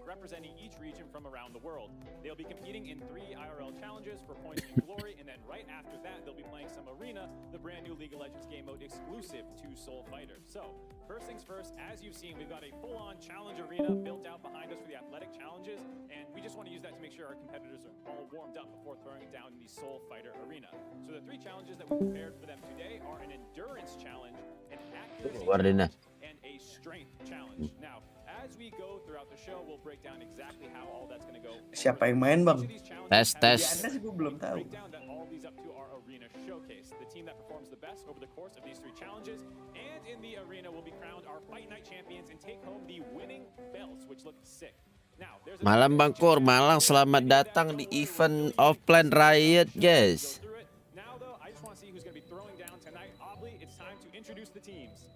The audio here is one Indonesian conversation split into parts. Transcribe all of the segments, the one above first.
representing each region from around the world. They'll be competing in 3 IRL challenges for points and glory, and then right after that, they'll be playing some Arena, the brand new League of Legends game mode exclusive to Soul Fighter. So, first things first, as you've seen, we've got a full-on challenge arena built out behind us for the athletic challenges, and we just want to use that to make sure our competitors are all warmed up before throwing it down in the Soul Fighter arena. So the 3 challenges that we prepared for them today are an endurance challenge, an accuracy challenge, and a strength challenge. Now, as we go throughout the show, we'll break down exactly how all that's going to go. Siapa yang main, Bang? Tes. Anda sih gue belum tahu. Break down that all these up to our arena showcase. The team that performs the best over the course of these 3 challenges and in the arena will be crowned our Fight Night champions and take home the winning belts, which look sick. Now, Malam Bang Kur, Malang, selamat datang di event offline Riot, guys. Now though, I just want to see who's going to be throwing down tonight. Aubrey, it's time to introduce the teams.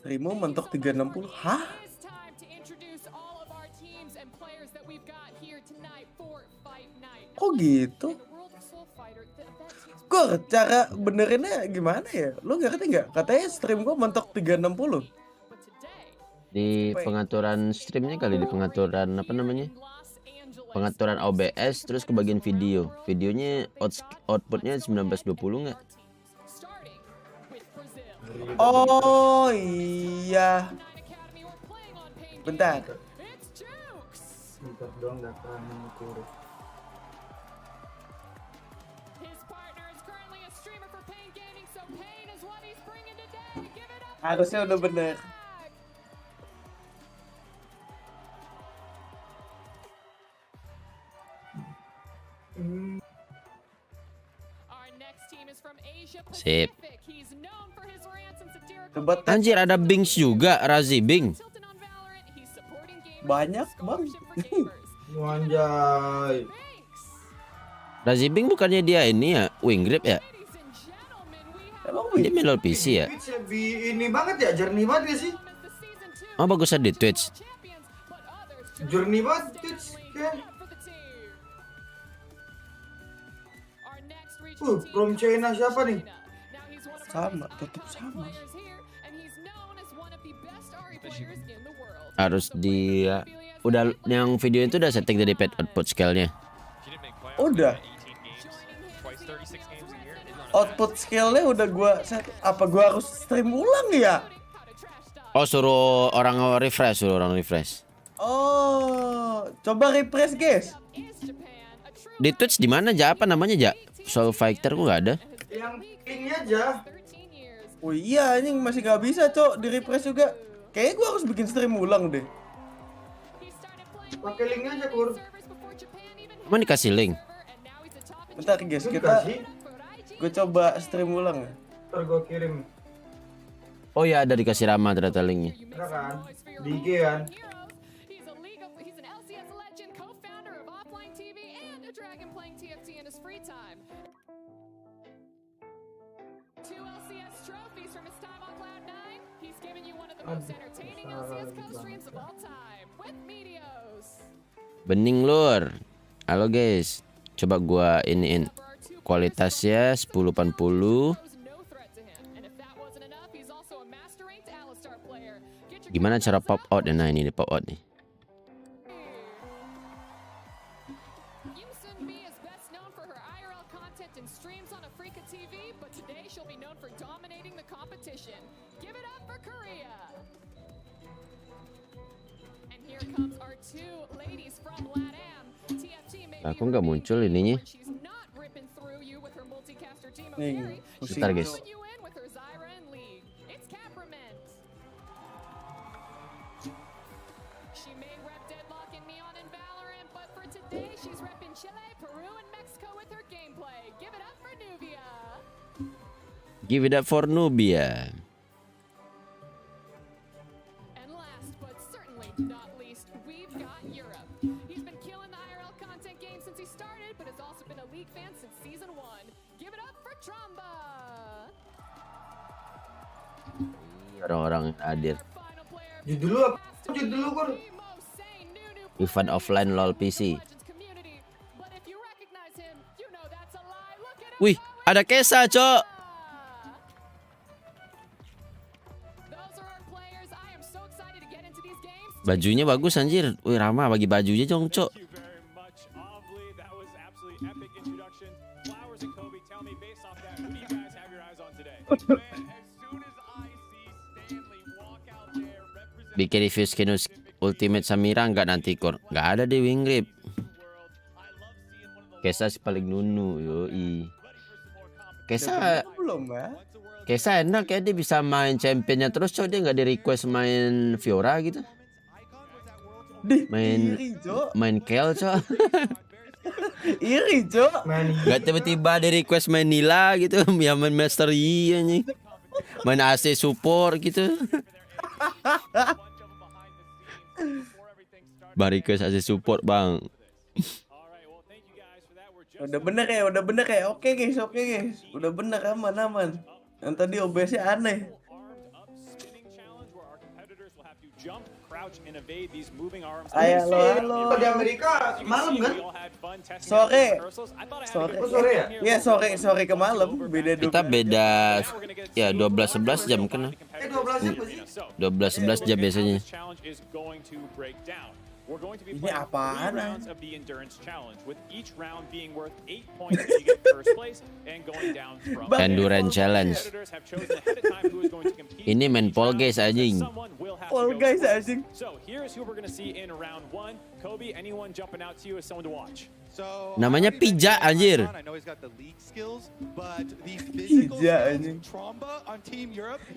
Rimo mentok 360. Hah? Kok gitu? Kok cara benerinnya gimana ya? Lu ngerti nggak? Katanya stream gua mentok 360. Di pengaturan streamnya kali, di pengaturan apa namanya? Pengaturan OBS terus ke bagian video. Videonya outputnya 1920 nggak? Oh iya. Bentar. Bentar dong, data ayanokuro. Harusnya udah bener. Sip. Coba tes. Anjir, ada Bings juga, Razi Bing. Banyak, Bang. Wanjay. Razi Bing bukannya dia ini ya, wing grip ya? Emang Dia main LoL PC ya? Twitch lebih ini banget ya, jernih banget gak sih? Oh, bagusnya di Twitch. Jernih banget Twitch kayak. From China siapa nih? sama, tetap sama. Harus dia udah yang video itu udah setting dari pet output scale-nya. Udah. Output scale-nya udah gua set. Apa gua harus stream ulang ya? Oh, suruh orang refresh, Oh, coba refresh, guys. Di Twitch di mana aja, apa namanya aja? Soul Fighter kok nggak ada? Yang ini aja. Oh iya, ini masih nggak bisa, Cok, di refresh juga. Kayaknya gua harus bikin stream ulang deh. Pakai link aja, Kur. Emang dikasih link? Bentar, guys, Lu kita dikasih? gua coba stream ulang ya. Ntar gua kirim. Oh ya, ada dikasih Rama ternyata linknya. Ada kan? Di IG kan? Bening lur. Halo guys. Coba gua iniin kualitasnya 1080. Gimana cara pop out? Nah, ini pop out nih. Aku nggak muncul ininya. Nih, Bentar guys. Give it up for Nubia. Orang-orang hadir. Judul lu apa? Judul lu, Kur. Event offline LoL PC. Wih, ada Kesa, Cok. Bajunya bagus anjir. Wih, Rama bagi bajunya dong, Cok. Thank you very much, Avli. That was absolutely epic introduction. Flowers and Kobe, tell me based off that, who do you guys have your eyes on today? Man, as soon as I see Stanley walk out there representing Bikin review skin Ultimate Samira nggak nanti, Kor? Nggak ada di Wingrip. the world, I love seeing one of the Kesa si paling nunu, yoi. ready for some more competition. Kesa, Belum ya. Kesa enak ya, dia bisa main championnya terus, Cok. Dia nggak di request main Fiora gitu. Dih, Main- iri, Cok. Main Kel, Cok. Iri, Cok. Main Gak tiba-tiba di request main Nila gitu. Ya main Master Yi anjing. Main AC support gitu. Bah request AC support, Bang. Alright, well, thank you guys for that. We're just Udah bener ya, udah bener ya. Oke guys. Udah bener, aman. Yang tadi OBS-nya aneh. armed up spinning challenge where our competitors will have to jump, crouch, and evade these moving arms. Halo. Di Amerika malam kan? Sore. Sore. Sore ya? Iya, sore ke malam. Beda Kita beda ya 12-11 jam kan. 12 apa sih? 12-11 jam biasanya. Ini apaan, Rounds of the endurance challenge with each round being worth 8 points to get first place and going down from Bang, Endurance challenge. competitors have chosen ahead of time who is going to compete. Ini main Fall Guys anjing. Someone will have to Fall go Guys first. anjing. So here's who we're going to see in round 1. Kobe, anyone jumping out to you as someone to watch? Namanya Pija anjir. Pija, anjing.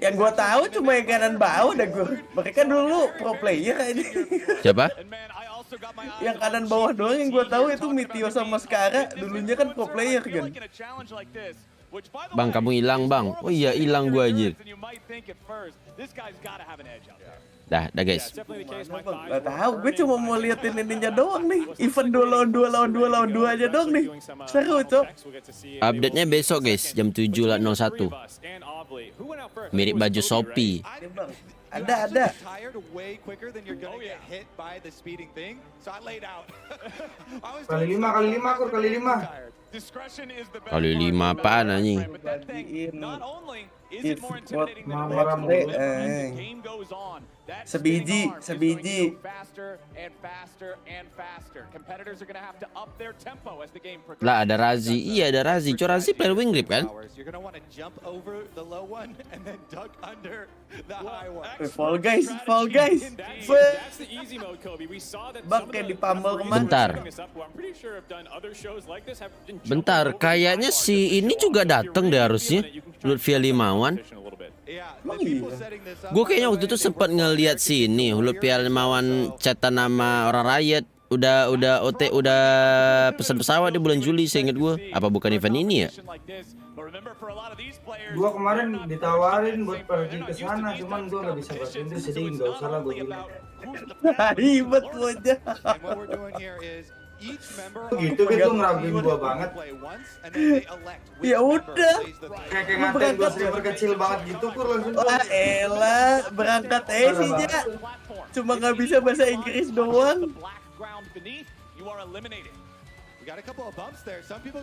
Yang gua tahu cuma yang kanan bawah dah gua. Mereka dulu pro player kayaknya. Siapa? Yang kanan bawah doang yang gua tahu itu Mitio sama Skara. Dulunya kan pro player kan. Bang, kamu hilang, Bang. Oh iya, hilang gua anjir. Dah guys. Gak tahu, gue cuma mau liatin ininya doang nih. Event 2 lawan 2 aja doang nih. Seru, Cok. Update-nya besok guys, jam 7.01. Mirip baju Shopee. Iya, Bang. Ada. Kali 5 Kur, kali 5. Kali 5 apaan anjing? Bagiin. It's Squad Mama Sebiji. Lah ada Razi. Iya ada Razi. Cok Razi player Wingrip kan? Fall guys. Bang, kayak di Pumble kemarin. Bentar, kayaknya si ini juga datang deh harusnya. Lutfi Limawan. Emang iya? Gue kayaknya waktu itu sempat ngeliat si ini Lutfi Limawan chatan nama orang Riot. Udah pesan pesawat di bulan Juli, seingat gue. Apa bukan event ini ya? Gua kemarin ditawarin buat pergi ke sana, cuman gua nggak bisa bahasa Inggris, jadi nggak usah lah gua bilang. Ribet bocah. Gitu kan tuh ngeraguin gua banget. Ya udah. Kayak ngatain gua server kecil banget gitu Kur langsung. Wah elah, berangkat sih ya. Cuma nggak bisa bahasa Inggris doang.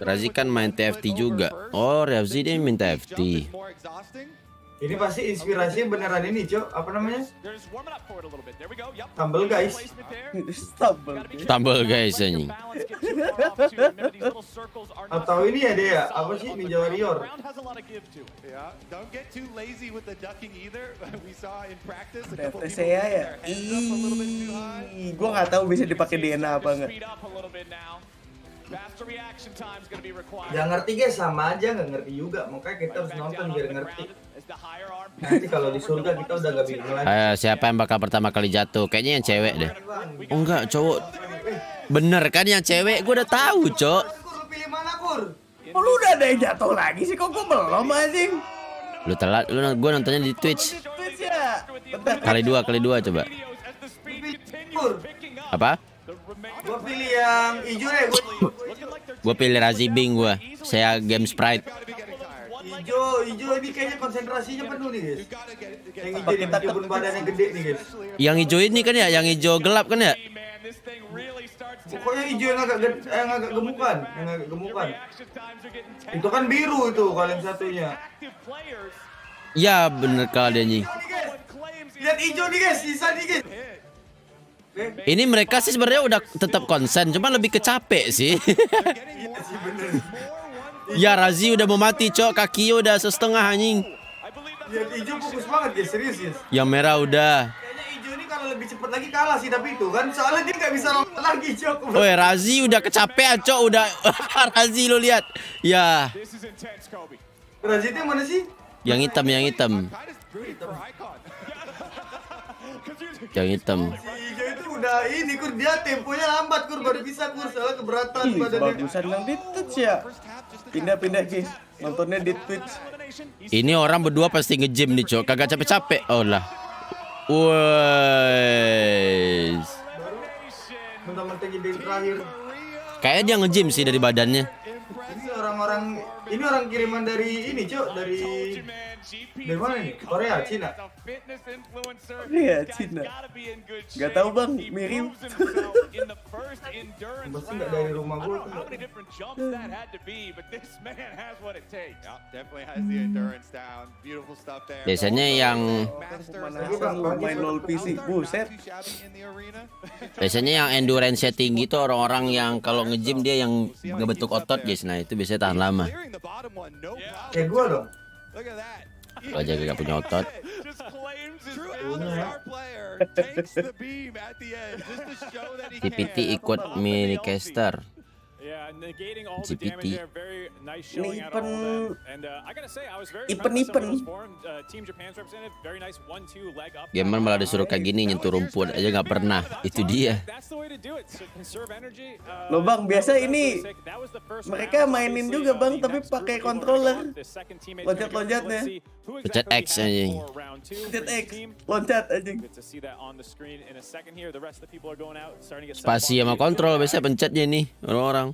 Razi kan main TFT juga. Oh, Razi dia main TFT. Ini pasti inspirasinya beneran ini, Cok. Apa namanya? Tumble guys. Tambal guys anjing. Atau ini ya dia, apa sih Ninja Warrior? TTC ya. Gua nggak tahu bisa dipakai DNA apa enggak. Yang ngerti guys sama aja nggak ngerti juga, makanya kita harus nonton biar ngerti. Nanti kalau di surga kita udah gak bingung lagi. Ayo, siapa yang bakal pertama kali jatuh? Kayaknya yang cewek deh. Oh enggak, cowok. Bener kan yang cewek? Gue udah tahu, Cok. Kur, lu pilih mana Kur? Oh, lu udah ada yang jatuh lagi sih, kok gua belum anjing. Lu telat, gue nontonnya di Twitch. Twitch ya. Bentar. Kali dua coba. Kur, Apa? gua pilih yang hijau deh. Gue pilih Razi Bing gue. Saya game sprite. Hijau ini kayaknya konsentrasinya penuh nih guys. Yang hijau nih, meskipun badannya gede nih guys. Yang hijau ini kan ya, yang hijau gelap kan ya? Pokoknya hijau yang agak gemukan, Itu kan biru itu kalian satunya. Ya bener kali anjing. Lihat hijau nih guys, sisa nih guys. Ini mereka sih sebenarnya udah tetap konsen, cuma lebih kecapek sih. Ya Razi udah mau mati, cok. Kakinya udah setengah anjing. Yang hijau fokus banget guys, serius guys. Yang merah udah. Kayaknya hijau ini kalau lebih cepat lagi kalah sih, tapi itu kan soalnya dia nggak bisa lompat lagi, Cok. Woi, Razi udah kecapean, cok. Udah Razi lo lihat. Ya. Razi itu yang mana sih? Yang hitam, yang hitam. Yang hitam. Si hijau itu udah ini kur, dia temponya lambat kur, baru bisa kur, soalnya keberatan Ih, badannya. bagusan yang di Twitch ya. Pindah-pindah guys. Nontonnya di Twitch. Ini orang berdua pasti nge-gym nih, cok. Kagak capek-capek. Oh lah. Wes. Mentang-mentang jadi yang terakhir. Kayaknya dia nge-gym sih dari badannya. Ini orang kiriman dari ini, Cok, dari mana nih? Korea, Cina. Iya, Cina. Gak tahu bang, mirip. Pasti nggak dari rumah gue. Biasanya yang Main LOL PC, buset. Biasanya yang endurance-nya tinggi tuh orang-orang yang kalau nge-gym dia yang ngebentuk otot, guys. Nah, itu biasanya tahan lama. Kayak gue dong. Kalau aja gak punya otot. GPT ikut minicaster. GPT. Gamer malah disuruh kayak gini nyentuh rumput aja nggak pernah. Itu dia. Loh bang, biasa ini mereka mainin juga bang, tapi pakai controller. Loncat-loncatnya. Pencet X aja. Pencet X, loncat aja. Spasi sama kontrol biasanya pencetnya nih orang-orang.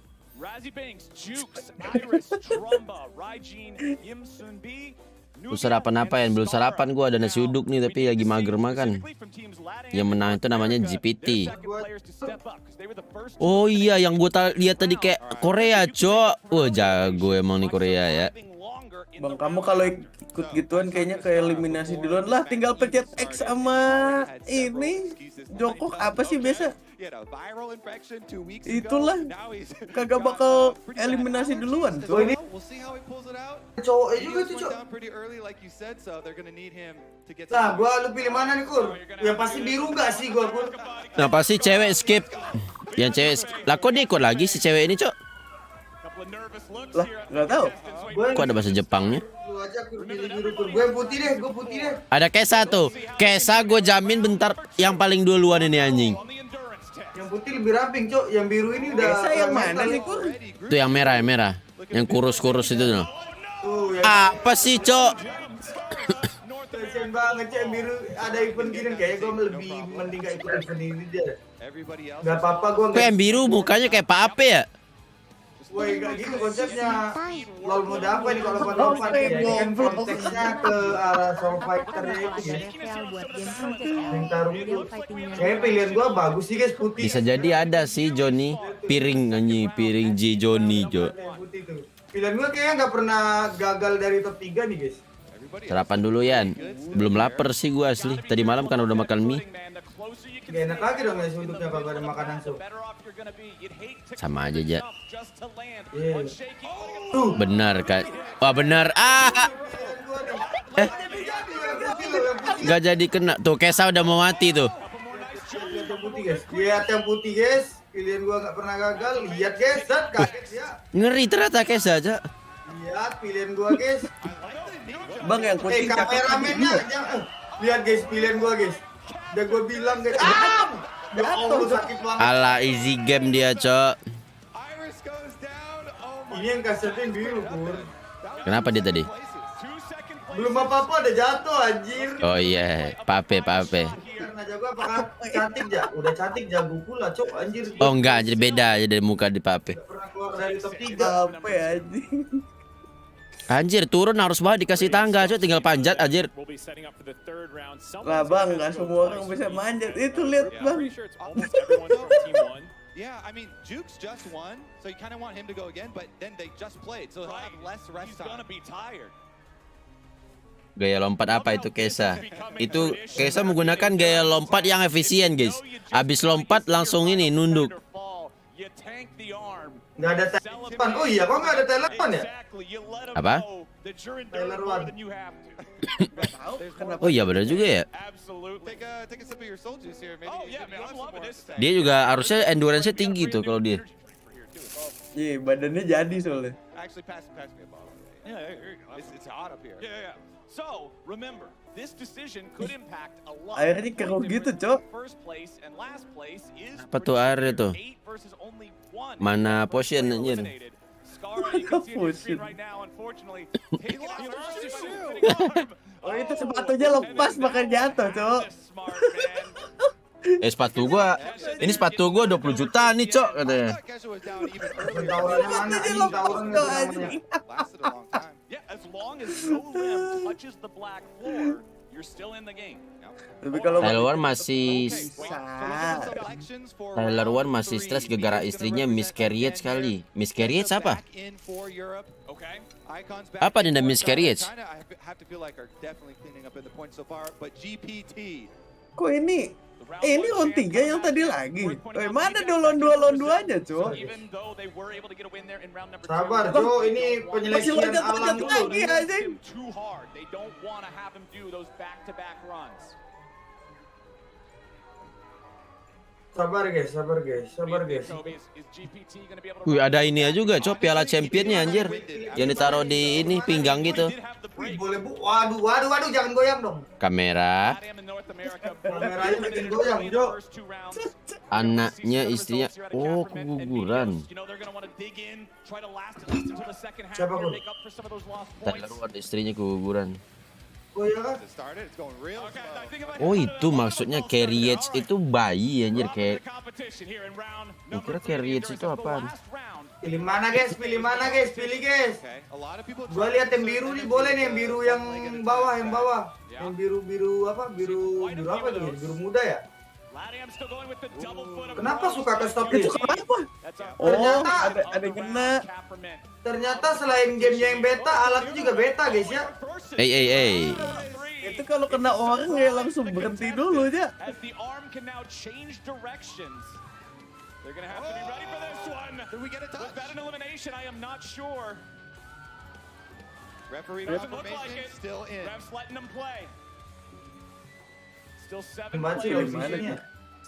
Lu sarapan apa ya? Belum sarapan, gua ada nasi uduk nih tapi lagi mager makan. Yang menang itu namanya GPT. Oh iya, yang gua lihat tadi kayak Korea, cok. Wah, jago emang nih Korea ya. Bang, kamu kalau ikut gituan kayaknya ke eliminasi duluan lah. Tinggal pencet X sama ini jongkok apa sih biasa? Itulah, kagak bakal eliminasi duluan. Oh ini cowok juga tuh, Cok. Nah, lu pilih mana nih, Kur? Yang pasti biru nggak sih gua, Kur? Nah, pasti cewek skip. Yang cewek lah, kok dia ikut lagi si cewek ini, cok? Lah, nggak tahu. Kok ada bahasa Jepangnya? Lu aja Kur, pilih biru, Kur. Gue putih deh. Ada Kesa tuh. Kesa gue jamin bentar yang paling duluan ini anjing. Yang putih lebih ramping, Cok. Yang biru ini udah Saya yang mana sih, Kur? Itu yang merah, yang merah. Yang kurus-kurus itu loh. Tuh, yang Apa sih, cok? kasian banget, Cok. Yang biru ada event gini, kayaknya gue lebih mending gak ikut event ini dia. Gak apa-apa gue Kok yang biru mukanya kayak Pak Ape ya? Woi, gak gitu konsepnya. LOL mode apa nih kalau buat LOL Fight ya? Ini kan konteksnya ke arah Soul Fighter itu ya. Yang tarung itu. Kayaknya pilihan gua bagus sih guys, putih. Bisa jadi ada sih Johnny. Piring anjing, piring J Johnny, Jo. Putih tuh. Pilihan gua kayaknya nggak pernah gagal dari top 3 nih guys. Sarapan dulu Yan. Belum lapar sih gua asli. Tadi malam kan udah makan mie. Gak enak lagi dong guys untuknya kalau ada makanan sup. Sama aja, Ja. Yeah. Benar kan? Wah, benar. Nggak jadi kena. Tuh, Kesa udah mau mati tuh. Lihat yang putih guys. Lihat yang putih guys. Pilihan gua nggak pernah gagal. Lihat guys, kaget ya. Ngeri ternyata Kesa aja. Lihat pilihan gua guys. Bang, yang putih Kameramennya jangan. Lihat guys pilihan gua guys. Udah gua bilang guys. Ya Allah sakit banget. Ala easy game dia, Cok. Ini yang kasetnya biru, Pur. Kenapa dia tadi? Belum apa-apa udah jatuh anjir. Oh iya, Pape. Karena jago apakah cantik ya? Udah cantik jago pula, Cok, anjir. Oh enggak, jadi beda aja dari muka di Pape. Udah pernah keluar dari top 3. Apa ya anjing? Anjir, turun harus banget dikasih tangga, Cok, tinggal panjat anjir. Lah bang, nggak semua orang bisa manjat. Itu lihat bang. Yeah, I mean, Juke's just won, so you kind of want him to go again, but then they just played, so he'll have less rest time. He's gonna be tired. Gaya lompat apa itu Kesa? Itu Kesa menggunakan gaya lompat yang efisien guys. Habis lompat langsung ini nunduk. Nggak ada telepon. Oh iya, kok nggak ada telepon ya? Apa? Telepon. Oh iya benar juga ya. Dia juga harusnya endurance-nya tinggi tuh kalau dia. Iya, badannya jadi soalnya. So, remember, this decision could impact a lot. Airnya keruh gitu, Cok. First place and last place is Apa tuh airnya tuh? 8 versus only 1. Mana potion anjir? Scar, you can see it on your screen right now, unfortunately. Taking it out of the shoe. Oh, itu sepatunya lepas makan jatuh, Cok. Smart man. Sepatu gua. Ini sepatu gua 20 juta nih, Cok, katanya. Tawurannya mana? Anjing tawuran nggak tahu namanya. Yeah, as long as no limb touches the black floor, you're still in the game. Tapi kalau Tyler Wan masih bisa. Tyler Wan masih stres gara-gara istrinya miscarriage sekali. Miscarriage apa? Okay. Apa denda miscarriage? Kok ini round 3 yang tadi lagi. Mana lawan 2 aja, Cok. Even though they were able to get a win there in round number 2. Sabar, Jo, ini penyeleksian alam dulu. lagi aja. Him too hard. They don't want to have him do those back-to-back runs. Sabar guys, sabar guys, sabar guys. Is GPT gonna be able to Wih, ada ini juga, Cok, piala championnya anjir. Yang ditaruh di ini pinggang gitu. Wih, boleh bu. Waduh, jangan goyang dong. Kamera, Kameranya bikin goyang, Jo. anaknya, istrinya. Oh, keguguran. Siapa, Bro? Tyler Wan istrinya keguguran. Goyang kan? Oh, itu maksudnya carriage itu bayi anjir kayak. Kira carriage itu apaan? Pilih mana guys? Pilih guys. Gua lihat yang biru nih, boleh nih yang biru yang bawah. Yang biru apa? Biru apa tuh? Biru muda ya? Kenapa suka ke stop Itu list? kenapa? Oh, ada yang kena. Ternyata selain gamenya yang beta, alatnya juga beta guys ya. Hey. Itu kalau kena orang ya langsung berhenti dulu aja. As the arm can now change directions. They're gonna have to be ready for this one. Did we get a touch? Was that an elimination? I am not sure. Referee Doesn't look like confirmation it. still in. Refs letting them play. Still 7 Baca players. isinya.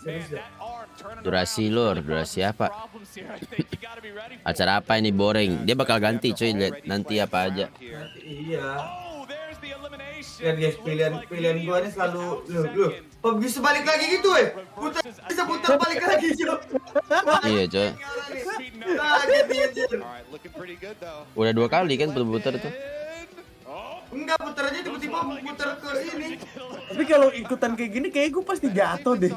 Man, that arm turning Durasi around. lur, durasi apa? Problems here. I think you gotta be ready for. Acara apa ini boring? Dia bakal ganti cuy, lihat nanti apa aja. Iya. Oh, there's the elimination. Lihat guys, pilihan gua ini selalu loh. Kok bisa balik lagi gitu bisa putar balik lagi, Jo. Iya cuy. Kaget nih, anjir. Alright, looking pretty good though. Udah 2 kali kan putar itu. Enggak, putar aja tiba-tiba putar ke ini. Tapi kalau ikutan kayak gini kayak gue pasti jatuh deh.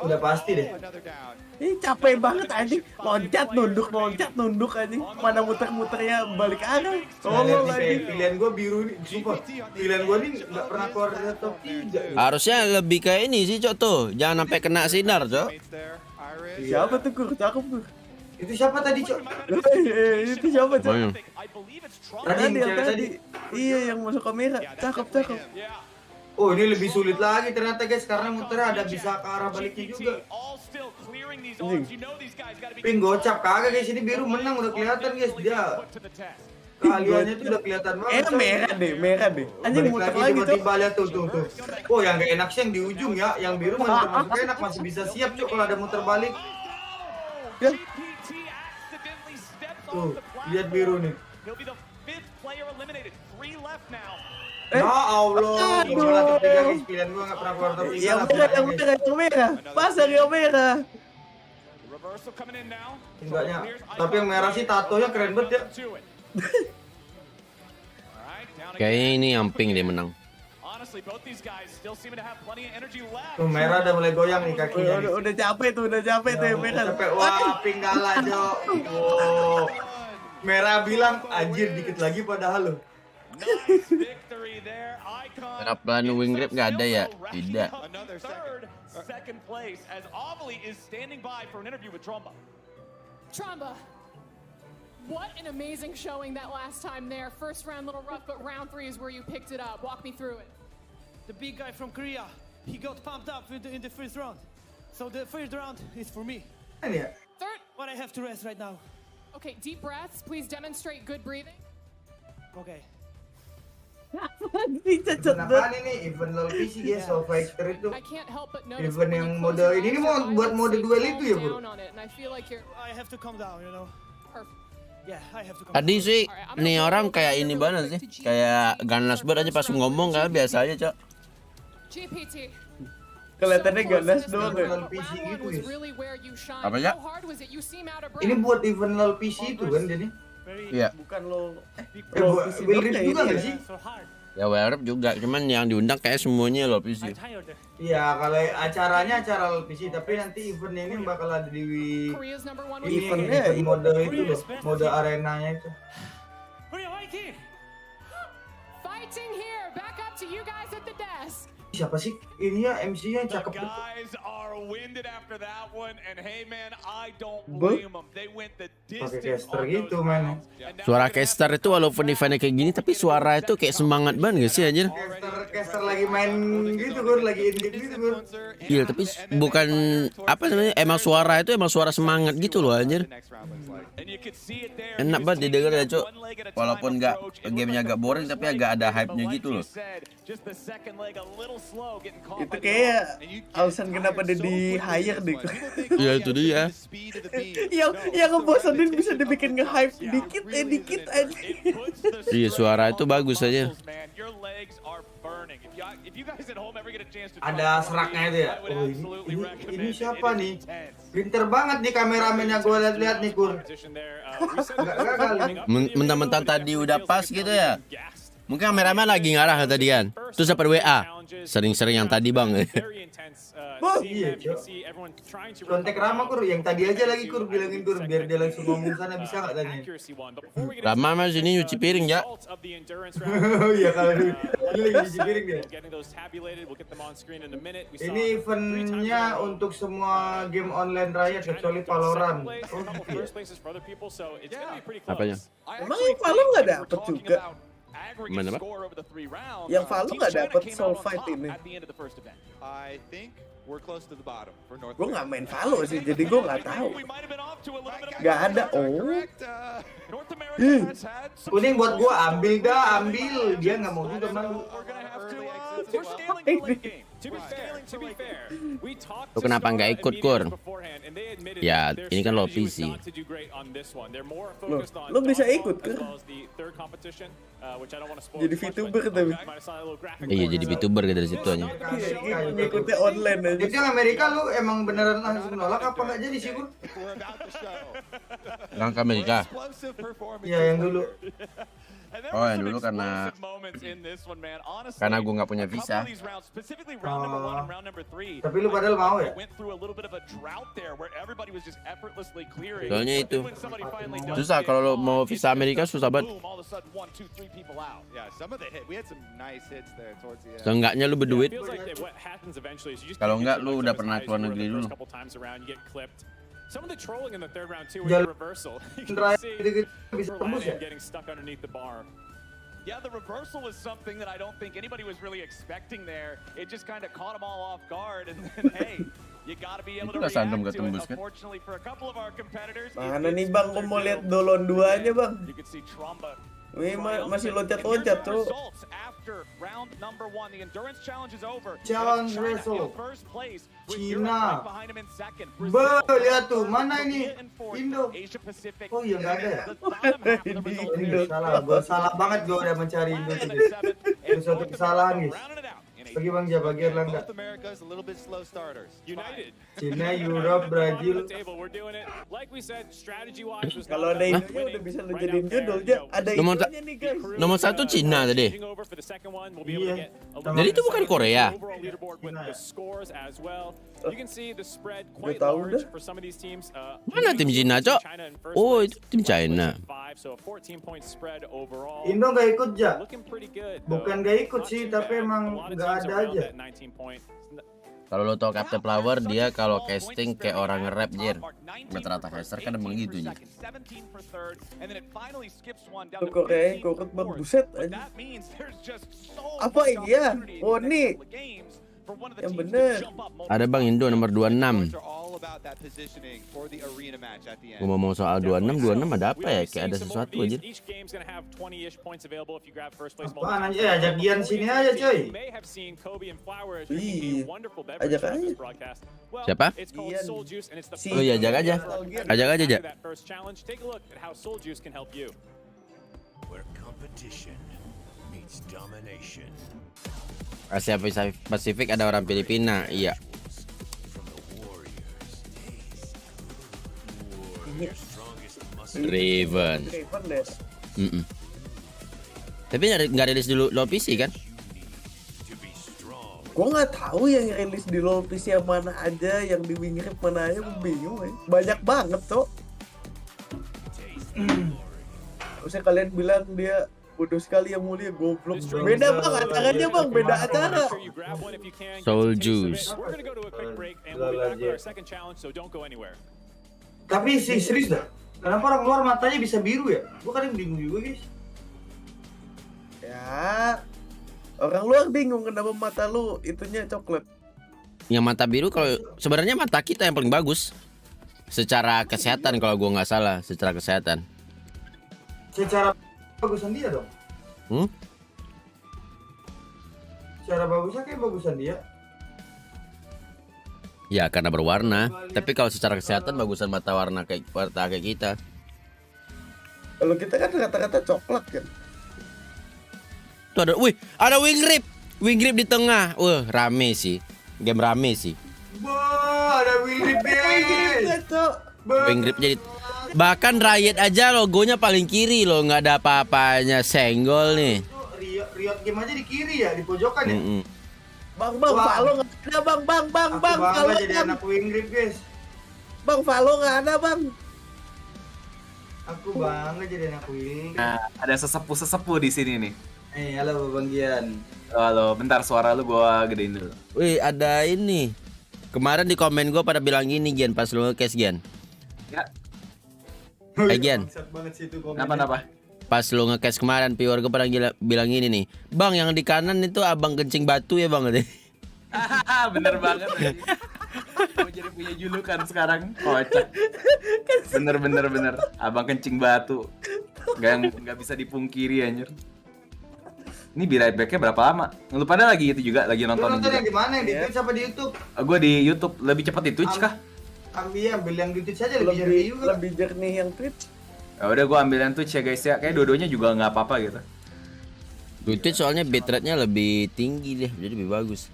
Udah pasti deh. Another down. Ini capek banget anjing. Loncat nunduk anjing. Mana muter-muternya balik arah. Nah, lihat Tolong nih, lagi. pilihan gua biru nih, sumpah. Pilihan gua nih nggak pernah keluar dari top 3. Harusnya lebih kayak ini sih cok tuh. Jangan sampai kena sinar cok. Mates there. Iris. Siapa tuh Kur? Cakep tuh. Itu siapa tadi, Cok? Itu siapa, Cok? Banyak. I believe it's Trump. Tadi yang Yang cewek tadi. Iya, yang masuk kamera. Cakep. Yeah. Oh, ini lebih sulit lagi ternyata guys karena muter ada bisa ke arah baliknya juga. All still clearing these arms. You know these guys gotta be Ping gocap kagak guys, ini biru menang udah kelihatan guys dia. put to the test. Kaliannya tuh udah kelihatan banget. Cok. merah deh. Anjing Balik muter lagi lagi, Cok. tiba-tiba lihat tuh. Oh, yang gak enak sih yang di ujung ya, yang biru masuk enak masih bisa siap Cok kalau ada muter balik. Ya. GPT accidentally steps Tuh, off the platform. lihat biru nih. He'll be the 5th player eliminated. 3 left now. Ya Allah, Aduh. gimana top 3 guys, pilihan gua gak pernah keluar top 3 Yang lah. merah. Pasang yang merah. Reversal coming in now. Enggaknya, tapi yang merah sih tatonya keren banget ya. To it. Alright, down again. Kayaknya ini yang pink dia menang. Honestly, both these guys still seem to have plenty of energy left. Tuh merah udah mulai goyang nih kakinya. nih. Udah capek tuh yang merah. Capek, wah pink kalah Jo. Oh. Merah bilang anjir dikit lagi padahal lo. Nice victory there. Icon. Kenapa wing grip nggak ada ya? Tidak. Another Second place as Ovely is standing by for an interview with Trumba. Trumba, What an amazing showing that last time there. First round little rough, but round 3 is where you picked it up. Walk me through it. The big guy from Korea, he got pumped up in the first round. So the first round is for me. Ini ya. Third. But I have to rest right now. Okay, deep breaths. Please demonstrate good breathing. Okay. Dicacat Event banget. apaan ini? Event LoL PC guys, Soul Fighter itu. I can't help but notice Event when yang you mode close your ini eyes, mau your buat eyelids, mode they duel fall itu ya, bro? down on it, and I feel like you're I have to calm down, you know. perfect. Yeah, I have to calm Tadi down. sih nih orang kayak ini banget sih, kayak ganas banget aja pas ngomong kan biasa aja, Cok. GPT. Kelihatannya ganas So doang close ya. in PC this round gitu one was ya. really where you shined. Apa ya? How hard was it? You seem out of Ini breath. buat event LoL PC itu kan jadi. Iya. Bukan lo. Buat Will Reed juga nggak sih? So hard. Ya WRF juga, cuman yang diundang kayak semuanya loh PC. Tired. Iya, kalau acaranya acara LoL PC, tapi nanti event ini bakal ada di Korea's number 1 was ini Eventnya event mode itu loh, mode arenanya itu. Korea, Mikey! fighting here. Back up to you guys at the desk. Siapa sih? Ini ya MC-nya yang The cakep tuh. guys are winded after that one, and hey man, I don't Bo- blame them. They went the Pakai distance caster on gitu, those man. rounds. And now Suara they're gonna caster have itu to walaupun eventnya kayak gini, tapi suara itu kayak semangat banget gak sih anjir? Caster lagi main gitu Gur, lagi indie gitu Gur. Iya, tapi bukan apa namanya, emang suara itu emang suara semangat gitu loh anjir. And you could see it there. Enak He was banget didengar ya, taking Cok. one leg at a time Walaupun nggak approach. It gamenya looked agak like the boring, first tapi leg agak ada but hype-nya like gitu you loh. said, just the second leg a little slow getting caught Itu by the kayak ball. And you get alasan kenapa dia tired so di quickly hire this deh. one. People think, Iya, oh, itu yeah, dia. the speed of the beam. yang No, yang it's the ngebosenin bisa repetition dibikin of the nge-hype jumps. Yeah, dikit it really dikit is. aja. It puts the Iya, stress suara on itu the bagus aja. muscles, man. Your legs are burning. If you guys at home ever get a chance to Ada try seraknya itu ya? I would Oh, absolutely ini recommend ini it. siapa It is nih? intense. Pinter banget nih kameramennya gue lihat-lihat nih Kur. Mentang-mentang tadi udah pas gitu ya. Mungkin kameramen lagi ngarah tadi kan. Terus dapat WA. Sering-sering yang tadi bang. Wah, iya, Cok. Kontak Rama Kur, yang tadi aja lagi Kur bilangin Kur biar dia langsung ngomong sana, bisa nggak tanya? Rama mas ini nyuci piring ya. Oh iya kalau ini lagi cuci piring dia. Ini eventnya untuk semua game online rakyat kecuali Valorant. Oh gitu ya. Apanya? Emang yang Valo nggak dapet juga? Mana, Pak? Yang Valo nggak dapet Soul Fight ini. I think we're close to the bottom for North Gue nggak main Valo sih, jadi gue nggak tahu. Nggak ada. Oh. Kuning buat gua, ambil dah, ambil. Dia nggak mau juga malu. Lu kenapa nggak ikut, Kur? Ya, ini kan lo PC. Lo bisa ikut kan? Jadi VTuber tapi. Iya, jadi VTuber gitu dari situ aja. Ngikutnya online aja. Jadi yang Amerika lu emang beneran langsung nolak apa nggak jadi sih Kur? Yang ke Amerika. Iya yang dulu. Oh, yang dulu karena gue nggak punya visa. Tapi lu padahal mau ya? Soalnya itu susah kalau lo mau visa Amerika, susah banget. Yeah, some of the hit. We had some nice hits there towards the end. Seenggaknya lu berduit. Kalau enggak, lu udah pernah keluar negeri dulu. Some of the trolling in the third round too, Jalan with the reversal. You terakhir can see gitu bisa tembus ya? Ryan getting stuck underneath the bar. Yeah, the reversal was something that I don't think anybody was really expecting there. It just kind of caught them all off guard, and then hey, you gotta be able to Itu react Sandom to gak it. tembus kan? Unfortunately for a couple of our competitors, Mana nih bang, gue mau lihat Dolon 2 aja bang. you can see Trumba. Wih, masih loncat-loncat tuh. Challenge result. Cina. Lihat tuh, mana ini? Indo. Oh iya nggak ada ya? Indo. Salah banget gue udah mencari Indo. Itu suatu kesalahan guys. Bagi Bang Jabba Erlangga. Both Americas a little bit slow starters. United. Cina, Europe, Brazil. Kalau ada ini udah bisa lo jadiin judul aja. Ada Nomor itunya nih guys. Nomor 1 Cina tadi. Iya. Jadi itu bukan Korea. Gue tahu dah. Mana tim Cina, Cok? Oh, itu tim China. Indo nggak ikut ja. Bukan nggak ikut sih, tapi emang nggak ada aja. Kalau lo tau Captain Flower, dia kalau casting kayak orang nge-rap, Jer. Rata-rata caster kan emang gitu, Jer. Tuh Korea kokot bang, buset aja. Apa iya? Oh nih, yang bener. Ada Bang Indo nomor 26. Ngomong soal 26 ada apa ya? Kayak ada sesuatu aja. Apaan aja ya, ajak Gian sini aja coy. Ih, ajak aja. Siapa? Ian. Si- Oh iya, ajak aja. Ajak aja, Jak. Asia Pasifik ada orang Filipina, iya. Riven. Riven deh. Tapi nggak rilis dulu lo PC kan? Gue nggak tahu yang rilis di LoL PC yang mana aja, yang di Wingrip mana aja, gue bingung ya. Banyak banget tuh. Terusnya kalian bilang dia bodoh sekali yang mulia, goblok. Beda bang, acaranya bang, beda acara. Soul Juice. Tapi sih serius dah. Kenapa orang luar matanya bisa biru ya? Gue kadang bingung juga guys. Ya, orang luar bingung kenapa mata lu itunya coklat. Yang mata biru kalau sebenarnya mata kita yang paling bagus. Secara kesehatan kalau gua nggak salah, secara kesehatan. Secara bagusan dia dong. Secara bagusnya kayak bagusan dia. Ya karena berwarna. Tapi kalau secara kesehatan bagusan mata warna kayak kita. Kalau kita kan rata-rata coklat kan. Tuh ada, wih, ada Wingrip di tengah. Wah, rame sih. Game rame sih. Wah, ada Wingrip guys. Wingrip jadi bahkan Riot aja logonya paling kiri loh, nggak ada apa-apanya, senggol nih. Riot game aja di kiri ya, di pojokan ya. Bang, Valo nggak ada bang, Valo jadi anak Wingrip guys. Bang, Valo nggak ada bang. Aku bangga jadi anak Wingrip. Nah, ada sesepuh di sini nih. Halo Bang Gian. Halo, bentar suara lu gua gedein dulu. Wih, ada ini. Kemarin di komen gua pada bilang gini, Gian, pas lu nge-case, Gian. Ya. Gian. Kenapa? Pas lu nge-case kemarin, viewer gua pada bilang gini nih. Bang, yang di kanan itu abang kencing batu ya, Bang. Bener banget. Mau jadi punya julukan sekarang. Kocak. Bener. Abang kencing batu. Gak bisa dipungkiri anjir. Ini biar back-nya berapa lama? Lu pada lagi itu juga, lagi nonton juga. Yang di mana? Di Twitch apa di YouTube? Gue di YouTube. Lebih cepat di Twitch kah? Ambil yang di Twitch aja lebih jernih yang Twitch. Ya udah gue ambil yang Twitch ya guys ya. Kayak dua-duanya juga nggak apa-apa gitu. Di Twitch soalnya bitrate-nya lebih tinggi deh, jadi lebih bagus.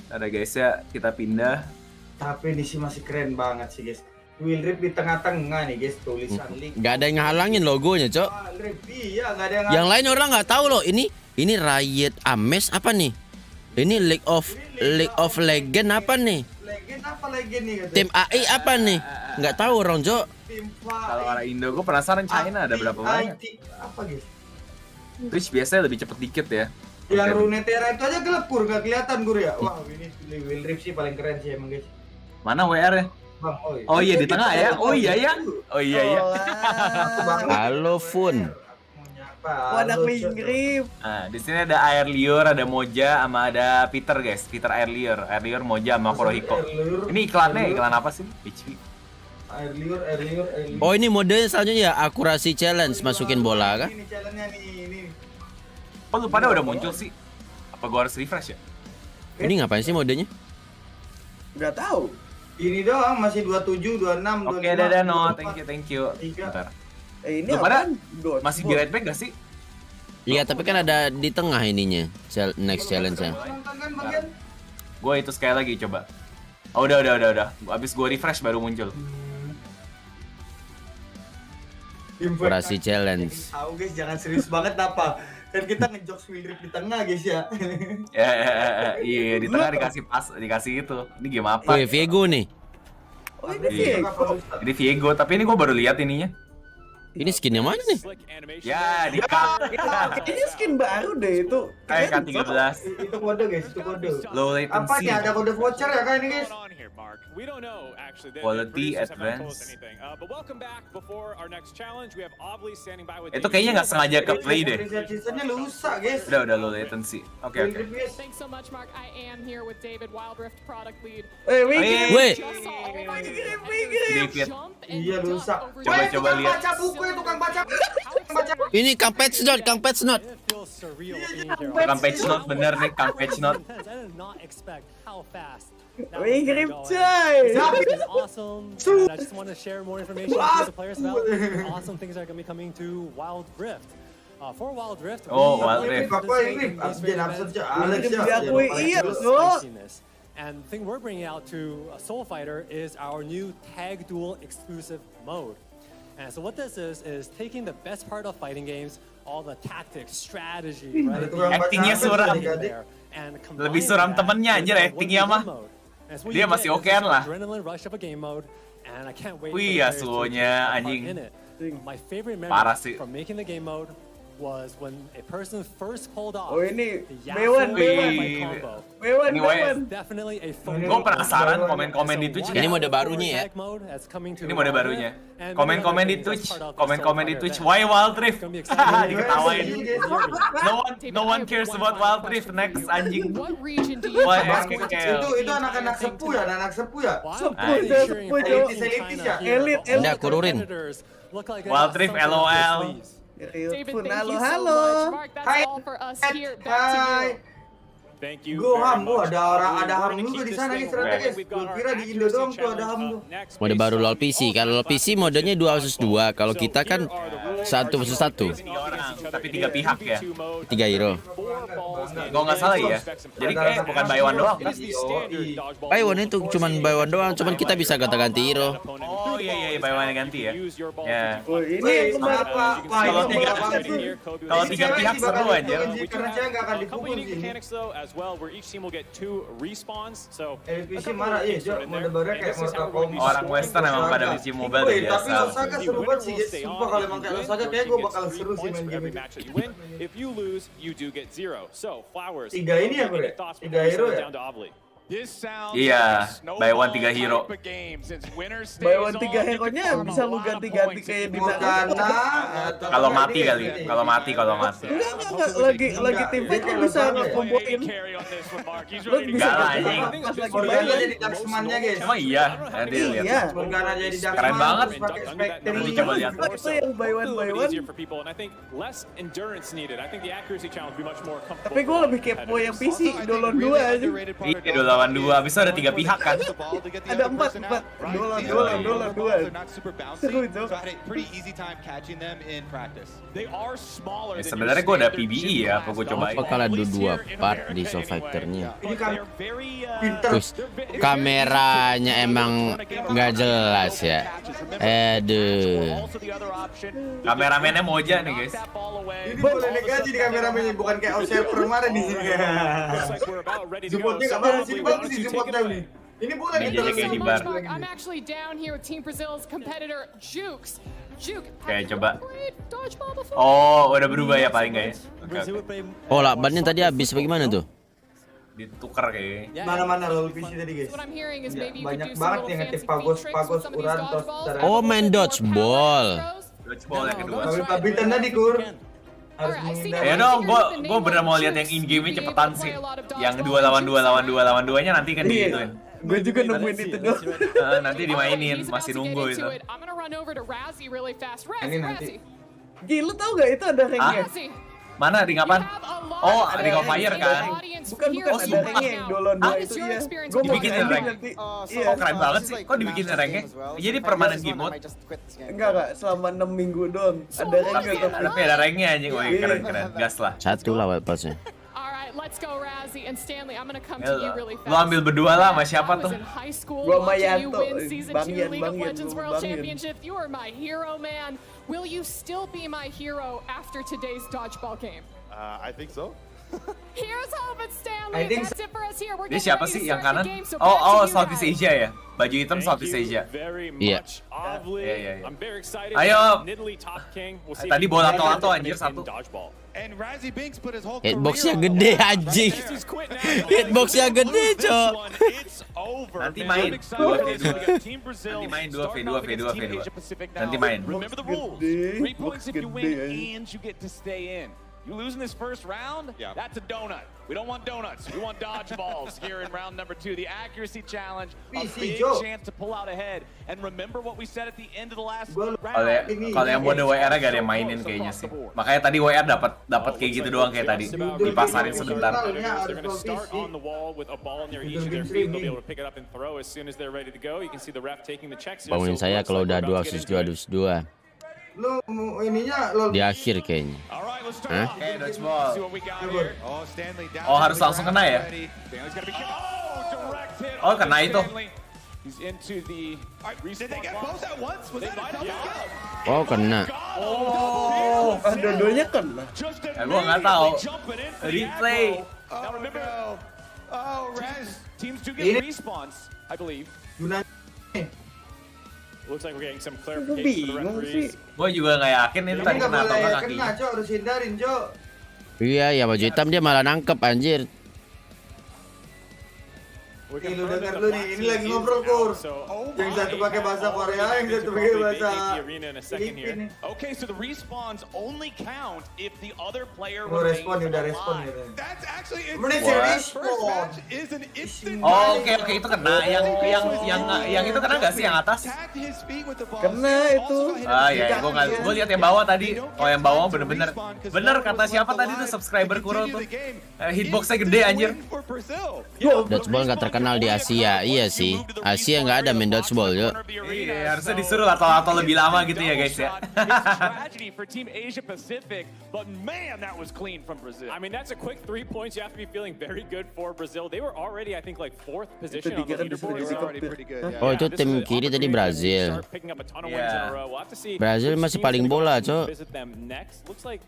Ada guys ya, kita pindah. Tapi ini sih masih keren banget sih guys. Wingrip di tengah-tengah nih guys, tulisan link. Gak ada yang ngehalangin logonya, Cok. Iya, gak ada yang yang lain orang nggak tahu loh. Ini Riot Ames apa nih? Ini League of Legend apa nih? Legend apa Legend nih katanya? Tim AI apa nih? Nggak tahu orang, Cok. Kalau orang Indo, gue penasaran China ada berapa banyak. Apa guys? Twitch biasanya lebih cepet dikit ya. Yang Runetera itu aja gelap Gur, gak kelihatan Gur ya. Wah, ini Wingrip sih paling keren sih emang guys. Mana WR ya? Bang, oh iya di tengah ya. Oh iya ya. Halo Fun. Ada Wingrip. Nah, di sini ada Air Liur, ada Moja, sama ada Peter guys. Peter Air Liur, Moja sama Kurohiko. Ini iklannya iklan apa sih? HP. Air Liur. Oh ini modenya selanjutnya ya, akurasi challenge, masukin bola kah? Ini challenge-nya nih. Oh lu pada udah muncul sih? Apa gua harus refresh ya? Ini ngapain sih modenya? Nggak tahu. Ini doang masih 27, 26, 25. Oke, dadah no, thank you. Bentar. Ini lu pada masih di right back gak sih? Iya, tapi kan ada di tengah ininya. Next challenge-nya. Gua itu sekali lagi coba. Oh, udah. Abis gua refresh baru muncul. Akurasi challenge. Tahu guys, jangan serius banget apa. Kan kita ngejokes Wingrip di tengah guys ya. Iya di tengah dikasih itu. Ini game apa? Wih, Viego nih. Oh ini Viego. Ini Viego, tapi ini gue baru lihat ininya. Ini skinnya mana nih? Ya, di Kayaknya skin baru deh itu. kayak K13. Itu kode guys, itu kode. Low Apa latency. nih ada kode voucher ya kan ini guys? We don't know actually. Quality, producers haven't told advance. us anything. But welcome back. Before our next challenge, we have Obli standing by with. Itu kayaknya nggak sengaja ke play deh. Seasonnya lusa guys. Udah low latency. Oke. Thanks so much, Mark. I am here with David, Wild Rift product lead. Wih, Weh. Just saw all my David. jump and Iya duck lusa. over Coba, David. coba lihat. Baca buku ya tukang baca. Baca. Ini Kang Patchnot, Kang Patchnot. It feels surreal being here. Kang Patch Note bener nih, Kang Patch Note. I did not expect how fast. Wih, grip coy. Awesome. And I just want to share more information with the players about the awesome things that are going to be coming to Wild Rift. For Wild Rift, Oh, we Wild Rift. participate in Absen these absen events Alex ya. Diakui iya loh. spiciness. And the thing we're bringing out to Soul Fighter is our new Tag Duel exclusive mode. And so what this is taking the best part of fighting games, all the tactics, strategy, right? Actingnya suram. Lebih suram temennya anjir actingnya mah. Dia masih okean lah. Adrenaline rush of a game mode, and I can't wait. Wih, Yasuo-nya anjing. My favorite Parah memory sih. from making the game mode was when a person first pulled off Oh ini the Bewan, Yasuo Bewan. fight combo. Bewan, Ini Bewan. Definitely a Gue penasaran komen-komen di Twitch. Ini mode barunya ya. Ini mode barunya. Komen-komen di Twitch. Komen-komen di Twitch. Why Wild Rift? Diketawain. No one cares about Wild Rift next anjing. What region do you Why have? Itu anak-anak sepuh ya, anak sepuh ya. Sepuh, Elitis ya. Elit, Udah kururin. Wild Rift LOL. David, Pun thank you halo, so halo. much. Mark, that's Hai. all for us here. Back to you. Thank you. Gue very ham, much. ada orang We're ada ham going to juga keep di this sana thing guys ternyata rolling. guys. We've Gue got our kira di Indo accuracy doang tuh ada ham challenge tuh. up next Mode based baru on LoL PC. Kalau LoL PC modenya 2 versus 2. Kalau kita kan 1 versus 1. 3 orang, tapi 3 pihak ya. 3 hero. Kalau nggak salah ya. Jadi kayak bukan buy one doang kan? Buy one itu cuman buy one doang. Cuman kita bisa ganti hero. Oh iya buy one ganti ya. Ya. Oh, ini kenapa? Kalau kalau 3 pihak seru aja. Karena saya nggak akan dipukul sih. Each team will get 2 respawns. So LPC marah iya, Jo. Mode baru kayak Mortal Kombat. Orang Western emang pada PC mobile Wih, biasa. tapi Osaka seru banget sih guys. Sumpah kalau emang kayak Osaka kayak gue bakal seru sih main game ini. if you lose, you do get 0. So Flowers. 3 ini ya, Bre? 3 hero ya? Down to Obli. Iya, buy one 3 hero. Buy one 3 hero-nya bisa lu ganti-ganti kayak di Kalau mati kali, kalau mati. Enggak, lagi tim fight lu bisa ngekomboin. Lu bisa Enggak lah, anjing. pas lagi Morgana main. jadi Darksman-nya guys. Emang iya, nanti lihat. Iya. Morgana jadi Darksman. Keren banget. terus pakai Spectre. Nanti coba lihat. Itu yang buy one Easier for people, and I think less endurance needed. I think the accuracy challenge will be much more comfortable. Tapi gue lebih kepo yang PC, Dolon 2 aja. Iya, 2 lawan 2. Habis itu ada 3 pihak kan. Ada 4, Dolon 2. Seru itu. Ya, sebenarnya gue ada PBE ya, apa gue cobain. Bakal ada 2 part di Soul Fighter-nya. Ini kan pinter. Terus kameranya emang nggak jelas ya. Aduh. Kameramennya Moja nih guys. Ini boleh negatif di kameramennya, bukan kayak observer kemarin di sini. Supportnya nggak bagus sih, bagus sih supportnya nih. Ini boleh Ini nih jadi kayak di bar. I'm actually down here with Team Brazil's competitor Jukes. Juke, Oke, have you coba. played dodgeball before? Oh, udah berubah ya paling guys. Oke. Oh, lakbannya tadi habis bagaimana tuh? Ditukar kayaknya. Mana-mana LoL PC tadi guys. What I'm hearing is Ya, maybe you could banyak do some banget little yang fancy ngetik feet pagos, tricks with some of these urantos, dodgeballs. Oh, main dodgeball. Dodgeball yang kedua. Tapi pabitan tadi kur. Harus Alright, I see menghindar. Ya dong, gue bener mau lihat yang in game-nya cepetan sih. Yang 2 lawan 2nya nanti kan digituin. Gue juga nungguin itu doang. Nanti dimainin, masih nunggu itu. I'm gonna run over to Razzie really fast. Ini nanti. Gi, lu tau gak itu ada ranknya? Razzie. Mana ring apaan? Oh, ring of fire kan? Bukan, ada ranknya yang Dolon 2 itu ya. Gue mau Dibikin grinding rank. nanti. Iya. Oh, keren banget sih. Kok dibikin ranknya? Jadi permanen game mode. Enggak, selama 6 minggu doang. Ada ranknya tapi. Tapi ada ranknya anjing. Wih, keren. Gas lah. 1 lah wild pass-nya. Alright, let's go Razzie and Stanley. I'm gonna come Ya, to you really fast. lu ambil berdua lah sama siapa I was tuh? in high school Gua sama watching you Yanto. win season 2 Bangyan, League of Bangyan, Legends gua World Bangyan. Championship. You are my hero, man. Will you still be my hero after today's dodgeball game? I think so. Here's hoping, Stanley. I think That's it for us here. Dia We're getting siapa ready to sih yang start kanan? the game, so Oh, back to you Southeast guys. Asia ya? Baju hitam Southeast Asia. Very Iya. much. Lovely. Iya. I'm very excited. Ayo. Nidalee top king. We'll see Tadi if he bola can atau make anjir it in satu. dodgeball. And Razzie Binks put his whole Hitboxnya career on the gede line. anjing. He's quit now. Hitboxnya gede, Cok. It's over. Nanti man. main. I'm excited. 2v2. We got Team Brazil Nanti main 2v2, starting off against Team 2v2. Asia Pacific now. Nanti main. Remember the rules. Gede. 3 points if you win Gede. and you get to stay in. You lose in this first round, that's a donut. We don't want donuts. We want dodgeballs here in round number 2. The accuracy challenge, a big chance to pull out ahead. And remember what we said at the end of the last round. Kalau yang bodoh WR gak ada yang mainin kayaknya sih. Makanya tadi WR dapat kayak gitu doang kayak tadi. Dipasarin sebentar. They're going to start on the wall with a ball near each of their feet. They'll be able to pick it up and throw as soon as they're ready to go. You can see the ref taking the checks. Bangunin saya kalau udah 2-2. Lu ininya lo Di akhir kayaknya. Hah? Dodgeball. Oh, Stanley down. Oh, harus langsung kena ya? Oh, kena itu. He's into the Did they get both at once? Was that a double kill? Oh, kena. Oh. Dua-duanya kena. Gua nggak tahu. Replay. Now remember, Oh, Raz. teams do get respawns, I believe. Gunanya Looks like we're getting some Gue clarification from the bingung sih. referees. Gua juga nggak yakin itu ini tadi nggak kena atau boleh nggak kena, kakinya. Cok, harus hindarin, Cok. Iya, ya baju hitam dia malah nangkep anjir. Nih, lu denger lu nih, ini lagi ngobrol, Kur. Yang satu pakai bahasa Korea, yang satu pakai bahasa Filipina. Okay, so the respawns only count if the other player Mau remains respon, udah respon alive. gitu. That's actually Menit What? First respon. match is an instant. Oh, oke itu kena. Yang itu kena nggak sih yang atas? Tagged his feet with the ball. Kena itu. Ah ya, gue lihat yang bawah tadi. Oh yang bawah bener-bener. Bener kata siapa tadi tuh subscriber Kuro tuh. Hitboxnya gede anjir. Dodgeball nggak terkenal di Asia. Iya sih. Asia nggak ada main dodgeball, yuk. Iya, harusnya disuruh atau lebih lama gitu ya guys ya. Tragedy for Team Asia Pacific, but man, that was clean from Brazil. I mean, that's a quick 3 points. You have to be feeling very good for Brazil. They were already, I think, like 4th position on the leaderboard. Oh, itu tim kiri tadi Brazil. Brazil masih paling bola, Cok.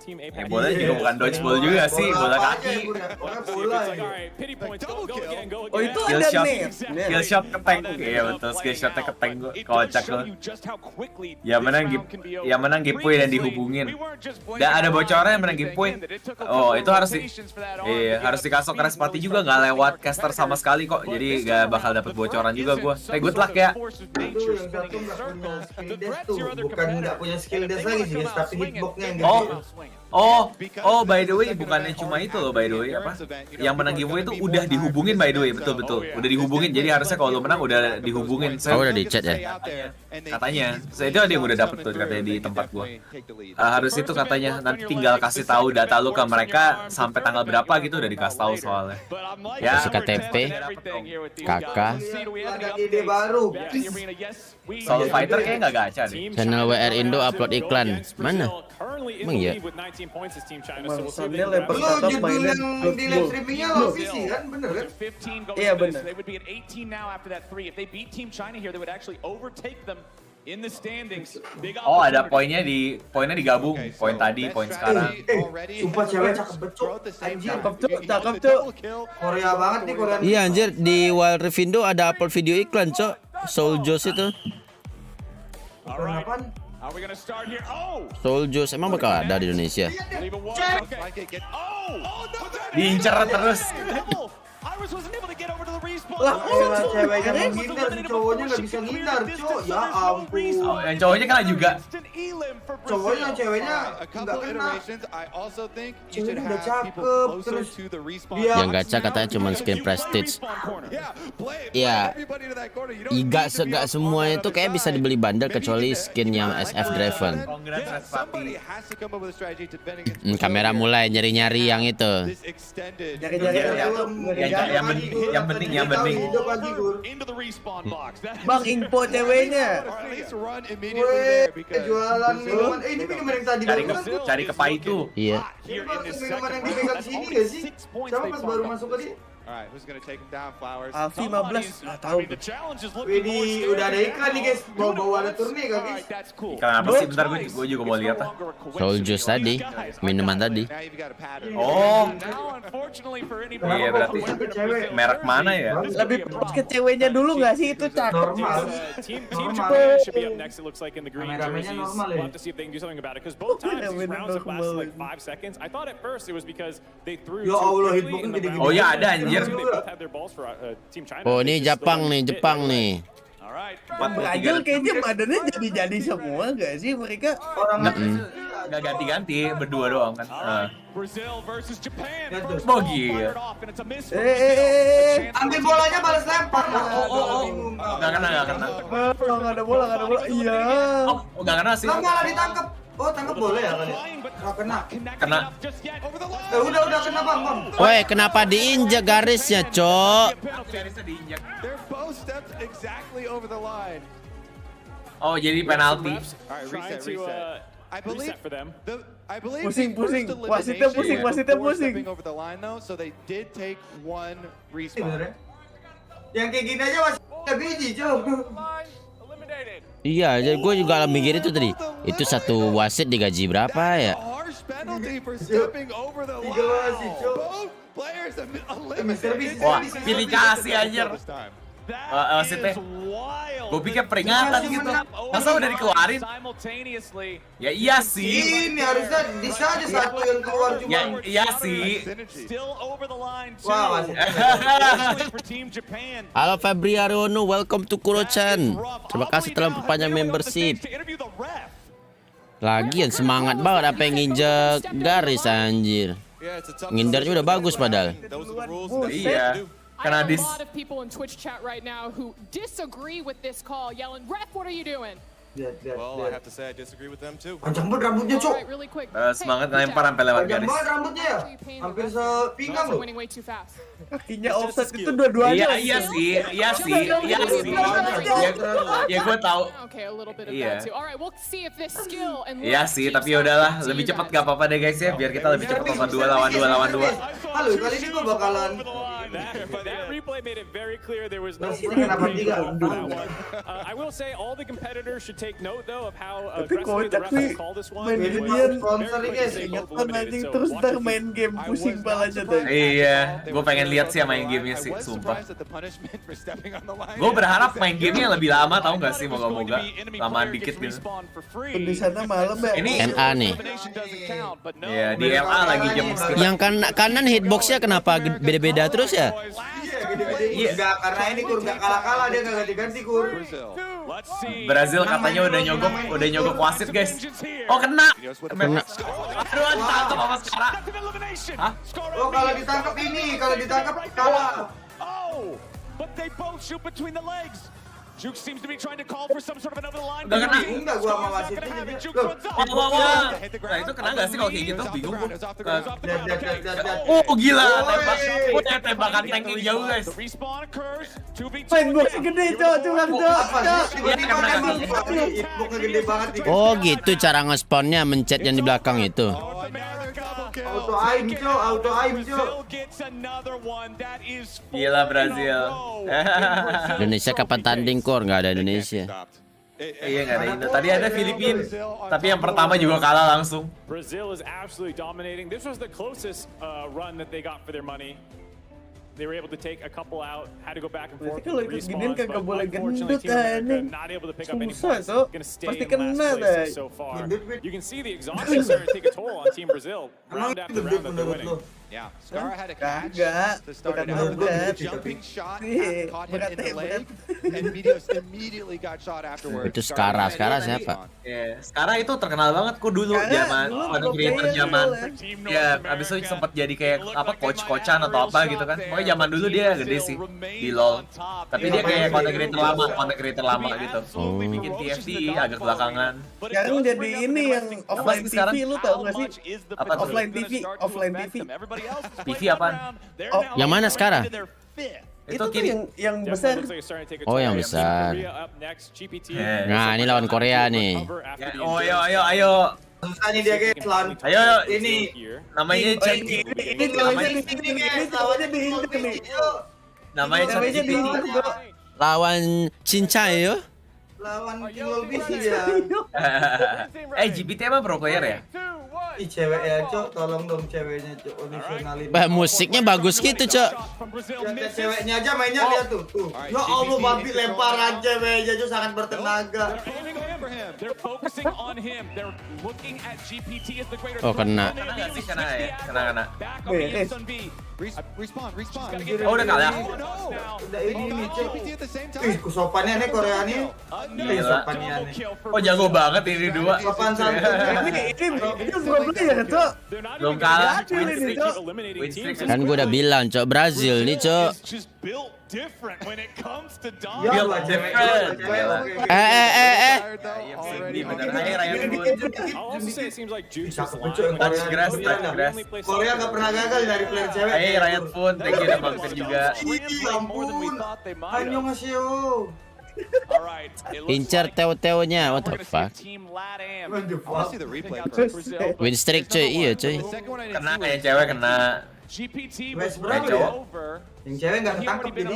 Yang bola juga bukan dodgeball juga sih, bola kaki. Oh itu Skill ada shot, net. skill shot ke tank. Iya betul, skill shotnya ke tank gua. Kocak loh. Yang menang giveaway dan dihubungin. Dan ada bocoran yang menang giveaway. Oh itu harus harus dikasih ke Respati juga, nggak lewat caster sama sekali kok. Jadi nggak bakal dapet bocoran juga gua. Good luck ya. Itu yang satu nggak punya skill dash tuh, bukan nggak punya skill dash lagi sih, tapi hitboxnya yang gede. Oh, by the way, bukannya cuma itu loh, by the way, apa? Yang menang giveaway itu udah dihubungin, by the way, betul. Udah dihubungin, jadi harusnya kalau lo menang udah dihubungin. Oh, udah di chat ya? Katanya, itu ada yang udah dapet tuh katanya di tempat gua. Harus itu katanya, nanti tinggal kasih tahu data lu ke mereka sampai tanggal berapa gitu udah dikasih tahu soalnya. Ya, kasih KTP, kakak. Ada ide baru. Soul Fighter kayaknya nggak gacha deh. Channel WR Indo upload iklan. Mana? Emang iya? Bangsannya lempar Lo tatap judul mainnya yang di live streamingnya lo visi kan, bener kan? Iya bener. They would be at 18 now after that 3. If they beat Team China here, they would actually overtake them in the standings. Oh, ada poinnya digabung, poin tadi, poin sekarang. Sumpah cewek cakep becok, anjir. Cakep tuh. Korea banget nih, Korea. Iya anjir, di Wild Revindo ada upload video iklan, Cok. Soul Joss itu. Iklan apaan? Are we gonna start here? Oh! Soul Joss emang bakal ada di Indonesia. Leave a one. Okay. Oh! Diincer terus. Iris wasn't able to get over to the respawn. Lah, elah ceweknya menghindar, si cowoknya nggak bisa ngindar, cok. Ya ampun. Oh, yang cowoknya kena juga. Cowoknya yang ceweknya nggak kena. Ceweknya udah cakep, terus dia Yang gacha katanya cuma skin prestige. Iya, gak semua itu kayak bisa dibeli bundle kecuali skin yang SF driven. Kamera mulai nyari-nyari yang itu. Yang penting. Bang info ceweknya. Jualan minuman. Ini minuman yang tadi Cari kepa itu. Iya. Ini minuman yang dipegang sini gak sih? Siapa pas baru masuk tadi? Alright, who's gonna take him down, Flowers? Alfi 15 nggak tahu. Wih, udah ada iklan nih guys. Bawa ada turni kan guys? Iklan apa sih? Bentar gue juga mau lihat. Soul Juice tadi, minuman tadi. Oh, iya berarti merek mana ya? Lebih fokus ke ceweknya dulu nggak sih itu cak? Normal. Team Normal. Japan should be up next, it looks like, in the green Kamera-kameranya jerseys. normal ya? We'll have to see if they can do something about it, because both times these Kamera rounds have lasted normal. like 5 seconds. I thought at first it was because they threw Ya too Allah, quickly hitboxnya in the gede-gede. round. Oh iya, ada, anjir. They both had their balls for Team China. Oh They ini just Jepang still nih, hit Jepang one. nih. Brazil kayaknya badannya jadi semua nggak sih mereka? Orang Nggak ganti-ganti, berdua doang kan. Brazil versus Japan. Oh gila. ambil bolanya balas lempar. Nggak kena. Nggak ada bola. Iya. Oh nggak kena sih. Lah malah ditangkap. Oh, tangkap boleh ya kali. Nggak kena. Kena. Udah kena bang. Woi, kenapa diinjak garisnya, Cok? Garisnya diinjak. They're both stepped exactly over the line. Oh jadi penalti. Alright, Trying to I believe reset for them. I believe Pusing. the first Wasitnya pusing, elimination wasitnya before pusing. stepping over the line though, so they did take one respawn. Sebenarnya. Yang kayak gini aja masih ada biji, Cok. Iya, jadi gue juga mikir itu tadi. Itu satu wasit digaji berapa ya? Harsh penalty for stepping over the Tiga wasit, line. Cok. Both players have been Mister eliminated. Wah, pilih kasih anjir. Wasitnya. Gue pikir peringatan gitu. Masa udah dikeluarin? Ya iya sih. Ini harusnya bisa aja satu yang keluar cuma. Ya iya sih. Wah, wasit. Halo Fabriano, welcome to Kurohichan. Terima kasih telah memperpanjang membership. Lagian semangat banget apa yang nginjek garis anjir. Ngindarnya udah bagus padahal. Iya. Karena I have a lot of people in Twitch chat right now who disagree with this call, yelling, "Ref, what are you doing?" Well, I have to say I disagree with them too. Panjang banget rambutnya, Cok. All right, really quick. Semangat lempar sampai lewat Panjang garis. banget rambutnya ya. Hampir sepinggang loh. Winning way too fast. Kakinya offset itu dua-duanya. Iya sih. Ya gue tahu. Okay, a little bit of Iya. that too. All right, we'll see if this skill and Iya luck sih, keeps tapi up udahlah, to lebih you cepat guys. gak apa-apa deh guys ya, biar kita lebih cepat sama 2 lawan 2 lawan 2. Halo, kali ini gue bakalan That replay made it very clear there was no kenapa tiga? I will say all the competitors should take note though of how Tapi aggressively the kocak refs nih, call this one. main It was ginian sponsor very nih, quick guys. to say both Ingat eliminated, anjing so terus watch ntar this main space. game pusing palanya tuh. Iya, gue pengen lihat sih main gamenya sih, sumpah. Gue berharap main gamenya lebih lama, tau gak sih, moga-moga lamaan dikit gitu. Di sana malam ya. Ini NA nih. Iya, di LA lagi jam sekitar. Yang kanan hitboxnya kenapa beda-beda terus ya? Iya, enggak karena ini kur enggak kalah-kalah dia enggak ganti-ganti kur. Brazil katanya udah nyogok wasit guys. Oh kena. Aduh, ditangkap sama sekarang. Hah? Oh, kalau ditangkap ini, kalau ditangkap kalah. Oh, but they both shoot between the legs. Juke seems to be trying to call for some sort of an over the line. Udah kena. Enggak gua sama wasitnya jadi. Loh, Wah. Nah itu kena gak sih kalau kayak gitu? Bingung gua. lihat. Oh gila, tembakan tank yang jauh guys. Main box gede cok, curang cok. Tiba-tiba kan hitboxnya gede banget nih. Oh gitu cara ngespawnnya, mencet yang di belakang itu. Auto aim, Cok. Gila Brazil. Indonesia kapan tanding kor? Nggak ada Indonesia. Iya nggak ada Indo. Tadi ada Filipina, tapi yang pertama juga kalah langsung. Brazil is absolutely dominating. This was the closest run that they got for their money. They were able to take a couple out, had to go back and forth. Berarti kalau ikut ginian respawns, kagak but boleh unfortunately, gendut Team America anjing. not able to pick up any Susah points. tuh. Gonna stay Pasti in last kena place dah. so far. Gendut, Fit. You can see the exhaustion starting to take a toll on Team Brazil. Round after round that they're winning. Yeah, Scar had a catch Kagak, to start it bukan out. berat. Jumping shot Iya, caught him in the berat. leg, and Medios immediately got shot afterwards. Itu Skara siapa? Ya, sekarang itu terkenal banget kok dulu Sekarang zaman dulu content creator pokoknya zaman. dulu, Ya, abis itu sempat jadi kayak apa coach-coachan atau apa gitu kan. Pokoknya zaman dulu dia gede sih di LoL. Tapi dia kayak content creator lama gitu. Bikin TFT agak belakangan. Sekarang jadi ini yang offline sih sekarang? TV lu tau gak sih? Apa tuh? Offline TV. TV apaan? Oh, Yang mana sekarang? itu tuh kiri. yang besar. Oh, yang besar. Korea up next, GPT. Eh. Nah ini lawan Korea nih. Ya, oh ayo. Susahnya dia guys lawan. Ayo, Ini namanya ini lawannya diinjek nih. namanya Namanya diinjek, Bro. Lawan Cincai yo. Lawan Tinggal Bisi ya. GPT emang pro player ya? Ih cewek ya Cok, tolong dong ceweknya Cok, auditionalin. Bah, musiknya bagus gitu, Cok. Ya, ceweknya aja mainnya lihat tuh. Ya Allah, babi lemparan ceweknya Cok sangat bertenaga. Oh, kena. Kena nggak sih? Kena ya? Kena. Beres. Oh, udah kalah. Udah ini Cok. Ih, kusopannya nih Korea nih. Ih, sopannya nih. Oh, jago banget ini dua. Sopan santun. Ini belum player, Cok. Belum kalah. Gacil ini, Cok. Win streak. Kan gue udah bilang, Cok, Brazil nih, Cok. Ya, Build lah, cewek. different. Cewek. Ini bener aja Ryan Boone. Touch grass. Korea gak pernah gagal dari player cewek. Hey Ryan Boone, thank you udah mampir juga. Ih, ampun. Annyeonghaseyo. Incer Teo-Teonya, what the fuck? Win streak, cuy, iya, cuy. Kena kayak cewek kena. Wes bro Kayak ya. cowok. Yang cewek gak ketangkep jadi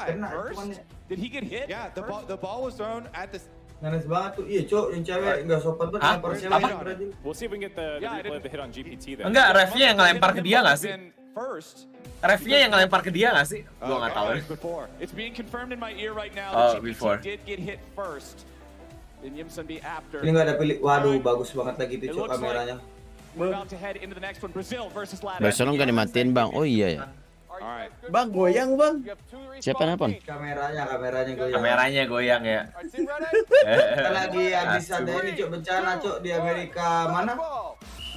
kena cuman Did he get hit? Yeah, the ball was thrown at the. nganes banget tuh. Iya Cok, yang cewek gak sopan banget Hah? lempar cewek Apa? di Brazil. We'll see if we can get the replay of the hit on GPT then. Enggak, refnya yang ngelempar ke dia nggak sih? Refnya yang ngelempar ke dia nggak sih? Gua nggak tahu. It's being confirmed in my ear right now Oh, that before. GPT did get hit first. And Yimson be after. Ini gak ada pilih. Waduh, bagus banget lagi tuh Cok kameranya. We're about to head into the next one. Brazil versus Latin. Barcelona nggak dimatiin, Bang. Oh iya ya. Alright. Bang, goyang, Bang. Siapa nelpon? Kameranya goyang. Kameranya goyang ya. Kita lagi habis ada ini Cok bencana Cok di Amerika mana?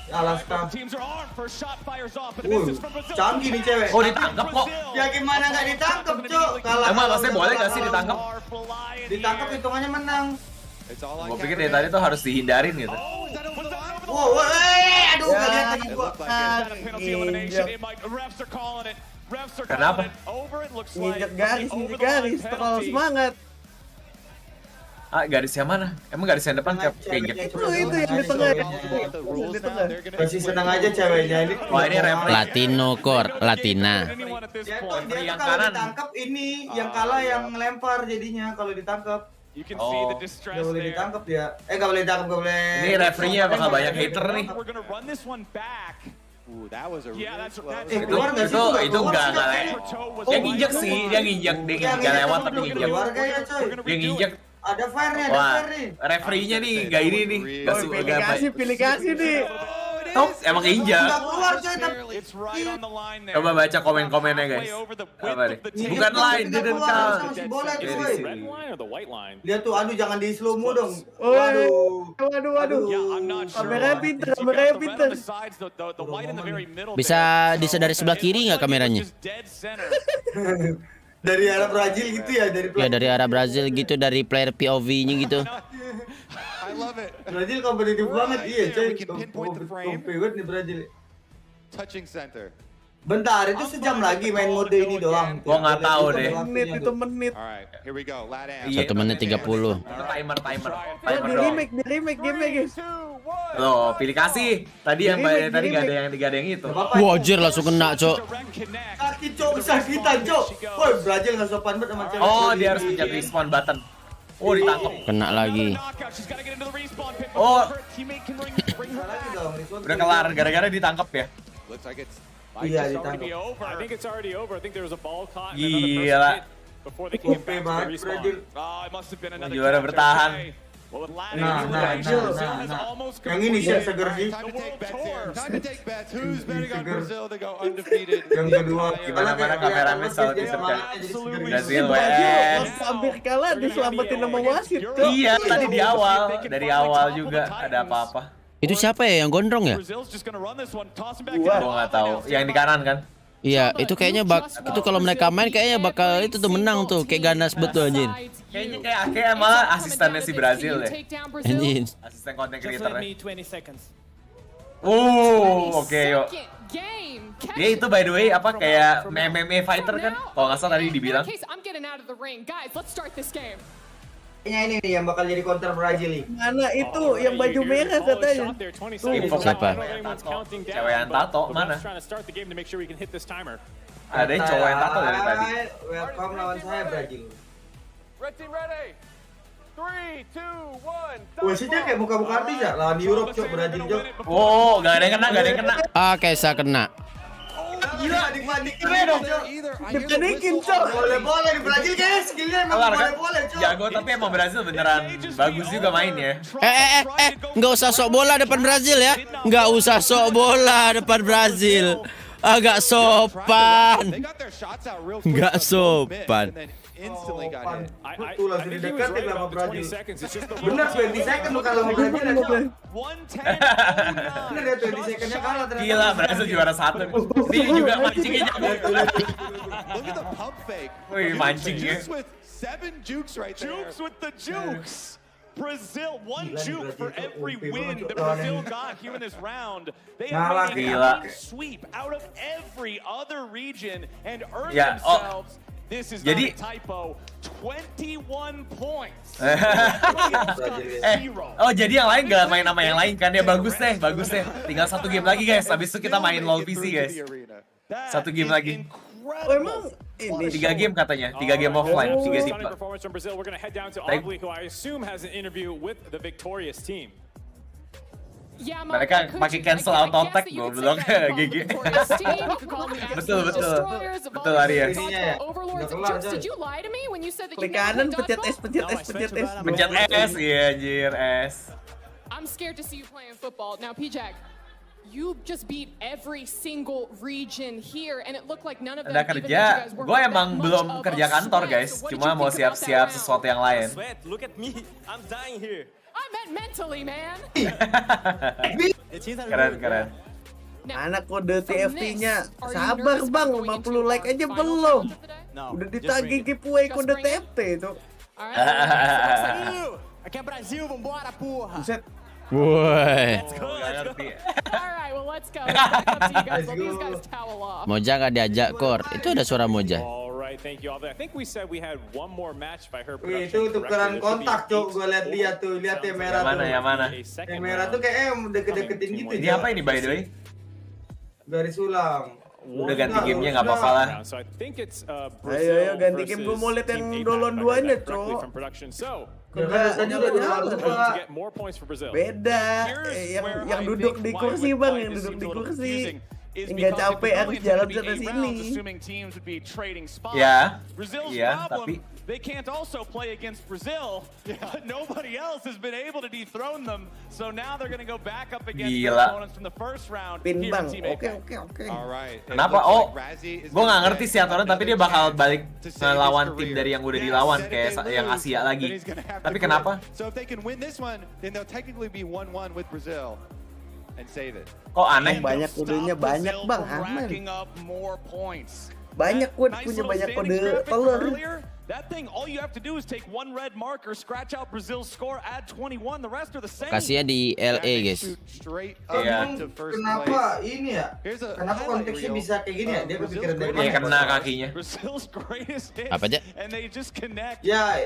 Alaska. Teams are armed. First shot fires off, but a misses from Brazil. Canggih nih cewek. Oh, ditangkap kok. Ya gimana nggak ditangkap Cok? Kalah. Emang maksudnya boleh nggak sih ditangkap? Ditangkap hitungannya menang. Gua pikir dari tadi tuh harus dihindarin gitu. Wow, aduh gak lihat lagi gua. Kenapa? Nginjek garis, terlalu semangat. Ah, garis yang mana? Emang garis yang depan kayak gitu? Itu yang di tengah. Di tengah. Masih senang aja ceweknya ini. Wah, ini replay. Latino core, Latina. Dia Yang tuh kalau kanan. ditangkap ini, yang kalah yang ngelempar jadinya kalau ditangkap. You can Oh. see the Gak distress boleh there. ditangkap dia. Gak boleh ditangkap, gak boleh. Ini referee-nya bakal banyak hater nih. We're gonna run this one back. Ooh, that was a Yeah, really that's close. Keluar nggak sih? Itu enggak Keluar le. sih. Dia nginjek sih, dia nginjek nggak lewat tapi nginjek. Keluar ya coy. Dia nginjek. Ada fire-nya, ada Wah, fire nih. referee-nya nih nggak ini nih, nggak suka nggak baik. Pilih kasih nih. Oh, emang keinjak. Nggak keluar coy, tapi It's right on the line there. Coba baca komen-komennya guys. Apa nih? Bukan lain, didn't count. masih bola Jadi coy. sih. Red line or the white line? Lihat tuh, aduh jangan di slow mo dong. Waduh. Waduh. Waduh. Yeah, I'm not sure. Kameranya pinter, You've got kameranya the red on pinter. the sides, the white in the very middle Bisa there. dari sebelah kiri nggak kameranya? Just dead center. Dari arah Brazil gitu ya, dari Ya dari arah Brazil gitu, dari player POV-nya gitu. I love it. Brazil kompetitif banget, iya coy. We can pinpoint the frame. Kompetitif nih Brazil. Touching center. Bentar, itu sejam lagi main mode ini doang. Gua nggak tahu deh. Itu menit. Alright, here we go. Latin. Iya. 1 menit 30. Timer Di doang. remake gamenya guys. Loh, pilih kasih. Tadi yang tadi nggak ada yang itu. Wah, anjir langsung kena, Cok. Direct connect. Kaki cok kesakitan cok. Woi Brazil nggak sopan banget sama cewek. Oh, dia harus pencet respawn button. Oh, ditangkap. Kena lagi. Knockout. She's gotta get into the respawn pit Oh. before her teammate can bring her Lagi back. dong, Rizwan. Udah kelar gara-gara ditangkap ya. Looks like it's. Iya It's already ditangkap. over. I think it's already over. I think there was a ball caught and Gila. another person hit before they can get OP back to banget the Brazil. respawn. Oh, it must have been another Juara counter. bertahan. Okay. Well, with Latin, Nah. has almost Yang ini completed seger sih. Time to the take world bets here. tour. Time to take bets. Who's betting on Seger. Brazil to go undefeated? Yang kedua, Gimana kameramen Saudi sebentar. Brazil Brazil WS. waktu hampir kalah diselamatin sama wasit, Cok. Iya, tadi di awal, dari awal juga ada apa-apa. Itu siapa ya yang gondrong ya? Brazil's just gonna run this one, toss him back Gua Gua nggak tahu. Yang di kanan kan? Iya, itu kayaknya itu kalau mereka main kayaknya bakal itu tuh menang tuh, kayak ganas betul anjir. Kayaknya kayak malah asistennya si Brazil ya. Anjir. Asisten content creator-nya. 20 seconds. Oke yuk. Dia itu by the way apa kayak MMA fighter kan? Kalau nggak salah tadi dibilang. ini nih yang bakal jadi counter Brazil nih. Mana itu yang baju merah katanya? Siapa? Cewek yang tato mana? Ada yang cowok yang tato dari tadi. Welcome lawan saya Brazil. Red team ready. 3, 2, 1. Wasitnya kayak buka-buka artis ya lawan Europe cok Brazil cok. Oh, gak ada yang kena. Oke, saya kena. Gila adik-adiknya dong cok. Dipanikin cok. Boleh di Brazil guys, skillnya emang boleh cok. Jago tapi emang Brazil beneran bagus juga main ya. Nggak usah sok bola depan Brazil ya. Nggak usah sok bola depan Brazil. Agak sopan. Nggak sopan. Tuh langsung didekatin sama Brazil. Bener 20 second bukan sama Brazil ya cok. Bener ya 20 secondnya kalah ternyata. Gila, Brazil juara 1. Ini juga mancingnya jago. Look at the pump fake. Wih, mancingnya. Jukes with 7 jukes right there. Jukes with the jukes. Brazil, 1 juke for every win that Brazil got here in this round. They have made a clean sweep out of every other region and earned themselves. This is not a typo. 21 points. Jadi yang lain gak main sama yang lain kan ya, bagus deh. Tinggal 1 game lagi guys. Habis itu kita main LoL PC guys. 1 game lagi. Oh, emang ini 3 game katanya, 3 game offline, 3 tim. Mereka pakai cancel auto attack goblok GG. Betul Arya. Klik kanan, pencet S. Pencet S, iya anjir S. I'm scared to see you playing football. Now P-Jack, you just beat every single region here and it looked like none of them Udah kerja, gue emang belum kerja kantor guys, cuma mau siap-siap sesuatu yang lain. Look at me, I'm dying here. I meant mentally, man. Keren. Mana kode TFT-nya? Sabar bang, 50 like aja belum. Udah ditagih giveaway kode TFT itu. Aqui é Brasil, vambora, porra. Buset. Woi. Alright, well let's go. Back up to you guys. Let these guys towel off. Moja nggak diajak Kor. Itu ada suara Moja. Thank you all. I think we said we had one more match by her production. Itu tukeran kontak cok, gue lihat tuh, lihat yang merah tuh. Yang mana? Yang merah tuh kayak deket-deketin gitu. Ini apa ini by the way? Garis ulang. Udah ganti gamenya nggak apa-apa lah. Ayo ganti game, gue mau lihat yang dolon 2-nya cok. Beda. Yang duduk di kursi bang, yang duduk di kursi. Nggak capek harus jalan sana sini. Ya, tapi they can't also play against Brazil, but nobody else has been able to dethrone them. So now they're going to go back up against their opponents from the first round. Pin bang, oke. Kenapa? Oh, gue nggak ngerti sih aturan, tapi dia bakal balik melawan tim dari yang udah dilawan kayak yang Asia lagi. Tapi kenapa? So if they can win this one, then they'll technically be 1-1 with Brazil. Kok aneh? Banyak kodenya banyak bang, aman. Banyak punya banyak kode telur. That thing, all you have to do is take 1 red marker, scratch out Brazil's score, add 21. The rest are the same. Kasihnya di LA guys. Kenapa ini ya? Kenapa konteksnya bisa kayak gini ya? Dia kepikiran dari mana? Dia kena kakinya. Apa aja? Ya,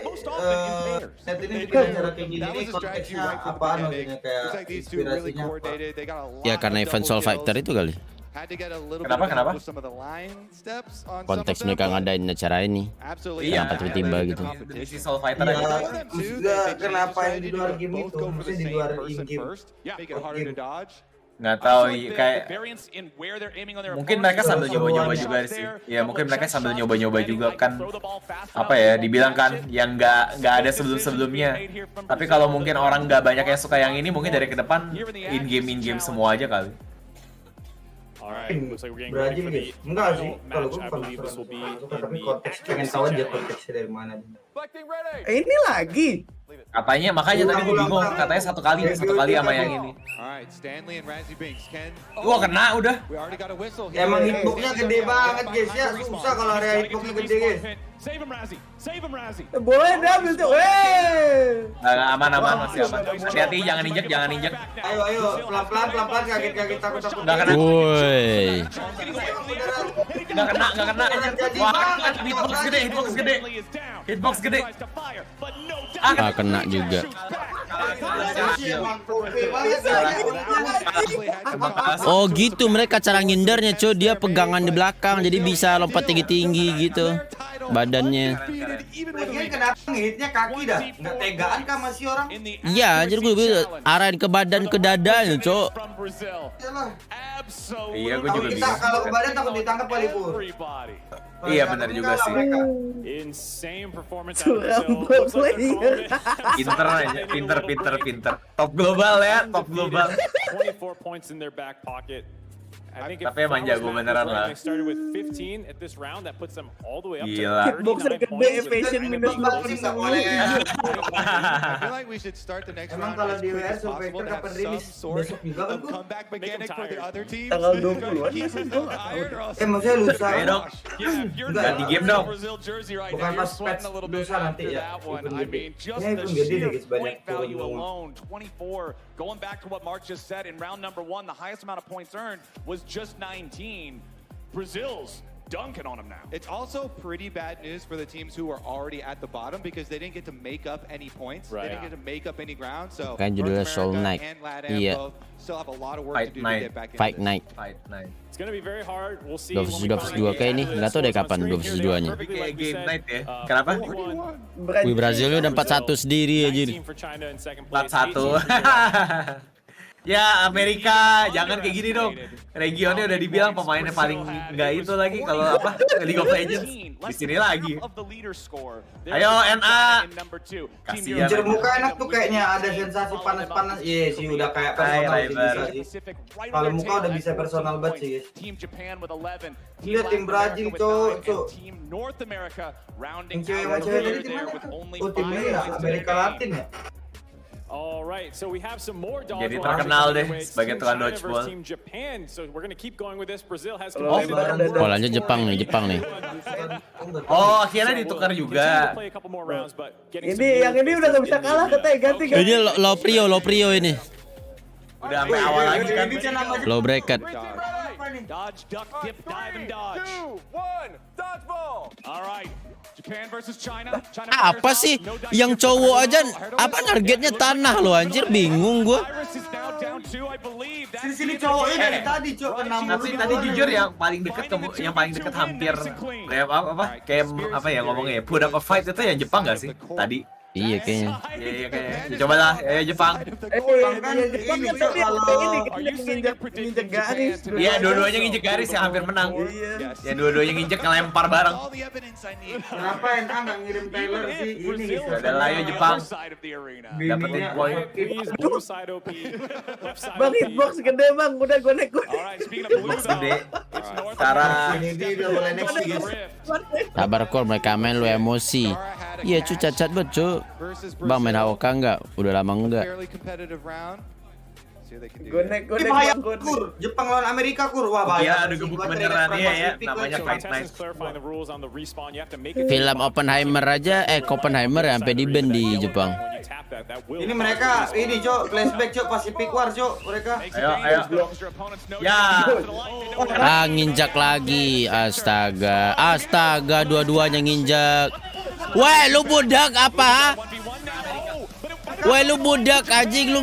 set ini bikin cara kayak gini nih konteksnya apaan maksudnya kayak inspirasinya apa? Ya karena event Soul Fighter itu kali. Kenapa? Konteks mereka ngadain acara ini. Iya, tiba-tiba gitu. Si Soul Fighter aja. Maksudnya kenapa yang di luar game itu? Maksudnya di luar in-game. Nggak tahu, kayak mungkin mereka sambil nyoba-nyoba juga sih. Ya mungkin mereka sambil nyoba-nyoba juga kan. Apa ya, dibilang kan yang nggak ada sebelum-sebelumnya. Tapi kalau mungkin orang nggak banyak yang suka yang ini, mungkin dari ke depan in-game semua aja kali. Brazil guys, enggak sih, kalau gue bukan tapi konteks pengen tahu aja konteksnya dari mana. Ini lagi. Katanya, makanya tadi gue bingung, katanya satu kali sama yang ini. Wah kena udah. Emang hitboxnya gede banget guys ya, susah kalau area hitboxnya gede guys. Boleh diambil tuh, Aman masih aman. Hati-hati jangan injek. Ayo pelan-pelan kaget takut. Enggak kena. Woi. Enggak kena. Wah, hitbox gede. Kena juga. Oh gitu mereka cara ngindernya cuy, dia pegangan di belakang jadi bisa lompat tinggi-tinggi gitu badannya. Lagian kenapa ngehitnya kaki dah? Nggak tegaan kah masih orang? Iya, jadi gue arahin ke badan ke dadanya, Cok. Iya, gue juga bisa. Kalau ke badan takut ditangkap kali Pur. Iya benar juga sih. Pinter aja, pinter. Top global ya, top global. Tapi emang jago beneran lah. Gila. Boxer gede, efficient minus 40. Emang kalau di WR Survivor kapan rilis? Besok juga kan gua? Tanggal 20-an. Maksudnya lusa. Ayo dong. Ganti game dong. Bukan pas patch lusa nanti ya. Event gede. Ya event gede deh guys, banyak turun. Going back to what Mark just said, in round number 1, the highest amount of points earned was just 19. Brazil's dunking on him now. It's also pretty bad news for the teams who are already at the bottom because they didn't get to make up any points. They didn't get to make up any ground. So kan judulnya Soul Night. Iya. Still have a lot of work to do to get back in. Fight Night. It's gonna be very hard. We'll see. 2 kayak ini, nggak tahu deh kapan 2-2-nya. Kayak game night ya. Kenapa? Wih, Brazil udah 4-1 sendiri aja. 4-1. Ya Amerika, jangan kayak gini dong. Regionnya udah dibilang pemainnya paling nggak itu lagi kalau apa League of Legends. Di sini lagi. Ayo NA. Kasihan. Incer muka enak tuh kayaknya ada sensasi panas-panas. Iya sih udah kayak personal sih. Kalau muka udah bisa personal banget sih guys. Lihat tim Brazil cok. Yang cewek tadi tim mana? Oh timnya ya Amerika Latin ya. Alright, so we have some more dodgeball. Jadi terkenal deh sebagai tukang dodgeball. Polanya Jepang nih. Oh, akhirnya ditukar juga. Ini yang ini udah gak bisa kalah katanya ganti. Ini low prio ini. Udah sampai awal lagi kan. Low bracket. Dodge, duck, dip, dive, and dodge. 2, 1, dodgeball. Alright. Japan versus China. Apa sih yang cowok aja apa targetnya tanah lo anjir, bingung gua. Sini cowoknya dari tadi cok kena mulu. Tadi jujur yang paling dekat hampir kayak apa ya ngomongnya ya, put up a fight itu yang Jepang nggak sih tadi? Iya kayaknya. Iya kayaknya. Coba lah, Jepang. Jepang kan tapi ini nginjek garis. Iya, dua-duanya nginjek garis yang hampir menang. Ya dua-duanya nginjek ngelempar bareng. Kenapa NA nggak ngirim Taylor sih ini guys? Udah lah ya Jepang. Dapetin poin. Bang hitbox gede bang, udah gue naik. Gede. Sekarang Ini dia udah mulai next sih guys. Sabar kor, mereka main lu emosi. Iya cu, cacat banget cu. Bang main AOK enggak? Udah lama enggak. Gue naik Bahaya kur, Jepang lawan Amerika kur. Wah bahaya. Iya, udah gebuk beneran ya. Namanya fight night. Film Oppenheimer aja, Oppenheimer ya sampai di ban di Jepang. Ini mereka, ini cok, flashback cok, Pacific War cok, mereka. Ayo. Ya. Nginjak lagi, astaga, dua-duanya nginjak. Weh, lu budak apa? Weh, lu budak anjing lu.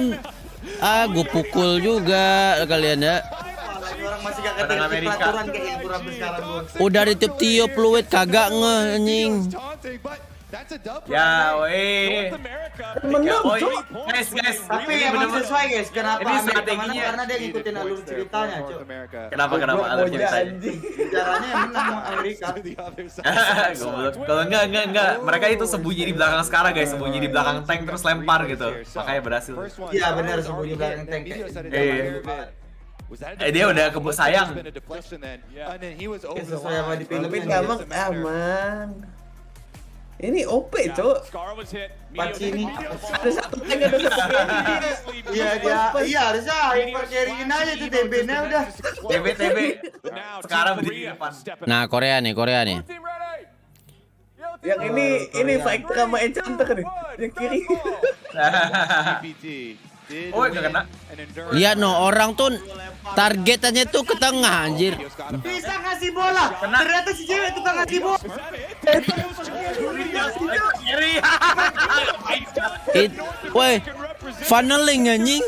Gue pukul juga kalian ya. Orang masih gak ngerti peraturan kayak yang kurang sekarang gua. Udah ditiup-tiup fluid kagak anjing. Ya, woi. Menang cok. Guys. Tapi emang sesuai guys, kenapa Ini Amerika strateginya. menang? Karena dia ngikutin alur ceritanya cok. Kenapa alur ceritanya? Caranya yang menang Amerika. Goblok. Kalau enggak. Mereka itu sembunyi di belakang sekarang guys, sembunyi di belakang tank terus lempar gitu. Makanya berhasil. Iya benar, sembunyi belakang tank. Dia udah kebun sayang. Sesuai sama di film ini. Aman. Ini OP cok. Pacini. Ada satu tank, ada satu tank. Iya harusnya hyper carry-in aja tuh TB-nya udah. TB. Sekarang berdiri di depan. Nah, Korea nih. Yang ini fighter sama enchanter nih. Yang kiri. Oh, nggak kena. Lihat no, orang tuh targetannya tuh ke tengah anjir. Bisa ngasih bola. Ternyata si cewek tukang ngasih bola. Woi, funneling anjing.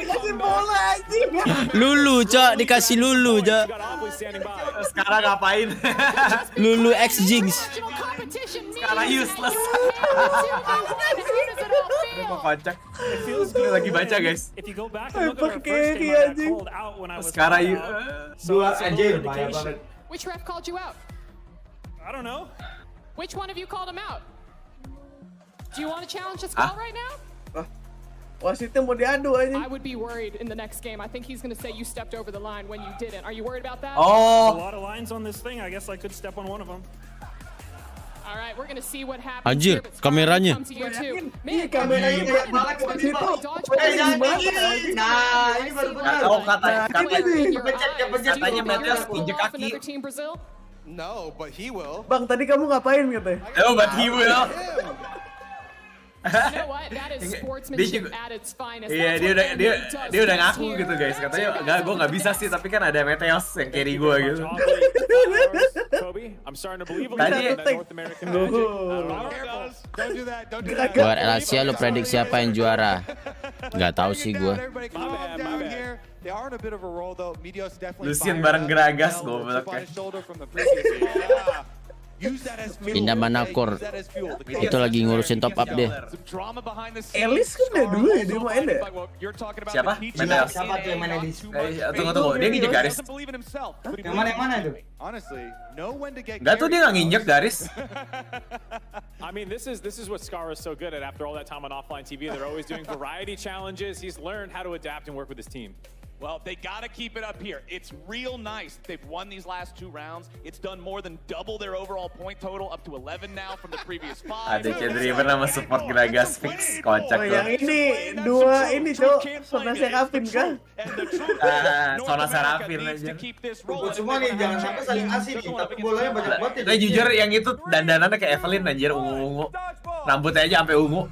Kasih bola anjing. Lulu, Cok, dikasih Lulu, Cok. Sekarang ngapain? Lulu X Jinx. Sekarang useless. Kenapa kocak? Ini lagi baca guys. Sekarang dua anjir bahaya banget. Which ref called you out? I don't know. Which one of you called him out? Do you want to challenge this call right now? Wasitnya mau diadu aja. I would be worried in the next game. I think he's going to say you stepped over the line when you didn't. Are you worried about that? A lot of lines on this thing. I guess I could step on one of them. All right, we're going to see what happens. Anjir, kameranya. Iya, kameranya malah ke situ. Nah, ini baru benar. Oh, katanya Meteos injek kaki. No, but he will. Bang, tadi kamu ngapain katanya? Oh, but he will. You know what? That is sportsmanship at its finest. Iya, dia udah ngaku gitu guys. Katanya gue nggak bisa sih, tapi kan ada Meteos yang carry gue gitu. Buat Asia lo prediksi siapa yang juara? Nggak tahu sih gue. Lucian bareng Gragas goblok ya. Pindah Manakor. Itu lagi ngurusin top up deh. Elis kan udah dulu ya dia main deh. Siapa? Meteos. Siapa tuh yang main Elis? Tunggu. Dia nginjek garis. Yang mana itu? Enggak tuh dia nggak nginjek garis. I mean, this is what Scar is so good at. After all that time on offline TV, they're always doing variety challenges. He's learned how to adapt and work with his team. Well, they gotta keep it up here. It's real nice. They've won these last 2 rounds. It's done more than double their overall point total, up to 11 now from the previous 5. Ada Riven sama support Gragas fix kocak tuh. Yang ini dua ini Cok, Sona Seraphine kan? Sona Seraphine aja. Semua nih jangan sampai saling asik nih, tapi bolanya banyak banget. Nah jujur yang itu dandanannya kayak Evelyn anjir, ungu-ungu. Rambutnya aja sampai ungu.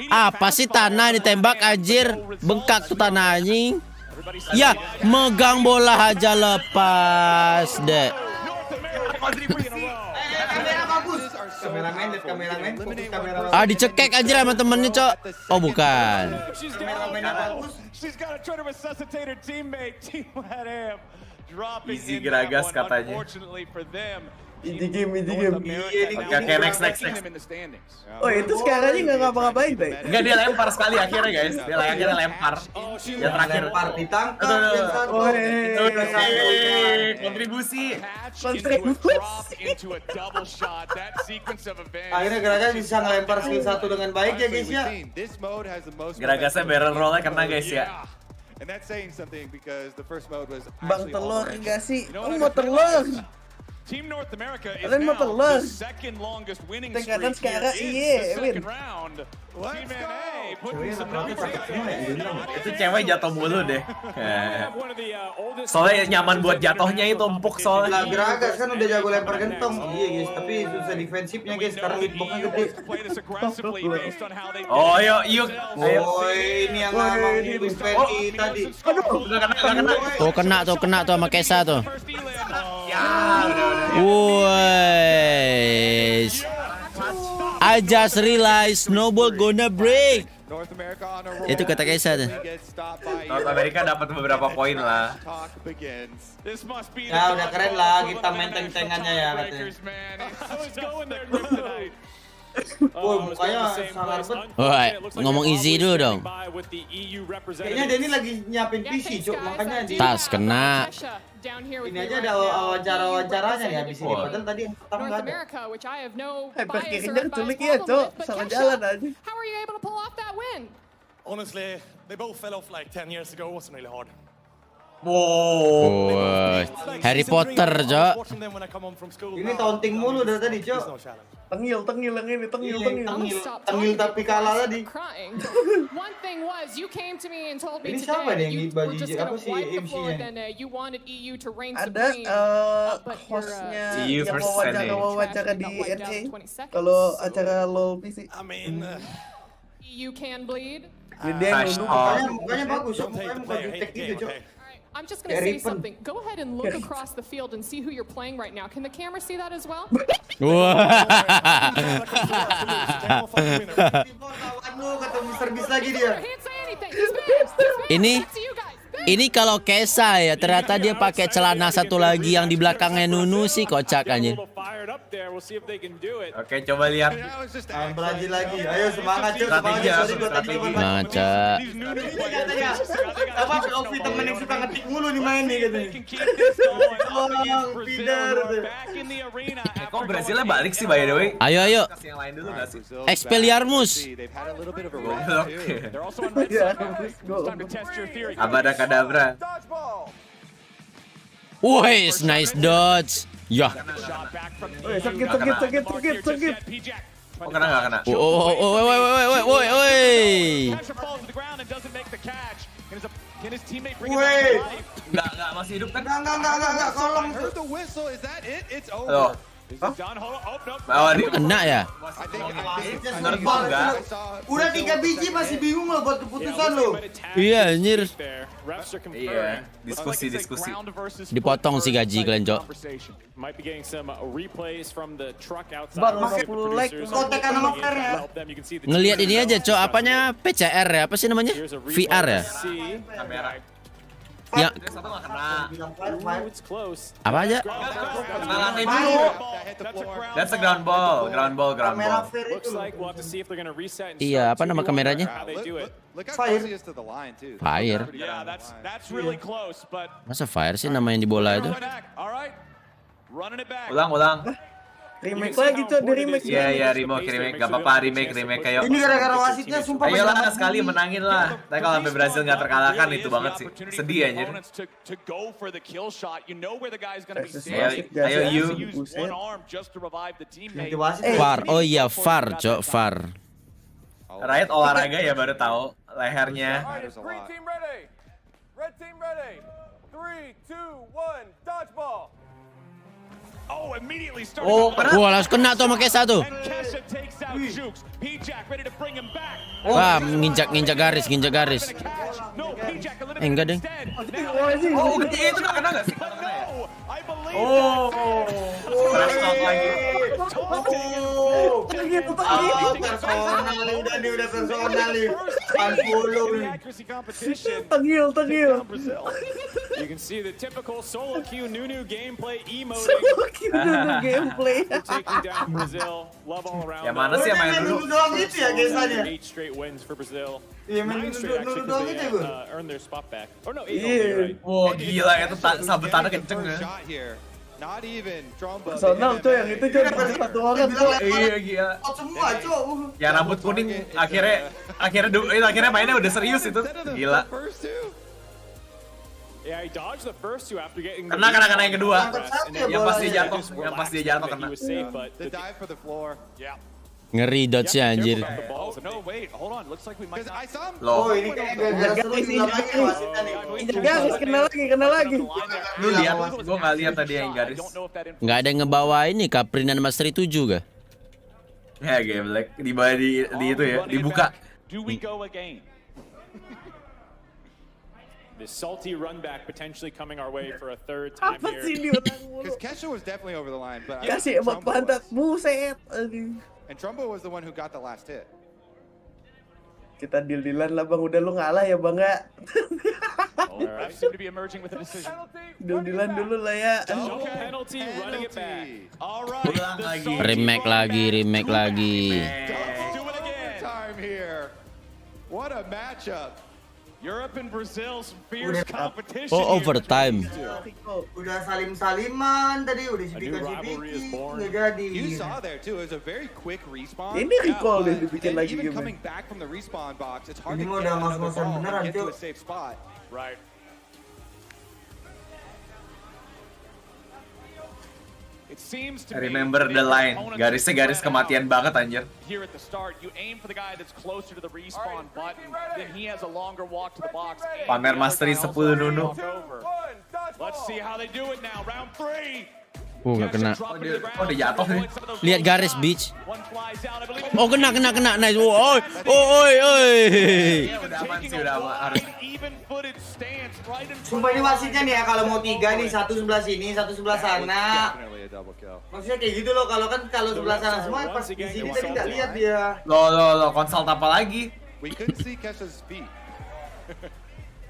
Apa sih tanah ditembak anjir? Bengkak tuh tanah anjing. Ya, megang bola aja lepas deh. Kameramen, fokus kameramen. Ah, dicekek aja sama temennya, Cok. Oh, bukan. Easy Gragas katanya. Easy game. Oke, next. Oh, itu sekarang aja nggak ngapa-ngapain deh. Enggak, dia lempar sekali akhirnya guys. Dia akhirnya lempar. Yang terakhir Lempar ditangkap yang satu. Kontribusi. Akhirnya Gragas bisa ngelempar skill 1 dengan baik ya guys ya. Gragasnya barrel roll-nya kena guys ya. Bang telur enggak sih? Mau telur. Team North America is Kalian mau now telur? the second longest winning Tingkatan streak sekarang here. It's the Win. second round. Team NA putting some numbers Itu cewek jatuh mulu deh. Soalnya nyaman buat jatuhnya itu empuk soalnya. Lah Gragas kan udah jago lempar gentong. Iya guys, tapi susah defensifnya guys sekarang hitboxnya gede. Oh yuk. Oh ini yang ngomong defense tadi. Aduh, enggak kena. Tuh kena tuh sama Kesa tuh. Ya, udah. Wes. I just realized snowball gonna break. Itu kata Kesa tuh. North America dapat beberapa poin lah. Ya udah keren lah kita main tank-tankannya ya katanya. Oh, mukanya sangat bet. Woi, ngomong easy dulu dong. Kayaknya Denny lagi nyiapin PC, Cuk. Makanya di Tas kena. Ini aja ada wawancara-wawancaranya nih habis ini. Padahal tadi yang pertama enggak ada. Pas kirinya culik ya, Cok. Salah jalan aja. How are you able to pull off that win? Honestly, they both fell off like 10 years ago. It wasn't really hard. Wah, Harry Potter, Cok. Ini taunting mulu dari tadi, Cok. Tengil yang ini, tengil. Tengil tapi kalah tadi. One thing was, you came to me and told me Ini siapa nih today yang you di baju were just apa gonna sih wipe the floor MC-nya? and you wanted EU to reign Ada supreme. But hostnya EU yang versus wawancara di NA. NA. Kalau acara LOL PC. EU can bleed. Dia yang nunduk. Mukanya bagus, Cok. Mukanya muka jutek gitu, Cok. I'm just gonna say something. Go ahead and look across the field and see who you're playing right now. Can the camera see that as well? Wah. Kata Mr. Beast lagi dia. Can't say anything. He's banned. Ini Back to you guys. ini kalau Kesa ya, ternyata dia pakai celana satu lagi yang di belakangnya Nunu sih kocak anjir. Oke, coba lihat. Brazil lagi. Ayo semangat, Cok. Strategi, Sorry gua tadi strategi. Ngaca. Ini katanya. Apa Ovi temen yang suka ngetik mulu nih main nih katanya. Feeder. Kok Brazilnya balik sih by the way? Ayo. Kasih yang lain dulu gak sih? Expelliarmus. Abadakadabra. Wih, nice dodge. Ya. Sakit. Oh, kena nggak kena? Woi. Woi. Nggak, masih hidup kan? Enggak, kolong. Halo. Oh, Kena ya? Menurut gua enggak. Udah 3 biji masih bingung lo buat keputusan lo. Iya anjir. Iya, diskusi. Dipotong sih gaji kalian, Cok. Bang, 50 like. Kontekan sama Fer ya. Ngelihat ini aja, Cok. Apanya PCR ya? Apa sih namanya? VR ya? Kamera. Ya. Satu nggak kena. Apa aja? Kena lantai dulu. That's a ground ball. Kamera Fer itu loh. Iya, apa nama kameranya? Fire. Masa Fire sih nama yang di bola itu? Ulang. Remake lagi, Cok. Di remake. Iya, remake. Gak apa-apa, remake kayak. Ini gara-gara wasitnya sumpah. Ayolah sekali menangin lah. Tapi kalau sampai Brazil nggak terkalahkan itu banget sih. Sedih anjir. Ayo you. VAR. Oh iya, VAR, Cok. VAR. Riot olahraga ya baru tahu lehernya. Red team ready. 3, 2, 1, dodgeball. Wah, langsung kena tuh sama Kesa tuh. Wah, nginjak garis. Enggak deng. Oh, itu nggak kena nggak sih? Oh, personal lagi. Udah personal nih. 40 nih. Tengil. You can see the typical solo queue Nunu gameplay emoting. Gameplay. Taking down Brazil. Love all around. Yang mana sih yang main dulu? Doang itu ya gesanya. 8 straight wins for Brazil. Iya, main 9 straight actually doang because itu they gue. earned their spot back. Or no, 8 Iya. only, right? Wah, gila itu sabetannya kenceng ya. Personal, Cok. Yang itu, Cok. Satu orang, Cok. Iya, gila. Semua, Cok. Yang rambut kuning akhirnya mainnya udah serius itu. Gila. Yeah, he dodged the first two after getting Kena yang kedua. Yang pas dia jatuh, kena. He was safe, but The dive for the floor. yeah. Ngeri dodge-nya anjir. Oh, no, wait, hold on. Looks like we might I saw him. Loh, Oh, ini kayak gara-gara seru dibilang lagi wasitnya nih. Injak garis, kena lagi. lu lihat, gua nggak lihat tadi yang garis. Nggak ada yang ngebawa ini Kaprinan Mastery 7 kah? Ya, geblek. Di itu ya, dibuka. Do we go again? The salty run back potentially coming our way for a third time Apa here. sih ini orang mulu? Because Kesha was definitely over the line, but Kasih emot pantat. Buset. Aduh. And Trumbo was the one who got the last hit. Kita deal-dealan lah, Bang. Udah lu ngalah ya, Bang, ya? Alright, seem to be emerging with a decision. Deal-dealan dulu lah ya. No penalty, running it back. Alright, Ulang lagi. Remake lagi. Let's do it again. Time here. What a matchup. Europe and Brazil, some fierce competition. Oh, overtime. Udah salim-saliman tadi, udah sipikan-sipikin, nggak jadi. You saw there too. It was a very quick respawn. Ini recall deh but dibikin then lagi even game. coming back from the respawn box, it's hard Ini to mah get udah another ngos-ngosan ball beneran, and get to Cuk. a safe spot. Right. It seems to Remember the line. Garisnya garis kematian banget anjir. Here at the start, you aim for the guy that's closer to the respawn button, then he has a longer walk to the box. Pamer mastery 10 Nunu. Let's see how they do it now. Round 3. Nggak kena. Oh, udah jatuh nih. Lihat garis beach. Oh, kena. Nice. Oi. Udah aman sih, udah aman. Sumpah ini wasitnya nih ya, kalau mau 3 nih, satu sebelah sini, satu sebelah sana. Maksudnya kayak gitu loh, kalau sebelah sana semua pas di sini tadi nggak lihat dia. Lo konsult apa lagi?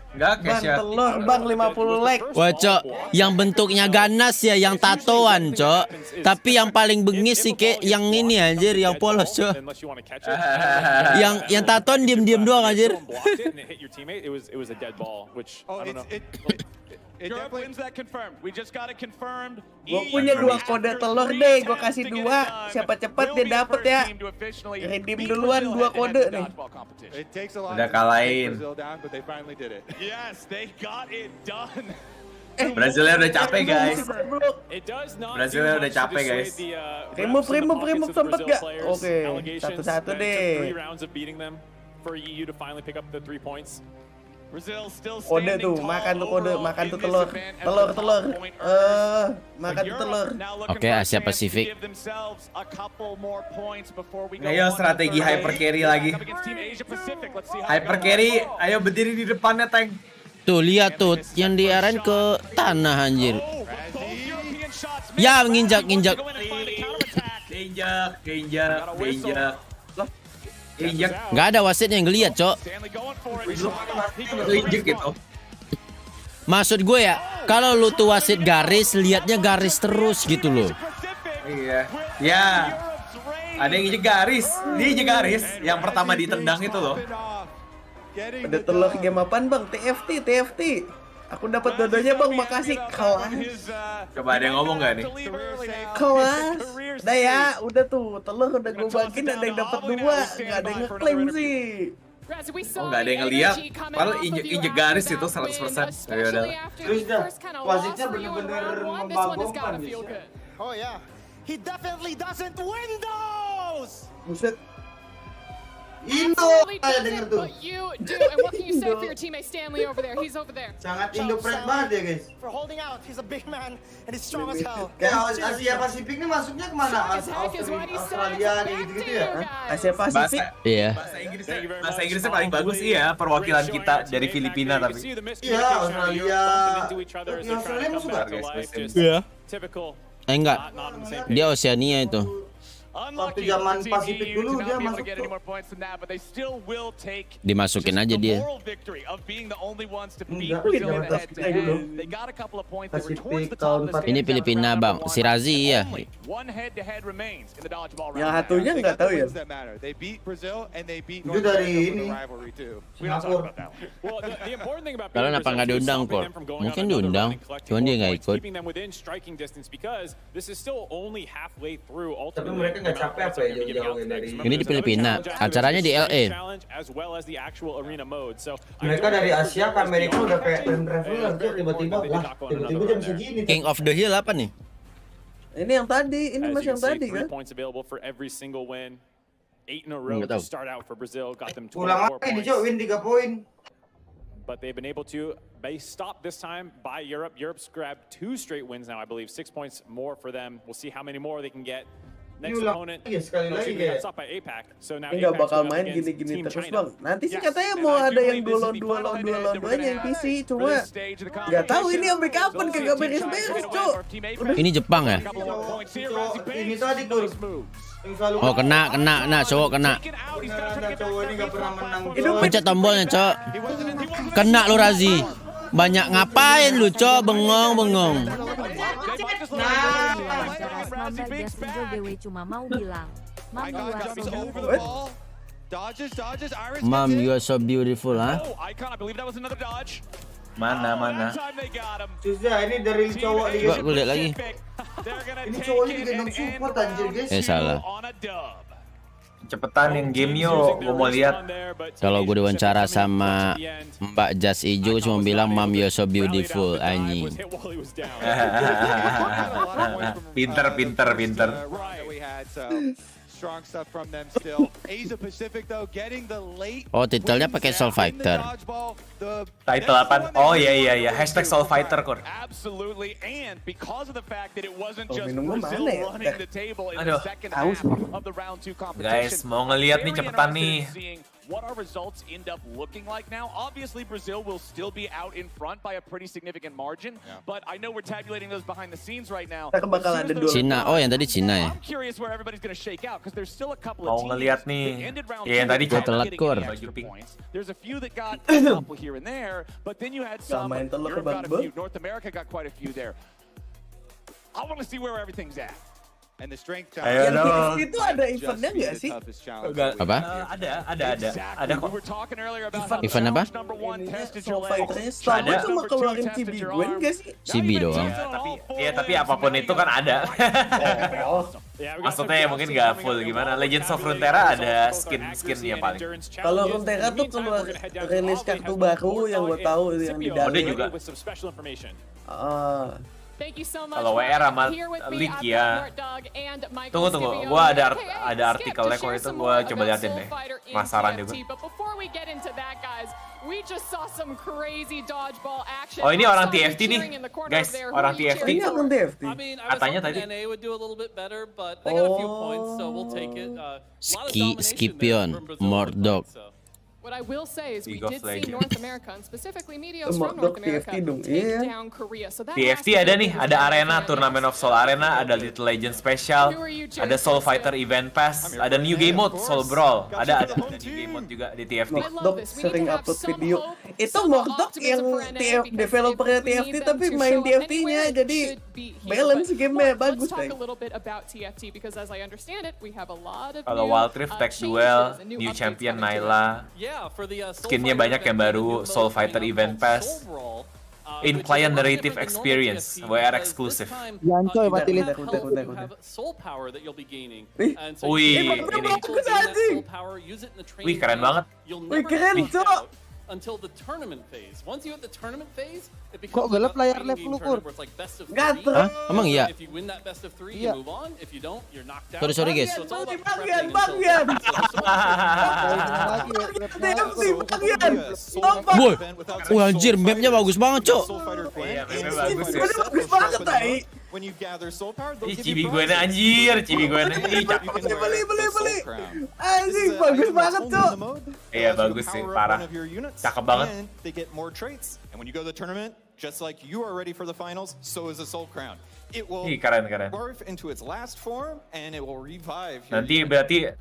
Enggak, Bang, Kesha. telur bang 50 like. Wah, Cok, yang bentuknya ganas ya, yang tatoan, Cok. Tapi yang paling bengis sih kayak yang ini anjir, yang polos, Cok. yang tatoan diem-diem doang anjir. Europe wins that confirmed. We just got it confirmed. Gue punya 2 kode telur deh, gue kasih 2. Siapa cepat dia dapet ya. Redeem duluan 2 kode nih. Udah kalahin. Yes, they got it done. Brazilnya udah capek guys. Brazilnya udah capek guys. Remove sempet gak? Oke, satu-satu deh. Kode tuh, makan tuh kode, makan tuh telur. Makan tuh telur. Oke, Asia Pasifik. Ayo strategi hyper carry lagi. Hyper carry, ayo berdiri di depannya tank. Tuh, lihat tuh, yang diarahin ke tanah anjir. Ya, nginjak. Injak. Nggak ada wasit yang ngeliat, Cok. Injek gitu. Maksud gue ya, kalau lu tuh wasit garis, liatnya garis terus gitu loh. Iya. Ya. Ada yang injek garis. Dia injek garis. Yang pertama ditendang itu loh. Ada telur game apaan bang? TFT. Aku dapat dua-duanya bang, makasih. Kelas. Coba ada yang ngomong gak nih? Kelas. Udah ya, udah tuh telur udah gue bagiin, ada yang dapat 2, nggak ada yang ngeklaim sih. Oh, nggak ada yang ngeliat. Padahal injek garis itu 100%. Ya udah. Terus dah, wasitnya bener-bener membagongkan gitu. Oh ya, he definitely doesn't win those. Buset. Indo, kayak denger tuh. Sangat Indo pride banget ya guys. For holding out, he's a big man and he's strong as hell. Kayak Asia Pasifik nih masuknya kemana? Australia gitu-gitu ya? Asia Pasifik. Iya. Bahasa Inggrisnya paling bagus iya, perwakilan kita dari Filipina tapi. Iya, Australia. Australia masuk gak guys? Iya. Enggak. Dia Oceania itu. Waktu zaman Pasifik dulu dia masuk dimasukin aja dia. Ini Filipina bang, si Razi ya. Yang satunya nggak tahu ya. Itu dari ini. Kalau kenapa nggak diundang kok? Mungkin diundang, cuman dia nggak ikut. Tapi mereka nggak capek apa ya jauh-jauh dari ini di Filipina, acaranya di LA. Mereka dari Asia ke Amerika udah kayak time traveler, tiba-tiba jam segini. King of the Hill apa nih? Ini yang tadi, ini masih yang tadi kan? Ulang lagi nih Cok, win 3 poin. But they've been able to stop this time by Europe. Europe's grabbed 2 straight wins now, I believe. 6 points more for them. We'll see how many more they can get. Next opponent, sekali up by APAC. So now nggak bakal main gini-gini terus bang. Nanti sih katanya mau ada yang 2 lawan 2 yang PC, cuma nggak tahu ini sampai kapan kagak beres-beres Cok. Ini Jepang ya? Ini tadi tuh. Oh kena, cowok kena. Pencet tombolnya Cok. Kena lu Razi. Banyak ngapain lu Cok, bengong. Cuma mau bilang, Mom, you are so beautiful, ha? Mana? Susah, ini dari cowok di Gue lihat lagi. Ini cowoknya digendong support anjir guys. Salah. Cepetan yang game yo, gue mau lihat. Kalau gue diwawancara sama Mbak Jas Ijo cuma bilang Mom you're so beautiful anjing. Pinter. Oh, titelnya pakai Soul Fighter. Title apa? Oh iya. Hashtag Soul Fighter Kur. Minumnya mana ya? Aduh, guys, mau ngeliat nih cepetan nih. What our results end up looking like now. Obviously, Brazil will still be out in front by a pretty significant margin, but I know we're tabulating those behind the scenes right now. Cina, oh yang tadi Cina ya. I'm curious where everybody's going to shake out because there's still a couple Mau of teams. ngeliat nih. Ya yang tadi Gue telat Kur. There's a few that got a couple here and there, but then you had some. Europe got a few. North America got quite a few there. I want to see where everything's at. And the strength Yang TFT itu ada eventnya nggak sih? Apa? Ada kok. Event apa? Soul Fighter-nya setahu cuma keluarin Chibi Gwen nggak sih? Chibi doang. Tapi apapun itu kan ada. Maksudnya mungkin nggak full gimana. Legends of Runeterra ada skin-skinnya paling. Kalau Runeterra tuh keluar rilis kartu baru yang gue tahu yang di dalam. Mode juga. Kalau WR sama Link ya. Tunggu, gua ada artikelnya kok itu, gua coba liatin deh. Penasaran juga. Oh ini orang TFT nih, guys, orang TFT. Ini orang TFT. Katanya tadi. Skipion, Mordok. What I will say is we did see North America and specifically medios from North America take down Korea. So that TFT ada nih, ada Arena, Tournament of Soul Arena, ada Little Legend Special, ada Soul Fighter Event Pass, ada New Game Mode, Soul Brawl, ada New Game Mode juga di TFT. Mordok sering upload video. Itu Mordok yang developernya TFT tapi main TFT-nya jadi balance game-nya bagus deh. Kalau Wild Rift, Tech Duel, New Champion Naila. Skinnya banyak yang baru, Soul Fighter Event Pass, in client narrative experience, WR exclusive. Jangan coy, mati lihat. Wih, keren banget. Wih, keren cok. Until the tournament phase. Once you hit the tournament phase, it kok becomes gelap layar level lu Kur? Gatel. Emang iya? If you win that best of 3, you move on. If you don't, you're knocked out. Sorry guys. Bagian. Boy, anjir mapnya bagus banget cok. Iya, bagus ya. Bagus banget tai. When you gather soul power, Ih, Cibi gue anjir, Cibi gue Beli. Anjing bagus banget cok. Iya bagus sih, parah. Cakep banget. They get more traits, and when you go to the tournament, just like you are ready for the finals, so is the soul crown. It will keren. morph into its last form, and it will revive. Nanti berarti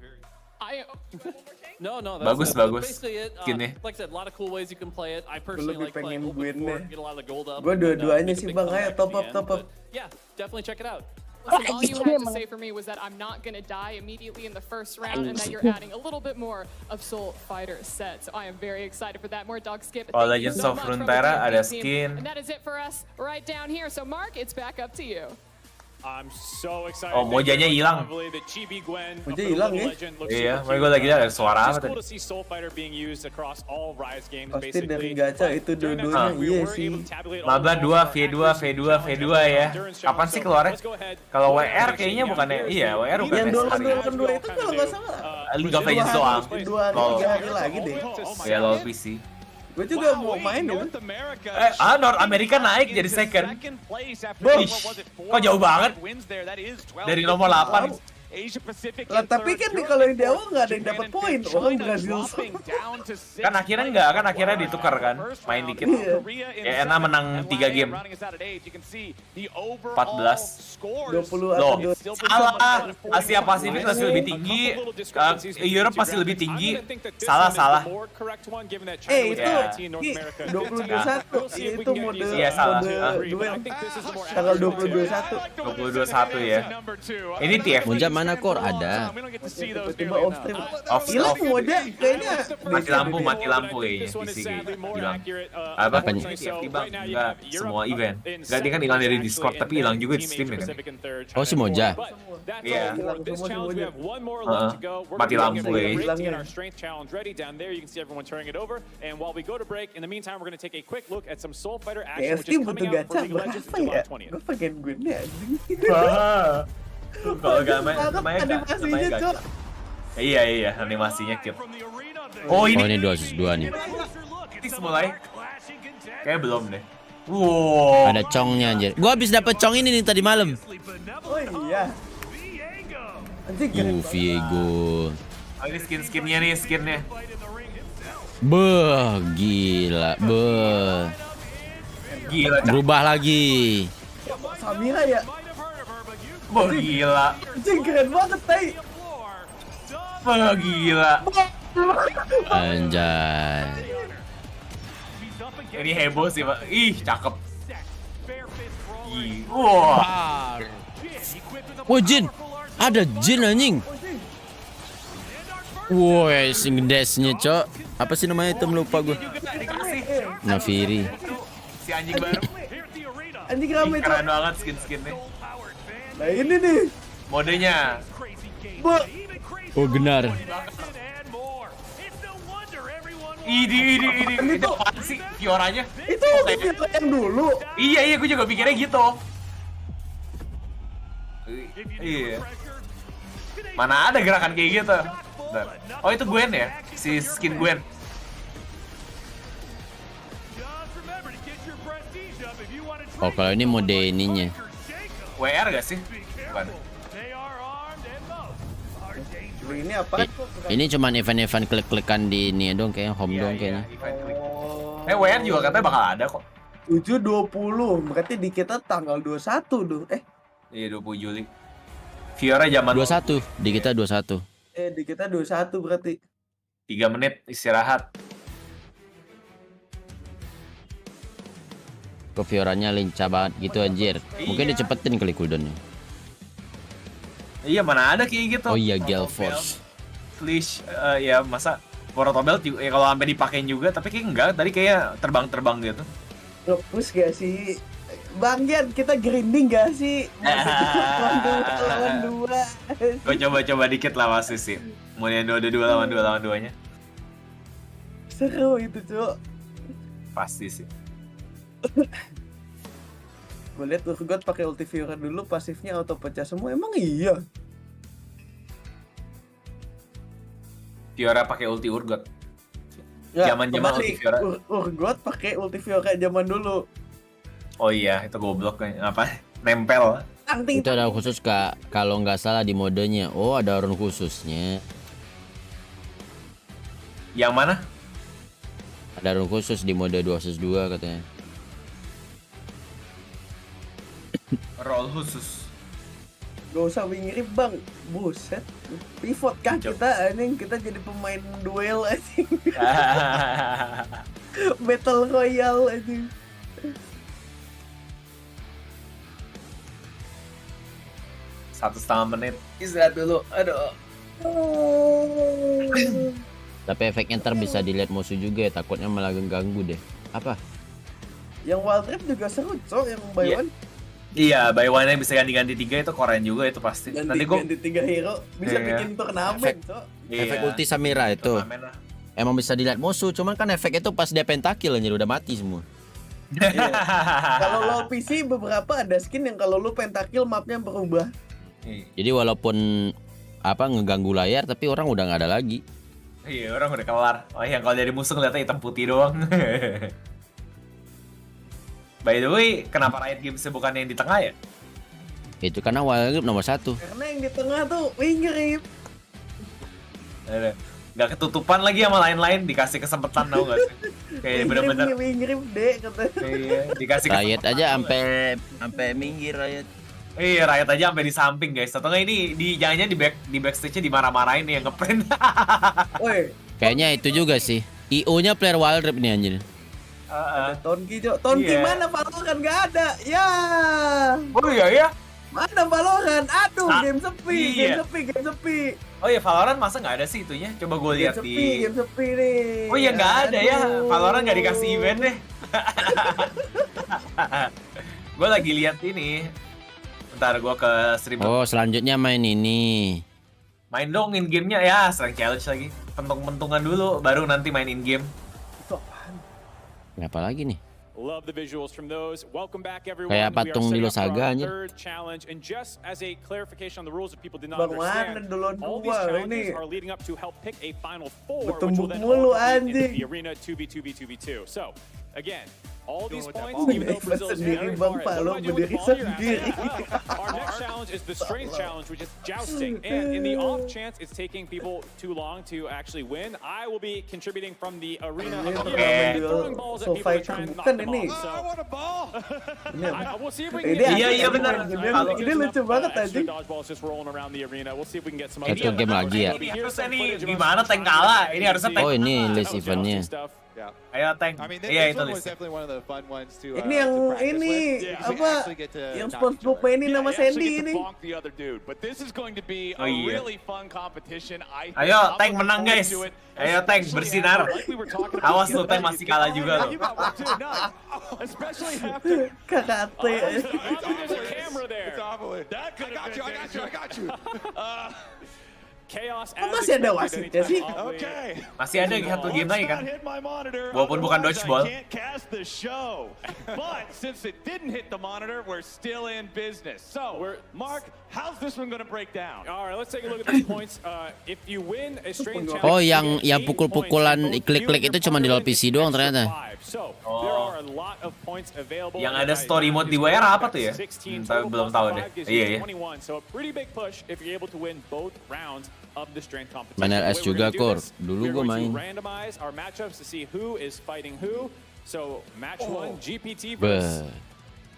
No, bagus. Basically it. Skinnya. Like I said, a lot of cool ways you can play it. I personally like playing open court, get a lot of gold up. Gue dua-duanya sih bang, ayo top up. Yeah, definitely check it out. Listen, all you had to say for me was that I'm not going to die immediately in the first round and that you're adding a little bit more of Soul Fighter set. So I am very excied for that. More dog skip. Oh, Legends of Runeterra ada skin. And that is it for us right down here. So Mark, it's back up to you. I'm so excited. Oh, mojanya hilang. Moja hilang ya? Iya, mereka gue lagi ada suara apa tadi? Pasti dari gacha itu dua-duanya iya sih. Maba 2, V2 ya. Kapan sih keluarnya? Kalau WR kayaknya bukannya, iya WR bukan yang dua itu kalau nggak salah League of Legends doang. 2-3 hari lagi deh. Ya LoL PC. Gue juga mau main dong. North America naik jadi second. Kok jauh banget? Dari nomor 8. Lah tapi kan kalau yang di awal nggak ada yang dapat poin, orang Brazil. Kan akhirnya ditukar kan, main dikit. Ya Ena menang 3 game. 14. 20 Loh, salah. Asia Pasifik masih lebih tinggi, Europe masih lebih tinggi. Salah. Itu 2021 itu mode duel tanggal 2021 ya. Ini TF. Monja mana core ada. Tiba-tiba off stream. Hilang moda kayaknya. Mati lampu kayaknya Bisi bilang. Apanya? Bang, enggak semua event. Enggak, dia kan hilang dari Discord tapi hilang juga di stream ya kan. Oh si Moja. Iya. Mati lampu kayaknya. KFC butuh gacha berapa ya? Gue pengen gue nih anjing. Kalau gak main animasinya cok. Iya animasinya cute. Oh ini 2 nih. Ini mulai. Kayak belum deh. Wow. Ada congnya anjir. Gua habis dapet cong ini nih tadi malam. Oh iya. Anjing Viego. Ini skinnya nih skinnya. Beuh, gila. Gila. Berubah lagi. Samira ya. Wah gila. Anjing keren banget tay. Wah gila. Anjay. Ini heboh sih Pak. Ih cakep. Wah. Oh Jin. Ada Jin anjing. Woi sing dashnya cok. Apa sih namanya itu lupa gue. Nafiri. Si anjing baru. Anjing rame cok. Keren banget skin-skinnya. Nah ini nih. Modenya. Oh benar. Ini itu apa sih Fioranya? Itu yang dulu. Iya, gue juga pikirnya gitu. Iya. Mana ada gerakan kayak gitu? Bentar. Oh itu Gwen ya? Si skin Gwen. Oh kalau ini mode ininya. WR gak sih? Bukan. Ini apa? Ini cuman event-event klik-klikan di ini dong kayaknya home dong kayaknya. WR juga katanya bakal ada kok. 7/20, berarti di kita tanggal 21 tuh. Iya 20 Juli. Fiora zaman 21, di kita 21. Di kita 21 berarti. 3 menit istirahat. Kok Fioranya lincah banget gitu anjir. Mungkin dicepetin kali cooldownnya. Iya mana ada kayak gitu. Oh iya Gale Force. Flash ya masa Portobel juga ya kalau sampai dipakein juga tapi kayak enggak tadi kayak terbang gitu. Nge-push gak sih? Bang Gian, kita grinding gak sih? Lawan 2. Gue coba dikit lah masih sih. Mau yang 2 lawan 2-nya. Seru itu, Cuk. Pasti sih. Gue liat Urgot pakai ulti Fiora dulu, pasifnya auto pecah semua. Emang iya? Fiora pakai ulti Urgot. Zaman-zaman ulti Fiora. Urgot pakai ulti Fiora zaman dulu. Oh iya, itu goblok kayaknya. Apa? Nempel. Itu ada khusus Kak, kalau nggak salah di modenya. Oh, ada rune khususnya. Yang mana? Ada rune khusus di mode 2 katanya. Roll khusus. Gak usah ngirim bang, buset. Pivot kah kita anjing, kita jadi pemain duel anjing. Battle Royale anjing. Satu setengah menit. Istirahat dulu. Aduh. Tapi efeknya ntar bisa dilihat musuh juga ya, takutnya malah ganggu deh. Apa? Yang Wild Trip juga seru, Cok, yang buy one. Iya, buy one-nya bisa ganti-ganti 3 itu keren juga itu pasti. Nanti ganti 3 hero bisa bikin turnamen, Cok. Efek ulti Samira itu. Emang bisa dilihat musuh, cuman kan efek itu pas dia pentakill aja udah mati semua. Kalau lo PC beberapa ada skin yang kalau lo pentakill mapnya berubah. Jadi walaupun apa ngeganggu layar tapi orang udah nggak ada lagi. Iya, orang udah kelar. Oh yang kalau dari musuh ngeliatnya hitam putih doang. By the way, kenapa Riot Games bukan yang di tengah ya? Itu karena Wild Grip nomor 1. Karena yang di tengah tuh Wingrip. Gak ketutupan lagi sama lain-lain, dikasih kesempatan tau gak sih? Kayak bener-bener Wingrip deh katanya. Iya, dikasih kesempatan. Riot aja sampai minggir Riot. Iya, Riot aja sampai di samping guys. Atau nggak ini jangannya di backstage-nya dimarah-marahin nih yang ngeprint. Kayaknya itu juga sih. IO-nya player Wild Grip nih anjir. Ada Tonki, Cok. Tonki mana? Valor kan gak ada. Ya. Oh iya ya. Mana Valorant? Aduh, Ah, game sepi, iya. game sepi. Oh ya Valorant masa nggak ada sih itunya? Coba gue lihat di. Game sepi nih. Oh iya nggak ada ya. Aduh. Valorant nggak dikasih event deh. Gue lagi lihat ini. Bentar gue ke stream. Oh, selanjutnya main ini. Main dong in gamenya ya, strength challenge lagi. Pentung-pentungan dulu, baru nanti main in game. Apa lagi nih? Love the visuals from those. Welcome back everyone. Kayak We are patung setting di up for Losaga our anjir. third challenge, and just as a clarification on the rules if people did not Bang, understand, mana duluan all gua, these challenges ini. are leading up to help pick a final four, which Bertumbuk will then mulu, all compete into anjing. the arena 2v2v2v2. So, again, all these points, ball. even though Brazil is Sendiri, very Bang far ahead. Palo, What am I doing with the berdiri ball here? sendiri. Our next challenge is the strength challenge, which is jousting. And in the off chance it's taking people too long to actually win, I will be contributing from the arena up here and throwing balls at people to try and knock them off. So, I want a ball. we'll see if we can Ini get Iya benar. Ini lucu banget extra anjing. dodgeballs just rolling around the arena. We'll see if we can get some Satu game lagi ya. Ini harusnya nih gimana tank kalah? Ini harusnya tank. Oh, ini list eventnya. Yeah. Ayo tank. I mean, Iya this itu one was list. definitely one of the fun ones to. Ini yang to practice ini with, because we apa? actually get to Yang knock SpongeBob each other. mainin sama Sandy ini. The other dude, but this is going to be a Oh, iya. really fun competition. Ayo tank menang guys. Ayo tank bersinar. Awas lu tank masih kalah juga lo. Especially after KKT. there's a camera there. that could have been I got you. Chaos Kok masih ada wasitnya sih? Okay. Masih ada satu game lagi kan? Hit my monitor, Walaupun bukan otherwise dodgeball. I can't cast the show. But since it didn't hit the monitor, we're still in business. So, Mark, how's this one going to break down? All right, let's take a look at these points. If you win a strength challenge, Oh, you get yang 8 pukul-pukulan points. klik-klik itu cuma di LoL PC doang ternyata. So, there are a lot of points available. Yang ada story mode di WR apa tuh ya? Tapi belum tahu deh. Iya ya. So, a pretty big push if you're able to win both rounds of the strength competition. Main LS The way we're juga, gonna do Kor. this, Dulu we're gua going to main. randomize our matchups to see who is fighting who. So, match 1, GPT Beuh. versus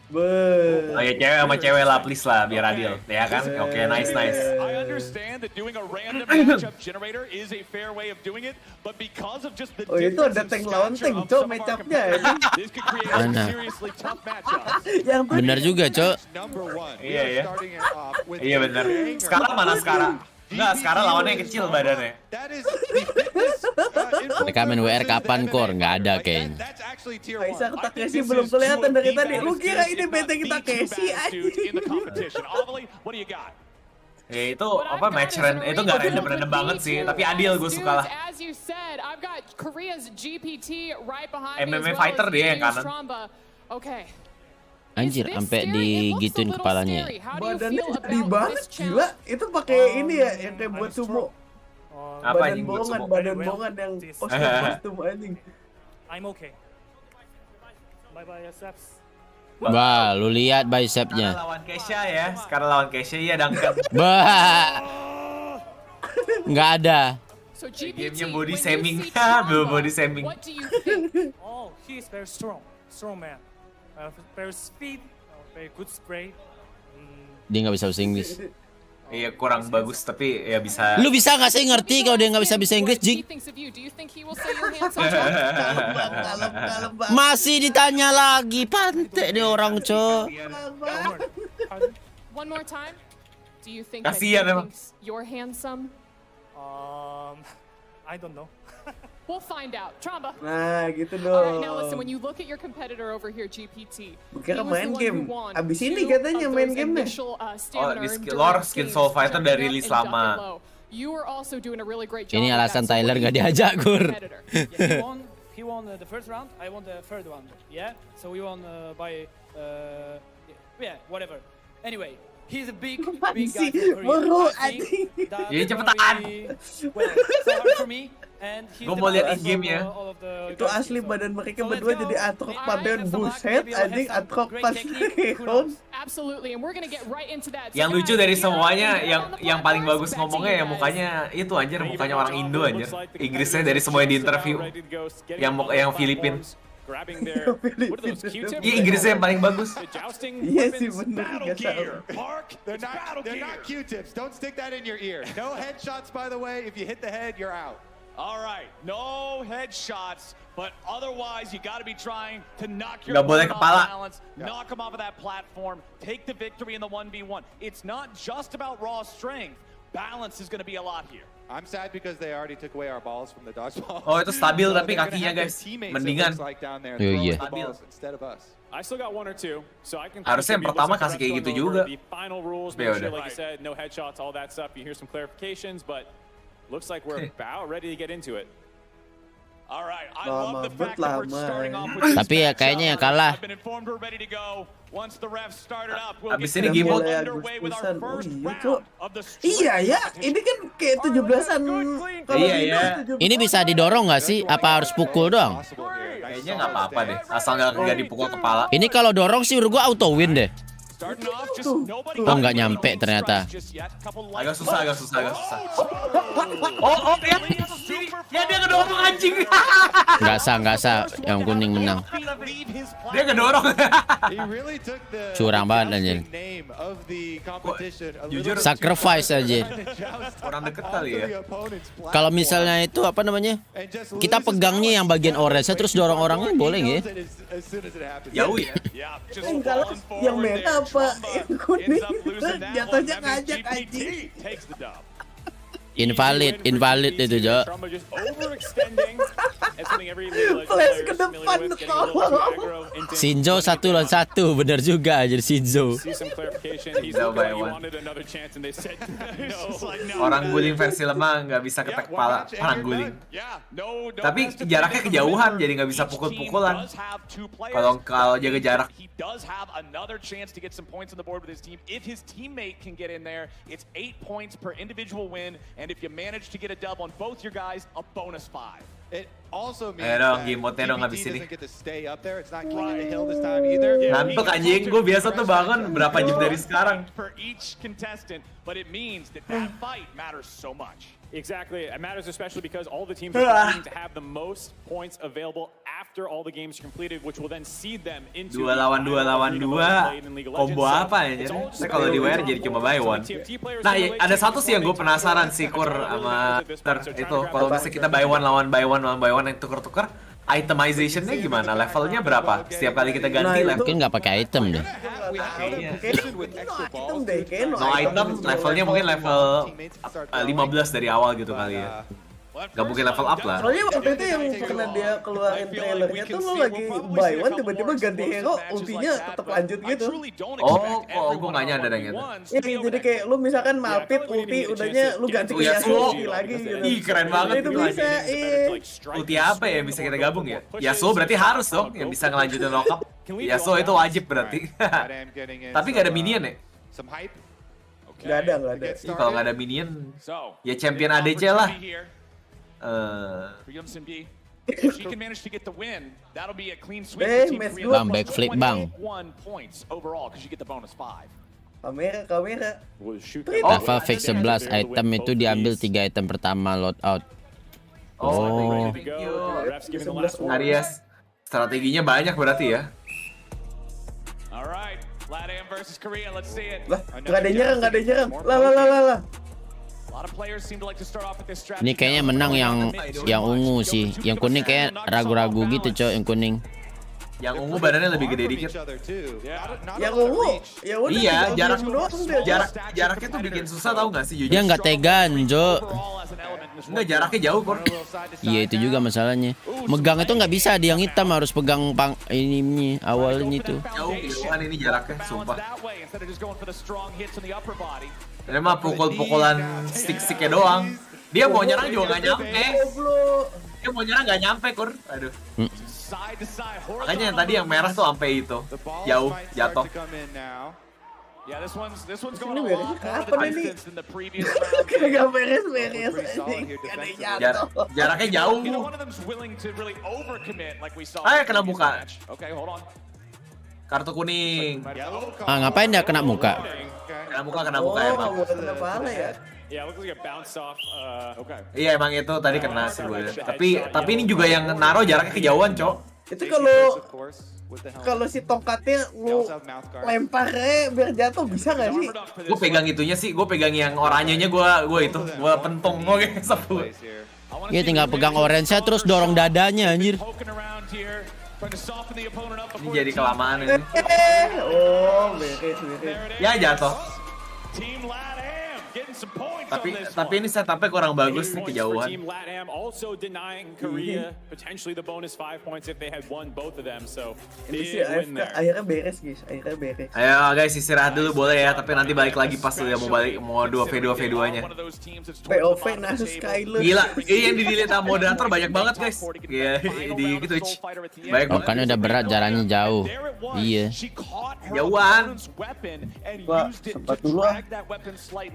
Oh ya cewek sama cewek lah please lah biar adil. Ya kan? Oke, nice. I understand that doing a random matchup generator is a fair way of doing it, but because of just the Oh, itu difference ada in tank lawan stature tank, of Cok, some of our match-up-nya, competitors, this could create some Mana? seriously tough matchups. Yang tadi Benar juga, Cok. Number one. We Iya are ya. starting it off with Iya benar. Sekarang mana sekarang? Enggak, sekarang lawannya kecil badannya. That is the fitness. Mereka main WR kapan, Kor? Nggak ada kayaknya. That's actually tier Aisyah 1. Takeshi belum kelihatan dari tadi. Lu kira ini benteng Takeshi in the anjing. competition. Ollie, what do you got? Ya itu apa match random itu nggak random banget sih, tapi adil gue suka lah. As you said, I've got Korea's GPT right behind MMA me as well fighter as dia yang India's kanan. Tromba. Okay. Anjir, sampai digituin kepalanya. Badannya gede banget, gila. Itu pakai ini ya, yang kayak buat sumo. Apa Badan anjing buat bohongan, sumo? badan bohongan yang kostum anjing. I'm okay. Bye-bye, Saps. Wah, lu lihat Sekarang bicepnya. lawan Kesha ya. Sekarang lawan Kesha ya dangkat. Bah. Nggak ada. So Gamenya GPT, body when you shaming. see Tromba, Body shaming. what do you think? Oh, he is very strong. Strong man. Very speed. Very good spray. Dia nggak bisa bahasa Inggris. Iya kurang bagus tapi ya bisa. Lu bisa nggak sih ngerti kalau dia nggak bisa bahasa Inggris, Jing? He thinks of you. Do you think he will say you're handsome? Kalem banget. Masih ditanya lagi, pantek nih orang, Cok. One more time. Do you think that Kasihan he emang. thinks you're handsome? I don't know. We'll find out. Tromba. Nah, gitu All right, now listen. dong. When you look at your competitor over here, GPT, Kira he was main the one game. who won Abis ini 2 katanya of main those game-nya. initial, Oh, stamina di endurance lore skin games, Soul Fighter jumping udah up rilis and jumping lama. low. You are also doing a really great job. Ini with alasan that. So Tyler what do nggak you think diajak, of your Gur. competitor? Yeah, he won the first round. I won the third one. Yeah. So we won by yeah, whatever. Anyway, he's a big guy sih? from Korea. Moro, I think that's Ya, cepetan. well, so hard for me. And he's Gua the mau lihat best in-game-nya. of all of the Itu guys asli here, so- badan mereka so let's berdua go. jadi atrok Alright, pabean best of luck. buset Maybe we'll have anjing some atrok great pas technique. Who Rehon. knows? Absolutely, and we're gonna get right into that. So Yang lucu guys, dari here semuanya on yang the paling platforms, bagus back to ngomongnya you yang guys. mukanya itu anjir, mukanya orang Indo anjir. Inggrisnya dari semua yang di interview. Yang Filipin. Grabbing their, what are those, Q-tips? Iya Inggrisnya yang paling bagus. The jousting Iya sih weapons. bener Battle gak salah. gear, Mark. They're not Q-tips. Don't stick that in your ear. No headshots, by the way. If you hit the head, you're out. All right, no no headshots, but otherwise you got to be trying to knock your Nggak boleh opponent kepala. off balance, knock him off of that platform, take the victory in the 1v1. It's not just about raw strength. Balance is going to be a lot here. I'm sad because they already took away our balls from the dodgeball. Oh, itu stabil tapi kakinya guys. Mendingan. Oh, iya. Instead of us. I still got one or two, so I can. Harusnya yang pertama kasih kayak gitu juga. The final rules, Ya make sure, udah. like you said, no headshots, all that stuff. You hear some clarifications, but looks like we're about ready to get into it. All right, I love the fact that we're starting off with Tapi ya kayaknya yang kalah. I've been informed we're ready to go. Once the refs started up, we'll Abis get ini game mode. underway with our first round of the Iya ya, ini kan kayak 17-an. Kalau Iya, Indo ya. 17. Ini bisa didorong nggak sih? Apa harus pukul doang? Kayaknya nggak apa-apa deh, asal nggak dipukul kepala. Ini kalau dorong sih menurut gua auto win deh. Starting off, just nobody Oh, nggak nyampe ternyata. Agak susah. Oh, lihat. Ya dia ngedorong anjing. Nggak sah. Yang kuning menang. Dia ngedorong. Curang banget anjir. Jujur. Sacrifice aja. Orang deket kali ya. Kalau misalnya itu apa namanya? Kita pegangnya yang bagian orange terus dorong orangnya boleh nggak? Jauh ya. Kalau yang merah apa yang kuning jatuhnya ngajak anjing. Invalid itu Jo. Flash ke depan tolong. Shinzo 1 lawan 1 bener juga jadi Shinzo. Orang guling versi lemah nggak bisa ketek kepala, orang guling. Tapi jaraknya kejauhan jadi nggak bisa pukul-pukulan. Kalau jaga jarak. He does have another chance to get some points on the board with his team. If his teammate can get in there, it's 8 points per individual win, and if you manage to get a dub on both your guys, a bonus 5. It also means dong, that game mode-nya dong DPT habis ini. doesn't get to stay up there. It's not keeping the hill this time either. Ngantuk anjing, gue biasa tuh bangun berapa jam dari sekarang. For each contestant, but it means that fight matters so much. Exactly. It matters especially because all the teams are competing to have the most points available after all the games are completed, which will then seed them into 2 lawan 2 combo apa ya? Saya kalau di WR jadi cuma buy one. Nah, ya, ada satu sih yang gue penasaran sih Kur sama itu. Kalau misalnya kita buy one lawan buy one yang tuker-tuker, itemization-nya gimana? Levelnya berapa? Setiap kali kita ganti level. Mungkin nggak pakai item deh. No item, levelnya mungkin level 15 dari awal gitu kali ya. Gak mungkin level up lah. Soalnya waktu itu yang pernah dia keluarin trailernya tuh lo lagi buy one tiba-tiba ganti hero ultinya tetap lanjut gitu. Oh, gue nggak nyadar yang itu. Iya, jadi kayak lu misalkan malpit ulti udahnya lu ganti ke Yasuo lagi gitu. Ih, keren banget. Itu bisa, Ulti apa ya bisa kita gabung ya? Yasuo berarti harus dong yang bisa ngelanjutin lockup. Yasuo itu wajib berarti. Tapi nggak ada minion ya? Nggak ada. Kalau nggak ada minion, ya champion ADC lah. If she can manage to get the win, that'll be a clean sweep. Bang, backflip bang. 1 points overall because you get the bonus 5. Kamera. Level fix 11 item itu diambil 3 item pertama loadout. Oh. Aries, strateginya banyak berarti ya. Alright, Lain versus Korea, let's see it. Lah, nggak ada nyerang. Lah. Ini kayaknya menang yang ungu sih. Yang kuning kayak ragu-ragu gitu, Cok, yang kuning. Yang ungu badannya lebih gede dikit. Yang ungu? Ya udah. Iya, jaraknya tuh bikin susah tau gak sih jujur. Dia nggak tegan, Jo. Enggak, jaraknya jauh kok. Iya, itu juga masalahnya. Megang itu nggak bisa, dia yang hitam harus pegang ini awalnya itu. Jauh kan ini jaraknya, sumpah. Ini mah pukul-pukulan stick-sticknya doang. Dia mau nyerang juga nggak nyampe. Dia mau nyerang nggak nyampe, Kur. Aduh. Makanya yang tadi yang merah tuh sampai itu jauh jatuh. Ini beres kapan ini? Kagak beres. Jaraknya jauh. Ayo kena muka. Kartu kuning. Ngapain dia kena muka? Kena muka emang. Iya emang itu tadi kena sih gue. Tapi ini juga yang naro jaraknya kejauhan, Cok. Itu kalau si tongkatnya lu lemparnya biar jatuh bisa nggak sih? Gue pegang itunya sih, gue pegang yang oranyenya gue pentung gue kayak 10. Dia tinggal pegang orange-nya terus dorong dadanya anjir. Ini jadi kelamaan ini. Oh, beres. Ya jatuh. Tapi ini setupnya kurang bagus nih kejauhan. Team LATAM also denying Korea potentially the bonus 5 points if they had won both of them. So Ini sih akhirnya beres guys, akhirnya beres. Ayo guys istirahat dulu boleh ya, tapi nanti balik lagi pas udah mau 2v2v2-nya. POV nasus Skyler. Gila, ini yang di-delete sama moderator banyak banget guys. Iya, di Twitch. Banyak banget. Kan udah berat jaraknya jauh. Iya. Jauhan. Gua sempat dulu ah.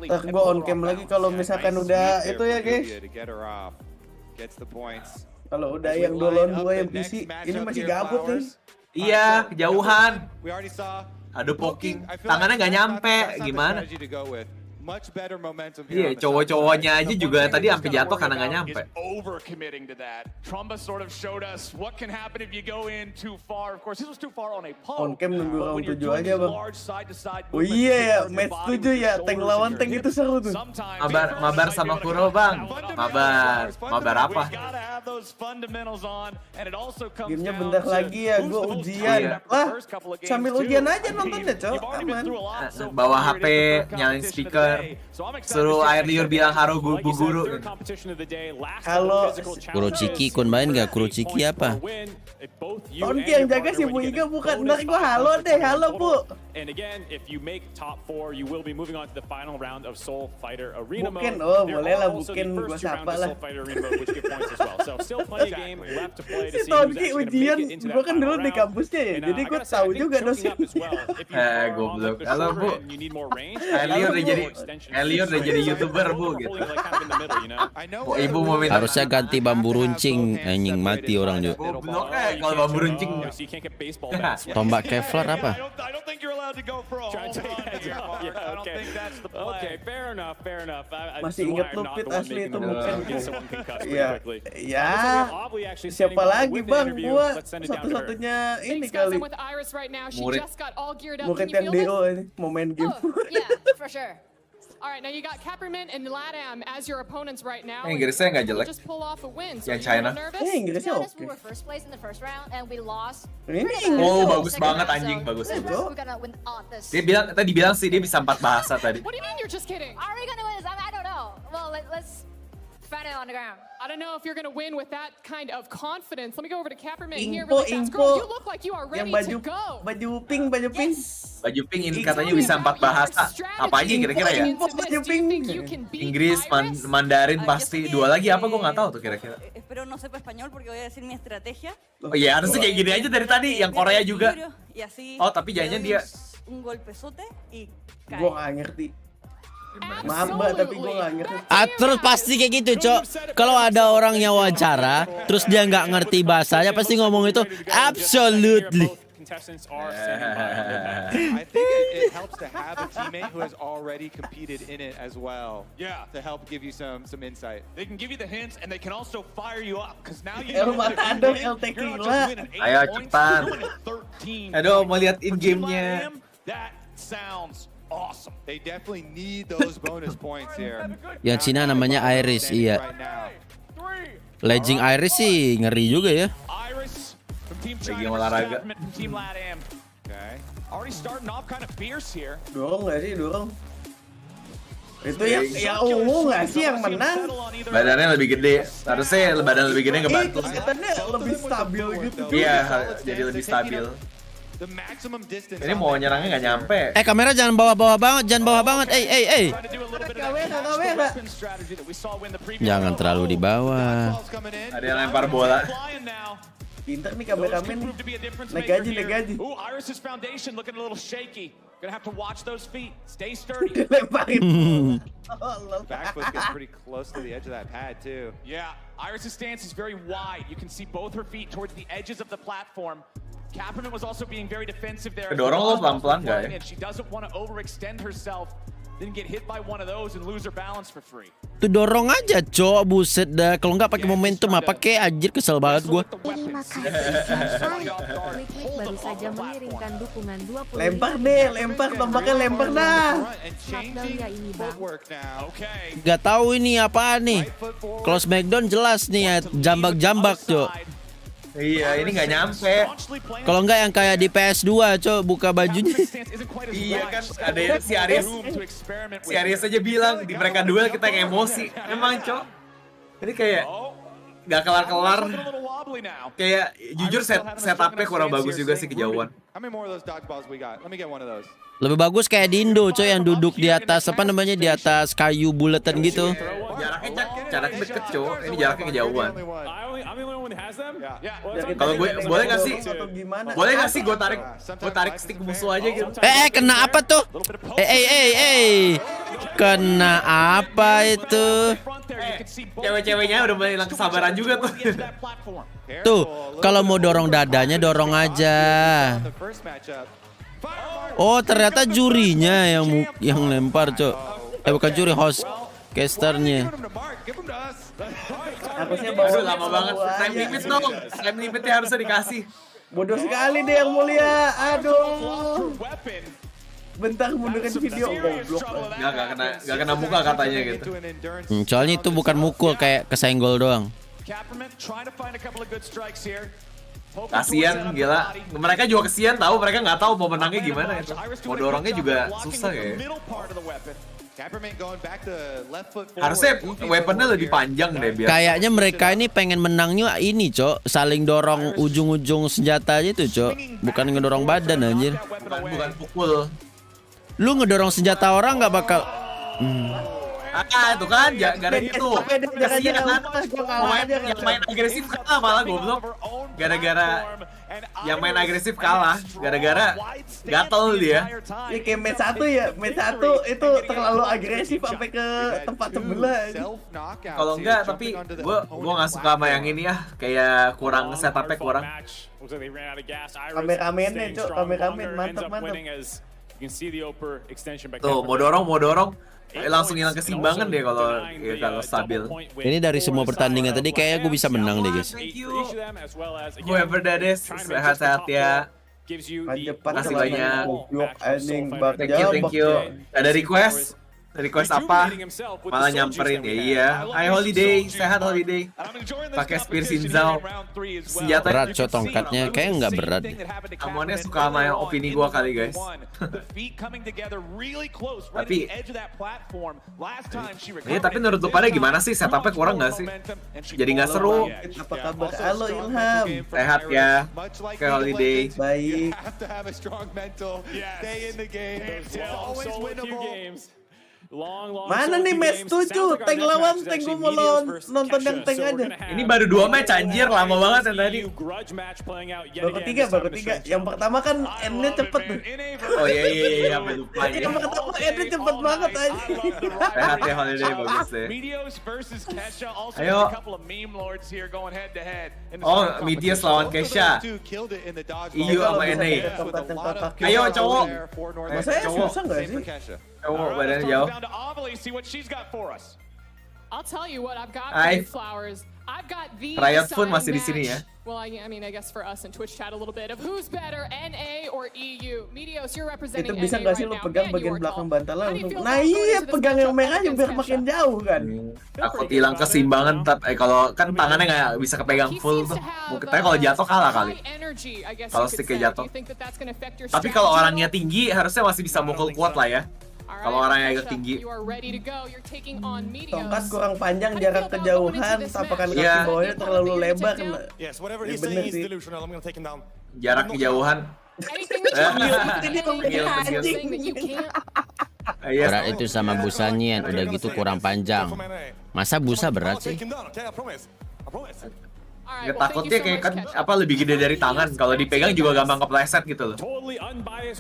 Ntar gua on cam lagi kalau misalkan udah itu ya guys. Kalau udah yang 2 lawan 2 yang PC, ini masih gabut nih. Iya, kejauhan. Aduh poking, tangannya nggak nyampe, gimana? Iya, cowok-cowoknya aja juga tadi sampai jatuh karena nggak nyampe. On cam nunggu round 7 aja bang. Oh iya ya, match 7 ya, tank lawan tank itu seru tuh. Mabar sama Kuro bang. Mabar apa? Gamenya bentar lagi ya, gue ujian. Lah, sambil ujian aja nontonnya cowok, aman. Bawa HP, nyalain speaker. Suruh air liur bilang haro bu guru. Halo. Kurohiki kun main nggak? Kurohiki apa? Onki yang jaga si Bu Iga bukan. Ntar gua halo deh, halo Bu. And again, if you make top 4, you will be moving on to the final round of Soul Fighter Arena Bukan, mode. oh boleh lah bukan gua sapa lah. Soul Fighter Arena mode, which give points as well. So still plenty of game left to play to see who's Onki actually going to ujian, make it into that gua kan dulu final di round. kampusnya ya, jadi gua tahu juga dosen. Goblok. Halo Bu. Elior udah jadi YouTuber Bu gitu. Oh, ibu mau minta. Harusnya ganti bambu runcing, anjing mati orang juga. Goblok kalau bambu runcing. Tombak Kevlar apa? Okay, fair enough. Masih inget lu Pit asli itu bukan. Iya. Ya. Siapa lagi bang? Gua satu-satunya ini kali. Murid yang DO ini mau main game. Yeah, for sure. Alright, now you got Capperman and LATAM as your opponents right now. Inggrisnya nggak jelek. Just pull off a win. Yang China. Inggrisnya oke. Ini Oh, bagus banget anjing, bagus. Dia bilang tadi sih dia bisa 4 bahasa tadi. What do you mean you're just kidding? Are we gonna win this? I don't know. Well, let's find it on the ground. I don't know if you're gonna win with that kind of confidence. Let me go over to Capperman here Info, really fast. info. Girl, you look like you are ready Yang to go. baju pink. Baju pink ini katanya bisa 4 bahasa. Apa aja kira-kira ya? Baju pink. Inggris, Mandarin pasti. 2 lagi apa gua nggak tahu tuh kira-kira. Espero no sepa español porque voy a decir mi estrategia. Oh iya, harusnya kayak gini aja dari tadi. Yang Korea juga. Oh, tapi jangan dia. Un golpezote y cae. Gua nggak ngerti. Maaf mbak, tapi gue gak ngerti. Terus pasti kayak gitu cok. Kalau ada orang yang wawancara, terus dia nggak ngerti bahasanya, pasti ngomong itu absolutely. I think it helps to have a teammate who has already competed in it as well. Yeah. To help give you some insight. They can give you the hints and they can also fire you up because now you El Matador, El Tequila. Ayo cepetan. Aduh, mau lihat in game-nya. That sounds awesome. They definitely need those bonus points here. Yang Cina namanya Iris, iya. Legend Iris sih ngeri juga ya. Iris from Team Lagi China, olahraga. from Team LATAM. Okay. Already starting off kind of fierce here. Dorong gak sih, dorong? Itu yang ungu gak sih yang menang? Badannya lebih gede. Harusnya badan lebih gede ngebantu. Kelihatannya lebih stabil gitu. Iya, jadi lebih stabil. Ini mau nyerangnya nggak nyampe. Kamera jangan bawah-bawah banget, Kamera. Jangan terlalu di bawah. Ada yang lempar bola. Pinter nih kameramen nih. Naik gaji. Iris's foundation looking a little shaky. Gonna have to watch those feet. Stay sturdy. Lemparin. Back foot gets pretty close to the edge of that pad too. Yeah, Iris's stance is very wide. You can see both her feet towards the edges of the platform. Capperman was also being very defensive there. Kedorong lo pelan-pelan nggak ya? And she doesn't want to overextend herself then get hit by one of those and lose her balance for free. Tuh dorong aja, Cok. Buset dah. Kalau nggak pakai momentum apa pakai anjir, kesel banget gua. Terima kasih. Klik baru saja mengirimkan dukungan 20. Lempar deh, lempar, tombaknya lempar dah. Smackdown ya ini, Bang. Gak tahu ini apa nih. Kalau Smackdown jelas nih ya, jambak-jambak, Cok. Iya, ini nggak nyampe. Kalau nggak yang kayak di PS2, Cok, buka bajunya. Iya kan, ada yang si Aries aja bilang di mereka duel kita yang emosi. Emang, Cok. Ini kayak nggak kelar-kelar. Kayak jujur setupnya kurang bagus juga sih kejauhan. Lebih bagus kayak di Indo, Cok, yang duduk di atas apa namanya, di atas kayu buletan gitu. Jaraknya deket, Cok. Ini jaraknya kejauhan. Kalau gue boleh nggak sih? Boleh nggak sih gue tarik stick musuh aja gitu? Kena apa tuh? Kena apa itu? Cewek-ceweknya udah mulai hilang kesabaran juga tuh. Tuh, kalau mau dorong dadanya dorong aja. Oh, ternyata jurinya yang lempar, Cok. Bukan juri, host casternya. Harusnya Aduh, lama banget. Time limit dong. Time limitnya harusnya dikasih. Bodoh sekali deh yang mulia. Aduh. Bentar mundurin video, goblok. Gak kena muka katanya gitu. Soalnya itu bukan mukul, kayak kesenggol doang. Kasian, gila. Mereka juga kesian tahu, mereka nggak tahu mau menangnya gimana itu. Mau dorongnya juga susah ya. Harusnya weaponnya lebih panjang deh biar. Kayaknya mereka ini pengen menangnya ini, Cok. Saling dorong ujung-ujung senjata aja tuh, Cok. Bukan ngedorong badan anjir. Bukan pukul. Lu ngedorong senjata orang nggak bakal. Itu kan gara-gara itu. Kasian kan. Yang main agresif kalah malah goblok. Gara-gara yang main agresif kalah. Gara-gara gatel dia. Ya kayak match 1 ya. Match 1 itu terlalu agresif sampai ke tempat sebelah. Kalau enggak, tapi gua nggak suka sama yang ini ya. Kayak kurang setupnya kurang. Kameramen, Cok. Kameramen mantap. Tuh, mau dorong. Langsung hilang keseimbangan deh kalau stabil. Ini dari semua pertandingan tadi kayaknya gue bisa menang deh, guys. Whoever that is, sehat-sehat ya. Makasih banyak. Thank you. Ada request apa? Malah nyamperin ya. Iya. Hai Holiday, sehat Holiday. Pakai spear Sinzal. Senjata berat, Cok, tongkatnya kayak nggak berat. Amonnya suka sama yang opini gua kali, guys. Tapi menurut lu pada gimana sih? Setupnya kurang nggak sih? Jadi nggak seru. Apa kabar? Halo Ilham. Sehat ya. Kayak Holiday. Baik. Mana nih match 7? Tank lawan tank, gue mau nonton yang tank aja. Ini baru 2 match anjir, lama banget yang tadi. Baru tiga. Yang pertama kan endnya cepet tuh. Oh iya, lupa ya. Yang pertama endnya cepet banget aja. Sehat ya Holiday, bagus deh. Ayo. Oh, Meteos lawan Kesha. EU sama NA. Ayo cowok. Masa ya susah gak sih? Cowok badannya jauh. I'll tell you what, I've got flowers. I've got these. Riot pun masih di sini ya. Well, I mean, I guess for us in Twitch chat a little bit of who's better, NA or EU. Meteos, you're representing itu bisa NA nggak sih right lu now. pegang bagian belakang bantalnya langsung? Nah iya, pegang yang merahnya biar makin jauh kan. Takut hilang keseimbangan, kalau kan tangannya nggak bisa kepegang full tuh. Mungkin kalau jatuh kalah kali. Kalau sticknya jatuh. Tapi kalau orangnya tinggi, harusnya masih bisa mukul kuat lah ya. Kalau orangnya agak tinggi. Tongkat kurang panjang, jarak kejauhan, tapakan kaki bawahnya terlalu lebar. Ya bener sih. Jarak kejauhan. Berat itu sama busanya, udah gitu kurang panjang. Masa busa berat sih? Ya, takutnya kayak kan lebih gede dari tangan. Kalau dipegang juga gampang kepleset gitu loh.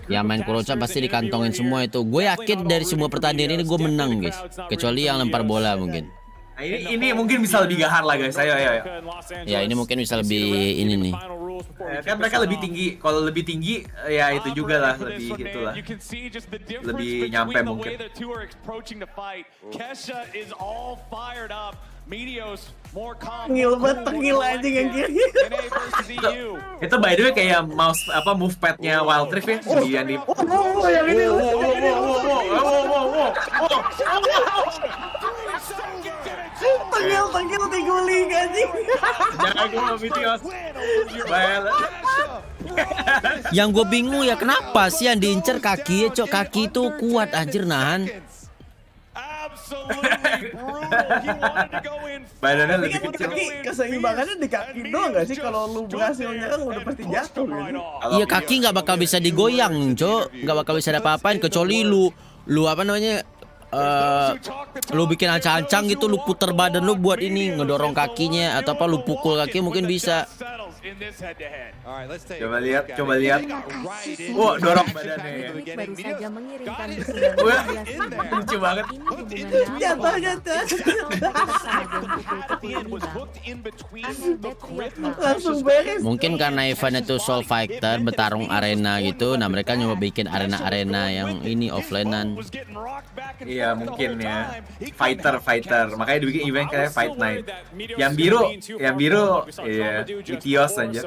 Yang main Kurohichan pasti dikantongin semua itu. Gue yakin dari semua pertandingan ini gue menang, guys. Kecuali yang lempar bola mungkin. Nah, ini mungkin bisa lebih gahar lah guys. Ayo. Ya ini mungkin bisa lebih ini nih. Kan mereka lebih tinggi. Kalau lebih tinggi ya itu juga lah lebih itulah. Lebih nyampe mungkin. Tengil aja yang kiri. Itu by the way kayak mouse move padnya Wild Rift ya. Yang di. Oh, yang ini. Tengil tiguling anjing. Jangan gua Vitios. Yang gue bingung ya kenapa sih yang diincer kaki ya, Cok? Kaki itu kuat anjir nahan. Badannya lebih kecil. Keseimbangannya di kaki doang gak sih? Kalau lu berhasil nyerang udah pasti jatuh gitu. Iya kaki nggak bakal bisa digoyang, Cok. Nggak bakal bisa apa-apain kecuali lu apa namanya? Lu bikin ancang-ancang gitu, lu puter badan lu buat ini ngedorong kakinya atau apa lu pukul kaki mungkin bisa. Coba lihat. Oh, dorong badannya. Baru saja mengirimkan Lucu banget. Langsung beres. Mungkin karena event itu soul fighter bertarung arena gitu, nah mereka nyoba bikin arena yang ini offline-an. Iya mungkin ya. Fighter. Makanya dibikin event kayak Fight Night. Yang biru iya Vitios aja.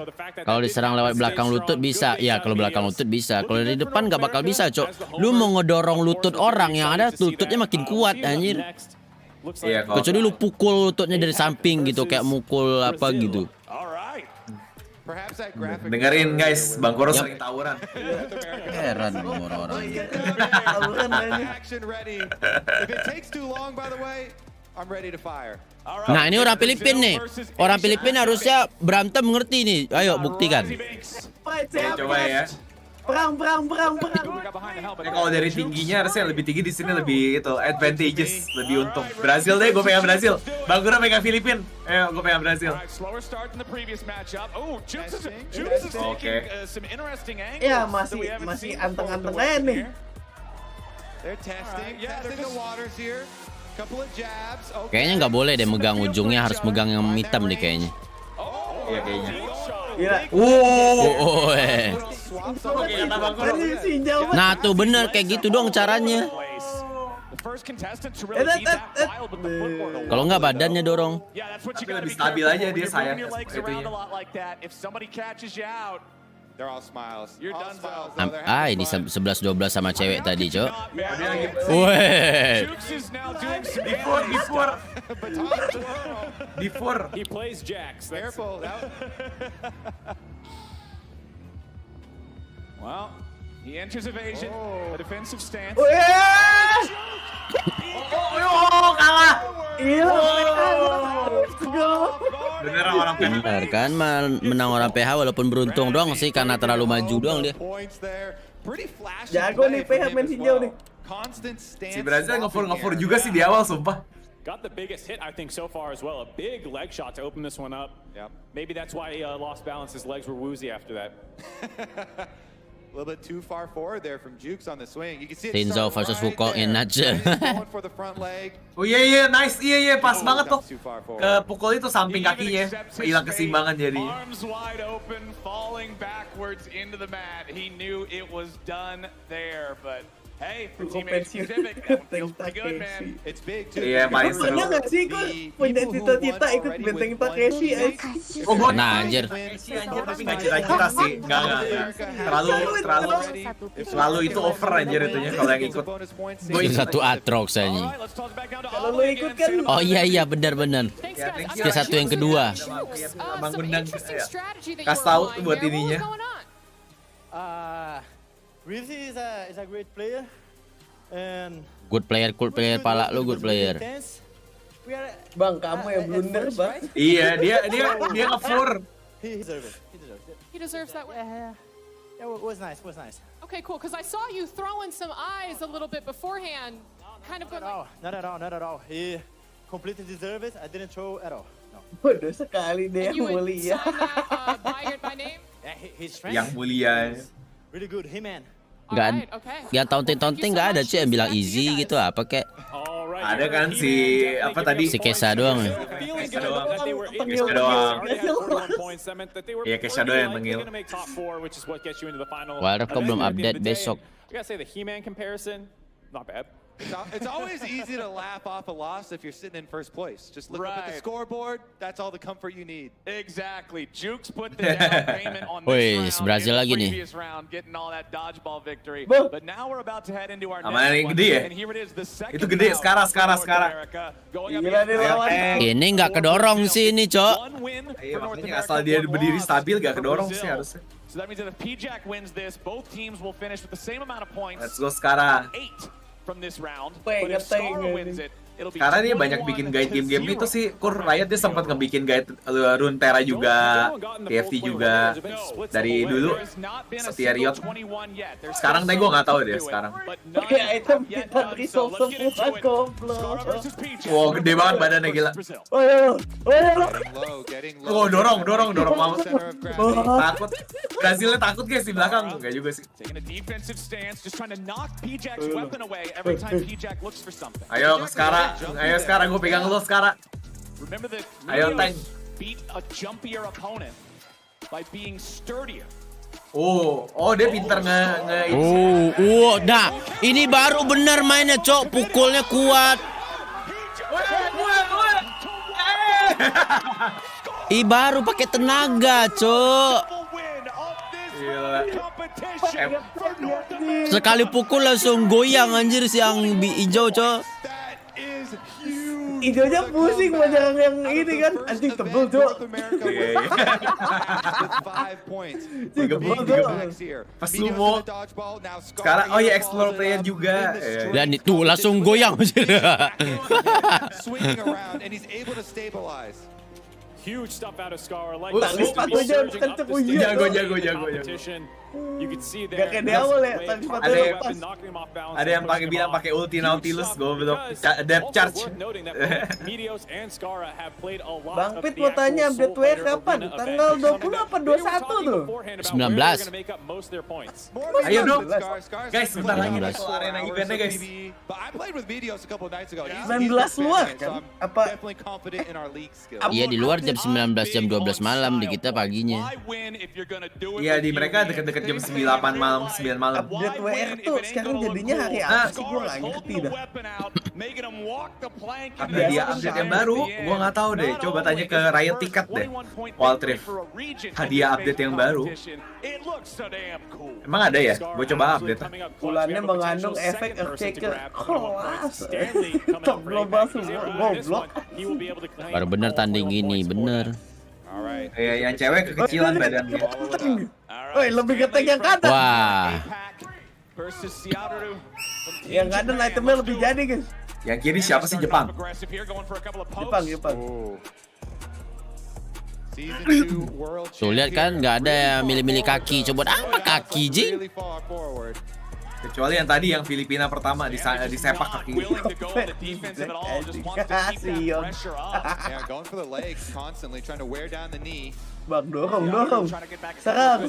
Kalau diserang lewat belakang lutut bisa. Ya kalau belakang lutut bisa. Kalau dari depan nggak bakal bisa, Cok. Lu mau ngedorong lutut orang yang ada lututnya makin kuat anjir. Iya, kecuali lu pukul lututnya dari samping gitu kayak mukul apa gitu. Dengerin guys, Bang Koro sering tawuran. Heran orang-orang. Nah ini orang Filipina nih. Orang Filipina harusnya berantem mengerti nih. Ayo buktikan. Coba ya. Perang. Ya, kalau dari tingginya harusnya lebih tinggi di sini lebih itu advantageous, lebih untung. Brazil deh, gue pegang Brazil. Bang Koro pegang Filipina. Ayo, gue pegang Brazil. Oke. Ya masih anteng-anteng aja nih. Kayaknya nggak boleh deh megang ujungnya, harus megang yang hitam deh kayaknya. Iya kayaknya. Gila. Nah tuh bener kayak gitu dong caranya. Kalau nggak badannya dorong. Tapi lebih stabil aja dia sayang itunya. Ini 11-12 sama cewek tadi, Cok. Before. He plays jacks. Careful. Well, he enters evasion, a defensive stance. Kalah. Bener orang PH. Bener kan menang orang PH walaupun beruntung doang sih karena terlalu maju doang dia. Jago nih PH main hijau nih. Si Brazil nge-4 juga sih di awal sumpah. Got the biggest hit I think so far as well. A big leg shot to open this one up. Yep. Maybe that's why he lost balance. His legs were woozy after that. A little bit too far forward there from Jukes on the swing. You can see Rinzo versus Wukong in nutshell. Oh iya nice. Iya pas banget tuh. Ke pukul itu samping kakinya. Hilang keseimbangan jadi. Arms wide open, falling backwards into the mat. He knew it was done there, but hey, for Team Pacific, that feels pretty good, man. It's big too. Iya, paling seru. Pernah nggak sih kok punya cita-cita ikut benteng Takeshi? Nah anjir. Tapi nggak cita-cita sih. Nggak. Terlalu itu over anjir itunya kalau yang ikut. Itu satu atrox aja. Kalau lu ikut kan. Oh iya benar. Skill satu yang kedua. Bang Undang kasih tahu buat ininya. Really is a great player, and Good player, pala lu good player. Bang, kamu yang blunder, Bang. Iya, dia nge-4. He deserves it. He deserves that. Yeah, it was nice. Okay, cool. Because I saw you throwing some eyes a little bit beforehand. Kind of going like... Not at all. He completely deserved it. I didn't throw at all. No. Bodoh sekali deh yang mulia. By name? Yeah, his strength. Yang mulia. Really good, he man. Nggak, yang taunting nggak ada cuy yang bilang easy gitu apa kek. Ada kan si apa tadi? Si Kesa doang. Kesa doang. Kesa doang. Iya Kesa doang yang tengil. Walraf kok belum update besok. I gotta say the He-Man comparison, not bad. It's always easy to laugh off a loss if you're sitting in first place. Just look up at the scoreboard. That's all the comfort you need. Exactly. Jukes put the down payment on this round. Brazil lagi nih. Previous round, getting all that dodgeball victory. But now we're about to head into our next one. Gede ya? And here it is, the second Itu gede, sekarang. Ini nggak kedorong sih ini, Cok. Iya, makanya asal dia berdiri stabil gak kedorong sih harusnya. So that means that if P-Jack wins this, both teams will finish with the same amount of points. Let's go sekarang. 8 from this round. But if Skara wins it, it'll be Karena dia banyak bikin guide game-game itu sih. Riot dia sempat ngebikin guide Runeterra juga, TFT juga dari dulu. Setia Riot. Sekarang deh gue nggak tahu deh sekarang. Item kita resolve semua goblok. Wow, gede banget badannya gila. Oh, dorong mampus. Takut. Brazilnya takut guys di belakang. Enggak juga sih. Ayo sekarang gue pegang lo sekarang. Ayo tank. Oh dia pinter Nah, ini baru bener mainnya, Cok. Pukulnya kuat. Baru pakai tenaga, Cok. Sekali pukul langsung goyang anjir si yang hijau, Cok. Hijaunya pusing macam yang ini kan, anjing tebel, Cok. Pas sumo. Sekarang explore player juga. Dan itu langsung goyang. Huge stuff out of Skara. Like jago. You can see there. Ada yang bilang pakai ulti Nautilus, goblok. Depth charge. Bang Pit mau tanya update WR kapan? Tanggal 20 apa 21 tuh? 19. Ayo dong. Guys, sebentar lagi arena eventnya guys. 19 luar kan? Apa? Iya di luar jam 19 jam 12 malam, di kita paginya. Iya di mereka deket-deket jam 9 malam. Update WR tuh sekarang jadinya hari apa sih? Gue gak ngerti dah. Karena dia update yang baru, gue nggak tahu deh. Coba tanya ke Riot Ticket deh. Waltrif, hadiah update yang baru. Emang ada ya? Gue coba update. Bulannya mengandung efek Earthshaker kelas. Top global semua, goblok. Baru bener tanding ini, bener. Yang cewek kekecilan badannya. Woi, lebih gede yang kanan. Wah. Yang kanan itemnya lebih jadi, guys. Yang kiri siapa sih? Jepang. Tuh lihat kan, nggak ada yang milih-milih kaki. Coba apa kaki, Jing? Kecuali yang tadi yang Filipina pertama disepak kaki. Bang, dorong. Serang.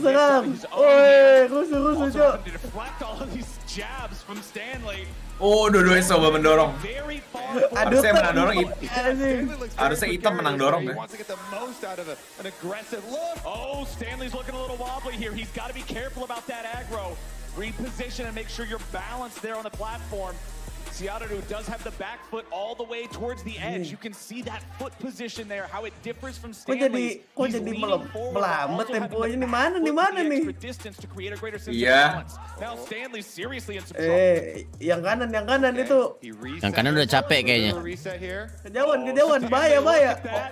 Oi, rusuh, Cok. Oh, dua-duanya coba mendorong. Harusnya menang dorong. Harusnya hitam menang dorong ya. Oh, Stanley's looking a little wobbly here. He's got to be careful about that aggro. Reposition and make sure you're balanced there on the platform. Seattle does have the back foot all the way towards the edge. You can see that foot position there, how it differs from Stanley's. Kok jadi melambat temponya di mana nih? Iya. Yang kanan itu. Yang kanan udah capek kayaknya. Kejauhan, bahaya. Oh,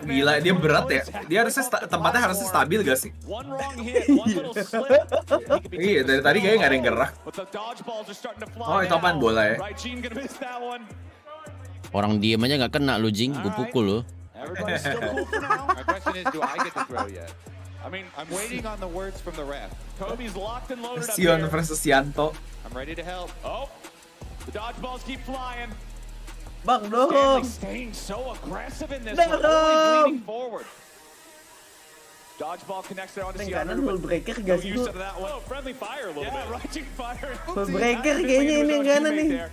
gila, dia berat ya. Dia harusnya tempatnya harusnya stabil gak sih? Iya, dari tadi kayaknya gak ada yang gerak. Oh, itu apaan bola ya? Orang diem aja nggak kena lu, Jing. Gue pukul lu. Sion versus Yanto. Bang, dorong. Dodgeball connects there on the kanan full breaker gak sih tuh? Friendly fire a little bit. Full breaker kayaknya ini yang kanan nih.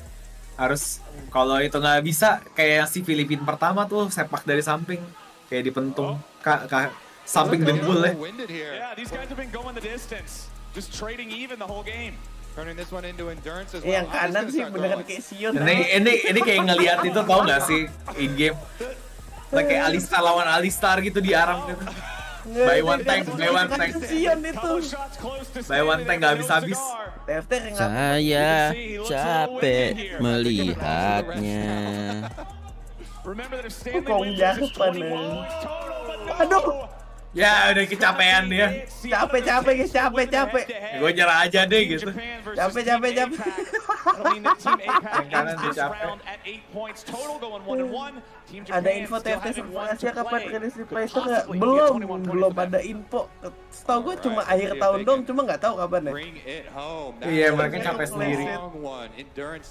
Harus kalau itu nggak bisa kayak si Filipina pertama tuh sepak dari samping kayak dipentung samping dengkul ya. Yeah, these guys have been going the distance, just trading even the whole game. Turning this one into endurance as well. Yang kanan sih beneran kayak Sion. Ini kayak ngelihat itu tau nggak sih in game? Kayak Alistar lawan Alistar gitu di Aram gitu. By one tank. Sion itu. By one tank nggak habis-habis. Saya capek melihatnya. Kok jahat Aduh. Ya udah kecapean dia. Capek guys, capek. Gue nyerah aja deh gitu. Capek. Yang kanan tuh capek. Ada info TFT Asia kapan rilis di Play Store nggak? Belum ada info. Setahu gue cuma akhir tahun dong, cuma nggak tahu kapan ya. Iya mereka capek sendiri.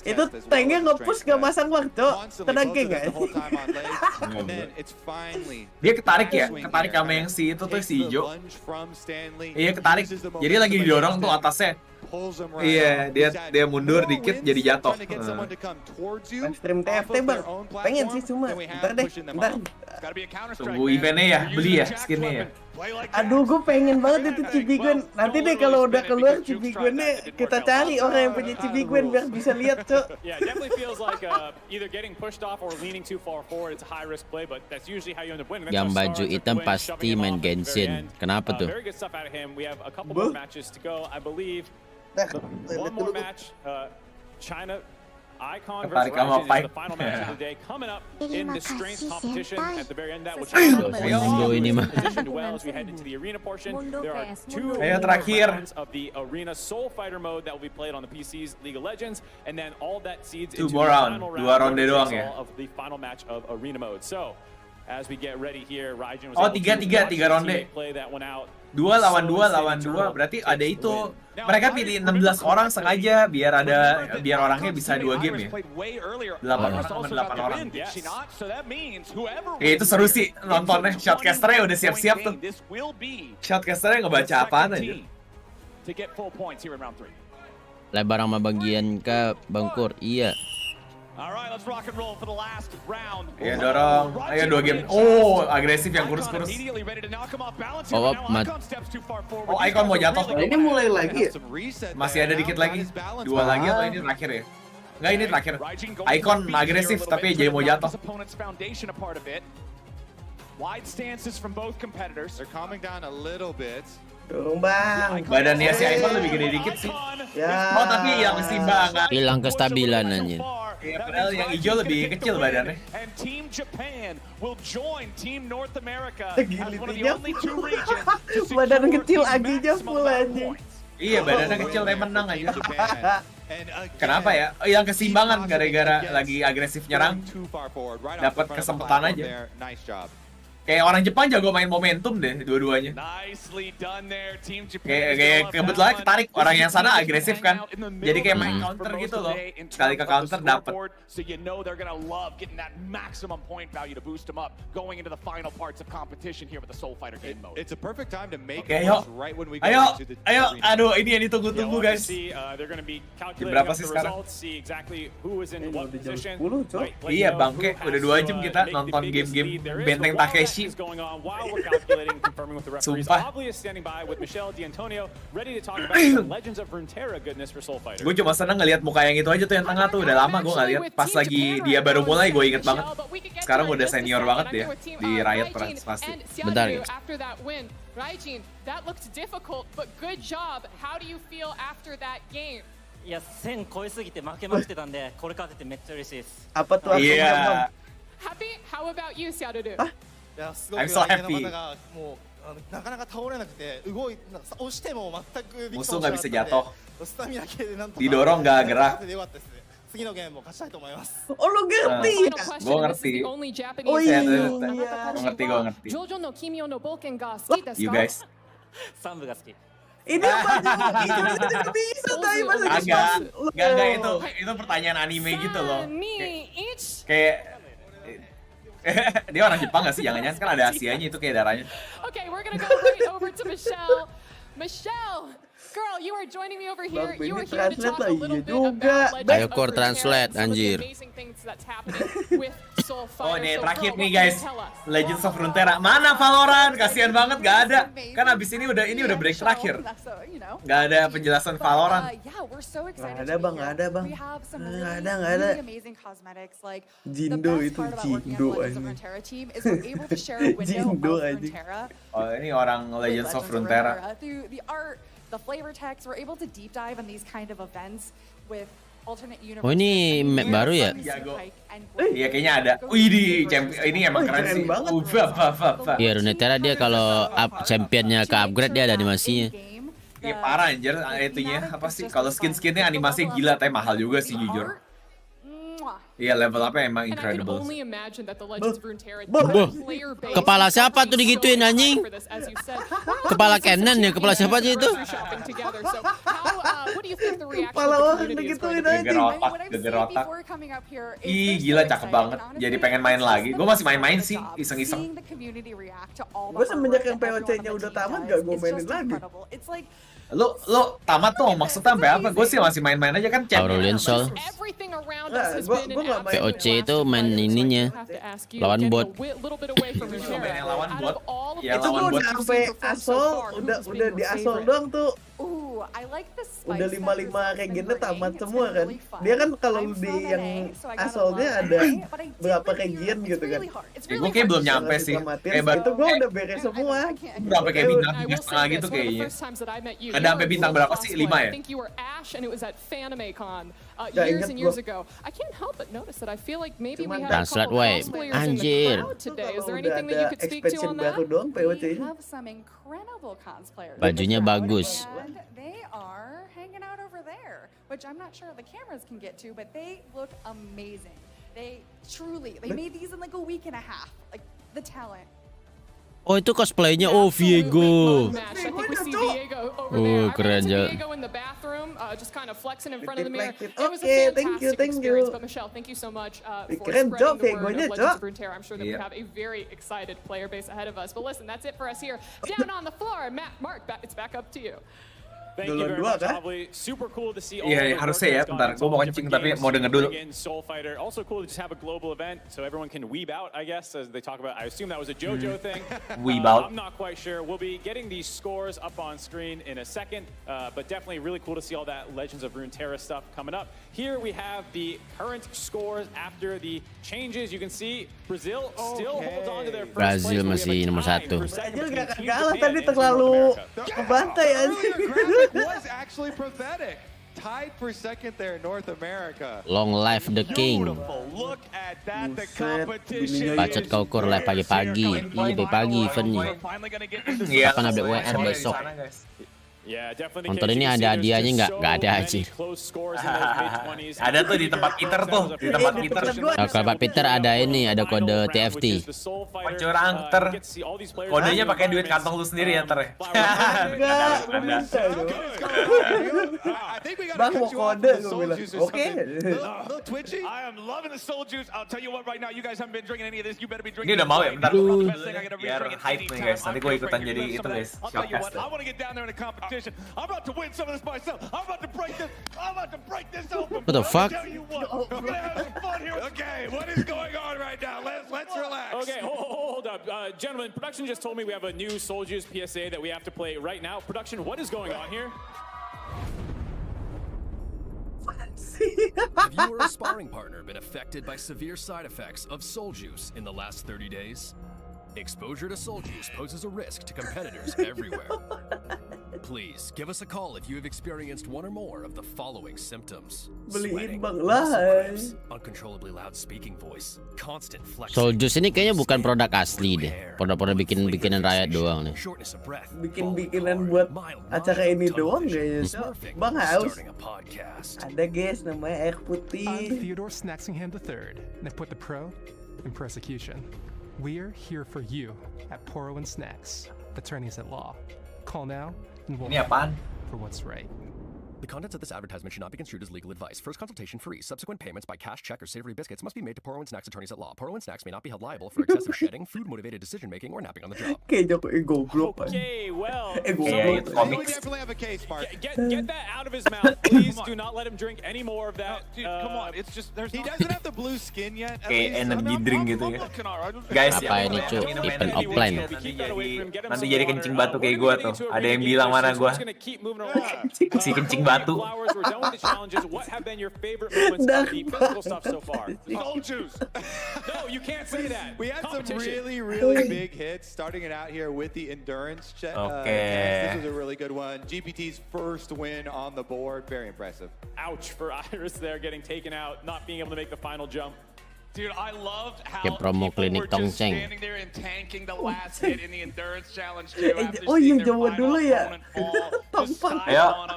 Itu tanknya nge-push nggak masang waktu, tenang nggak? Dia ketarik sama yang si itu tuh si hijau. Iya ketarik. Jadi lagi didorong tuh atasnya. Iya, dia mundur dikit jadi jatuh. Stream TFT bang, pengen sih cuma ntar. Tunggu eventnya ya, beli ya skinnya ya. Aduh, gue pengen banget itu Cibiguen. Nanti deh kalau udah keluar Cibiguennya kita cari orang yang punya Cibiguen biar bisa lihat, Cok. Yeah, it definitely feels like either getting pushed off or leaning too far forward. It's a high risk play, but that's usually how you end up winning. Yang baju hitam pasti main Genshin. Kenapa tuh? Very good stuff out of him. We have a couple more matches to go, I believe. One more match, China Icon versus Rajin is the final match of the day. Coming up in the strength competition at the very end, that will change position well as we head into the arena portion. There are two rounds of the arena soul fighter mode that will be played on the PC's League of Legends, and then all that seeds into the final round of the final match of arena mode. So, as we get ready here, Rajin was able tiga ronde. play that one out. 2 lawan 2 berarti ada itu. Mereka pilih 16 orang sengaja biar orangnya bisa 2 game ya. 8 orang. Ya itu seru sih nontonnya. Shotcasternya udah siap-siap tuh. Shotcasternya ngebaca apaan aja. Lebar sama bagian ke Bangkur, iya. Alright, let's rock and roll for the last round. Ya dorong, ayo 2 game. Oh, agresif yang kurus-kurus. Oh, mat. Oh, Icon mau jatuh. Ini mulai lagi ya? Masih ada dikit lagi. 2 lagi atau ini terakhir ya? Enggak, ini terakhir. Icon agresif tapi jadi mau jatuh. Wide stances from both competitors. They're calming down a little bit. Dong bang. Badannya si Icon lebih gede dikit sih. Ya. Oh tapi yang seimbang. Hilang kestabilan anjir. Ya, padahal yang hijau lebih kecil badannya. And Team Japan will join Team North America as one of the only two regions to badan kecil aginya full anjing. Iya, badannya kecil tapi menang aja. Kenapa ya? Oh, yang keseimbangan gara-gara lagi agresif nyerang. Dapat kesempatan aja. Kayak orang Jepang jago main momentum deh dua-duanya. Kayak kebetulan ketarik orang yang sana agresif kan. Jadi kayak main counter gitu loh. Sekali ke counter dapet. Oke, ayo, aduh ini yang ditunggu-tunggu guys. Jam berapa sih sekarang? Iya bangke, udah 2 jam kita nonton game-game benteng Takeshi. Sumpah. Gue cuma seneng ngeliat muka yang itu aja tuh yang tengah tuh. Udah lama gue gak lihat. Pas lagi dia baru mulai gue inget banget. Sekarang udah senior banget dia di Riot pasti. Bentar guys. Raijin, that looked difficult, but good job. How do you feel after that game? いや、1000超えすぎて負けまくってたんで、これ勝ててめっちゃ嬉しいです。 Apa tuh? Iya. Happy? How about you, Xiaodu? I'm so happy. Musuh nggak bisa jatuh. Didorong nggak gerak. Oh lu ngerti? Gue ngerti. Oh iya. Gue ngerti. You guys. Ini apa? Bisa tadi masa Agak itu pertanyaan anime gitu loh. Kayak dia orang Jepang gak sih? Jangan-jangan kan ada Asianya itu kayak darahnya. Okay, we're gonna go right over to Michelle. Michelle, girl, you are joining me over here. Bang You Benny are here to translate talk lah, a little iya bit juga. about Legends Ayo of core Runeterra translate, and some of the anjir. amazing things that's happening with Soul Oh Fighter. ini So, terakhir girl, nih what can guys, you tell us? Legends of Runeterra. Mana Valorant? Kasihan banget gak ada. Kan abis ini udah break terakhir. Gak ada penjelasan Valorant. Nggak ada bang, nggak ada bang. Nggak ada. Jindo itu Jindo aja. Jindo aja. Oh ini orang Legends of Runeterra. The flavor text, we're able to deep dive in these kind of events with alternate universes. Oh ini map baru ya? Iya kayaknya ada. Wih ini emang keren sih. Iya Runeterra dia kalau up championnya ke upgrade dia ada animasinya. Iya parah anjir itunya apa sih? Kalau skin-skinnya animasinya gila tapi mahal juga sih jujur. Iya level up emang incredible. Kepala siapa tuh digituin anjing? Kepala Canon ya, kepala siapa aja itu? Kepala orang digituin anjing. Geger otak. Ih gila cakep banget. Jadi pengen main lagi. Gue masih main-main sih, iseng-iseng. Gue semenjak yang POC-nya udah tamat gak gue mainin lagi. Lo tamat tuh maksudnya sampai apa? Gue sih masih main-main aja kan. Aurelion Sol. POC itu main ininya lawan bot. Lawan bot. Ya itu gue udah sampai asol, udah di asol doang tuh. Udah 5-5 kayak gini tamat semua kan. Dia kan kalau di yang asolnya ada berapa kajian gitu kan. Ya, gue kayak belum nyampe sih. Itu gue udah beres semua. Udah sampai kayak bintang 3,5 gitu kayaknya. Ada sampai bintang berapa sih? 5 ya? Gak inget gue. Translate way. Anjir. Udah ada expansion baru doang POC ini. Bajunya bagus. They are hanging out over there, which I'm not sure the cameras can get to, but they look amazing. They made these in like a week and a half. Like the talent. Oh itu cosplaynya, oh Viego. Oh keren ya. Oke, thank you. Keren job Viegonya, Cok. I'm sure that we have a very excited player base ahead of us. But listen, that's it for us here. Down on the floor, Mark, it's back up to you. Thank you very much, Probably super cool to see all Iya harusnya ya, bentar gue mau kencing tapi mau denger dulu. Soul Fighter. Also cool to just have a global event so everyone can weeb out, I guess, as they talk about. I assume that was a JoJo thing. Weeb out. I'm not quite sure. We'll be getting these scores up on screen in a second, but definitely really cool to see all that Legends of Runeterra stuff coming up. Here we have the current scores after the changes. You can see Brazil still holds on to their first place. Brazil masih nomor 1. Brazil gak kalah tadi terlalu kebantai anjing. Was actually pathetic. Tied for second there in North America. Long life the king. Look at that, the competition. Bacot kau kur live pagi-pagi. Iya pagi eventnya. Kapan update WR besok? Nonton ini ada hadiahnya nggak ada aja. Ada tuh di tempat Peter tuh, di tempat Peter. Kalau tempat Peter ada ini, ada kode TFT. Curang ter. Kodenya pakai duit kantong lu sendiri ya ter. Bang mau kode gue bilang. Oke. I am loving the soul juice. I'll tell you what right now, you guys haven't been drinking any of this. You better be Ini drinking. udah mau ya, bentar. Biar hype nih guys. Nanti gue ikutan jadi itu guys. I want to get down there in a competition. I'm about to win some of this myself. I'm about to break this. I'm about to break this open. What the fuck? I'll tell you what, we're gonna have some fun here. Okay, what is going on right now? Let's relax. Okay, hold up, gentlemen. Production just told me we have a new Soul Juice PSA that we have to play right now. Production, what is going on here? Have you or a sparring partner been affected by severe side effects of Soul Juice in the last 30 days? Exposure to Soul Juice poses a risk to competitors everywhere. Please give us a call if you have experienced one or more of the following symptoms: sweating, muscle cramps, uncontrollably loud speaking voice, constant flexing. Soul Juice ini kayaknya bukan produk asli deh. Produk-produk bikinan rakyat doang nih. Bikinan buat acara ini doang kayaknya. Bang haus. Ada guys namanya air putih. I'm Theodore Snaxingham III, and I put the pro in prosecution. We're here for you at Poro and Snacks, attorneys at law. Call now and we'll Ini apaan? for what's right. The contents of this advertisement should not be construed as legal advice. First consultation free. Subsequent payments by cash, check, or savory biscuits must be made to Poro and Snacks attorneys at law. Poro and Snacks may not be held liable for excessive shedding, food-motivated decision-making, or napping on the job. Okay, well, Iya, itu komik. Definitely have a case, Mark. Get that out of his mouth. Please do not let him drink any more of that. Dude, come on. It's just he doesn't have the blue skin yet. Kayak energy drink gitu ya. Guys, Apa ini cu? Event offline. Nanti jadi kencing batu kayak gua tuh. Ada yang bilang mana gua? Si kencing batu. What have been your favorite moments of the physical stuff so far? Soul juice. No, you can't say that. We had some really big hits starting it out here with the endurance check. Okay. This was a really good one. GPT's first win on the board. Very impressive. Ouch for Iris there, getting taken out, not being able to make the final jump. Dude, I loved how Kayak promo people klinik were just Tongcheng. standing there and tanking the last hit in the endurance challenge too. Oh iya, Jawa dulu ya. Ayo,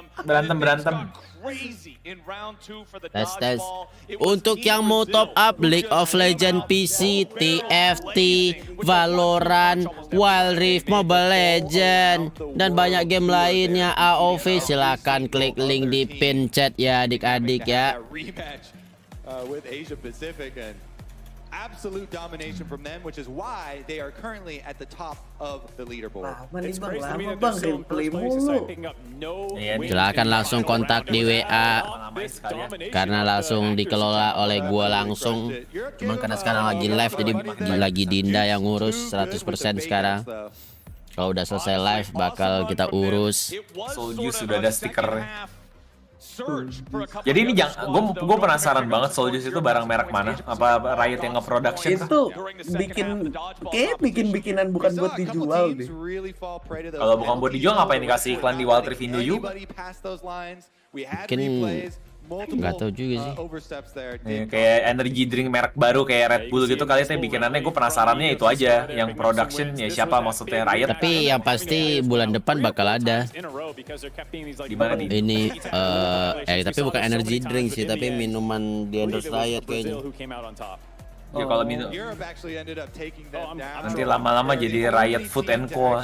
berantem. Crazy in round 2 for the Tes. dodgeball. It was Untuk yang mau top up League of Legends PC, TFT, Valorant, Wild Rift, Mobile Legends, dan banyak game lainnya AOV, silakan klik link di pin chat ya adik-adik ya. Rematch with Asia Pacific and absolute domination from them, which is why they are currently at the top of the leaderboard. Lama bang, gameplay mulu. Silakan langsung kontak di WA karena langsung dikelola oleh gua langsung. Cuman karena sekarang lagi live jadi lagi Dinda yang ngurus 100% sekarang. Kalau udah selesai live bakal kita urus. Solju sudah ada stikernya. Jadi ini gue penasaran banget Soldiers itu barang merek mana? Apa Riot yang nge-production? Itu bikin-bikinan bukan buat dijual deh. Kalau bukan buat dijual ngapain dikasih iklan di Wild Rift Indo juga? Mungkin nggak tahu juga sih. Kayak energy drink merek baru kayak Red Bull gitu kali itu bikinannya gue penasarannya itu aja. Yang production ya siapa maksudnya Riot? Tapi yang pasti bulan depan bakal ada. Gimana nih? Ini tapi bukan energy drink sih, tapi minuman di endorse Riot kayaknya. Ya kalau minum nanti lama-lama jadi Riot Food and Co.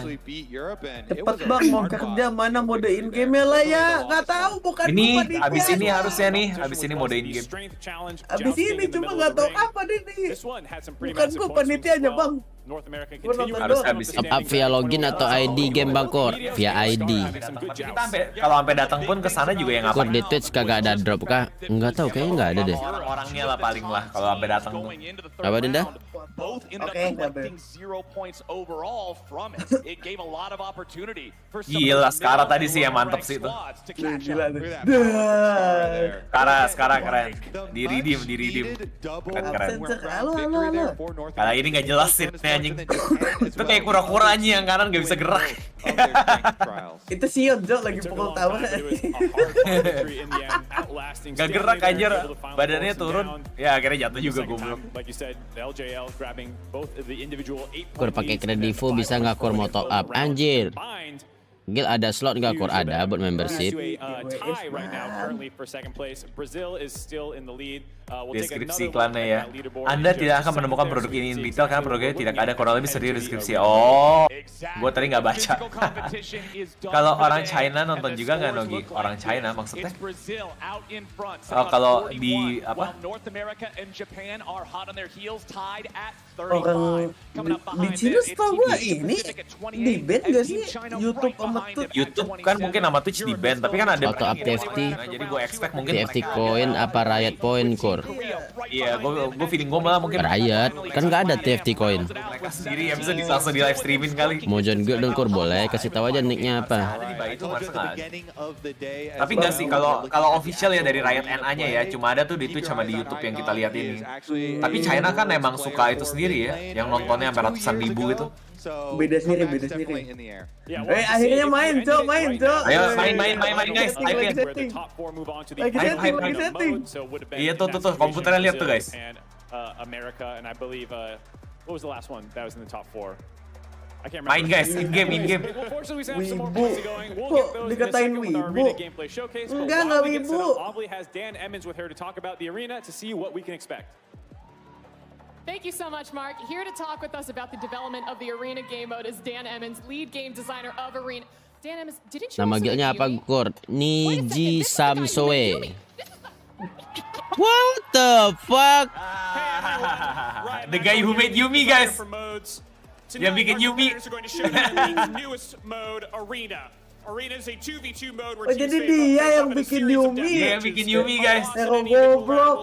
Cepet bang, mau kerja mana mode in game lah ya? Nggak tahu, bukan ini abis ini harusnya nih, abis ini mode in game. Abis ini cuma nggak tahu apa deh nih. Bukan gua panitianya bang. Harus habis up via login atau ID game bang Kor, via ID. Kalau sampai datang pun ke sana juga yang Kor di Twitch kagak ada drop kah? Enggak tahu, kayaknya nggak ada deh. Orangnya lah paling lah kalau sampai datang tuh. Apa Dinda? Both ended up collecting 0 points overall from it. It gave a lot of opportunity for some. Gila, Skara tadi sih yang mantep sih itu. Gila deh. Skara keren. Di redeem. Keren. Halo. Karena ini nggak jelas sih anjing. Itu kayak kura-kura anjing yang kanan nggak bisa gerak. Itu Sion Jo lagi pukul tawa. Gak gerak aja, badannya turun. Ya akhirnya jatuh juga goblok. Kor pakai kredivo bisa nggak Kor mau top up? Anjir. Gil ada slot nggak Kor? Ada buat membership. Deskripsi iklannya ya. Anda tidak akan menemukan produk ini di retail karena produknya tidak ada, kurang lebih seperti deskripsi. Oh, gue tadi nggak baca. Kalau orang China nonton juga nggak Nogi? Orang China maksudnya? Oh, kalau di apa? Orang di Cina setahu gue ini di band gak sih YouTube sama Twitch? YouTube kan mungkin nama Twitch di band, tapi kan ada atau up TFT. Jadi gue expect mungkin TFT coin apa Riot point Kor? Iya, gue feeling gue malah mungkin Riot kan nggak ada TFT coin. Mereka sendiri ya bisa langsung di live streaming kali. Mau join guild dong Kor, boleh kasih tahu aja nicknya apa. Tapi nggak sih kalau official ya dari Riot NA-nya ya cuma ada tuh di Twitch sama di YouTube yang kita lihat ini. Tapi China kan emang suka itu sendiri ya, yang nontonnya sampai ratusan ribu gitu. Beda sendiri. Akhirnya main, Cok. Ayo main guys. Lagi setting. Iya tuh komputernya lihat tuh guys. America and I believe what was the last one that was in the top 4? I can't remember. Main guys, in game. Wibu. Kok dikatain wibu? Enggak wibu. Aubrey has Dan Emmons with her to talk about the arena to see what we can expect. Thank you so much, Mark. Here to talk with us about the development of the Arena game mode is Dan Emmons, lead game designer of Arena. Nama guildnya apa, Kur? Niji Samsoe. What the fuck? The guy who made Yumi, guys. Yang bikin Yumi. Arena is a 2v2 mode Oh, jadi dia yang bikin Yumi. Dia yang bikin Yumi, guys. Goblok.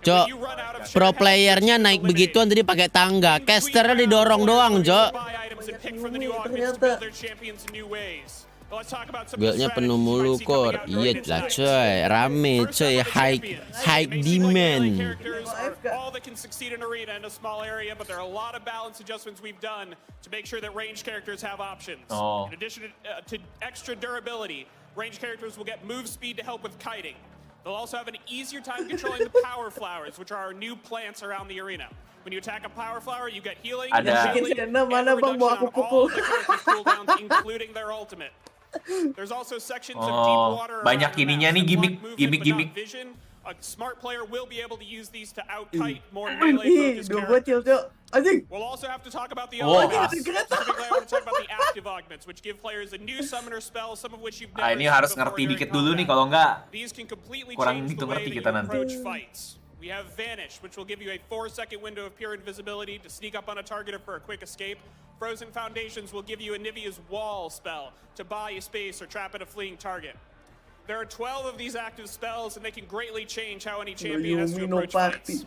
Cok, pro playernya naik begituan tadi pakai tangga. Casternya didorong doang, Cok. Ternyata. Guildnya penuh mulu, Kor. Iya lah, coy. Rame, coy. High demand. All that can succeed in arena in a small area, but there are a lot of balance adjustments we've done to make sure that ranged characters have options. In addition to extra durability, ranged characters will get move speed to help with kiting. They'll also have an easier time controlling the power flowers, which are our new plants around the arena. When you attack a power flower, you get healing, and reduction on all the characters' cooldowns, including their ultimate. There's also sections of deep water. Banyak ininya nih gimmick. A smart player will be able to use these to out-kite more melee-focused characters. We'll also have to talk about the augments. Specifically, I want to talk about the active augments, which give players a new summoner spell, some of which you've never ini harus ngerti dikit dulu nih, kalau enggak These can completely kurang change gitu the way ngerti that kita you nanti. approach fights. We have Vanish, which will give you a 4-second window of pure invisibility to sneak up on a target for a quick escape. Frozen Foundations will give you a Nivea's Wall spell to buy a space or trap at a fleeing target. There are 12 of these active spells, and they can greatly change how any champion has to approach fights.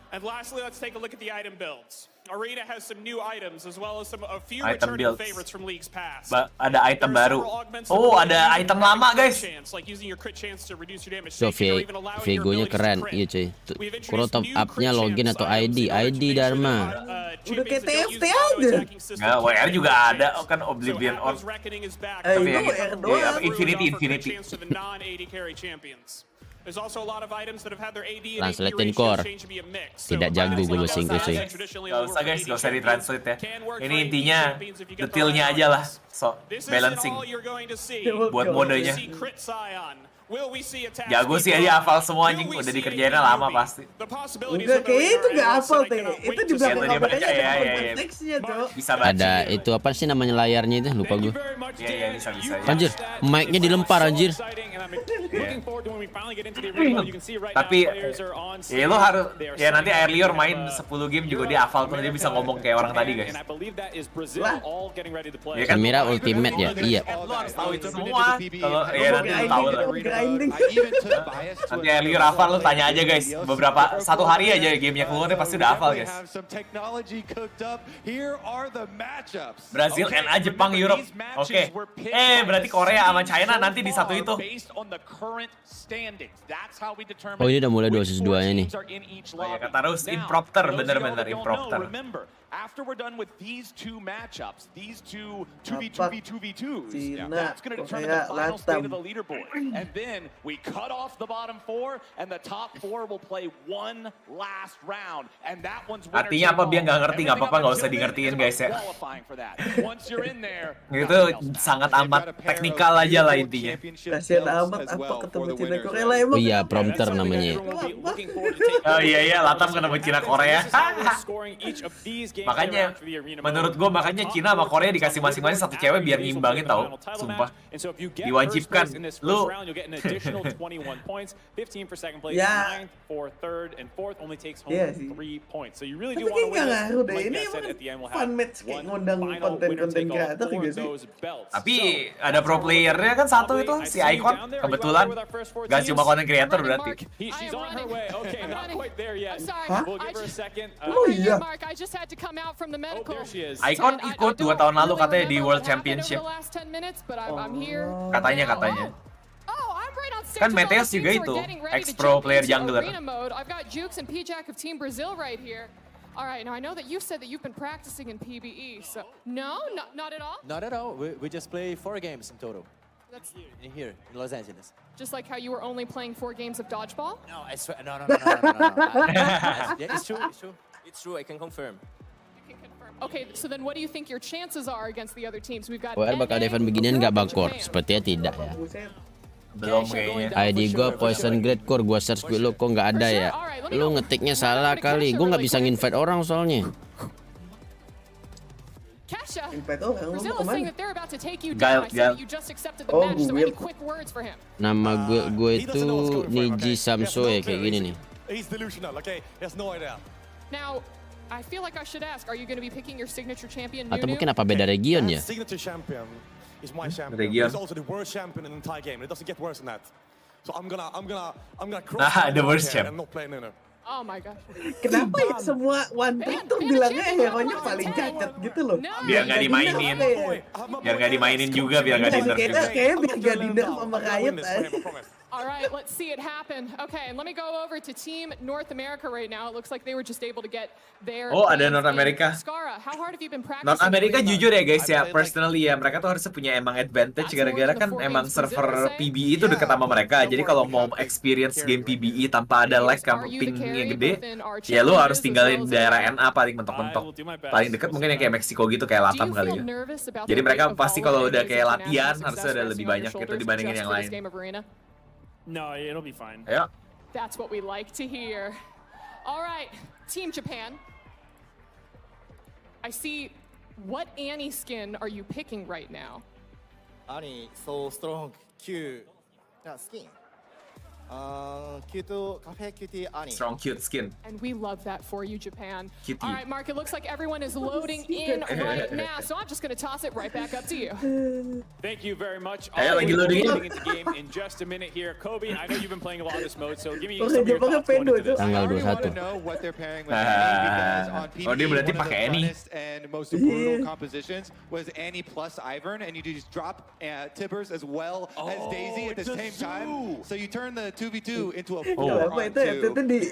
And lastly, let's take a look at the item builds. Arena has some new items as well as a few returning favorites from leagues past. Ada item baru. Oh, ada item lama, guys. So, Vigo-nya keren. Iya, cuy. Kuro top up-nya login atau ID. ID Dharma. Udah kayak TFT aja. Nggak, WR juga ada. Oh, kan Oblivion Orb. Tapi yang Infinity. Translatein Core. Tidak jago gue bahasa Inggris, cuy. Gak usah, guys, gak usah ditranslate ya. Ini intinya detailnya aja lah. So, balancing buat modenya. Jago sih aja, hafal semua anjing. Udah dikerjainnya lama pasti. Enggak, kayaknya itu gak hafal teh. Itu di belakang kameranya ada teksnya, Cok. Bisa baca. Ada itu apa sih namanya layarnya itu? Lupa gue. Iya, bisa. Anjir, mic-nya dilempar anjir. Tapi ya lo harus ya nanti Air Lior main 10 game juga dia hafal tuh, dia bisa ngomong kayak orang tadi, guys. Ya kan Mira Ultimate ya? Iya. Lo harus tahu itu semua. Kalau ya nanti lo tahu lah. Nanti Air Lior hafal, lo tanya aja, guys. Beberapa satu hari aja gamenya keluar dia pasti udah hafal, guys. Brazil, NA, Jepang, Europe. Oke. Berarti Korea sama China nanti di satu itu. Oh, ini udah mulai dosis 2-nya nih. Oh ya, kata Rose, imprompter, bener-bener imprompter. After we're done with these two matchups, these two 2v2v2s, that's going to determine the final state of the leaderboard. And then we cut off the bottom 4, and the top 4 will play one last round. And that one's winner. Artinya apa, biar nggak ngerti, nggak apa-apa, nggak usah di ngertiin, guys ya. Itu sangat amat teknikal aja lah intinya. Kasian amat apa ketemu Cina Korea lah emang. Iya, prompter namanya. Oh iya, Latam ketemu Cina Korea. Makanya menurut gue Cina sama Korea dikasih masing-masing satu cewek biar ngimbangin, tau. Sumpah diwajibkan lu. Ya. Iya sih. Tapi kayak gak ngaruh deh. Ini emang fun match kayak ngundang konten-konten kreator juga sih. Tapi ada pro playernya kan satu itu, si Icon. Kebetulan gak cuma konten kreator berarti. Hah? Oh iya. Icon ikut 2 tahun lalu katanya di World Championship. Katanya. Kan Meteos juga itu, ex-pro player jungler. Alright, now I know that you said that you've been practicing in PBE, so... No? Not at all? Not at all. We just play 4 games in total. That's in here, in Los Angeles. just like how you were only playing 4 games of dodgeball? No, I swear, no. Yeah, it's true, I can confirm. Okay, so then what do you think your chances are against the other teams? We've got WR bakal event beginian nggak bang Core? Sepertinya tidak ya. Belum kayaknya. ID gue Poison Grade Core, gue search gue lo kok nggak ada ya. Lu ngetiknya salah kali, gue nggak bisa nginvite orang soalnya. Kesha, Invite orang, lu mau Brazil is saying kemana? that they're about to take you Gal, down. I see Gal. that you just accepted the Oh, match, so Will. any quick words for him? Nama gue itu Niji Samso ya kayak gini nih. He's delusional, okay? He has no idea. Now, I feel like I should ask, are you going to be picking your signature champion, Atau Nunu? mungkin apa beda region ya? Signature champion is my champion. Region. He's also the worst champion in the entire game. It doesn't get worse than that. So I'm gonna cross The worst champ. and not play Nunu. Oh my gosh. Kenapa ya semua one trick tuh bilangnya hero-nya paling cacat gitu loh? Biar nggak dimainin. Biar nggak dimainin juga, biar nggak di-nerf juga. Kayaknya biar nggak di-nerf sama Riot. All right, let's see it happen. Okay, and let me go over to Team North America right now. It looks like they were just able to get their... Oh, ada games North in. America. Skara, how hard have you been practicing? North America jujur ya guys ya, personally ya, mereka tuh harusnya punya emang advantage gara-gara kan emang server PBE itu deket sama mereka. Jadi kalau mau experience game PBE tanpa ada lag sama pingnya gede, ya lu harus tinggalin daerah NA paling mentok-mentok. Paling deket mungkin yang kayak Meksiko gitu, kayak Latam kali ya. Jadi mereka pasti kalau udah kayak latihan harusnya ada lebih banyak gitu dibandingin yang lain. No, it'll be fine. Yeah. That's what we like to hear. All right, Team Japan. I see. What Annie skin are you picking right now? Annie, so strong, cute. Skin. Cute cafe cutie Annie. Strong cute skin. And we love that for you, Japan. Cutie. All right, Mark, it looks like everyone is loading in right now, so I'm just going to toss it right back up to you. Thank you very much. Ayo, lagi loading. Getting into game in just a minute here. Kobe, I know you've been playing a lot of this mode, so give me some of your thoughts going into this. Tanggal 21. Oh, dia berarti pakai Annie. And most brutal compositions was Annie plus Ivern, and you just drop Tibbers as well as Daisy at the same time. So you turn the 2v2 into a 4-on-2.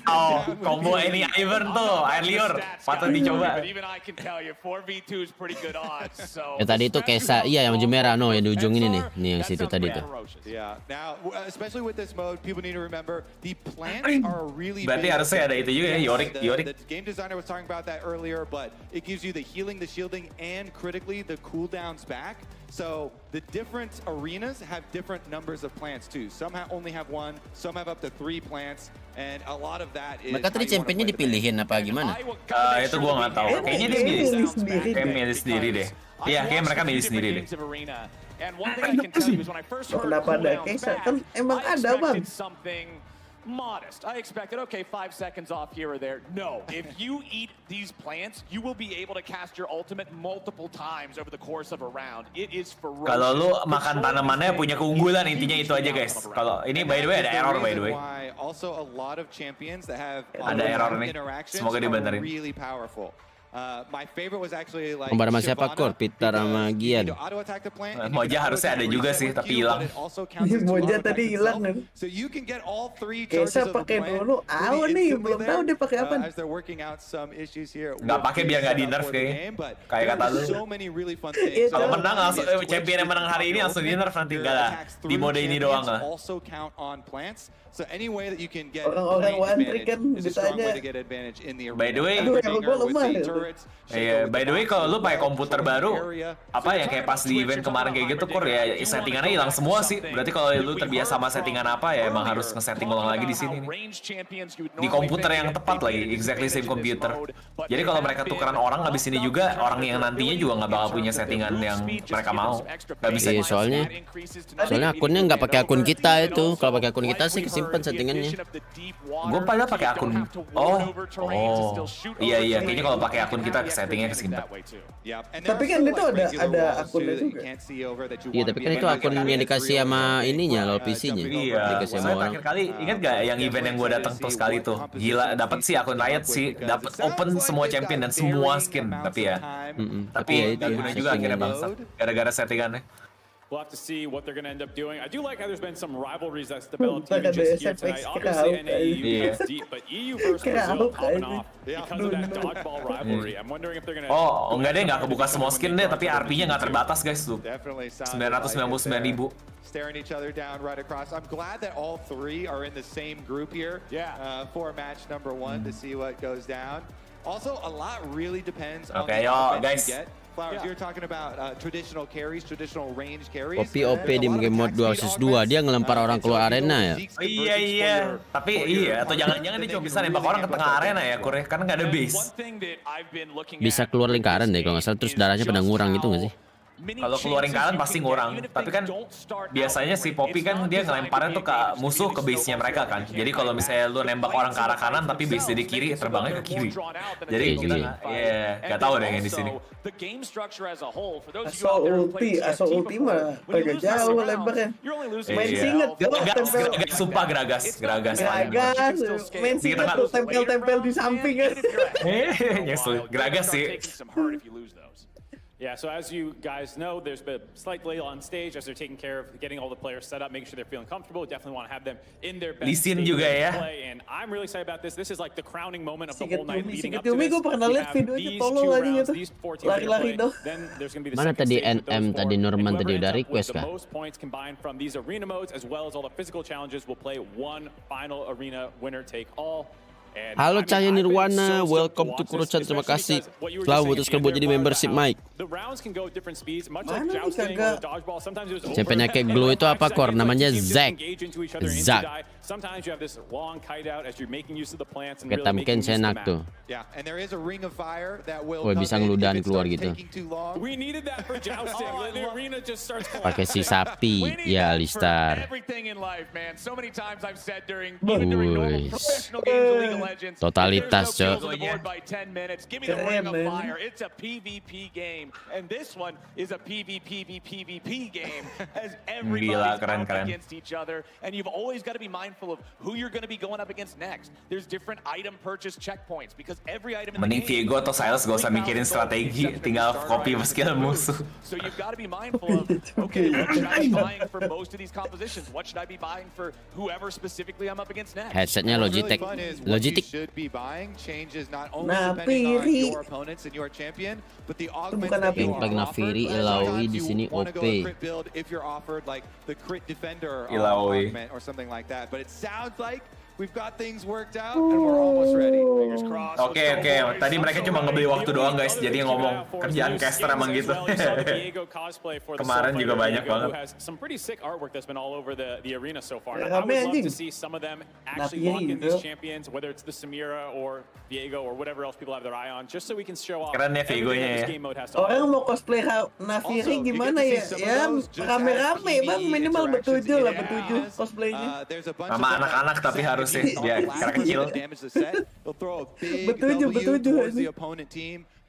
Wow, combo Annie Ivern tuh, air liur, patut dicoba. But even I can tell you, 4v2 is pretty good odds. So Ya tadi itu Kesa, iya yang baju merah no yang di ujung ini nih yang situ tadi tuh. Yeah, now especially with this mode, people need to remember the plants are really. Berarti harusnya ada itu juga ya, Yorick. The game designer was talking about that earlier, but it gives you the healing, the shielding, and critically the cooldowns back. So the different arenas have different numbers of plants too. Some only have one, some have up to 3 plants, and a lot of that is. Mereka tadi championnya dipilihin apa gimana? Itu gua nggak tahu. Kayaknya dia milih sendiri. Kayak milih sendiri deh. Iya, kayaknya mereka milih sendiri deh. Kenapa ada Kesa? Kan emang ada bang. Modest. I expected, okay, 5 seconds off here or there. No, if you eat these plants, you will be able to cast your ultimate multiple times over the course of a round. It is ferocious. Kalau lu makan tanamannya punya keunggulan, intinya itu aja guys. Kalau ini by the way ada error by the way. Also a lot of champions that have ada error nih. Semoga dibenerin. Really powerful. My favorite was actually like Kembar sama siapa Kor? Pitar sama Gian. Moja harusnya ada juga sih tapi hilang. Moja tadi hilang kan. So you can get all 3 Kesa pakai dulu. Awan nih, belum tahu dia pakai apa. Nggak pakai biar nggak di nerf kayaknya. Kayak kata lu. Kalau menang langsung champion yang menang hari ini langsung di nerf nanti enggak lah. Di mode ini doang lah. So any way that you can get orang-orang one trick kan ditanya. By the way, by the way kalau lu pakai komputer baru, apa yang kayak pas di event kemarin kayak gitu, Kur ya settingannya hilang semua sih. Berarti kalau lu terbiasa sama settingan apa ya emang harus nge-setting ulang lagi di sini. Di komputer yang tepat lagi, exactly same computer. Jadi kalau mereka tukeran orang habis ini juga, orang yang nantinya juga nggak bakal punya settingan yang mereka mau. Nggak bisa. Iya, soalnya akunnya nggak pakai akun kita itu. Kalau pakai akun kita sih simpen settingannya. Gue padahal pakai akun. Iya kayaknya kalau pakai akun kita settingnya kesimpan. Tapi kan itu ada akunnya juga. Iya tapi kan itu akun yang dikasih sama ininya lol PC-nya. Iya. Dikasih sama orang. Terakhir kali ingat gak yang event yang gue datang tuh sekali tuh? Gila, dapat sih akun Riot sih, dapat open semua champion dan semua skin. Tapi ya gak guna juga akhirnya bangsat gara-gara settingannya. We'll have to see what they're going to end up doing. I do like how there's been some rivalries that's developed even just here tonight. Obviously, NA EU is deep, but EU versus Brazil popping off because of that dodgeball rivalry. I'm wondering if they're going to... Oh, enggak deh, nggak kebuka semua skin deh, tapi RP-nya nggak terbatas guys tuh. 999.000. Staring each other down right across. I'm glad that all 3 are in the same group here for match number 1 to see what goes down. Also, a lot really depends on the offense you get. Flowers, you're talking about traditional carries, traditional range carries. Kopi OP di game mode 2 dia ngelempar orang keluar arena ya. Oh, iya. Tapi atau jangan-jangan dia cuma bisa nembak orang ke tengah arena ya, Kure, karena nggak ada base. Bisa keluar lingkaran deh kalau nggak salah, terus darahnya pada ngurang gitu nggak sih? Kalau keluar lingkaran pasti ngurang, tapi kan biasanya si Poppy kan dia ngelemparnya tuh ke musuh ke base-nya mereka kan. Jadi kalau misalnya lu nembak orang ke arah kanan tapi base-nya di kiri, terbangnya ke kiri. Jadi kita nggak tahu deh yang di sini. Asal ulti mah agak jauh lemparnya. Main singet, Geragas, sumpah geragas. Main singet tuh tempel-tempel di samping kan. Geragas sih. Yeah, so as you guys know, there's been a slight delay on stage as they're taking care of getting all the players set up, making sure they're feeling comfortable. Definitely want to have them in their best state juga ya. play, and I'm really excited about this. This is like the crowning moment of the whole night leading up to this. Gue pernah lihat videonya tolol aja gitu. Lari-lari dong. Mana tadi NM tadi Norman tadi udah request kah? The most points combined from these arena modes as well as all the physical challenges will play one final arena winner take all. Halo Cahaya Nirwana, welcome to Kurohichan, terima kasih telah memutuskan buat jadi membership Mike. Championnya kayak Glow itu apa Kor? Namanya Zack. Kita mungkin senak tuh. Wah bisa ngeludahan keluar gitu. Pakai si sapi, ya Alistar. Totalitas, Cok. Keren, man. It's a PvP game, and this one is a PvP game as everybody's up against each other, and you've always got to be mindful of who you're going to be going up against next. There's different item purchase checkpoints because every item in the Mending game. Viego atau Silas gak usah mikirin strategi, tinggal copy skill musuh. So you've got to be mindful of, okay, what should I be buying for most of these compositions? What should I be buying for whoever specifically I'm up against next? Headsetnya Logitech. Should be buying changes not only depending on your opponents and your champion, but the augments that you are offered. Ilaoi di sini OP. If you're offered like the crit defender augment or something like that, but it sounds like we've got things worked out and we're almost ready. Fingers crossed. Oke. Tadi mereka cuma ngebeli waktu doang guys, jadi ngomong kerjaan caster emang gitu. Kemarin juga banyak banget. Some pretty sick artwork that's been all over the arena so far. I would love to see some of them actually lock in these champions, whether it's the Samira or Viego or whatever else people have their eye on, just so we can show off. Keren ya Viegonya ya. Orang mau cosplay Nafiri gimana ya? Ya rame-rame bang, minimal bertujuh cosplaynya. Sama anak-anak tapi harus ya karena kecil. Betujuh.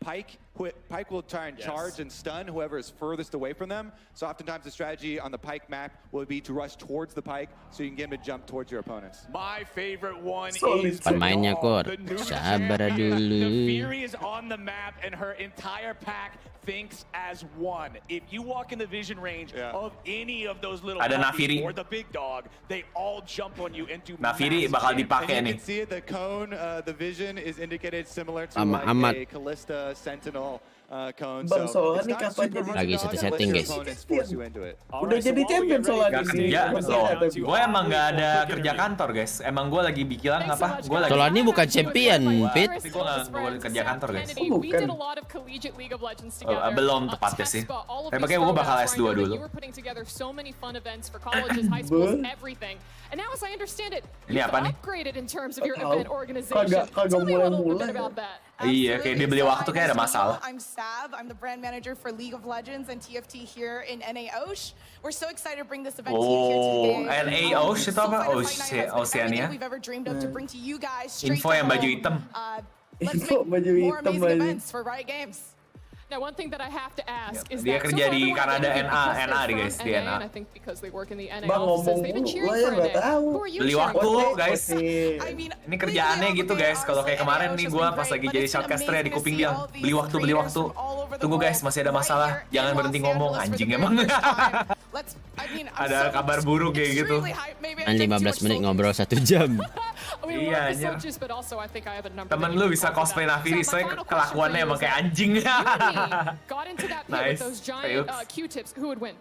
Pike will try and charge and stun whoever is furthest away from them. So oftentimes the strategy on the Pike map will be to rush towards the Pike so you can get him to jump towards your opponents. My favorite one is pemainnya Kor. Sabar dulu. Fury is on the map and her entire pack thinks as one. If you walk in the vision range of any of those little puppies or the big dog, they all jump on you into Nafiri bakal dipakai nih. You can see it, the cone, the vision is indicated similar to like a Callista Sentinel cone. Bang Solan nih kapan jadi lagi setting guys. Udah jadi champion Solan ini. Ya, gue emang nggak ada kerja kantor guys. Emang gue lagi bilang apa? Solan ini bukan champion, Pit. Tapi gue nggak kerja kantor guys. Bukan. Belum tepatnya sih. Tapi makanya gue bakal S2 dulu. Ini apa nih? Kagak mulai. Iya, kayak dia beli waktu kayak ada masalah. I'm Sav. I'm the brand manager for League of Legends and TFT here in NA Osh. We're so excited to bring this event to you here today. NA Osh itu apa? Oceania. Info yang baju hitam. Info baju hitam aja. Now, one thing that I have to ask is dia that kerja di Kanada NA di guys, di NA. I think because they work in the NA offices, they've been cheering for NA. Who are you Beli cheering waktu for? guys. Ini kerjaannya gitu guys. Kalau kayak kemarin nih gue pas lagi jadi shoutcaster ya di kuping dia beli waktu. Tunggu guys, masih ada masalah. Jangan berhenti ngomong, anjing emang. Ada kabar buruk kayak gitu. 15 menit ngobrol 1 jam. Iya anjir. Temen lu bisa cosplay Nafiri, soalnya kelakuannya emang kayak anjing. Got into that pit with those giant Q-tips. Who would win?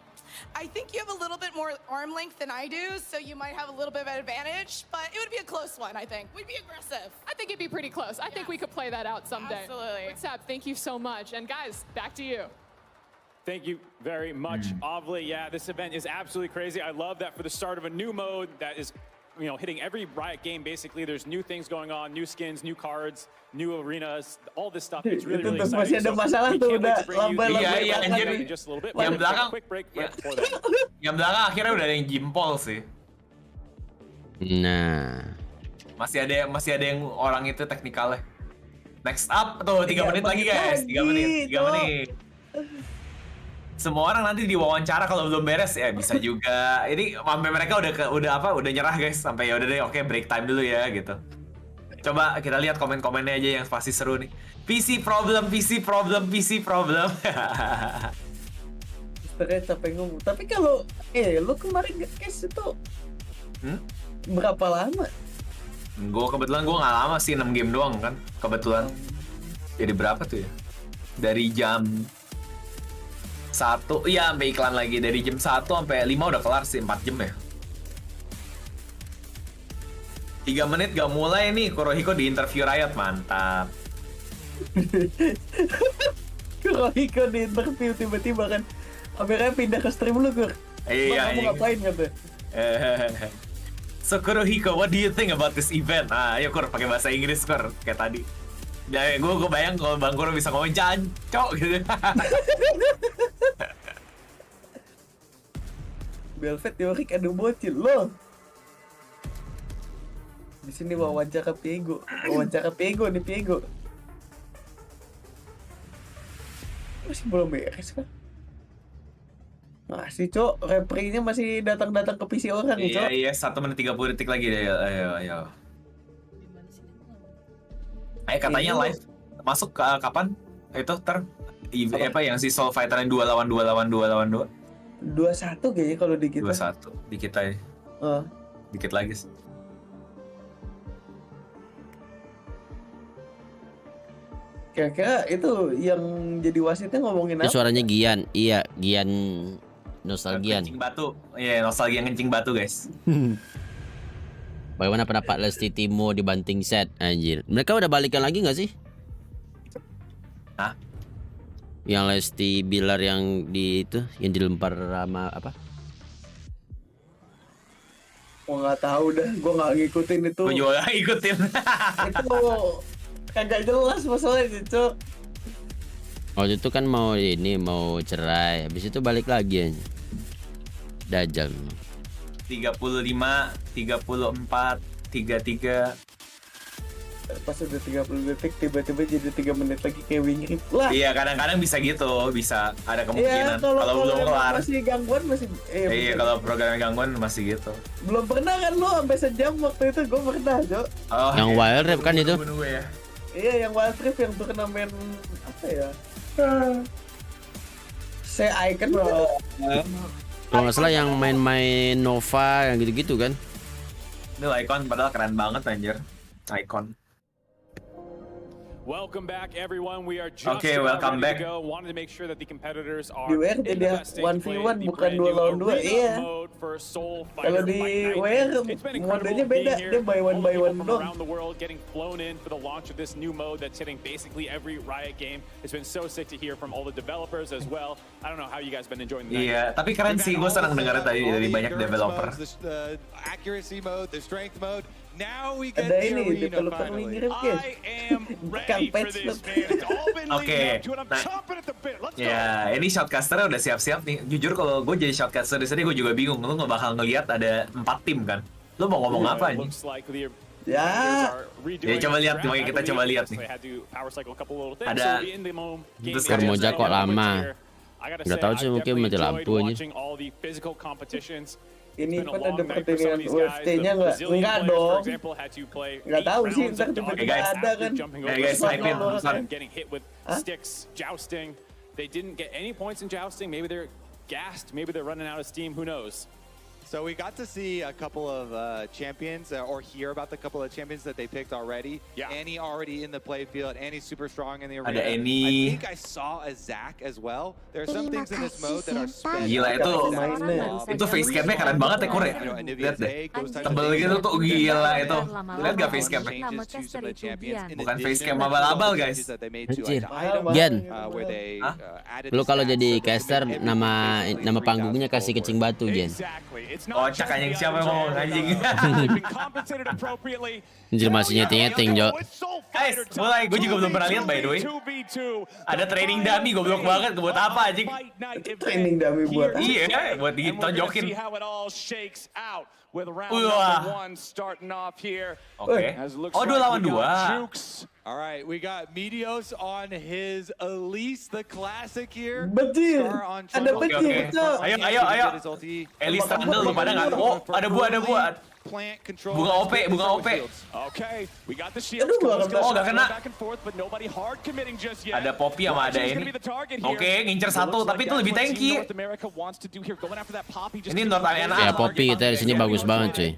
I think you have a little bit more arm length than I do, so you might have a little bit of an advantage, but it would be a close one, I think. We'd be aggressive. I think it'd be pretty close. I think we could play that out someday. Absolutely. But Sab, thank you so much. And guys, back to you. Thank you very much, Avli. Yeah, this event is absolutely crazy. I love that for the start of a new mode that is, you know, hitting every Riot game. Basically, there's new things going on, new skins, new cards, new arenas, all this stuff. It's really, really exciting. Masih ada masalah tuh, udah lambai-lambai. Iya, anjir. Just a little bit. Yang belakang, Quick break right before that. Yang belakang akhirnya udah ada yang jimpol sih. Nah, masih ada yang orang itu teknikalnya. Next up tuh 3 menit lagi guys, 3 menit. Semua orang nanti diwawancara kalau belum beres ya bisa juga. Ini sampai mereka udah nyerah guys, sampai ya udah deh, oke, break time dulu ya gitu. Coba kita lihat komen-komennya aja yang pasti seru nih. PC problem. Terus capek ngomong. Tapi kalau lu kemarin nge-case itu berapa lama? Kebetulan gue nggak lama sih, 6 game doang kan kebetulan. Jadi berapa tuh ya? Dari jam 1, iya sampai iklan lagi. Dari jam 1 sampai 5 udah kelar sih, 4 jam ya. 3 menit gak mulai nih, Kurohiko di interview Riot, mantap. Kurohiko di interview tiba-tiba kan. Kameranya pindah ke stream lu, Kur. Iya. Kamu ngapain katanya? So Kurohiko, what do you think about this event? Ayo Kur, pakai bahasa Inggris Kur, kayak tadi. Ya, gue bayang kalau Bang Kuro bisa ngomong jancok gitu. Belvet teorik ada bocil loh. Di sini wawancara Piego nih Piego. Masih belum beres kan? Masih Cok, referee-nya masih datang-datang ke PC orang Cok. Iya, 1 menit 30 detik lagi deh. Ayo. Katanya live masuk kapan? Itu apa yang si Soul Fighter yang 2 lawan 2. 21 kayaknya kalau di kita. 21 di kita ya. Dikit lagi sih. Kira-kira itu yang jadi wasitnya ngomongin apa? Suaranya Gian. Iya, Gian nostalgian. Kencing batu. Iya, nostalgia kencing batu, guys. Bagaimana pendapat Lesti Timo dibanting set, anjir? Mereka udah balikan lagi nggak sih? Hah? Yang Lesti Bilar yang yang dilempar sama apa? Gua nggak tahu dah, gua nggak ngikutin itu. Gua juga nggak ngikutin. Itu kagak jelas masalahnya, Cok. Waktu itu kan mau cerai, habis itu balik lagi aja. Dajal. 35, 34, 33. Pas udah 30 detik tiba-tiba jadi 3 menit lagi kayak wing rip lah. Iya, kadang-kadang bisa gitu, bisa ada kemungkinan. Kalau belum kelar. Masih gangguan masih. Iya, kalau programnya gangguan masih gitu. Belum pernah kan lo sampai sejam waktu itu, gue pernah, Jo. Oh, yang wild rap kan itu? Ya. Iya, yang wild rap yang turnamen apa ya? Saya icon bro. Kalau nggak salah yang main-main Nova yang gitu-gitu kan? Itu Icon padahal keren banget anjir. Icon. Welcome back, everyone. We are just welcome back. To go. Wanted to make sure that the competitors are di WR dia 1v1 bukan 2 lawan 2. Iya. Kalau di WR modenya beda, dia by one doang. Around the world getting flown in for the launch of this new mode that's hitting basically every Riot game. It's been so sick to hear from all the developers as well. I don't know how you guys been enjoying the night. Iya, tapi keren sih, gue senang dengar tadi dari banyak developer. The accuracy mode, the strength mode. Now we get ada the ini arena finally. I am ready for this, man. It's all been leading up to it. I'm chomping at the bit. Let's go. Ya, ini shotcaster udah siap-siap nih. Jujur kalau gue jadi shotcaster di sini gue juga bingung. Lu nggak bakal ngelihat ada 4 tim kan? Lu mau ngomong apa nih? Ya coba lihat, makanya kita coba lihat nih. Ada Formosa kok lama. Nggak tahu sih, mungkin mati lampu aja. Ini kan ada pertandingan UFC-nya enggak dong. Enggak tahu sih, ntar tiba-tiba ada kan. Guys, getting hit with sticks, jousting. They didn't get any points in jousting. Maybe they're gassed. Maybe they're running out of steam. Who knows? So we got to see a couple of champions, or hear about the couple of champions that they picked already. Yeah. Annie already in the play field. Annie's super strong in the arena. Ada Annie. I think I saw a Zac as well. There are some things in this mode that are sped. Gila itu facecamnya keren banget ya Kore. Lihat deh, tebel gitu tuh gila itu. Lihat gak facecamnya? Bukan facecam abal-abal guys. Anjir. Gen. Lu kalau jadi caster nama panggungnya kasih kecing batu Gen. Kocak anjing siapa yang mau anjing. Anjir masih nyeting-nyeting Jo. Guys, mulai. Gue juga belum pernah lihat by the way. Ada training dummy goblok banget. Buat apa anjing? Training dummy buat apa? Iya, buat ditonjokin. Wah. Oke. Oh 2 lawan 2. Alright, we got Medios on his Elise, the classic here. Betul. Ada betul. Ayo. Elise Trundle lu pada nggak? Oh, ada buah. Bunga OP. Okay, we got the shield. Oh, nggak kena. Ada Poppy sama ada ini. Oke, ngincer satu, tapi itu lebih tanky. Ini North America. Ya Poppy kita di sini bagus banget cuy.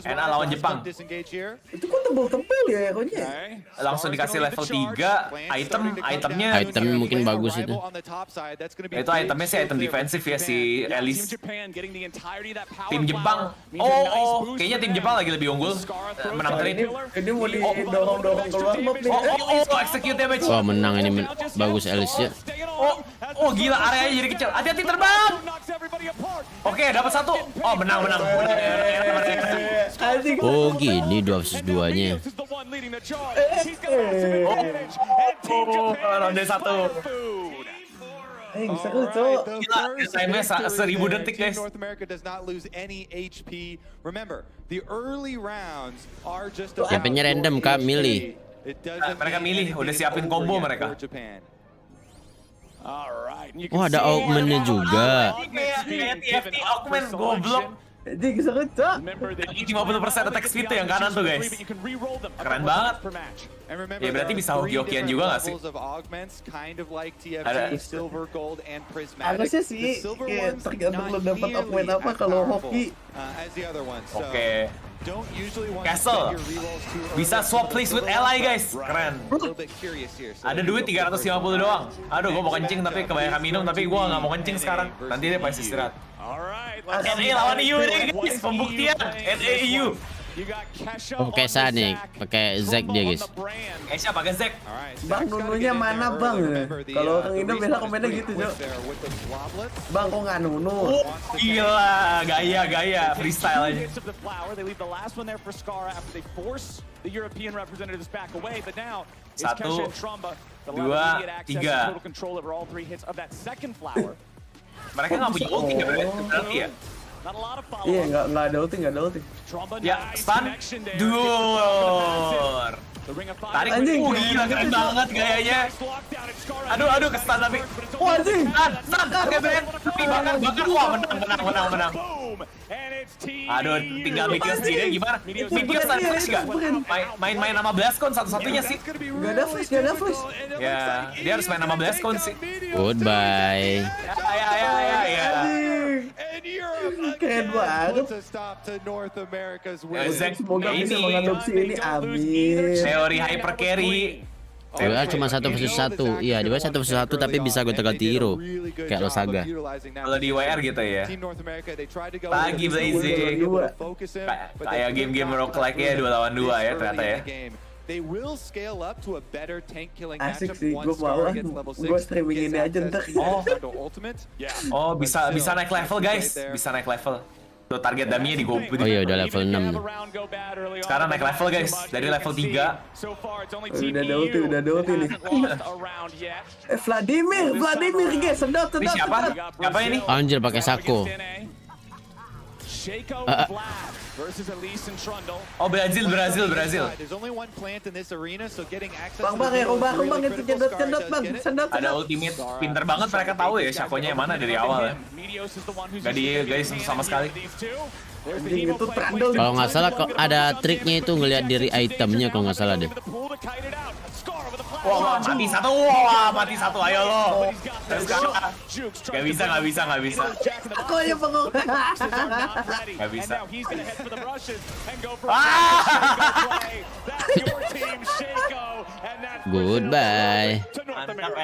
Enak lawan Jepang. Itu kok tebel-tebel ya ekornya. Langsung dikasih level 3 itemnya. Item mungkin bagus itu. Itu itemnya sih item defensif ya si Elise. Tim Jepang. Oh, kayaknya tim Jepang lagi lebih unggul. Menang tadi. Ini mau didorong-dorong keluar mob nih. Oh, execute damage. Wah menang ini bagus Elise ya. Oh gila areanya jadi kecil. Hati-hati terbang. Oke, dapat satu. Oh, menang. Oh gini 2 vs 2-nya. Ronde 1. Seru cok. Gila, time-nya 1000 detik guys. North America does not lose any HP. Remember, the early rounds are just Championnya random Kak, milih. Mereka milih, udah siapin combo mereka. Oh ada augmentnya juga. Kayak TFT augment goblok. Jadi seru cok. Lagi 50% attack speed tuh yang kanan tuh guys. Keren banget. Ya berarti bisa hoki-hokian juga gak sih? Ada Harusnya sih kayak tergantung lo dapat augment apa kalau hoki. Oke. Castle bisa swap place with ally guys. Keren. Ada duit 350 doang. Aduh gue mau kencing tapi kebanyakan minum, tapi gue gak mau kencing sekarang. Nanti dia pasti istirahat. NA lawan EU nih guys, pembuktian NA EU. Oh Kesa nih, pakai Zac dia guys. Kesa pakai Zac. Bang nununya mana bang? Kalau orang Indo biasa komennya gitu Jo. Bang kok nggak nunu? Gila, gaya freestyle aja. Satu, dua, tiga. Mereka nggak punya ulti ya berarti ya? Iya nggak ada ulti. Ya stun, dur. Tarik, gila keren banget gayanya. Aduh ke-stun tapi. Wah anjing. Stun, oke Ben. Bakar, wah menang. Aduh, tinggal Meteor sendiri gimana? Meteor ada flash gak? Main sama Blastcon satu-satunya sih. Gak ada flash. Ya, dia harus main sama Blastcon sih. Goodbye. Ya. Keren banget. Semoga bisa mengadopsi ini, amin. Teori hyper carry. DWR cuma 1 vs 1. Iya, DWR 1 vs 1 tapi bisa gonta-ganti hero. Kayak Losaga. Kalau di WR gitu ya. Pagi blazing. Kayak game-game roguelike-nya 2 lawan 2 ya ternyata ya. Asik sih, gue mau. Gue streaming ini aja ntar. Oh, bisa naik level guys. Bisa naik level. Tuh target dummy-nya di goku. Oh iya udah level 6 tuh. Sekarang naik level guys, dari level 3. Udah ada ulti nih. Vladimir guys, sedot. Ini siapa ini? Anjir pakai Sako. Oh Brazil. Bang itu cendot bang. Ada ultimate, pinter banget mereka tahu ya Shaco-nya yang mana dari awal ya. Gak disentuh sama sekali. Kalau nggak salah kok ada triknya itu ngelihat dari itemnya kalau nggak salah deh. Wah, mati satu. Wah, mati satu. Ayo lo. Gak bisa. Aku aja bengong. Gak bisa. Goodbye.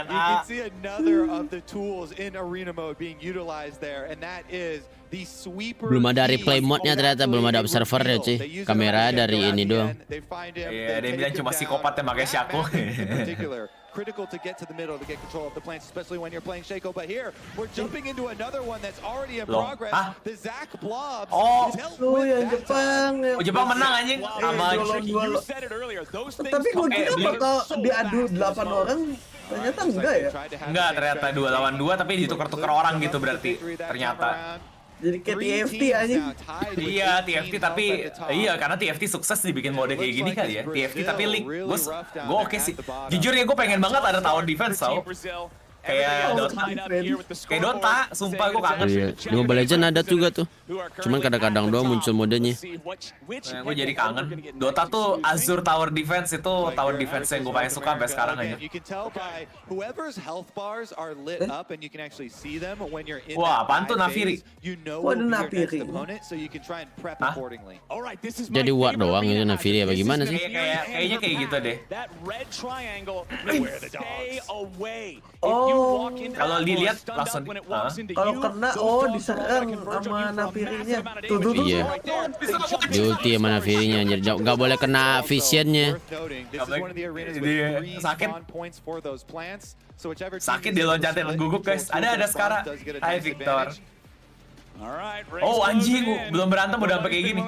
You can see another of the tools in arena mode being utilized there, and that is the sweeper. Belum ada replay mode-nya ternyata, belum ada observer-nya cuy. Kamera dari ini doang. Iya, dia bilang cuma psikopatnya makanya Shaco. Critical to get to the middle to get control of the plants, especially when you're playing Shaco. But here, we're jumping into another one that's already in progress. The Zach Blobs. Oh, yang Jepang. Oh, Jepang menang anjing. Tapi gue kira bakal diadu 8 orang. Ternyata enggak ya? Enggak, ternyata 2 lawan 2 tapi ditukar-tukar orang gitu berarti. Ternyata. Jadi kayak TFT aja. Iya, TFT tapi iya karena TFT sukses dibikin mode kayak gini kali ya. TFT tapi Link, gue oke sih. Jujur ya gue pengen banget ada tower defense tau. Kayak Dota, sumpah gue kangen. Iya, di Mobile Legends ada juga tuh. Cuman kadang-kadang doang muncul modenya. Nah, gue jadi kangen. Dota tuh Azure Tower Defense itu tower defense yang gue paling suka sampai sekarang aja. Wah, apaan tuh Nafiri? Waduh, Nafiri. Hah? Jadi war doang itu Nafiri ya bagaimana sih? Kayaknya kayak gitu deh. Oh, kalau dilihat langsung kalau kena diserang sama Nafirinya. Tuh. Iya. Di ulti sama Nafirinya anjir. Gak boleh kena visionnya. Sakit diloncatin gugup guys. Ada sekarang. Hai Victor. Oh anjing, belum berantem udah sampai kayak gini.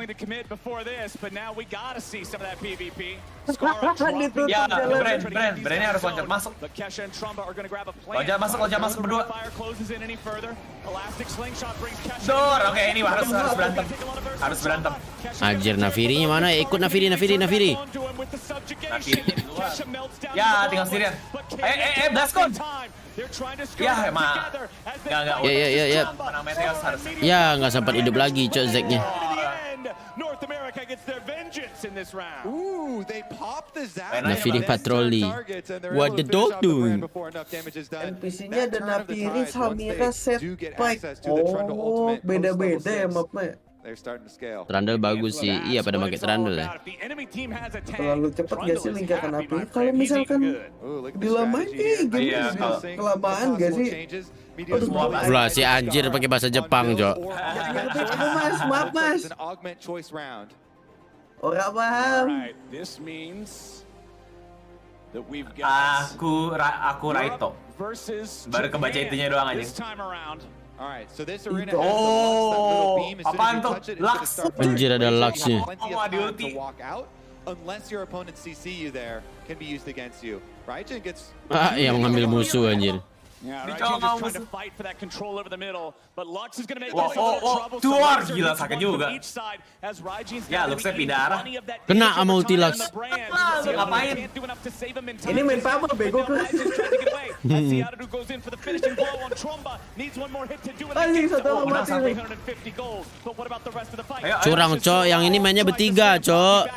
Ya, Brand harus loncat masuk. Loncat masuk berdua. Dor, oke ini harus berantem. Anjir Nafirinya mana? Ikut Nafiri. Ya, tinggal sendirian. Diskon. Ya, emang. Enggak. Ya. Ya, nggak sempat hidup lagi, cok Zeknya. Nafiri patroli. What the dog doing? NPC-nya ada Nafiri, Samira, Setpack. Oh, beda-beda ya mapnya. Trundle bagus sih, iya pada pakai Trundle ya. Terlalu cepet gak sih lingkaran api? Kalau misalkan dilamain kelamaan gak sih? Lah si anjir pakai bahasa Jepang, Cok. Maaf mas. Ora paham. Aku Raito. Baru kebaca itunya doang aja. Apaan tuh? Lux. Anjir ada Luxnya. Oh, di ulti. Yang mengambil musuh anjir. Tuar gila sakit juga. Ya, Luxnya pindah. Kena sama ulti Lux. Ngapain? Ini main Pama bego kan. Curang, Cok. Yang ini mainnya bertiga, Cok.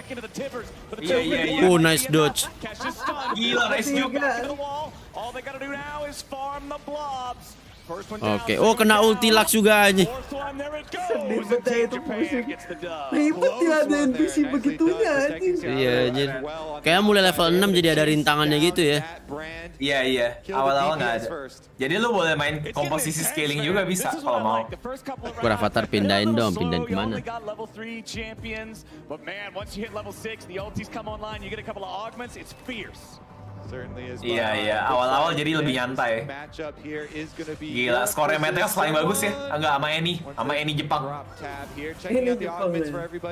Iya. Nice dodge. Gila, nice juga. Oke, kena ulti Lux juga aja. Sedih betul itu pusing. Ribet ya ada NPC begitunya anjing. Iya anjir. Kayak mulai level 6 jadi ada rintangannya gitu ya. Iya. Awal-awal nggak ada. Jadi lu boleh main komposisi scaling juga bisa kalau mau. Gua avatar pindahin kemana? Iya. Awal-awal jadi lebih nyantai. Gila, skornya Meteos paling bagus ya. Enggak sama Eni Jepang.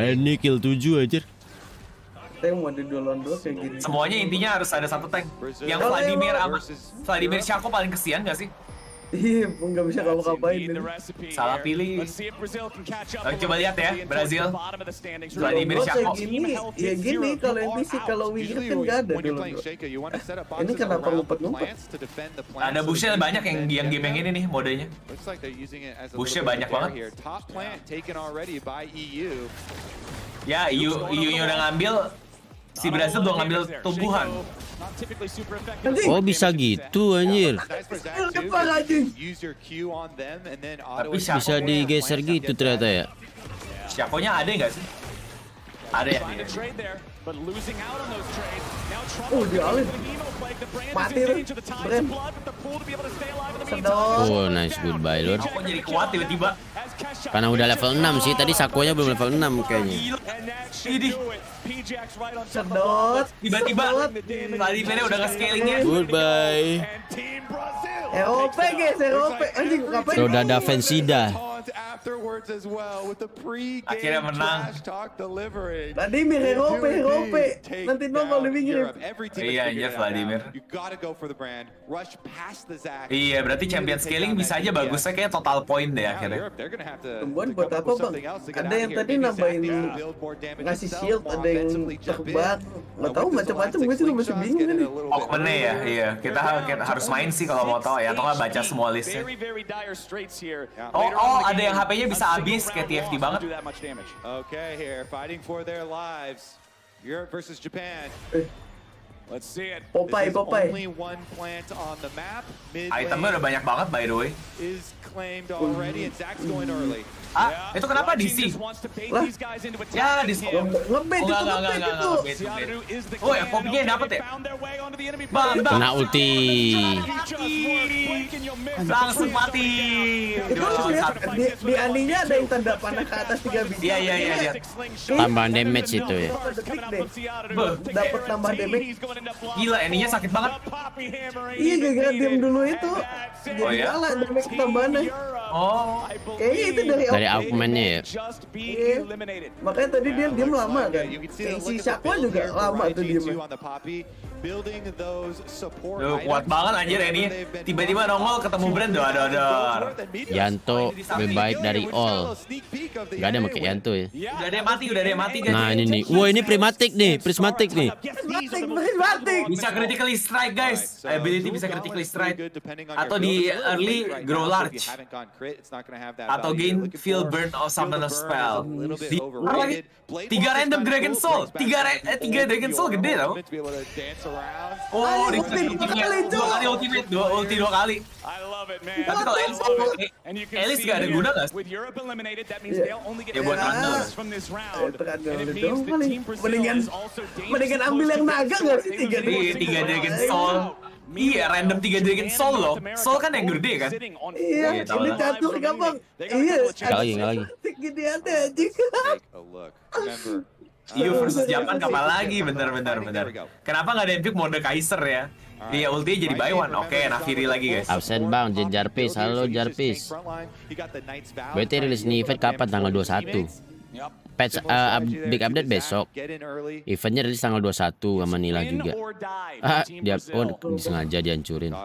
Eni kill 7 aja. Tank mau di 2 lawan 2 kayak gini. Semuanya intinya harus ada satu tank. Yang Vladimir Shaco paling kesian gak sih? Iya, nggak bisa ngapa-ngapain. Salah pilih. Coba lihat ya, Brazil. Vladimir Shaco. Ya gini, kalau NPC, kalau Wigger kan nggak ada dulu. Ini kenapa ngumpet-ngumpet? Ada bushnya banyak yang game yang ini nih modenya. Bushnya banyak banget. Ya, EU-nya udah ngambil. Si Brazil udah ngambil tumbuhan. Oh bisa gitu anjir. Tapi Bisa digeser gitu ternyata ya. Shaco-nya ada nggak sih? Ada ya. Oh dialih. Mati tuh. Bren. Sedot. Oh nice, goodbye Lord. Kok jadi kuat tiba-tiba? Karena udah level 6 sih, tadi Sakonya belum level 6 kayaknya. Ini sedot. tiba-tiba Vladimirnya udah nge-scalingnya. Goodbye. ROP guys, ROP. Anjing ngapain? Rodada Vencida. Akhirnya menang. Vladimir ROP. Nanti nongol di pinggir. Iya anjir Vladimir. Iya berarti champion scaling bisa aja bagusnya kayak total point deh akhirnya. Temuan buat apa bang? Ada yang tadi nambahin ngasih shield, ada yang terbang. Nggak tahu macam-macam, gue sih masih bingung nih. Opennya ya, iya kita harus main sih kalau mau tahu ya, atau nggak baca semua listnya. Oh ada yang HP-nya bisa habis kayak TFT banget. Okay, here fighting for their lives. Europe versus Japan. Let's see it. Popeye. Only one plant on the map. Itemnya udah banyak banget by the way. Is claimed already and Zach's going early. Ah, itu kenapa DC? Lah, ya DISKON. Ngebet itu. Oh ya, kopinya yang dapet ya? Bang. Kena ulti. Langsung mati. Itu di aninya ada yang tanda panah ke atas 3 biji. Iya. Tambahan damage itu ya. Dapat tambah damage. Gila, ininya sakit banget. Iya, gara-gara diam dulu itu. Oh ya? Kalah damage tambahannya. Oh. Kayaknya itu dari augmentnya ya. Iya. Makanya tadi dia diam lama kan. Si Shakwa juga lama tuh diam. Duh, kuat banget anjir ini. Tiba-tiba nongol ketemu brand dor. Yanto lebih baik dari all. Gak ada yang pakai Yanto ya. Udah ada yang mati guys. Nah ini nih. Wah ini prismatic nih. Prismatic. Bisa critically strike guys. Ability bisa critically strike. Atau di early grow large. Atau gain feel burn or summon a spell. Di 3 random Dragon Soul. 3 Dragon Soul gede tau. Oh, di ultimate 2 kali. Tapi kalau Elis gak ada guna gak? Ya buat random. Mendingan ambil yang naga gak sih 3 Dragon Soul. Iya, random 3 Dragon Soul loh. Soul kan yang gede kan? Iya, ini jatuh gampang. Iya, sekali lagi. Gede ada anjing. EU versus Japan kapan lagi? Bener. Kenapa nggak ada yang pick mode Kaiser ya? Dia ulti jadi buy one. Oke, Nafiri lagi guys. Absen bang, Jarpis. Halo Jarpis. BT rilis nih event kapan? Tanggal 21. Patch big update besok. Eventnya rilis tanggal 21 sama Nila juga. Dia disengaja dihancurin.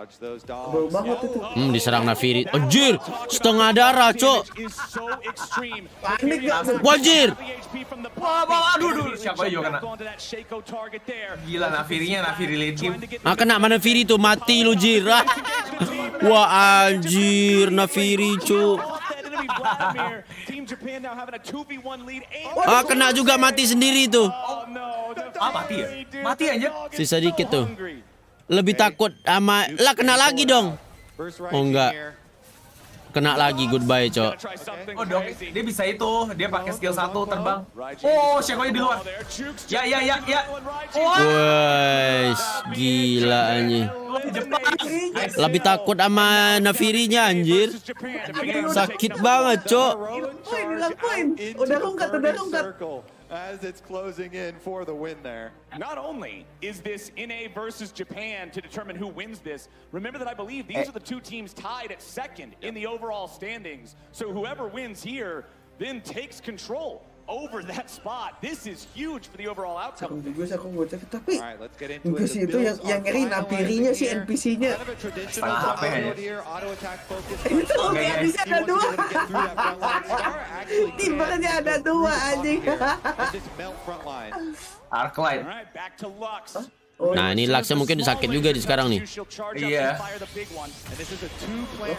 Diserang Nafiri. Anjir, setengah darah, cok. Panik gak? Wajir. Aduh, siapa juga kena. Gila Nafiri late game. Kena mana Nafiri tuh, mati lu Jir. Wah anjir, Nafiri, cok. Kena juga, mati sendiri tuh. Mati ya? Mati aja. Sisa dikit tuh. Lebih takut sama lah, kena lagi dong. Oh enggak. Kena lagi, goodbye cok. Oh dong, dia bisa itu. Dia pakai skill 1 terbang. Oh, Shaco-nya di luar. Ya. Wes, gila anjing. Lebih takut sama Nafirinya anjir. Sakit banget, cok. Udah rungkat. As it's closing in for the win there. Not only is this NA versus Japan to determine who wins this, remember that I believe these are the 2 teams tied at second in the overall standings. So whoever wins here then takes control over that spot. This is huge for the overall outcome. Tapi NPC itu yang ngeri Nafirinya sih, NPC-nya. Itu NPC ada 2. Timbangannya ada 2 anjing. Arclight. Nah, ini Laksnya mungkin sakit juga di sekarang nih. Iya.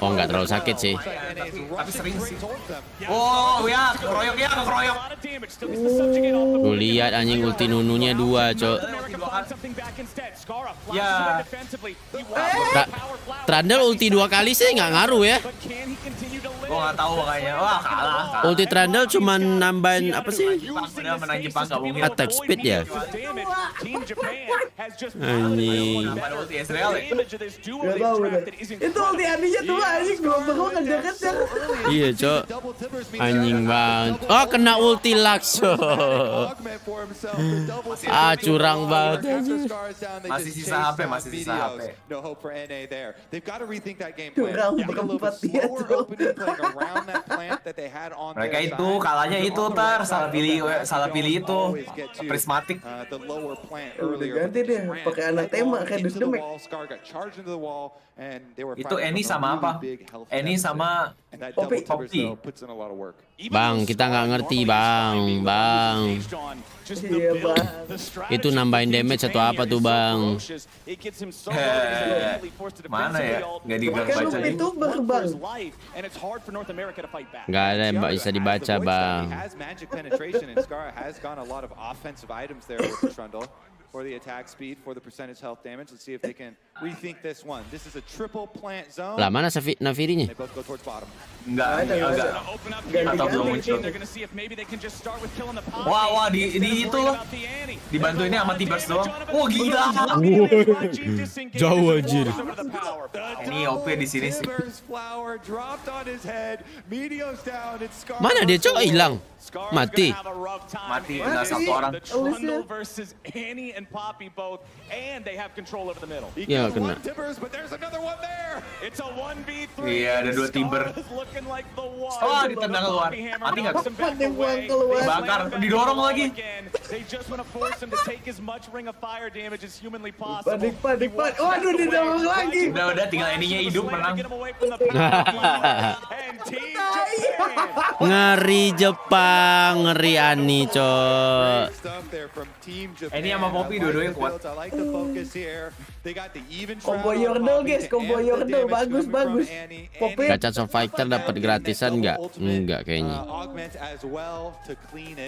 Oh, nggak terlalu sakit sih. Tapi sering sih. Oh ya, keroyok. Lu lihat anjing ulti nununya 2, Cok. Ya. Trundle ulti 2 kali sih nggak ngaruh ya. Gua nggak tahu makanya. Wah, kalah. Ulti Trundle cuma nambahin apa sih? Udah menang Jepang nggak mungkin. Attack speed ya. Anjing. Ulti Israel ya? Gak tahu deh. Itu ulti Aninya tuh anjing bengong kejar-kejar. Iya, Cok. Anjing banget. Oh, kena ulti Lakso. Curang banget. Masih sisa HP. Curang berempat dia tuh. Mereka itu kalahnya itu salah pilih itu prismatik. Udah ganti deh, pakai anak tema kayak dus demek. Itu Eni sama apa? Eni sama Poppy. Bang, kita nggak ngerti, Bang. Iya, Bang. Itu nambahin damage atau apa tuh, Bang? Mana ya? Nggak dibaca. Kan lu Vtuber, Bang. Nggak ada yang bisa dibaca, Bang. For the attack speed, for the percentage health damage. Let's see if they can rethink this one. This is a triple plant zone. Lah, mana Nafirinya? They both go towards bottom. Enggak. Atau belum muncul. Wah, di itu loh. Dibantu ini sama Tibers doang. Oh, gila. Jauh anjir. Ini OP di sini sih. Mana dia, Cok? Hilang. Mati. Tinggal satu orang. And Poppy both, and they have control over the middle. Ya, kena. It's a 1v3. Iya, ada 2 Timber. Oh, ditendang keluar. Mati nggak? Bakar, didorong lagi. They just want to force him to take as much ring of fire damage as humanly possible. Panik. Waduh, didorong lagi. Udah, tinggal Eninya hidup menang. Ngeri Jepang, ngeri Ani, Cok. Ini sama Poppy dua-duanya kuat. Combo Yordle, guys, combo Yordle bagus. Poppy. Gacha Soul Fighter dapat gratisan nggak? Enggak kayaknya.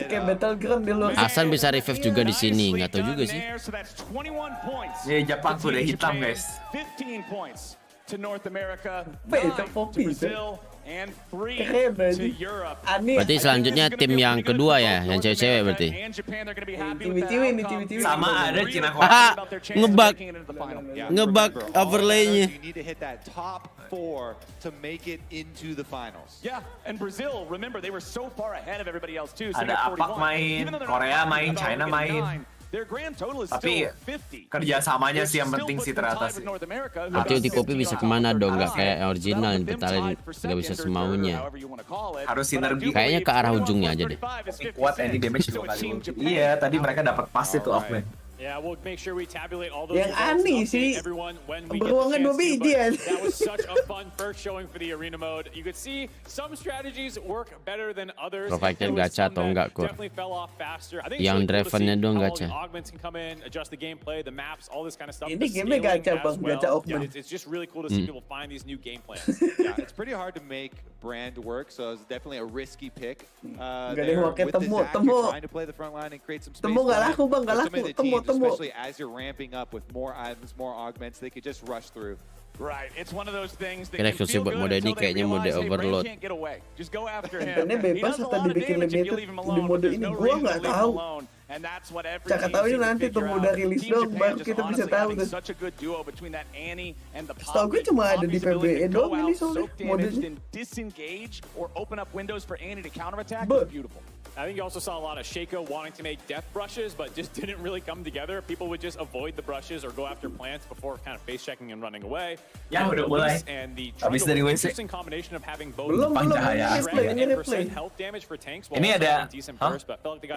Kayak Battleground di luar. Akhsan bisa revive juga di sini, nggak tahu juga sih. Ya, Jepang sudah hitam, guys. 15 points to North America, Beta 9 to Poppy, Brazil, and 3 keren to Europe. Berarti selanjutnya tim yang kedua ya, yang cewek-cewek berarti. Ciwi-ciwi. Sama ada Cina Korea. Ngebug overlay-nya. To make it into the finals. Yeah, and Brazil, remember they were so far ahead of everybody else too. Ada Apak main, Korea main, China main. Tapi kerjasamanya sih yang penting sih ternyata sih. Nanti di kopi bisa kemana dong, nggak kayak original yang betalin nggak bisa semaunya. Harus sinergi. Kayaknya ke arah ujungnya aja deh. Kuat ini damage 2 kali. Iya, tadi mereka dapat pas itu Ahmed. Yang aneh sih beruangan 2 biji ya. That was such a fun first showing for the arena mode. You could see some strategies work better than others. Provider gacha atau enggak kok? Yang drivennya dong gacha. Ini game gacha bang, gacha augment. It's just really cool to see people find these new game plans. Yeah, it's pretty hard to make brand work, so it's definitely a risky pick. Gak ada yang pakai temu. Temu nggak laku bang, nggak laku. Temu. Especially as you're ramping up with more items, more augments, they could just rush through. Right, it's one of those things that Kira eksklusif buat mode ini kayaknya mode overload. Sebenarnya bebas atau dibikin limited di mode ini, gua nggak tahu. Caka tahunya nanti tunggu udah rilis dong, baru kita bisa tahu tuh. Setahu gue cuma ada di PBE dong ini soalnya modenya. I think you also saw a lot of Shaco wanting to make death brushes, but just didn't really come together. People would just avoid the brushes or go after plants before kind of face checking and running away. Ya udah mulai. Habis dari WC. Belum. Ini ada.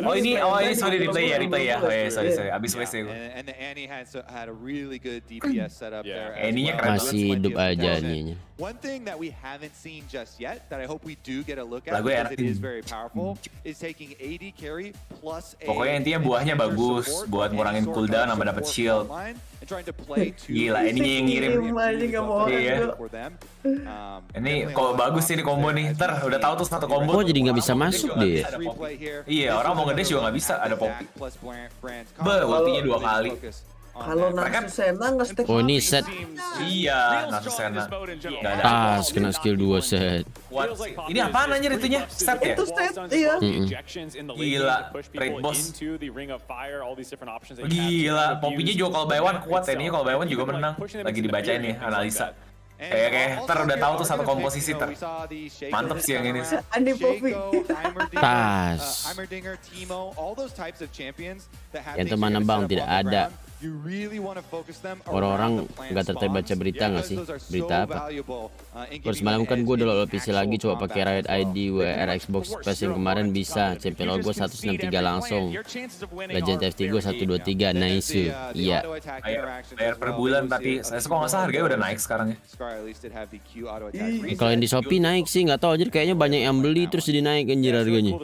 Oh ini sorry replay ya. Oh ya, sorry. Abis WC gue. And the Annie had a really good DPS setup there. Annie-nya keren banget. Masih hidup aja nih. One thing that we haven't seen just yet that I hope we do get a look at Lagu because it enak. is very powerful is taking AD carry plus a Pokoknya intinya buahnya bagus buat ngurangin cooldown sama dapet shield. Gila, ininya yang ngirim. Iya. Ini kok bagus sih ini combo nih. Ntar udah tahu tuh satu combo. Oh, jadi nggak bisa masuk deh. Iya, orang mau ngedash juga nggak bisa. Ada Poppy. Ultinya 2 kali. Kalau Nasus Sena nge-stack. Oh, ini set. Iya, Nasus Sena. Tas kena skill 2 set. What? Ini apaan anjir itunya? Set ya? Itu set, iya. Gila, raid boss. Gila, Poppy-nya juga kalau by one kuat ya. Ini kalau by one juga menang. Lagi dibacain nih analisa. Kayak ntar udah tahu tuh satu komposisi ter. Mantep sih yang ini. Andi Poppy. Tas. Yang teman bang tidak ada. Orang-orang nggak tertarik baca berita nggak sih? Berita apa? Baru semalam kan gue udah load PC lagi, coba pakai Riot ID WR Xbox Pass yang kemarin bisa. Champion gue 163 langsung. Legend FT gue 123, nice. Iya. Bayar per bulan tapi saya kok nggak salah harganya udah naik sekarang ya. Kalau yang di Shopee naik sih, nggak tahu, jadi kayaknya banyak yang beli terus jadi naik anjir harganya.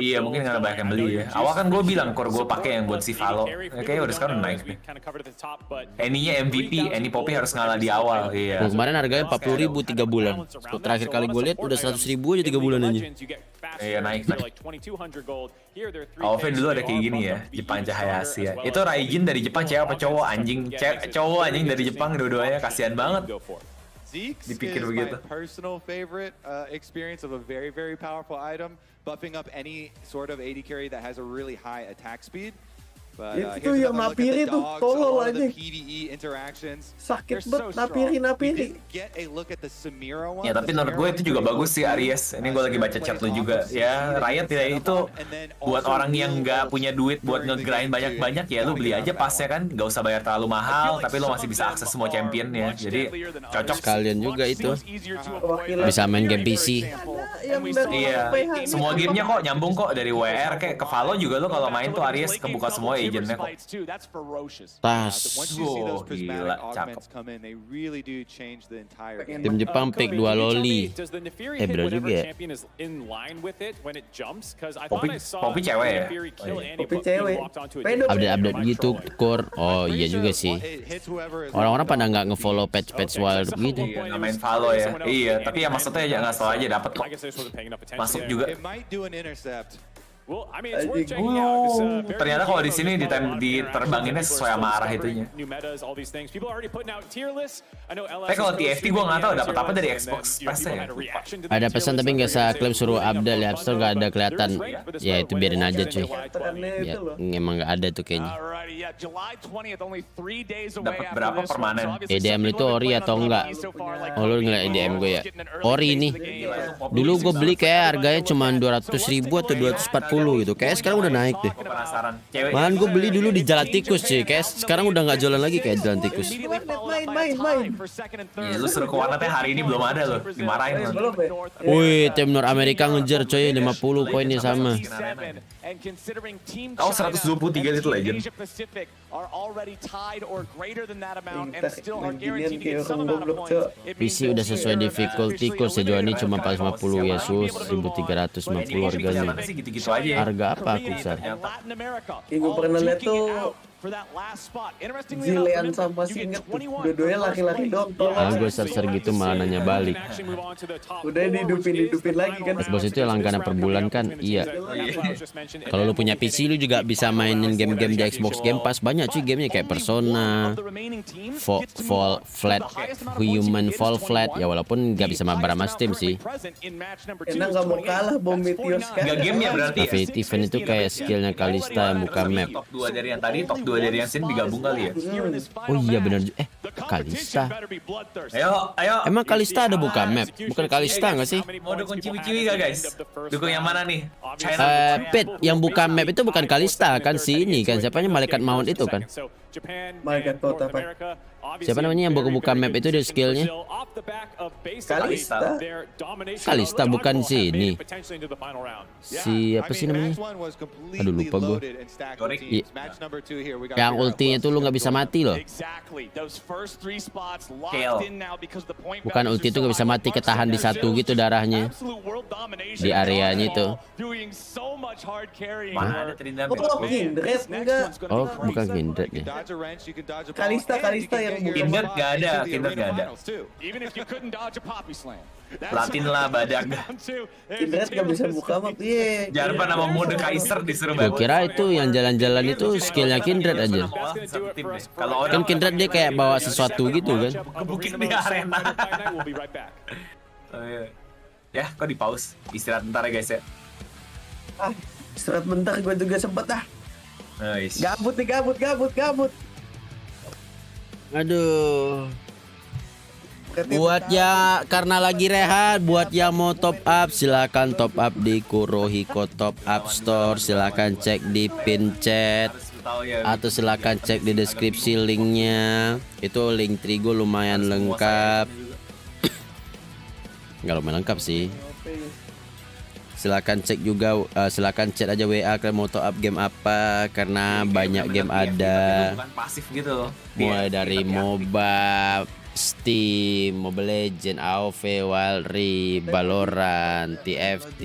Iya, mungkin karena banyak yang beli ya. Awal kan gue bilang core gue pakai yang buat si Valo. Kayaknya udah sekarang naik nih. Annie-nya MVP, Annie Poppy harus ngalah di awal. Iya. Nah, kemarin harganya 40.000 3 bulan. Terakhir kali gue lihat udah 100.000 aja 3 bulan aja. Iya, naik. AOV dulu ada kayak gini ya, Jepang Cahaya Asia. Itu Raijin dari Jepang, cewek apa cowok? Anjing, cowok anjing dari Jepang dua-duanya, kasihan banget. Dipikir begitu. Personal favorite experience of a very powerful item, buffing up any sort of AD carry that has a really high attack speed. Itu yang napiri tuh, tolol aja. Sakit banget napiri. Ya tapi menurut gue itu juga bagus sih Aries. Ini gue lagi baca chat lu juga. Ya Riot ya itu buat orang yang nggak punya duit buat nge-grind banyak-banyak ya lu beli aja pasnya kan. Nggak usah bayar terlalu mahal tapi lu masih bisa akses semua champion ya. Jadi cocok. Kalian juga itu. Bisa main game PC. Iya, semua gamenya kok nyambung kok dari WR kayak ke Valo juga lo kalau main tuh Aries kebuka semua agentnya kok. Tas. Oh, gila, cakep. Tim Jepang pick 2 loli. Bener juga ya. Poppy cewek ya? Poppy cewek. Update gitu, core. Oh iya juga sih. Orang-orang pada nggak nge-follow patch-patch wild gitu. Iya, nggak main Valo ya. Iya, tapi ya maksudnya jangan selalu aja dapet kok. Masuk juga. Ternyata kalau di sini diterbanginnya sesuai sama arah itunya. Tapi kalau TFT gue nggak tahu dapat apa dari Xbox Pass ya. Ada pesan tapi nggak usah klaim suruh update ya, Store nggak ada kelihatan. Ya itu biarin aja cuy. Ya, emang nggak ada tuh kayaknya. Dapat berapa permanen? EDM itu ori atau enggak? Oh lu ngeliat EDM gue ya? Ori ini. Dulu gue beli kayak harganya cuma 200.000 atau 240 gitu. Kayak sekarang udah naik deh. Malah gue beli dulu di Jalan Tikus sih. Kayak sekarang udah nggak jualan lagi kayak Jalan Tikus. Main. Ya, lu suruh ke warnetnya hari ini belum ada loh. Dimarahin loh. Wih, tim North Amerika ngejar coy 50 poinnya sama. Kau 123 itu legend. PC udah sesuai difficulty kok sejauh ini cuma 450 Yesus 1350 harganya. Harga apa aku besar? Gue pernah lihat tuh Zilean sama Singet dua-duanya laki-laki dong. Gue ser-ser gitu malah nanya balik. Udah dihidupin lagi kan. Bos itu langganan per bulan kan? Iya. Kalau lu punya PC lu juga bisa mainin game-game di Xbox Game Pass. Banyak cuy gamenya kayak Persona, Fall Flat, Human Fall Flat. Ya walaupun gak bisa mabar sama Steam sih. Enak gak mau kalah bom Meteos kan. Gak gamenya berarti ya? Event itu kayak skillnya Kalista yang buka map. Top 2 dari yang tadi, top 2 dari yang sini digabung kali ya? Oh iya bener. Kalista. Ayo. Emang Kalista ada buka map? Bukan Kalista nggak sih? Mau dukung ciwi-ciwi gak guys? Dukung yang mana nih? Pit yang buka map itu bukan Kalista kan, si ini kan siapanya Malaikat Maut itu kan? Malaikat Maut apa? Siapa namanya yang buka map itu dia skillnya? Kalista bukan sini. Siapa sih namanya? Aduh lupa gue. Yang ultinya tuh lu nggak bisa mati loh. Bukan ulti itu nggak bisa mati, ketahan di satu gitu darahnya di areanya itu. Oh bukan Kindred ya. Kalista yang Kindred nggak ada, Kindred nggak ada. Latin lah badak. Kindred nggak bisa buka map. Iya. Jarvan nama mode Kaiser disuruh Gue kira itu yang jalan-jalan itu skillnya Kindred aja. Kalau Kan Kindred dia kayak bawa sesuatu gitu kan. Kebukin di arena. Ya, kok di pause? Istirahat bentar ya guys ya. Istirahat bentar, gue juga sempet ah. Nice. Gabut. Aduh. Buat ya karena lagi rehat, buat yang mau top up silakan top up di Kurohiko Top Up Store, silakan cek di pin chat atau silakan cek di deskripsi linknya. Itu link Trigo lumayan lengkap. Nggak lumayan lengkap sih. Silakan cek juga, silakan chat aja WA kalian mau top up game apa karena banyak game ada. Bukan pasif gitu. Mulai dari MOBA, Steam, Mobile Legends, AoV, Wild Rift, Valorant, TFT,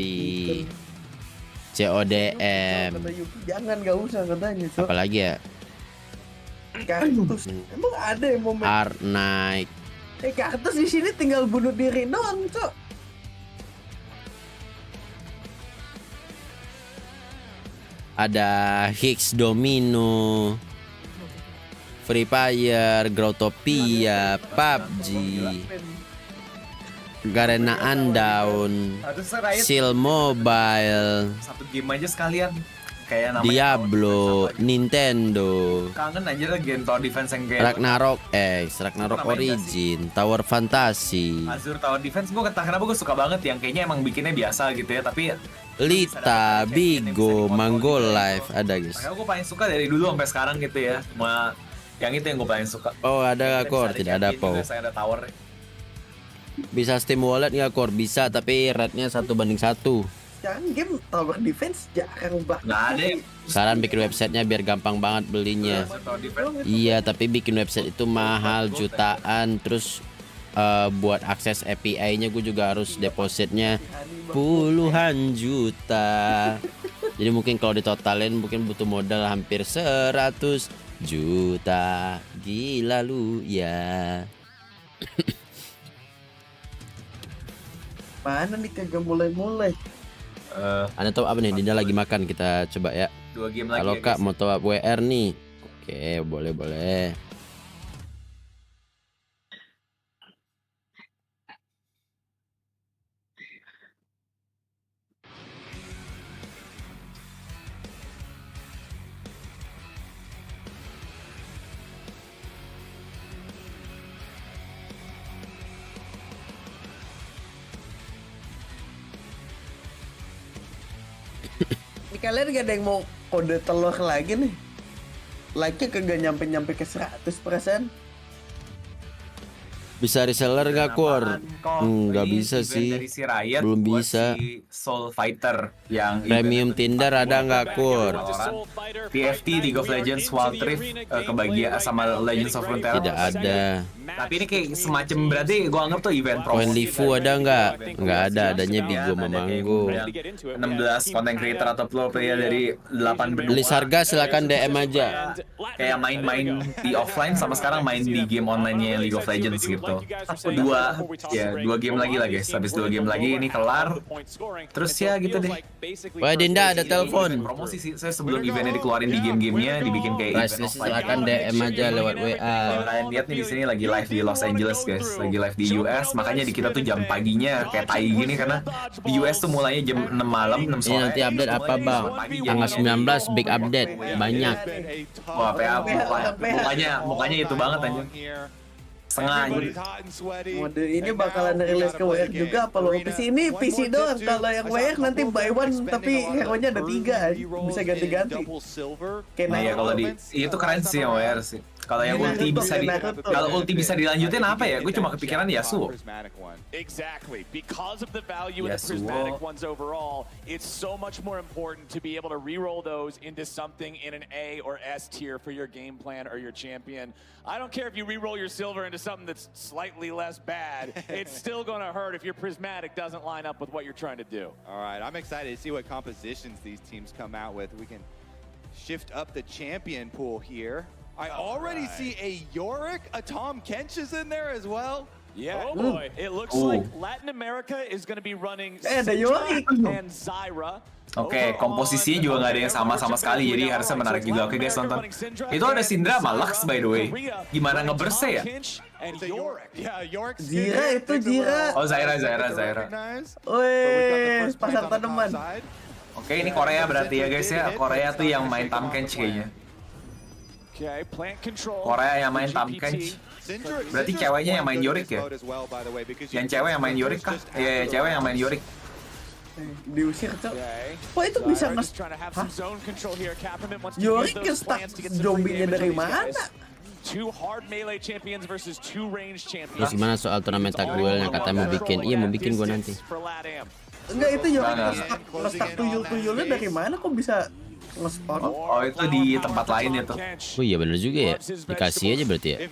CODM. Jangan, gak usah katanya. Apalagi ya? Kaktus. Emang ada yang mau Art Knight. Kaktus di sini tinggal bunuh diri doang, Cok. Ada Higgs Domino, Free Fire, Growtopia, PUBG, Garena Undawn, Seal Mobile, satu game aja sekalian. Kayak namanya Diablo, Nintendo. Kangen aja lah game Tower Defense yang kayak Ragnarok X, Ragnarok Origin, Tower Fantasy, Azure Tower Defense. Gue entah kenapa gue suka banget yang kayaknya emang bikinnya biasa gitu ya, tapi Lita, Bigo, Mango Life ada guys. makanya gue paling suka dari dulu sampai sekarang gitu ya. Cuma yang itu yang gue paling suka. Oh ada Kor, tidak ada Pau. Saya ada tower. Bisa Steam Wallet nggak Kor? Bisa tapi rate-nya 1:1. Sekarang game Tower Defense jarang banget. Nggak ada. Sekarang bikin websitenya biar gampang banget belinya. Iya tapi bikin website itu mahal jutaan. Terus buat akses API-nya gue juga harus depositnya puluhan juta. Jadi mungkin kalau ditotalin mungkin butuh modal hampir 100 juta. Gila lu ya. Mana nih kagak mulai-mulai. Ada top up nih, Dinda lagi makan, kita coba ya. 2 game lagi. Kalau ya, Kak mau top up WR nih. Oke, boleh. Kalian gak ada yang mau kode telur lagi nih? Like-nya kagak nyampe ke 100%. Bisa reseller gak Kor? Nggak bisa sih. Belum bisa. Soul Fighter yang Premium Tinder ada nggak Kor? TFT, League of Legends, Wild Rift, kebagian sama Legends of Runeterra. Tidak ada. Tapi ini kayak semacam berarti gue anggap tuh event promosi. Koin Lifu ada nggak? Nggak ada, adanya Bigo Mamanggo. 16 content creator atau pro player dari 8 benua. List harga silakan DM aja. Kayak main-main di offline sama sekarang main di game online-nya League of Legends gitu. 2 game lagi lah guys. Habis 2 game lagi ini kelar. Terus ya gitu deh. Wah Dinda ada telepon. Promosi sih, saya sebelum eventnya dikeluarin di game-gamenya dibikin kayak event offline. Silakan DM aja lewat WA. Kalian lihat nih di sini lagi live di Los Angeles guys, lagi live di US. Makanya di kita tuh jam paginya kayak tai gini karena di US tuh mulainya jam 6 malam, 6 sore. Ini nanti update apa bang? Tanggal 19 big update banyak. Wah mukanya itu banget anjing. Setengah Mode ini bakalan rilis ke WR juga apa lo PC ini PC doang. Kalau yang WR nanti buy one tapi hero-nya ada 3 bisa ganti-ganti. Iya kalau di itu keren sih yang WR sih. Kalau yang ulti bisa dilanjutin apa ya? Gue cuma kepikiran Yasuo. Exactly. Because of the value in the prismatic ones overall, it's so much more important to be able to reroll those into something in an A or S tier for your game plan or your champion. I don't care if you reroll your silver into something that's slightly less bad. It's still going to hurt if your prismatic doesn't line up with what you're trying to do. All right, I'm excited to see what compositions these teams come out with. We can shift up the champion pool here. I already see a Yorick, a Tom Kench is in there as well. Yeah, oh boy. It looks like Latin America is going to be running ada Yorick and Zyra. Oke, komposisinya juga nggak ada yang sama sekali, jadi harusnya menarik juga. Oke guys, nonton. Itu ada Syndra sama Lux by the way. Gimana ngeberse ya? Zyra itu Zyra. Oh Zyra. Wih, pasar tanaman. Oke, ini Korea berarti ya guys ya. Korea tuh yang main Tam Kench kayaknya. Korea yang main Tam Kench. Berarti ceweknya yang main Yorick ya? Yang cewek yang main Yorick kah? Iya, cewek yang main Yorick. Diusir Cok. Kok itu bisa Yorick nge-stuck zombinya dari mana? Terus gimana soal turnamen tag duel yang katanya mau bikin? Iya mau bikin gue nanti. Enggak, itu Yorick nge-stuck tuyul-tuyulnya dari mana kok bisa nge-spawn? Oh itu di tempat lain ya tuh. Oh iya bener juga ya. Dikasih aja berarti ya.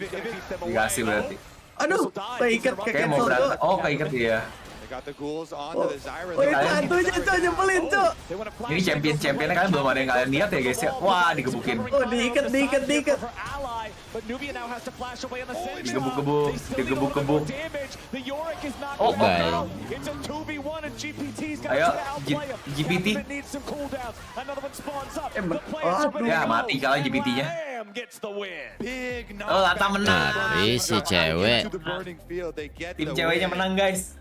Dikasih berarti. Aduh, keikat kayak mau berantem. Oh keikat ya. Oh itu hantunya Cok, nyebelin Cok. Ini champion-championnya kan belum ada yang kalian lihat ya guys ya. Wah digebukin. Oh diikat. Digebuk-gebuk. Oh baik. Ayo GPT. Ya mati kalau GPT-nya. Oh Lata menang. Si cewek. Tim ceweknya menang guys.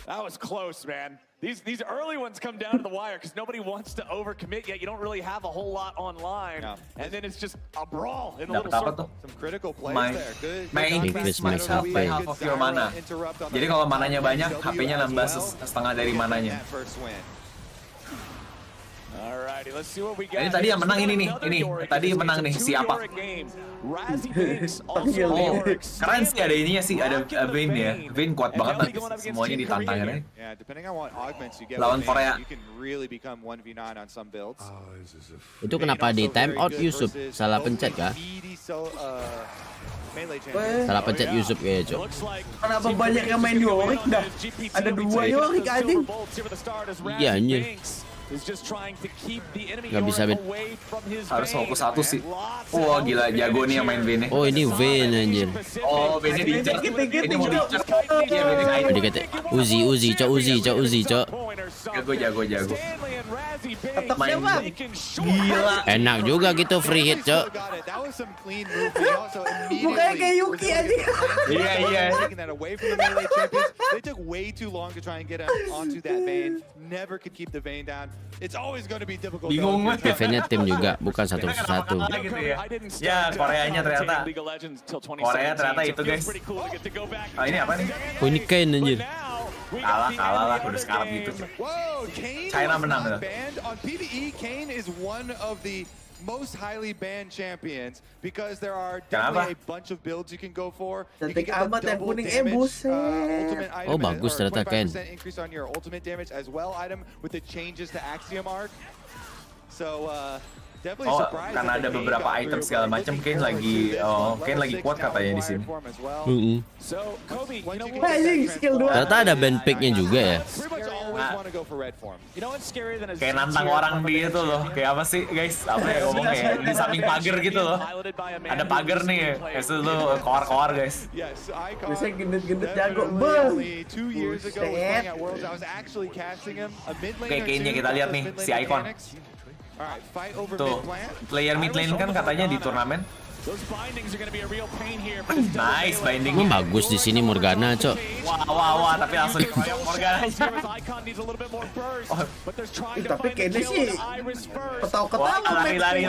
That was close, man. These early ones come down to the wire because nobody wants to overcommit yet. You don't really have a whole lot online, and then it's just a brawl in a little circle. Some critical plays there. Good. Half of your mana. Jadi kalau mananya banyak, HP-nya nambah setengah dari mananya. Ini tadi yang menang ini nih. Ini tadi yang menang nih siapa? Oh, keren sih ada ininya sih, ada Vayne ya. Vayne kuat banget lah. Semuanya ditantangin aja. Lawan Korea. Itu kenapa di time out Yusuf? Salah pencet kah? Salah pencet Yusuf kayaknya Cok. Kenapa banyak yang main Yorick dah? Ada 2 Yorick anjing. Iya anjir. Gak bisa Ben. Harus fokus satu sih. Wah gila jago nih yang main Vayne. Oh ini Vayne anjir. Oh Vayne diincar. Ini mau diincar. Iya Vayne dikata Uzi Cok. Jago. Main gila. Enak juga gitu free hit Cok. Mukanya kayak Yuki aja. Iya. They took way too long to try and get onto that Vayne. Never could keep the Vayne down. It's always going to be difficult. Bingung banget. Eventnya tim juga, bukan satu-satu. Gitu ya Koreanya ternyata. Korea ternyata itu guys. Oh ini apa nih? Oh ini Kane anjir. Kalah lah, udah sekarang gitu. China menang tuh. On PvE, Kane is one of the most highly banned champions because there are definitely a bunch of builds you can go for. You can get the double damage ultimate item. Oh bagus ternyata Kane. Increase on your ultimate damage as well item with the changes to Axiom Arc. So Oh, karena ada beberapa item segala macam, Kane lagi kuat katanya di sini. Ternyata ada band pick-nya juga ya. Kayak nantang orang di itu loh, kayak apa sih guys? Apa ya ngomongnya? Di samping pagar gitu loh. Ada pagar nih, kayak itu tuh koar-koar guys. Bisa gendut-gendut jago, bang. Kayak Kane-nya kita lihat nih, si Icon. Tuh, player mid lane kan katanya di turnamen. Nice binding. Bagus di sini Morgana, Cok. Wah, tapi langsung Morgana. Tapi kayaknya sih ketawa-ketawa. Lari.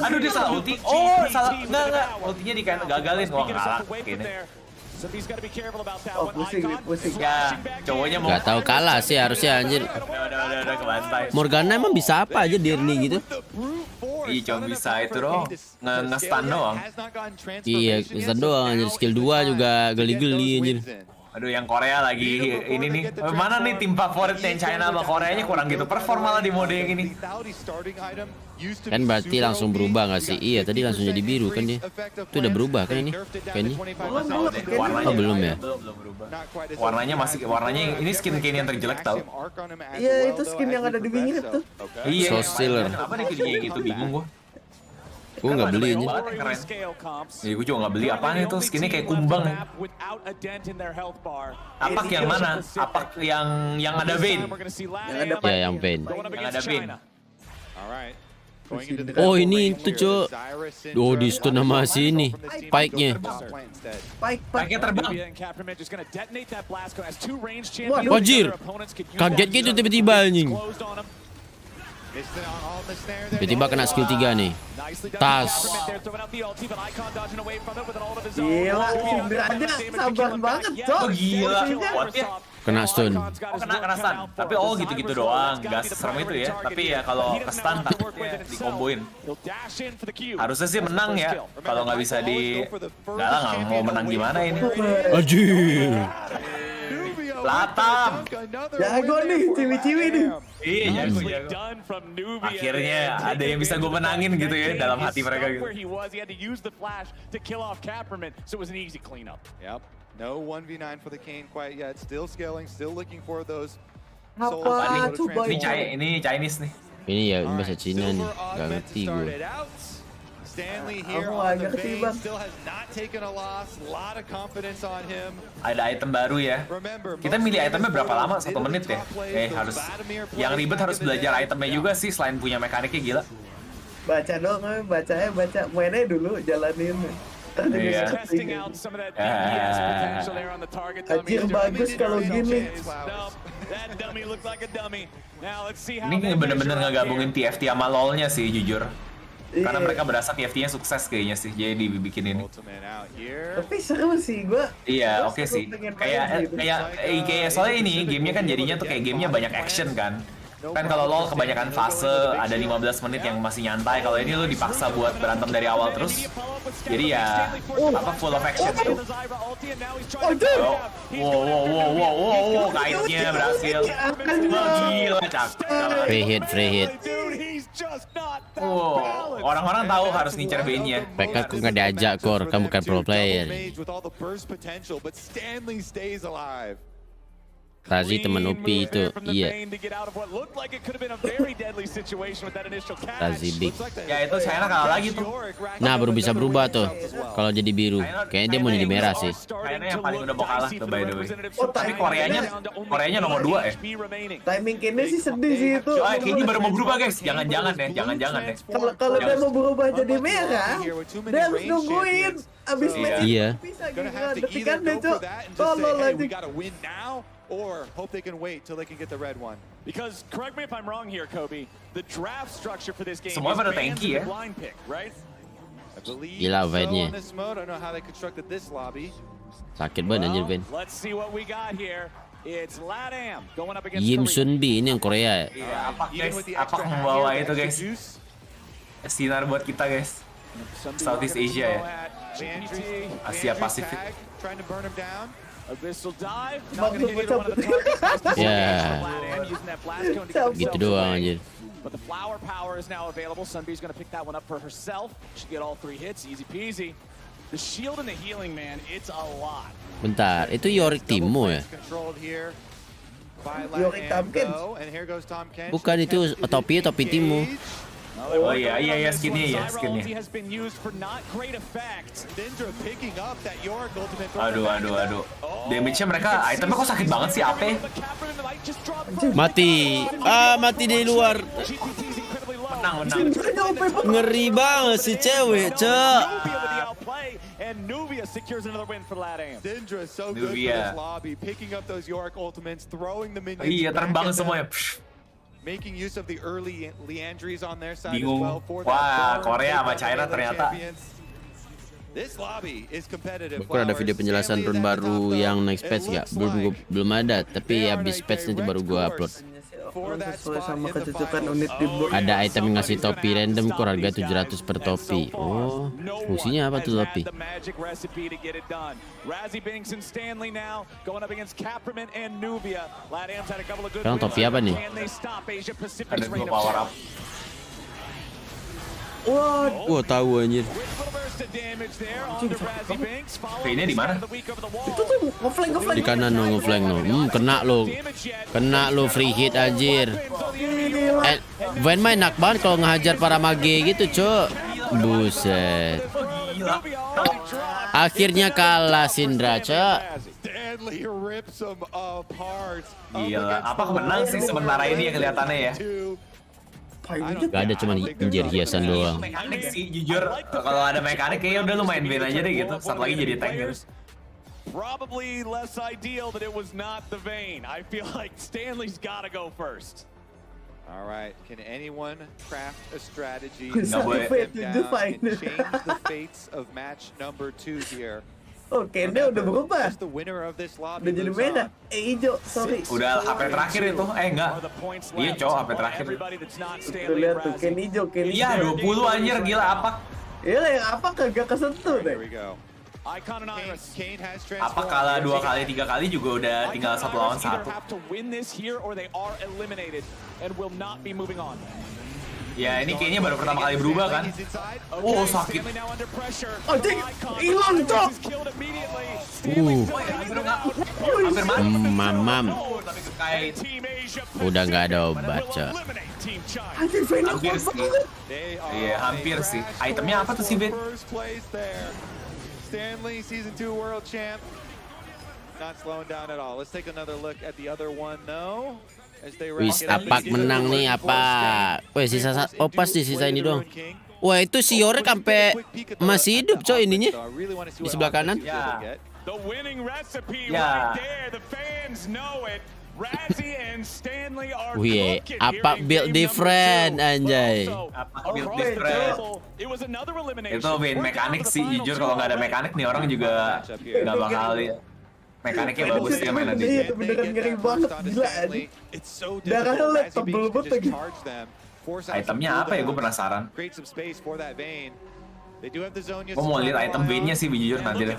Aduh dia salah ulti. Oh, salah. Enggak. Ultinya gagalin. Wah, ngalah kayaknya. Oh, pusing. Ya, cowoknya mau. Gak tahu kalah sih harusnya anjir. Udah kebantai. Morgana emang bisa apa aja di early gitu? Iya cuma bisa itu doang, nge-stun doang. Iya, nge-stun doang anjir. Skill 2 juga geli-geli anjir. Aduh yang Korea lagi ini nih. Mana nih tim favoritnya China sama Koreanya kurang gitu perform malah di mode yang ini. Kan berarti langsung berubah nggak sih? Iya tadi langsung jadi biru kan dia. Itu udah berubah kan ini? Kayaknya. Warnanya belum ya? Belum berubah. Warnanya ini skin Kenny yang terjelek tau. Iya itu skin yang ada di pinggir tuh. Iya. Sosial. Apa nih kayak gitu bingung gua. Gue nggak beli ini. Iya gue juga nggak beli. Apaan itu skinnya kayak kumbang ya? Apak yang mana? Apak yang ada vein. Ya yang vein. Yang ada vein. Oh ini itu cok. Oh di stun sama si ini. Pike-nya. Pike-nya terbang. Wajir. Kaget gitu tiba-tiba anjing. Tiba-tiba kena skill 3 nih. Tas. Gila, Syndra aja sabar banget, Cok. Oh gila. Kena stun. Kena stun. Tapi gitu-gitu doang. Gak serem itu ya. Tapi ya kalau ke stun takutnya dikomboin. Harusnya sih menang ya. Kalau nggak bisa di... Nggak lah, nggak mau menang gimana ini. Anjir. Latam. Jago nih, ciwi-ciwi nih. Iya, jago. Akhirnya ada yang bisa gue menangin gitu ya dalam hati mereka gitu. No 1v9 for the Kane quite yet. Still scaling, still looking for those. Apa tuh ini Chinese nih. Ini ya bahasa Cina nih. Gak ngerti gue. Stanley here on the base still has not taken a loss. A lot of confidence on him. Ada item baru ya. Kita milih itemnya berapa lama? 1 menit ya? Harus. Yang ribet harus belajar itemnya juga sih selain punya mekaniknya gila. Baca dong, baca mainnya dulu jalanin. Iya. Anjir bagus kalau gini. Ini bener-bener ngegabungin TFT sama LoL-nya sih jujur. Karena mereka berasa TFT-nya sukses kayaknya sih, jadi dibikin ini. Tapi seru sih gua. Iya, oke sih. Kayak soalnya ini gamenya kan jadinya tuh kayak gamenya banyak action kan. Kan kalau LoL kebanyakan fase ada 15 menit yang masih nyantai. Kalau ini lu dipaksa buat berantem dari awal terus. Jadi ya full of action tuh. Wow, kaitnya berhasil. Gila, cakep. Free hit. Orang-orang tahu harus ngincer B-nya. Mereka kok nggak diajak Kor, kamu bukan pro player. Razi teman OP itu, iya. Razi big. Ya itu China kalah lagi tuh. Nah baru bisa berubah tuh. Kalau jadi biru, kayaknya dia mau jadi merah sih. Kayaknya yang paling udah mau kalah tuh by the way. Tapi Koreanya nomor 2 ya. Timing Kenny sih sedih sih itu. Kayaknya baru mau berubah guys. Jangan-jangan deh. Kalau dia mau berubah jadi merah, dia harus nungguin abis match. Iya. Bisa detik deh Cok. Tolol lagi. Or hope they can wait till they can get the red one. Because correct me if I'm wrong here, Kobe. The draft structure for this game semua pada tanky ya. Blind pick, right? Gila Vayne-nya. Sakit banget anjir Vayne. Let's see what we got here. It's Latam going up against Yim Sun Bi ini yang Korea. Iya, apa membawa itu guys? Sinar buat kita guys. Southeast Asia ya. Asia Pasifik. Ya. Gitu doang anjir. But the flower power is now available. Sunbee's going to pick that one up for herself. She get all 3 hits, easy peasy. The shield and the healing, man, it's a lot. Bentar, itu Yorick Timo ya? Yorick Tamken. Bukan itu topi Timo. Oh iya skinnya. Aduh. Damage-nya mereka itemnya kok sakit banget sih Ape. Mati di luar. Menang. Ngeri banget si cewek, Cek. Iya, terbang semuanya. Making use of the early Leandries on their side bingung. as well. Wah, Korea sama China ternyata. This lobby is competitive. Aku ada video penjelasan run baru yang next patch nggak? Belum ada, tapi habis patch nanti baru gua upload. sesuai sama kecocokan unit di box. Ada item yang ngasih topi random kok harga 700 per topi. Oh, fungsinya apa tuh topi? Sekarang topi apa nih? Ada 2 power up. Wah, tahu anjir. Kayaknya di mana? Itu tuh ngeflank. Di kanan no, ngeflank no. Kena lo free hit anjir. Van main enak banget kalau ngehajar para mage gitu, Cok. Buset. Akhirnya kalah Sindra, Cok. Gila, apa menang sih sementara ini ya kelihatannya ya? Gak ada, cuman injir hiasan doang. Mekanik sih, jujur. Kalau ada mekanik kayaknya udah lu main Vayne aja deh gitu. Satu lagi jadi tank gitu. Probably less ideal that it was not the Vayne. I feel like Stanley's gotta go first. All right, can anyone craft a strategy to change the fates of match number 2 here? Oh, kayaknya udah berubah. Udah jadi beda. Hijau, sorry. Udah HP terakhir itu. Enggak. Iya, cowok HP terakhir. Tuh lihat tuh, Ken hijau, Ken hijau. Iya, 20 anjir, gila apa? Iya, yang apa kagak kesentuh deh. Apa kalah 2 kali 3 kali juga udah tinggal 1 lawan 1. Ya ini kayaknya baru pertama kali berubah kan. Oh sakit. Anjing, hilang Cok. Hampir mati. Mamam. Udah nggak ada obat, Cok. Hampir sih. Iya hampir sih. Itemnya apa tuh sih, Ben? Stanley Season 2 World Champ. Not slowing down at all. Let's take another look at the other one. No. Wis, Apak menang nih, apa? Weh, sisa pas di sisa ini doang. Wah, itu si Yorek sampai masih hidup, Cok, ininya. Di sebelah kanan. Ya. Wih, Apak build different anjay. Apak build different. Itu Vayne mekanik sih, jujur kalau nggak ada mekanik nih orang juga nggak bakal mekaniknya bagus ya mainan dia. Itu beneran ngeri banget, gila aja. Darahnya liat tebel banget lagi. Itemnya apa ya, gue penasaran. Gue mau lihat item Vayne-nya sih, jujur nanti deh.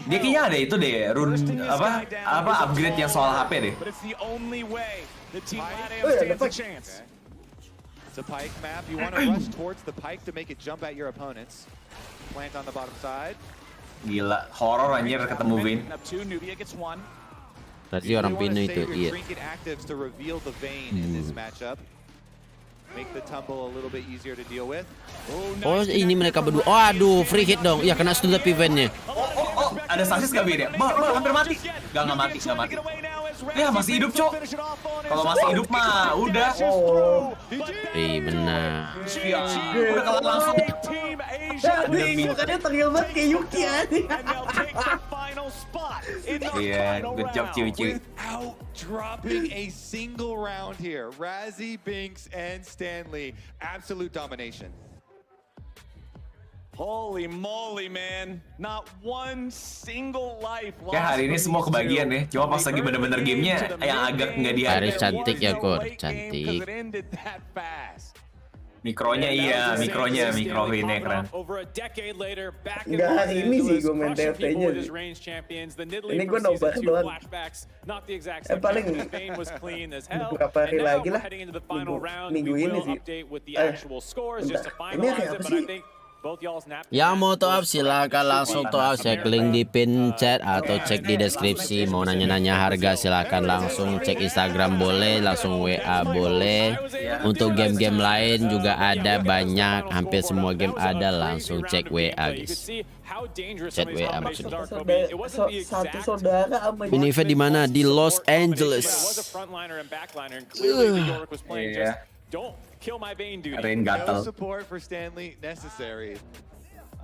Dia kayaknya ada itu deh, rune apa upgrade yang soal HP deh. It's a Pike map. You want to rush towards the Pike to make it jump at your opponents. Plant on the bottom side. Gila, horor anjir ketemu Vayne. Tadi orang pinu itu, iya. Oh, ini mereka berdua. Oh, aduh, free hit dong. Iya, kena stun tapi Vayne-nya. Oh, ada sasis gak Vayne ya? Hampir mati. Gak mati. Ya, masih hidup, Cok. Kalau masih hidup mah, udah. Benar. Udah kalah langsung. Mukanya tengil banget kayak Yuki aja. Iya, good job ciwi-ciwi. Without dropping a single round here, Razzie, Binks, and Stanley, absolute domination. Holy moly, man. Not one single life lost. Ya hari ini semua kebagian ya. Cuma pas lagi bener-bener gamenya yang agak nggak dihargai. Hari cantik ya, Kor. Cantik. Mikronya iya, mikro Vayne keren. Enggak hari ini sih gue main TFT-nya sih. Ini gue nobar doang. Paling beberapa hari lagi lah. Minggu ini sih. Ini hari apa sih? Yang mau top up silakan langsung top up, cek link di pin chat atau cek di deskripsi. Mau nanya-nanya harga silakan langsung cek Instagram boleh, langsung WA boleh. Untuk game-game lain juga ada banyak, hampir semua game ada, langsung cek WA guys. Chat WA maksudnya. Satu saudara sama ini event di mana? Di Los Angeles. Don't kill my Vayne dude. Rain gatal. No support for Stanley necessary.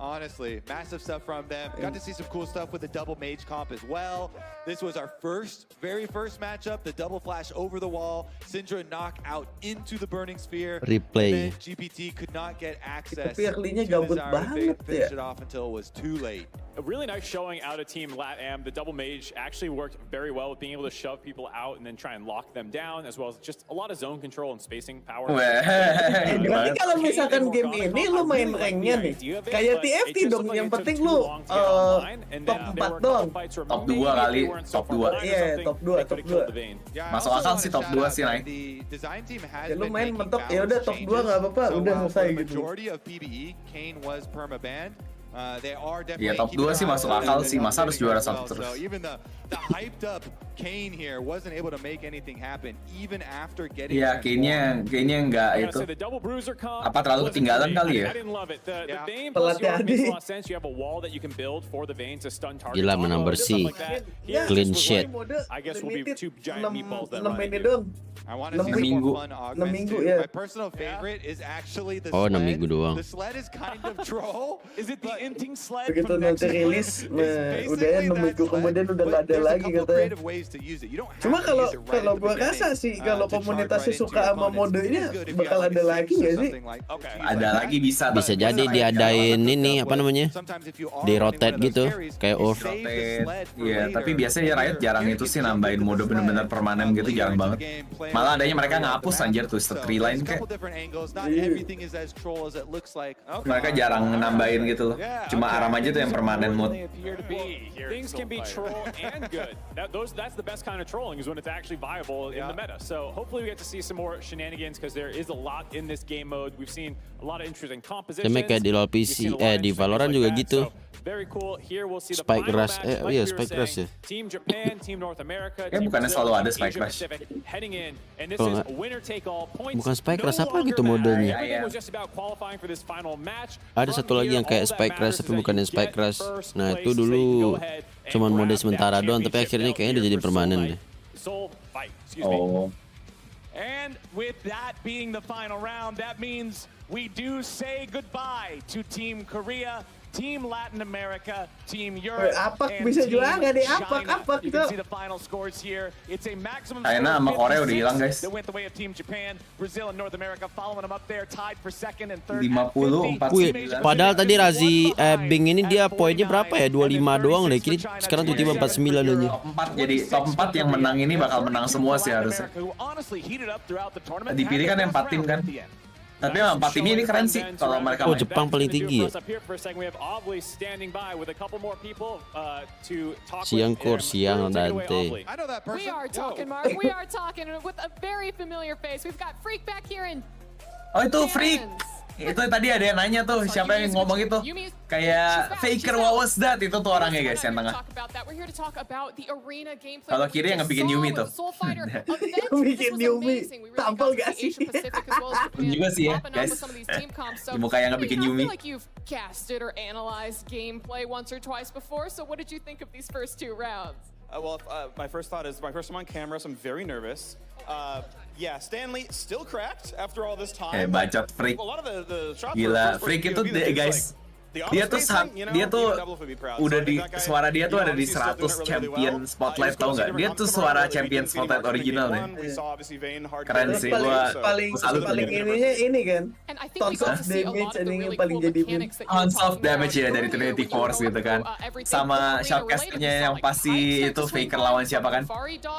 Honestly, massive stuff from them. Got to see some cool stuff with the double mage comp as well. This was our very first matchup, the double flash over the wall. Syndra knock out into the burning sphere. Replay. And then GPT could not get access Tapi to early-nya gabut Nazari, banget finish ya. it off until it was too late. A really nice showing out of Team LatAm. The double mage actually worked very well with being able to shove people out and then try and lock them down, as well as just a lot of zone control and spacing power. Berarti kalau misalkan game ini lu main ranknya nih, kayak TFT dong, yang penting lu top 4 doang. Top 2 kali, top 2. Iya, top 2. Masuk akal sih top 2 sih, Lain. Ya lu main mentok, ya udah top 2 nggak apa-apa, udah selesai gitu. Ya top 2 sih masuk akal sih, masa harus juara 1 terus. The hyped up Kane here wasn't able to make anything happen even after getting. Ya, kayaknya nggak itu. Apa terlalu ketinggalan kali ya? Gila, menang bersih. Clean sheet. 6 ini dong. 6 minggu. 6 minggu ya. My personal favorite is actually the Oh, 6 minggu doang. The sled is kind of troll. Is it the inting sled? Begitu nanti rilis, udah 6 minggu kemudian udah nggak ada lagi katanya. Cuma kalau gua rasa sih kalau komunitasnya suka sama modenya bakal ada lagi nggak sih? Ada lagi bisa jadi diadain ini apa namanya? Di rotate gitu, kayak off. Iya, tapi biasanya Riot jarang itu sih nambahin mode bener-bener permanen gitu, jarang banget. Malah adanya mereka ngapus anjir Twisted Tree Line kayak. Mereka jarang nambahin gitu loh. Cuma Aram aja tuh yang permanen mode. Things can be troll and good. That's the best kind of trolling is when it's actually viable in the meta. So hopefully we get to see some more shenanigans because there is a lot in this game mode. We've seen a lot of interesting compositions. Sama kayak di LoL PC, di Valorant juga gitu. Very cool. Here we'll see the Spike final Rush, match, like iya we were Spike Rush ya. saying. Team Japan, Team North America, Ya bukannya selalu ada Spike Rush. heading in, and this Kalau is nggak- winner take all points. Bukan Spike Rush, no apa longer gitu modenya? matters. Everything was just about qualifying for this final match. Ada satu lagi yang kayak Spike Rush tapi bukan yang Spike Rush. Nah itu dulu cuman mode sementara doang, tapi akhirnya kayaknya udah jadi permanen deh. Soul fight. Excuse me. Oh. And with that being the final round, that means we do say goodbye to Team Korea, Team Latin America, Team Europe, Apak and bisa Team juara di China. apak You can tuh. see the final scores here. It's a maximum China score sama of Korea udah 56 hilang, guys. that went the way of Team Japan, Brazil and North America following them up there, tied for second and third. 54. Wih, padahal tadi Razi Bing ini dia poinnya berapa ya? 25 doang deh. Kini sekarang tiba-tiba 49 aja. Top 4 jadi top 4 yang menang ini bakal menang semua sih harusnya. Dipilih kan yang 4 tim kan. Tapi emang 4 tim ini keren sih kalau mereka Oh, main. Jepang paling tinggi ya. Siang Kor, siang Dante. We are talking, Mark. We are talking with a very familiar face. We've got Freak back here in Oh itu Freak. Itu tadi ada yang nanya tuh siapa yang ngomong itu. Kayak Faker, what was that? Itu tuh orangnya guys yang tengah. Kalau kiri yang ngebikin Yumi tuh. Bikin Yumi. Tampil gak sih? Juga sih ya guys. Di muka yang ngebikin Yumi. casted or analyzed gameplay once or twice before, so what did you think of these first 2 rounds? My first thought is my first time on camera, so I'm very nervous. Yeah, Stanley still cracked after all this time. Bacot Freak. A lot of the shots Gila, were Freak itu either guys. the Dia tuh auto-spacing, you know, dia tuh even Double would be proud. udah So di that guy, suara dia tuh ada di he's still 100 doing it really champion well. spotlight tau nggak? Dia tuh suara champion spotlight original nih. Keren sih, gua paling salut ininya ini kan. Tons of damage ini yang paling jadi tons of damage ya dari Trinity Force gitu kan. Sama shoutcast-nya yang pasti itu Faker lawan siapa kan?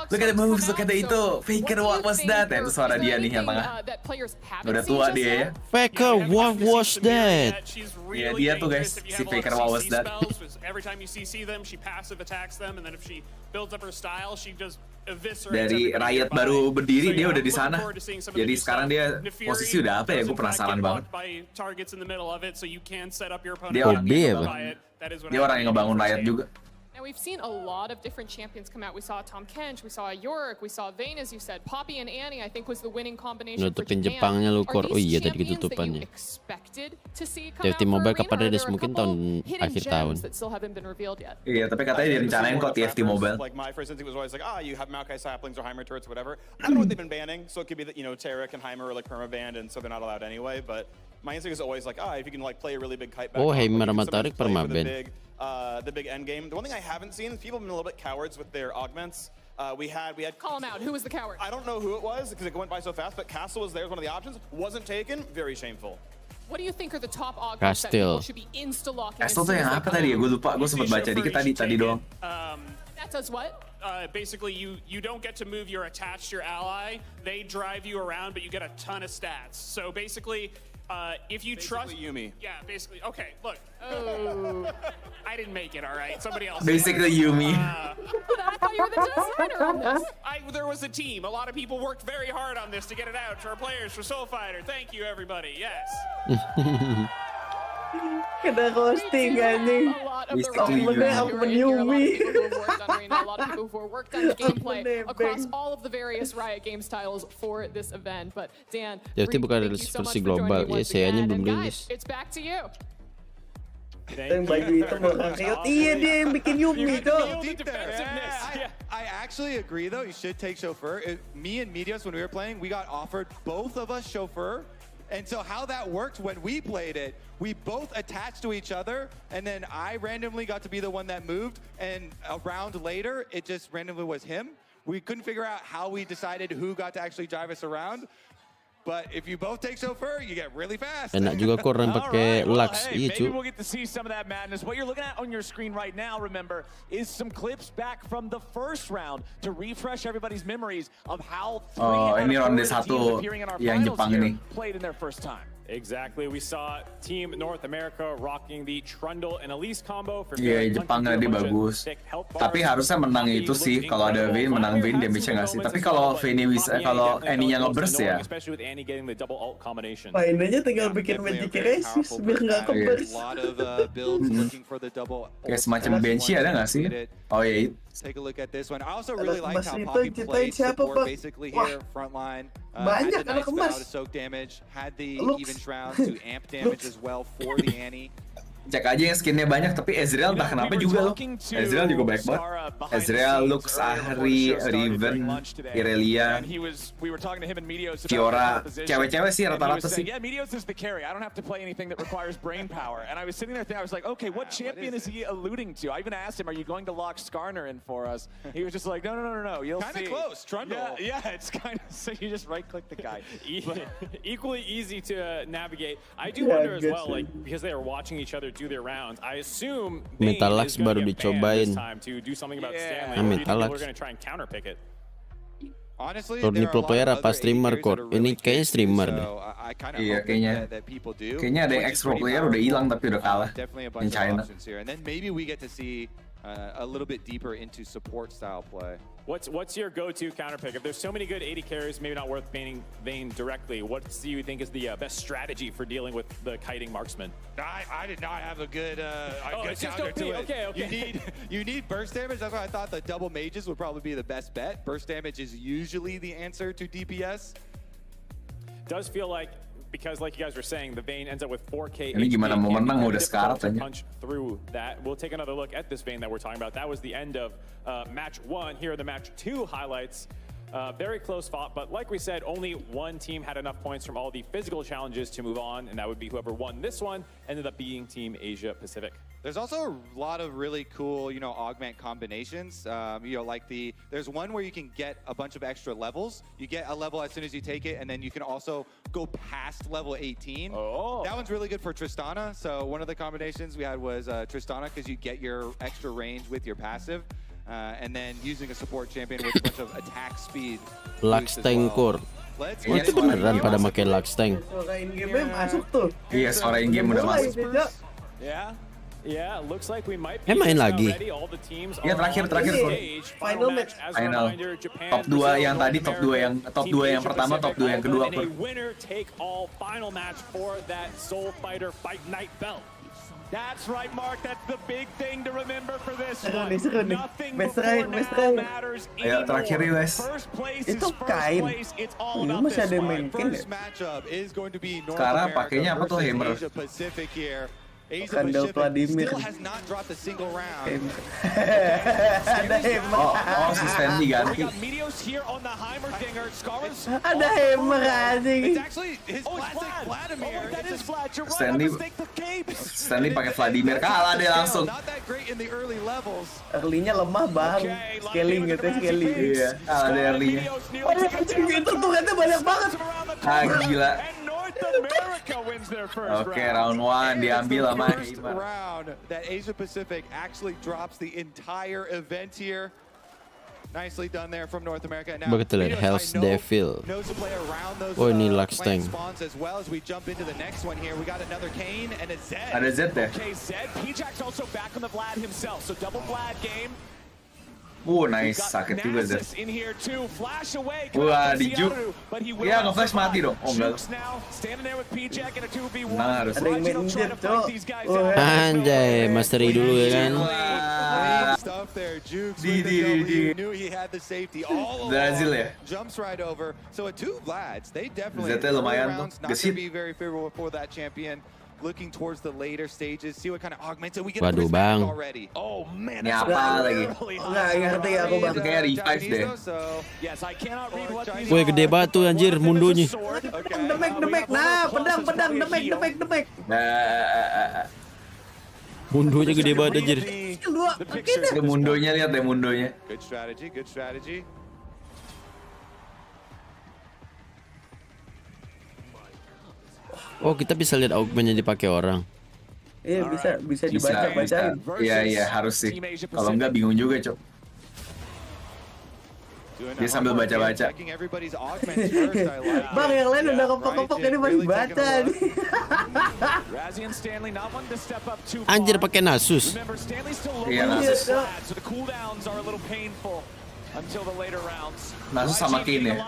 Look at the moves, look at itu. Faker, what was that? Ya, itu suara dia nih yang tengah. Udah tua dia ya. Faker, what was that? Iya dia tuh guys, si Faker, what was that? Every time you see them, she passive attacks them, and then if she builds up her style, she just eviscerates. Dari Riot baru berdiri dia udah di sana. Jadi sekarang dia posisi udah apa ya? Gue penasaran banget. Dia orang dia orang yang ngebangun Riot juga. Now we've seen a lot of different champions come out. We saw Tom Kench, we saw Yorick, we saw Vayne, as you said. Poppy and Annie, I think, was the winning combination for Nutupin Japan. Jepangnya lu Kor. Are Oh these iya tadi champions that you ketutupannya. expected to see come TFT out for Mobile Arena, kapan or are rilis? there a Mungkin couple tahun hidden akhir gems tahun. that still haven't been revealed yet? Iya, tapi katanya direncanain kok TFT Mobile. Like my first instinct was always like, you have Maokai saplings or Heimer turrets, whatever. I don't know what they've been banning, so it could be that, Taric and Heimer are like permabanned, and so they're not allowed anyway, but my instinct is always like, if you can like play a really big kite back. Oh, Heimer sama Tarik permaben. The big end game. The one thing I haven't seen is people have been a little bit cowards with their augments. We had. Call him out. Who was the coward? I don't know who it was because it went by so fast. But Castle was there as one of the options. Wasn't taken. Very shameful. What do you think are the top augments that people should be insta-locking? Castle tuh yang apa tadi ya? Gue lupa. Gue sempat baca dikit tadi doang. That does what? Basically, you don't get to move your attached to your ally. They drive you around, but you get a ton of stats. So basically, if you trust Yumi. Yeah, basically. Okay, look. Oh, I didn't make it. All right, somebody else. Basically Yumi. I thought you were the designer on this. There was a team. A lot of people worked very hard on this to get it out to our players for Soul Fighter. Thank you, everybody. Yes. Kena roasting anjing. Aku menyumi. A lot of people who worked on the gameplay across all of the various Riot Games titles for this event. But Dan, Jadi bukan rilis versi global. Ya, sayanya belum rilis. It's back to you. Yang baju itu belakang keot. Iya dia yang bikin Yumi tuh. I actually agree though. You should take chauffeur. Me and Medios, when we were playing, we got offered both of us chauffeur. And so how that worked when we played it, we both attached to each other, and then I randomly got to be the one that moved, and a round later, it just randomly was him. We couldn't figure out how we decided who got to actually drive us around. But if you both take chauffeur, you get really fast. Enak juga kok orang pakai Lux. Iya, maybe we'll get to see some of that madness. What you're looking at on your screen right now, remember, is some clips back from the first round to refresh everybody's memories of how ini ronde 1 yang Jepang ini played in their first time. Exactly. We saw Team North America rocking the Trundle and Elise combo for Jepang tadi bagus. Tapi harusnya menang itu sih. Kalau ada Vayne, menang Vayne damage-nya nggak sih? Tapi kalau Vayne kalau Annie-nya nge-burst ya. Main aja tinggal bikin magic resist biar nggak ke-burst. Kayak semacam Banshee ada nggak sih? Oh ya itu. Take a look at this one. I also really like how Poppy plays support basically here, front line. Banyak had the nice bow to soak damage, had the even shroud to amp damage as well for the Annie. Cek aja yang skinnya banyak, tapi Ezreal entah kenapa juga loh. Ezreal juga banyak banget. Ezreal, Lux, Ahri, Riven, Irelia, Fiora, cewek-cewek sih rata-rata sih. Yeah, Medios is the carry. I don't have to play anything that requires brain power. And I was sitting there thinking, I was like, okay, what champion is he alluding to? I even asked him, are you going to lock Skarner in for us? He was just like, no, you'll see. Kind of close, Trundle. Yeah, it's kind of, so you just right-click the guy. Equally easy to navigate. I do wonder as well, like, because they are watching each other do their rounds. I assume Metalax baru dicobain. Metalax. Turni pro player apa streamer kok? Ini kayaknya streamer deh. Iya kayaknya ada yang ex-pro player udah hilang tapi udah kalah in China. And then maybe we get to see a little bit deeper into support style play. What's your go-to counter pick? If there's so many good 80 carries, maybe not worth banning Vayne directly, what do you think is the best strategy for dealing with the kiting marksman? I did not have a good counter to it. Okay. You need burst damage. That's why I thought the double mages would probably be the best bet. Burst damage is usually the answer to DPS. Does feel like, because like you guys were saying, the Vayne ends up with 4K. Ini gimana mau menang udah sekarat aja. Punch through that. We'll take another look at this Vayne that we're talking about. That was the end of match 1. Here are the match 2 highlights. Very close fought, but like we said, only one team had enough points from all the physical challenges to move on, and that would be whoever won this one, ended up being Team Asia Pacific. There's also a lot of really cool, augment combinations. Like there's one where you can get a bunch of extra levels. You get a level as soon as you take it, and then you can also go past level 18. Oh. That one's really good for Tristana. So one of the combinations we had was Tristana, because you get your extra range with your passive. And then using a support champion with a bunch of attack speed. Lux tank core. Oh, itu beneran pada pakai Lux tank. Suara in-game masuk tuh. Iya, suara in-game udah masuk. Yeah, looks like we might main lagi. Ya terakhir Final match. Final. Top 2 yang tadi, top 2 yang pertama, top 2 yang kedua. Winner take all final match for that Soul Fighter Fight Night belt. That's right, Mark. That's the big thing to remember for this one. Nothing before now matters anymore. Terakhir, First place is first place. It's all about this one. First matchup is going to be North Sekarang America pakainya apa tuh, Hammer? Asia Pacific here. Kandel Vladimir. Ada Hammer. Oh, si Stanley ganti. Ada Hammer anjing. Stanley pakai Vladimir, kalah deh langsung. Early-nya lemah bang. Scaling gitu, scaling. Iya, kalah deh early-nya. Oh, anjing itu tuh katanya banyak banget. Ah, gila. Oke, round 1 diambil sama Hammer. That Asia Pacific actually drops the entire event here. Nicely done there from North America. Now, Betul ya, Hell's Devil. Oh, ini Lux Tank. As well as we jump into the next one here, we got another Kane and a Zed. Ada Zed ya? Okay, Zed. P-Jack's also back on the Vlad himself, so double Vlad game. Nice, sakit juga Zed. In here too, flash away. Wah, di juke. Ya, nge-flash mati dong. Oh, enggak. Nah, harus. Ada yang main jet, Cok. Anjay, mastery dulu ya kan. Brazil ya? Zetnya lumayan tuh, gesit. Looking towards the later stages, see what kind of augments we get. Waduh bang. Oh man, ini apa lagi? Nggak ngerti aku bang. Itu kayak revive deh. Woi gede banget tuh anjir mundonya. Demek. Nah, pedang, demek. Mundonya gede banget anjir. Itu mundonya, lihat deh mundonya. Good strategy. Oh, kita bisa lihat augmentnya dipakai orang. Iya, bisa dibaca-bacain. Iya, harus sih. Kalau enggak bingung juga, Cok. Dia sambil baca-baca. Bang, yang lain udah kepak-kepak, ini masih baca nih. Anjir pakai nasus. Iya, nasus. Nasus sama Kane ya.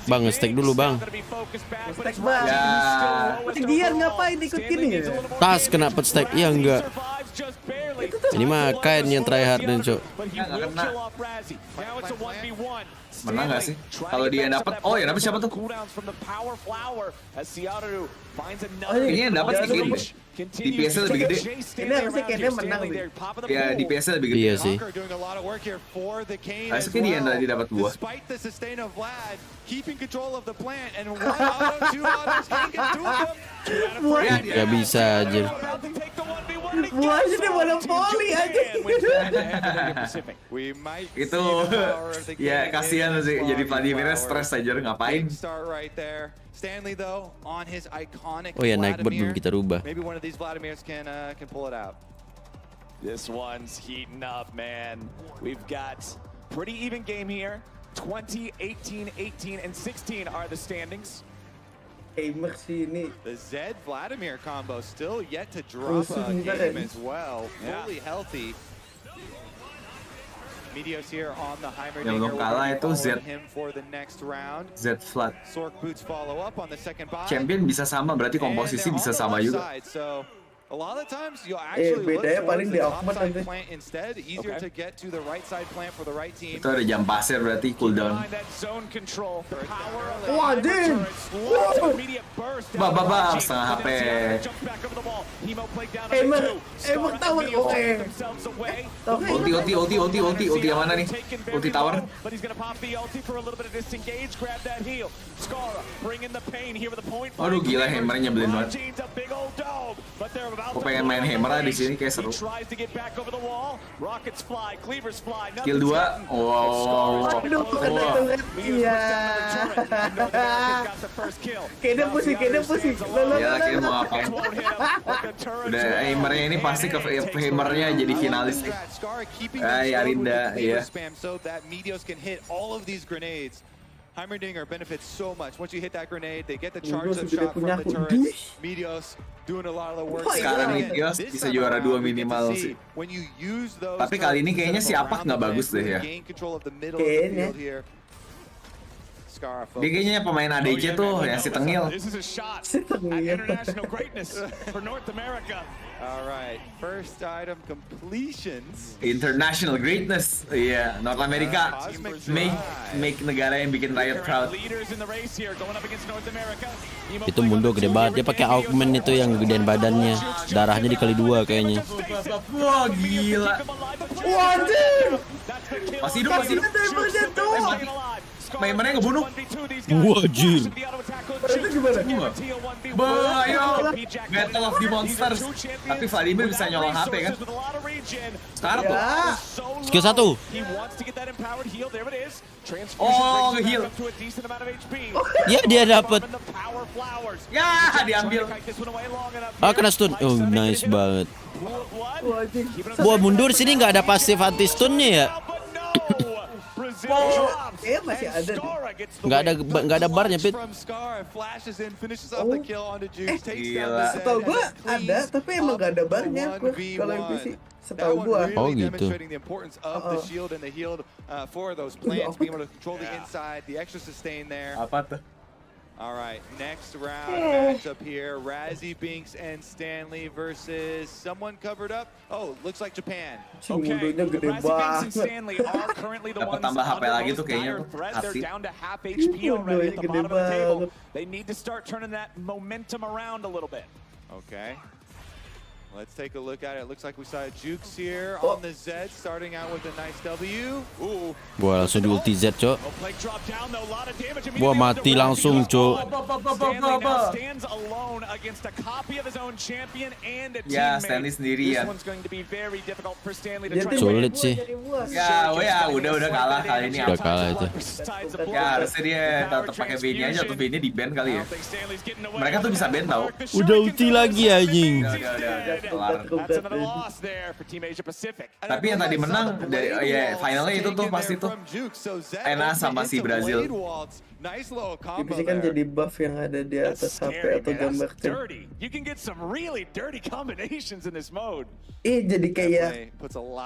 Bang, nge-stack dulu bang. Stack bang. Ya. Ketinggian ngapain ikut gini ya? Tas kena pet stack, iya enggak. Ini mah kain yang tryhard nih cok. Menang gak sih? Kalau dia dapat, oh ya dapat siapa tuh? Ini yang dapat si Kane deh. DPS-nya lebih gede. Ini harusnya Kane menang nih. Ya DPS-nya lebih gede. Iya sih. Harusnya dia yang tadi dapat 2. Gak bisa aja. Buahnya dia monopoli aja. Itu ya kasihan sih, jadi Vladimirnya stres aja ngapain. Oh ya naik bot belum kita rubah. This one's heating up, man. We've got pretty even game here. 20, 18, 18, and 16 are the standings. Gamer sini. The Zed Vladimir combo still yet to drop a game as well. Fully healthy. Meteos here on the Heimerdinger. Yang belum kalah itu Zed. Zed Vlad. Champion bisa sama, berarti komposisi bisa sama juga. Bedanya paling di augment nanti. Itu ada jam pasir berarti cooldown. Wah, Din. Bah, setengah HP. Emang tower oke. Ulti yang mana nih? Ulti tower. Aduh gila, hammernya nyebelin banget. Aku pengen main hammer di sini kayak seru. Kill 2. Wow. Iya. Kayaknya pusing. Ya kayaknya mau ngapain? Udah hammernya ini pasti ke hammernya jadi finalis nih. Arinda, ya. Heimerdinger benefits so much. Once you hit that grenade, they get the charge up shot from the turrets. Meteos doing a lot of the work. Sekarang Meteos bisa juara 2 minimal sih. Tapi kali ini kayaknya si Apak nggak bagus deh ya. Kayaknya. Dia kayaknya pemain ADC tuh yang si tengil. This is a shot at international greatness for North America. All right, first item completions. International greatness, iya. North America make negara yang bikin rakyat proud. Itu Mundo gede banget. Dia pakai augment itu yang gedean badannya. Darahnya dikali 2 kayaknya. Wah gila. Waduh. Masih hidup. Mainnya ngebunuh. Wajir. Itu gimana? Ayo, Battle of the Monsters. Tapi Vladimir bisa nyolong HP kan? Sekarang tuh. Skill 1. Oh, nge-heal. Ya dia dapat. Ya, diambil. Ah, kena stun. Oh, nice banget. Buat mundur sini nggak ada pasif anti stunnya ya? Masih ada. Nggak ada barnya, Pit. Gila. Setahu gua ada, tapi emang nggak ada barnya kalau NPC. Setahu gua. Oh gitu. Apa tuh? All right, next round matchup here. Razzie, Binks, and Stanley versus someone covered up. Oh, looks like Japan. Okay, Razzie, Binks, and Stanley are currently the ones tambah HP lagi tuh most kayaknya dire tuh. threat. They're Asik. down to half HP already at the bottom of the table. They need to start turning that momentum around a little bit. Okay. Let's take a look at it. Looks like we saw Jukes here on the Z, starting out with a nice W. Ooh. Wah, langsung di ulti Z, Cok. Wah, mati langsung, Cok. Ya, Stanley sendirian. Sulit sih. Ya, udah kalah kali ini. Udah kalah itu. Ya, harusnya dia tetap pakai B-nya aja atau B-nya di ban kali ya. Mereka tuh bisa ban tau. Udah ulti lagi anjing. Tapi yang tadi menang dari ya finalnya itu tuh pasti tuh Ena sama si Brazil. Bisa kan jadi buff yang ada di atas HP atau gambar tim. Jadi kayak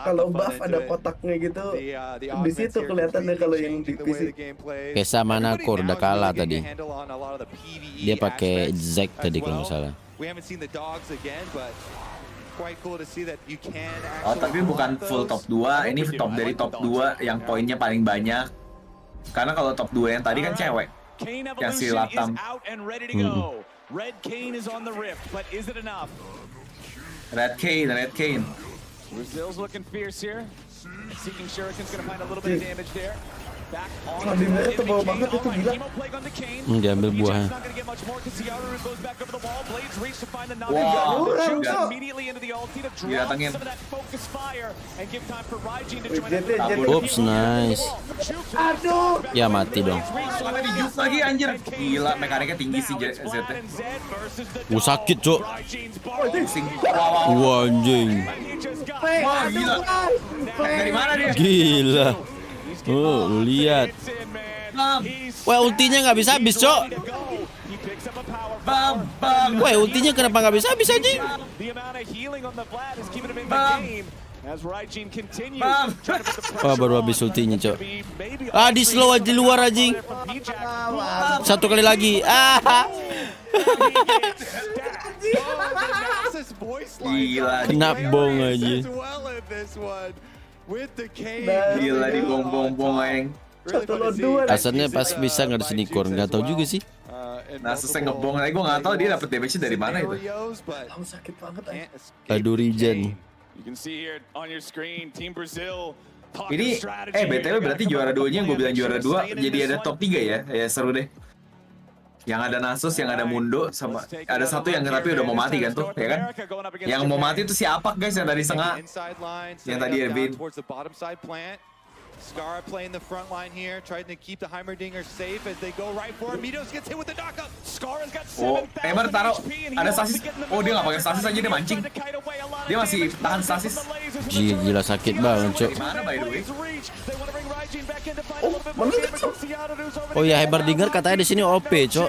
kalau buff ada kotaknya gitu. Di situ kelihatannya kalau yang di PC. Kayak sama Nakor udah kalah tadi. Dia pakai Zack tadi kalau nggak salah. Oh, tapi bukan full top 2, ini top dari top 2 yang poinnya paling banyak. Karena kalau top 2 yang tadi kan cewek. Yang si Latam. Red Kane is on the rift, but is it enough? Red Kane. Brazil's looking fierce here. Seeking Shuriken's gonna find a little bit of damage there. Vladimir tebal banget itu gila. Diambil buahnya. Wow, didatengin. Oops, nice. Aduh. Ya mati dong. Lagi anjir. Gila, mekaniknya tinggi sih ZT. Sakit, Cok. Wah, anjing. Wah, gila. Dari mana dia? Gila. Oh, lu lihat. Wah, ultinya nggak bisa habis, Cok. Wah, ultinya kenapa nggak bisa habis anjing? Wah, baru habis ultinya, Cok. Di slow aja di luar anjing. Satu kali lagi. Gila. Kena bong aja. Gila di bong-bong aing. Asalnya pas bisa nggak disini kor, nggak tahu juga sih. Nasusnya ngebong, gue nggak tahu dia dapet damage dari mana itu. Sakit banget. Aduh, regen. Ini BTW berarti juara 2-nya gue bilang juara 2 jadi ada top 3 ya. Ya seru deh. Yang ada Nasus, yang ada Mundo, sama ada satu yang tapi udah mau mati kan tuh, ya kan? Yang mau mati itu siapa guys yang dari Sengah? Yang tadi Ervin. Scar playing the front line here, trying to keep the Heimerdinger safe as they go right for him. Midos gets hit with the knockup. Scar has got 7,000 Emer taruh ada stasis. Oh, dia nggak pakai stasis aja, dia mancing. Dia masih tahan stasis. Gila sakit banget, Cok. Gimana by the way? Oh ya, Heimerdinger katanya di sini OP, Cok.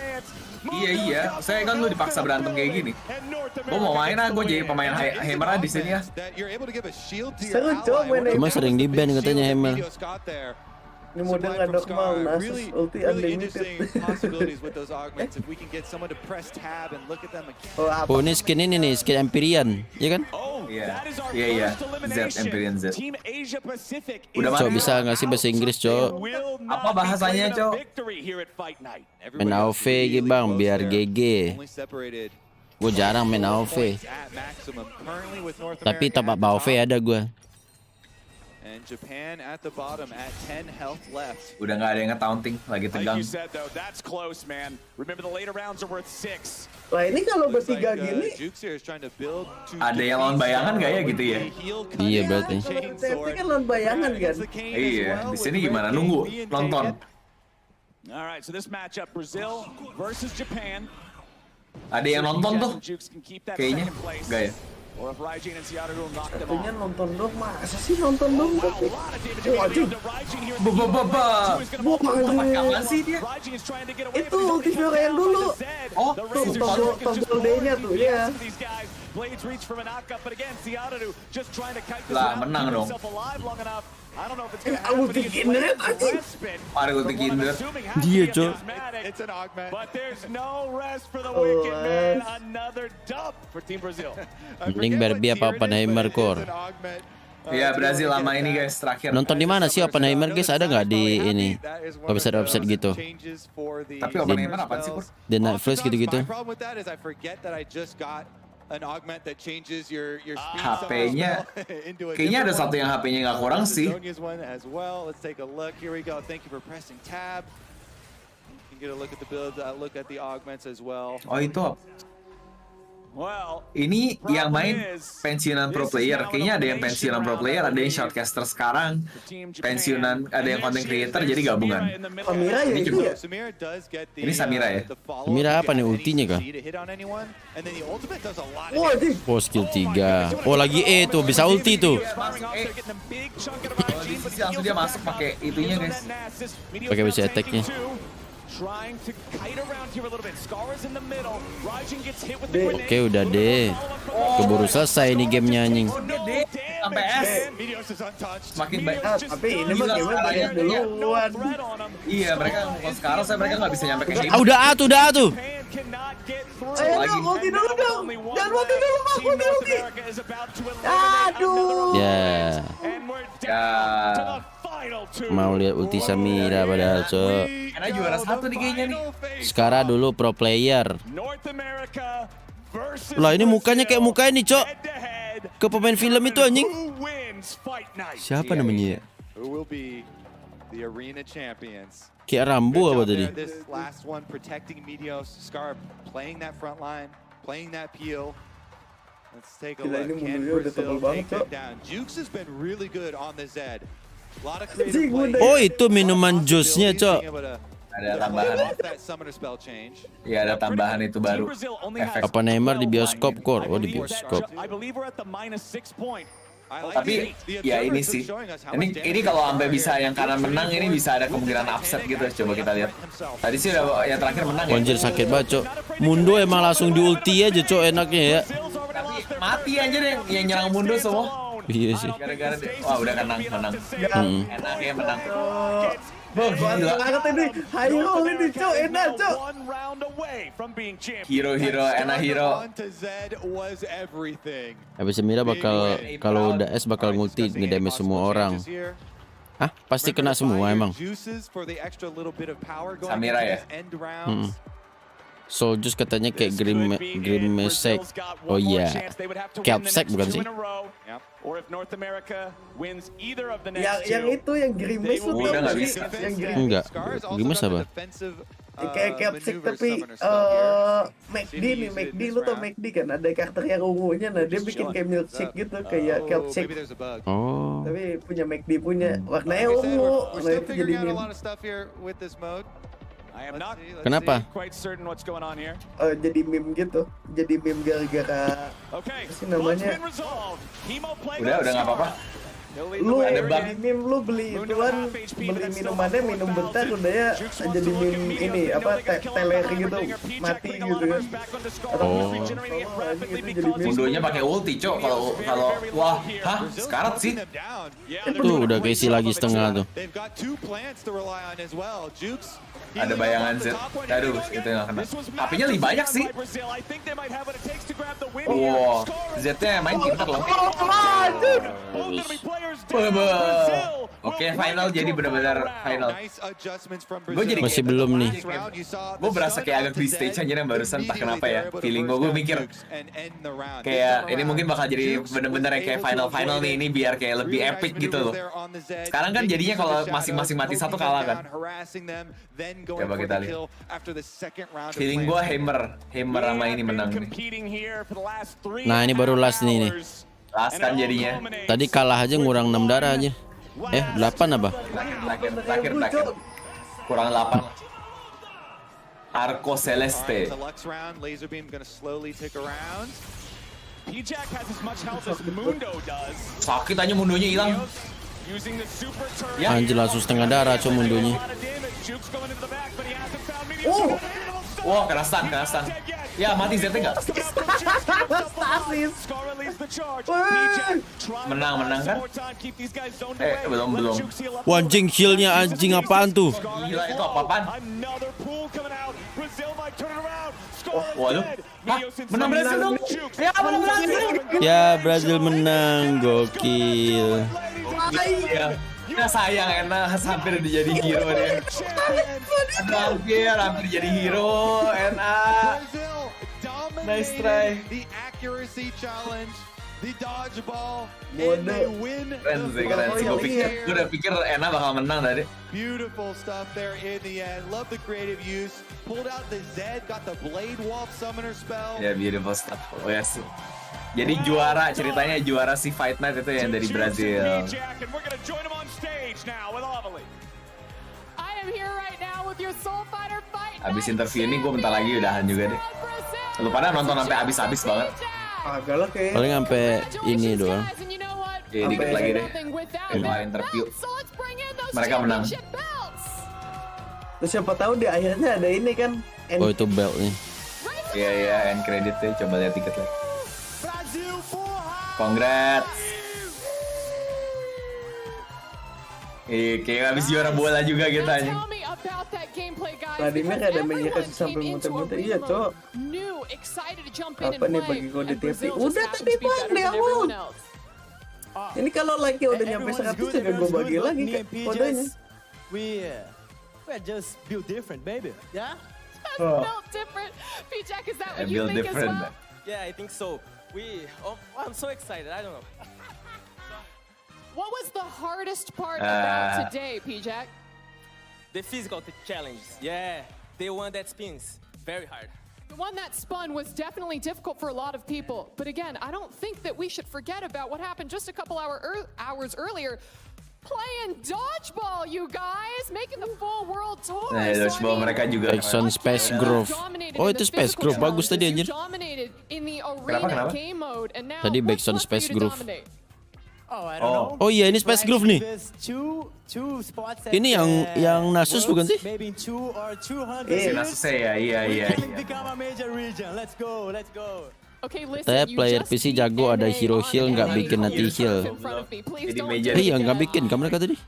Iya. Saya kan lu dipaksa berantem kayak gini. Gue mau main gue jadi pemain Hammer di sini ya. Seru, Cok, main. Cuma sering di ban katanya Hammer. Ini model ngadok mau nasus ulti unlimited. Possibilities with those augments if we can get someone to press tab and look at them again. Oh, ini skin ini nih, skin Empyrean, ya kan? Iya. Z Empyrean Z. Udah Cok, bisa nggak sih bahasa Inggris, Cok? Apa bahasanya, Cok? Main AoV gitu bang, biar GG. Gue jarang main AoV. Tapi top up AoV ada gue. And Japan at the bottom at 10 health left. Udah nggak ada yang nge-taunting, lagi tegang. Lah ini kalau bertiga gini, ada yang lawan bayangan nggak ya gitu ya? Iya berarti. TFT kan lawan bayangan kan? Iya, di sini gimana? Nunggu, nonton. Alright, so this matchup Brazil versus Japan. Ada yang nonton tuh? Kayaknya nggak ya? Katanya nonton dong, masa sih nonton dong? Wajib. Kapan sih dia? Itu ulti Fiora yang dulu. Oh, tombol D-nya tuh ya. Lah menang dong. Ulti Kindred anjing. Ada ulti Kindred. Dia, Cok. Mending Barbie apa Oppenheimer core. Iya, Brazil lama ini guys, terakhir. Nonton di mana sih Oppenheimer guys? Ada nggak di ini website gitu? Tapi Oppenheimer apa sih, Pur? Di Netflix gitu-gitu. HP-nya kayaknya ada satu yang HP-nya nggak kurang sih. Oh itu ini yang main pensiunan pro player. Kayaknya ada yang pensiunan pro player, ada yang shoutcaster sekarang, pensiunan, ada yang content creator, jadi gabungan. Samira ya itu ya? Ini Samira ya? Samira apa nih ultinya kah? Oh skill 3. Oh lagi E tuh, bisa ulti tuh. Langsung dia masuk pakai itunya guys. Pakai bisa attack-nya. Oke udah deh. Keburu selesai nih gamenya anjing. Sampai S. Makin baik. Tapi ini mah game duluan. Iya mereka sekarang mereka nggak bisa nyampe ke sini. Udah A tuh, udah A tuh. Ayo dong, ulti dulu dong. Jangan ulti dulu, Pak. Ulti. Aduh. Ya. Mau lihat ulti Samira padahal, Cok. Karena juara satu nih kayaknya nih. Sekarang dulu pro player. Lah ini mukanya kayak muka ini, Cok. Ke pemain film itu anjing. Siapa namanya ya? Kayak Rambo apa tadi? Gila ini mundunya udah tebal banget, Cok. Oh itu minuman jusnya, Cok. Ada tambahan. Iya ada tambahan itu baru. Efek. Apa Neymar di bioskop core? Oh di bioskop. Tapi ya ini sih. Ini kalau sampai bisa yang kanan menang ini bisa ada kemungkinan upset gitu. Coba kita lihat. Tadi sih yang terakhir menang ya. Anjir sakit banget, Cok. Mundo emang langsung di ulti aja, Cok, enaknya ya. Tapi mati aja deh yang nyerang Mundo semua. Iya sih. Gara-gara wah udah menang. Enaknya menang. Gila banget ini. Hero ini, Cok, enak, Cok. Hero enak hero. Habis Samira bakal kalau udah S bakal multi ngedamage semua orang. Hah? Pasti kena semua emang. Samira ya? Soldiers katanya kayak Grimsec. Oh iya. Kelpsec bukan sih? Yang itu yang Grimace itu udah nggak bisa. Enggak. Grimace apa? Kayak Kelpsec tapi McD lu tau McD kan ada karakter yang ungunya, nah dia bikin kayak milkshake gitu kayak Kelpsec. Oh. Tapi punya McD punya warnanya ungu, nah itu jadi meme. Kenapa? Jadi meme gitu, jadi meme gara-gara apa sih namanya? Udah nggak apa-apa. Lu lu beli ituan, beli minumannya minum bentar udah ya jadi ini apa teler gitu mati gitu kan. Mundonya pakai ulti, Cok. Kalau wah, sekarat sih. Tuh udah keisi lagi setengah tuh. Ada bayangan Z. Aduh, itu nggak kena. HP-nya lebih banyak sih. Wow, Z-nya main pintar loh. Oke, final jadi benar-benar final. Gue jadi masih belum nih. Gue berasa kayak agak di stage aja yang barusan, entah kenapa ya. Feeling gue mikir kayak ini mungkin bakal jadi benar-benar yang kayak final nih, ini biar kayak lebih epic gitu loh. Sekarang kan jadinya kalau masing-masing mati satu kalah kan. Coba kita lihat. Feeling gue Hammer sama ini menang nih. Nah ini baru last nih. Last kan jadinya. Tadi kalah aja ngurang 6 darah aja. 8 apa? Terakhir. Kurang 8. Arco Celeste. Sakit aja mundonya hilang. Anjir langsung setengah darah cuma mundonya. Wah, kena stun. Ya, mati ZT nggak? Menang kan? Belum. Wah, anjing heal-nya anjing apaan tuh? Gila, itu apaan? Waduh. Menang Brazil dong. Ya, menang Brazil. Ya, Brazil menang. Gokil. Ya sayang Ena hampir jadi hero dia. Hampir jadi hero Ena. Nice try. The accuracy challenge, the dodgeball, and they win. Keren sih. Gue udah pikir Ena bakal menang tadi. Beautiful stuff there in the end. Love the creative use. Pulled out the Zed, got the Blade Wolf Summoner spell. Ya, beautiful stuff. Oh yes. Jadi ceritanya juara si Fight Night itu yang dari Brazil. Abis interview ini gue bentar lagi udahan juga deh. Lu pada nonton sampai habis banget. Agak lah kayak. Paling sampai ini doang. Ya dikit lagi deh. Interview. Mereka menang. Terus siapa tahu di akhirnya ada ini kan. Oh itu belt nih. Iya end credit deh. Coba lihat tiket lah. Congrats. Kayak habis juara bola juga gitu aja. Tadinya ada meja kasih sampai muter-muter. Iya, Cok. Apa nih bagi kode TV? Udah tadi bang di awal. Ini kalau like udah nyampe 100 juga gue bagi lagi kodenya. We are just built different, baby. Yeah? Built different. P-Jack, is that what you think as well? Yeah, I think so. I'm so excited. I don't know. What was the hardest part about today, P-Jack? The physical challenges. Yeah, the one that spins. Very hard. The one that spun was definitely difficult for a lot of people. But again, I don't think that we should forget about what happened just a couple hours earlier. Playing dodgeball, you guys, making the full world tour. Nah, dodgeball mereka juga. Backson Space Grove. Oh itu Space Grove bagus tadi anjir. Kenapa? Tadi Backson Space Grove. Oh iya ini Space Grove nih. Ini yang Nasus bukan sih? Nasus ya, iya. Saya player PC jago ada hero heal nggak bikin nanti heal. Iya nggak bikin kamu mereka tadi.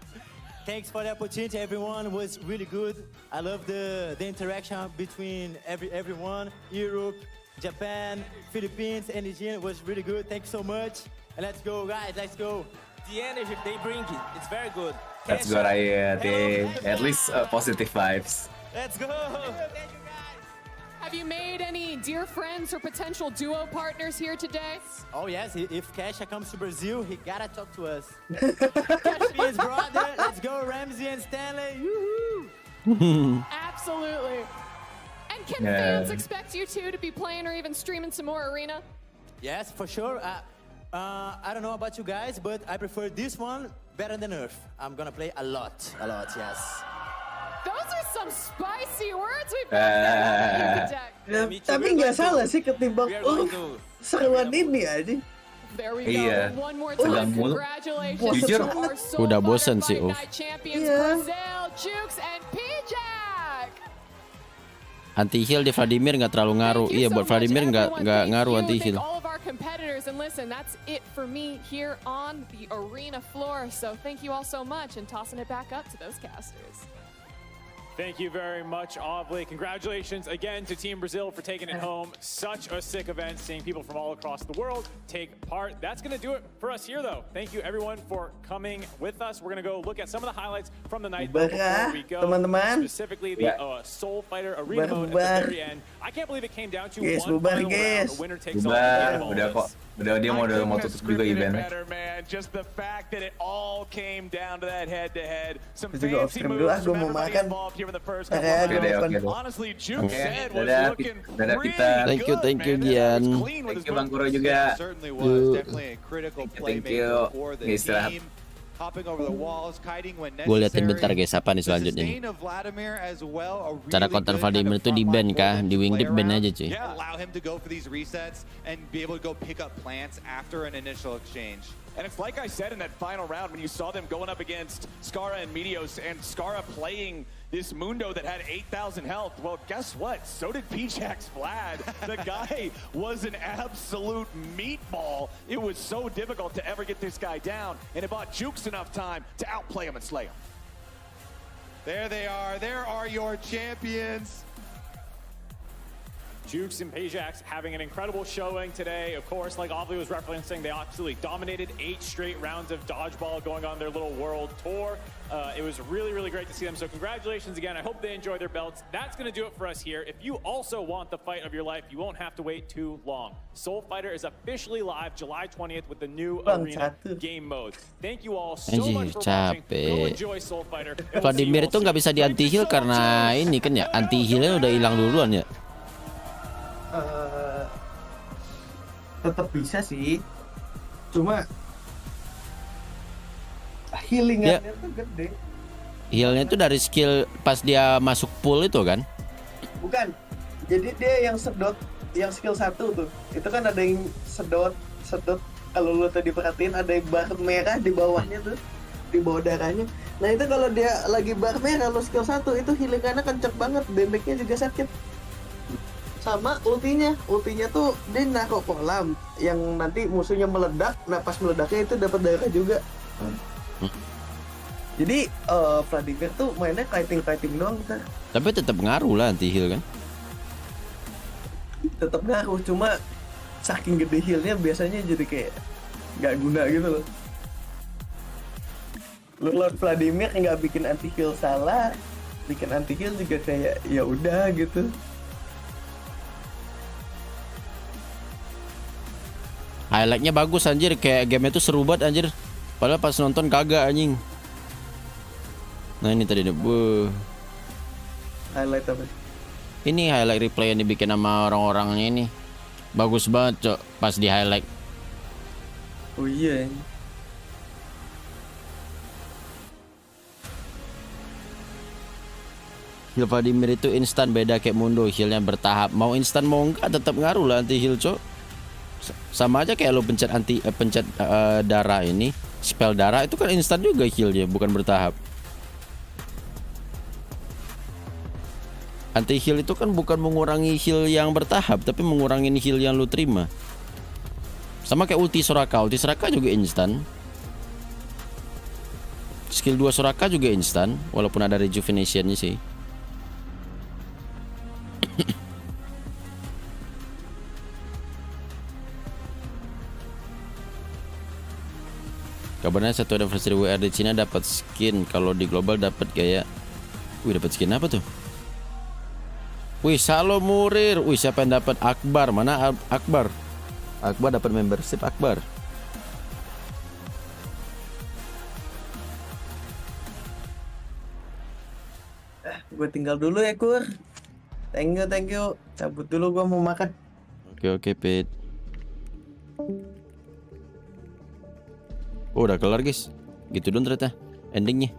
Thanks for the opportunity, everyone. Was really good. I love the interaction between everyone. Europe, Japan, Philippines, and Nigeria was really good. Thanks so much. And let's go, guys. Let's go. The energy they bring it's very good. That's good. At least positive vibes. Let's go. Have you made any dear friends or potential duo partners here today? Oh yes, if Kesha comes to Brazil, he gotta talk to us. His brother, let's go Ramsey and Stanley. Absolutely. And can fans expect you two to be playing or even streaming some more Arena? Yes, for sure. I don't know about you guys, but I prefer this one better than Earth. I'm gonna play a lot, yes. Those are some spicy words we've got. Tapi nggak salah sih ketimbang seruan ini aja. There we Iya. go. One more Tegang time. mulu. Congratulations Jujur. to our Soul Udah Fighter bosen sih, Fight Uf. Night champions Brazil, Jukes, and P-Jack. Anti heal di Vladimir nggak terlalu ngaruh. Iya, buat Vladimir nggak ngaruh anti heal. All of our competitors, and listen, that's it for me here on the arena floor. So thank you all so much, and tossing it back up to those casters. Thank you very much, Aubrey. Congratulations again to Team Brazil for taking it home. Such a sick event, seeing people from all across the world take part. That's going to do it for us here, though. Thank you, everyone, for coming with us. We're going to go look at some of the highlights from the night. Before we go, teman-teman. specifically the Soul Fighter Arena mode at the very end. I can't believe it came down to one final round. A winner takes all. Udah kok. Udah dia mau tutup juga eventnya. Just the fact that it all came down to that head-to-head. Some Juga fancy off-stream dulu, moves gue from mau everybody makan. involved here in the first Oke, couple of oke, rounds. oke. Honestly, Juke said was Dadah looking dadah kita. Thank you Gian. Thank you Bang Kuro juga. Certainly was definitely a critical Thank playmaker you. for the Istirahat. team. Hopping over the walls, kiting when Gue liatin bentar necessary. guys, apa nih selanjutnya nih. Sustain of Vladimir as well, a Cara really counter good kind Vladimir of itu di ban frontline kah? movement Di to wingdip play ban around. aja cuy. Yeah, allow him to go for these resets and be able to go pick up plants after an initial exchange. And it's like I said in that final round when you saw them going up against Skara and Meteos, and Skara playing this Mundo that had 8,000 health. Well, guess what? So did P-Jack's Vlad. The guy was an absolute meatball. It was so difficult to ever get this guy down, and it bought Jukes enough time to outplay him and slay him. There they are. There are your champions. Jukes and Pajax having an incredible showing today. Of course, like Aubrey was referencing, they absolutely dominated 8 straight rounds of dodgeball going on their little world tour. It was really, really great to see them. So congratulations again. I hope they enjoy their belts. That's going to do it for us here. If you also want the fight of your life, you won't have to wait too long. Soul Fighter is officially live July 20th with the new arena game mode. Thank you all so much for watching. Go enjoy Soul Fighter. Vladimir itu nggak bisa di anti heal karena ini kan ya, anti healnya udah hilang duluan ya. Tetap bisa sih, cuma healingannya tuh gede. Healnya itu dari skill pas dia masuk pool itu kan? Bukan, jadi dia yang sedot, yang skill 1 tuh, itu kan ada yang sedot. Kalau lu tadi perhatiin ada yang bar merah di bawahnya tuh, di bawah darahnya. Nah itu kalau dia lagi bar merah lo skill 1 itu healingannya kenceng banget, damage-nya juga sakit. Sama ultinya tuh dia naruh kolam yang nanti musuhnya meledak, nah pas meledaknya itu dapat darah juga. Jadi Vladimir tuh mainnya kiting doang kan. Tapi tetap ngaruh lah anti heal kan. Tetap ngaruh, cuma saking gede healnya biasanya jadi kayak nggak guna gitu loh. Lord Vladimir nggak bikin anti heal salah, bikin anti heal juga kayak ya udah gitu. Highlightnya bagus anjir, kayak game itu seru banget anjir. Padahal pas nonton kagak anjing. Nah ini tadi nih, Highlight apa? Ini highlight replay yang dibikin sama orang-orangnya ini. Bagus banget cok, pas di highlight. Oh iya. Heal Vladimir itu instan, beda kayak Mundo, healnya bertahap. Mau instan mau enggak tetap ngaruh lah anti heal cok. Sama aja kayak lo pencet darah ini, spell darah itu kan instan juga healnya, bukan bertahap. Anti heal itu kan bukan mengurangi heal yang bertahap, tapi mengurangi heal yang lo terima. Sama kayak ulti Soraka juga instan. Skill 2 Soraka juga instan, walaupun ada rejuvenation-nya sih. Kabarnya satu anniversary WR di Cina dapat skin, kalau di global dapat kayak, dapat skin apa tuh? Wih, Salo Murir. Wih, siapa yang dapat? Akbar. Mana Akbar? Akbar dapat membership Akbar. Gue tinggal dulu ya Kur. Thank you. Cabut dulu, gue mau makan. Oke Pit. Oh, udah kelar guys. Gitu dong ternyata endingnya.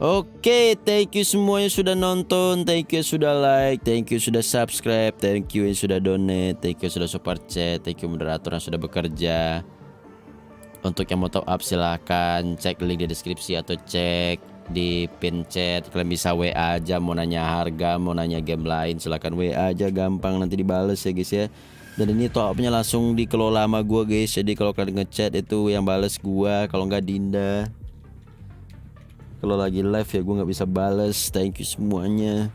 Oke, thank you semuanya sudah nonton, thank you sudah like, thank you sudah subscribe, thank you yang sudah donate, thank you sudah super chat, thank you moderator yang sudah bekerja. Untuk yang mau top up silahkan cek link di deskripsi atau cek di pin chat. Kalian bisa WA aja, mau nanya harga, mau nanya game lain silahkan WA aja, gampang nanti dibales ya guys ya. Dan ini top upnya langsung dikelola sama gua guys. Jadi kalau kalian ngechat itu yang bales gua, kalau nggak Dinda. Kalau lagi live ya gua nggak bisa bales. Thank you semuanya.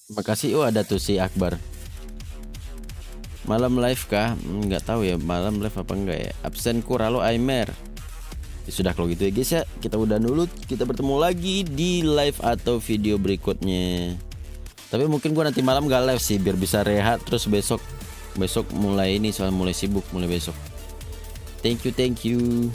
Makasih. Oh ada tuh si Akbar. Malam live kah? Nggak tahu ya malam live apa enggak ya. Absen Kuralo Aimer. Ya sudah kalau gitu ya guys ya. Kita udah dulu. Kita bertemu lagi di live atau video berikutnya. Tapi mungkin gua nanti malam nggak live sih biar bisa rehat. Terus besok mulai ini soal mulai sibuk mulai besok. Thank you.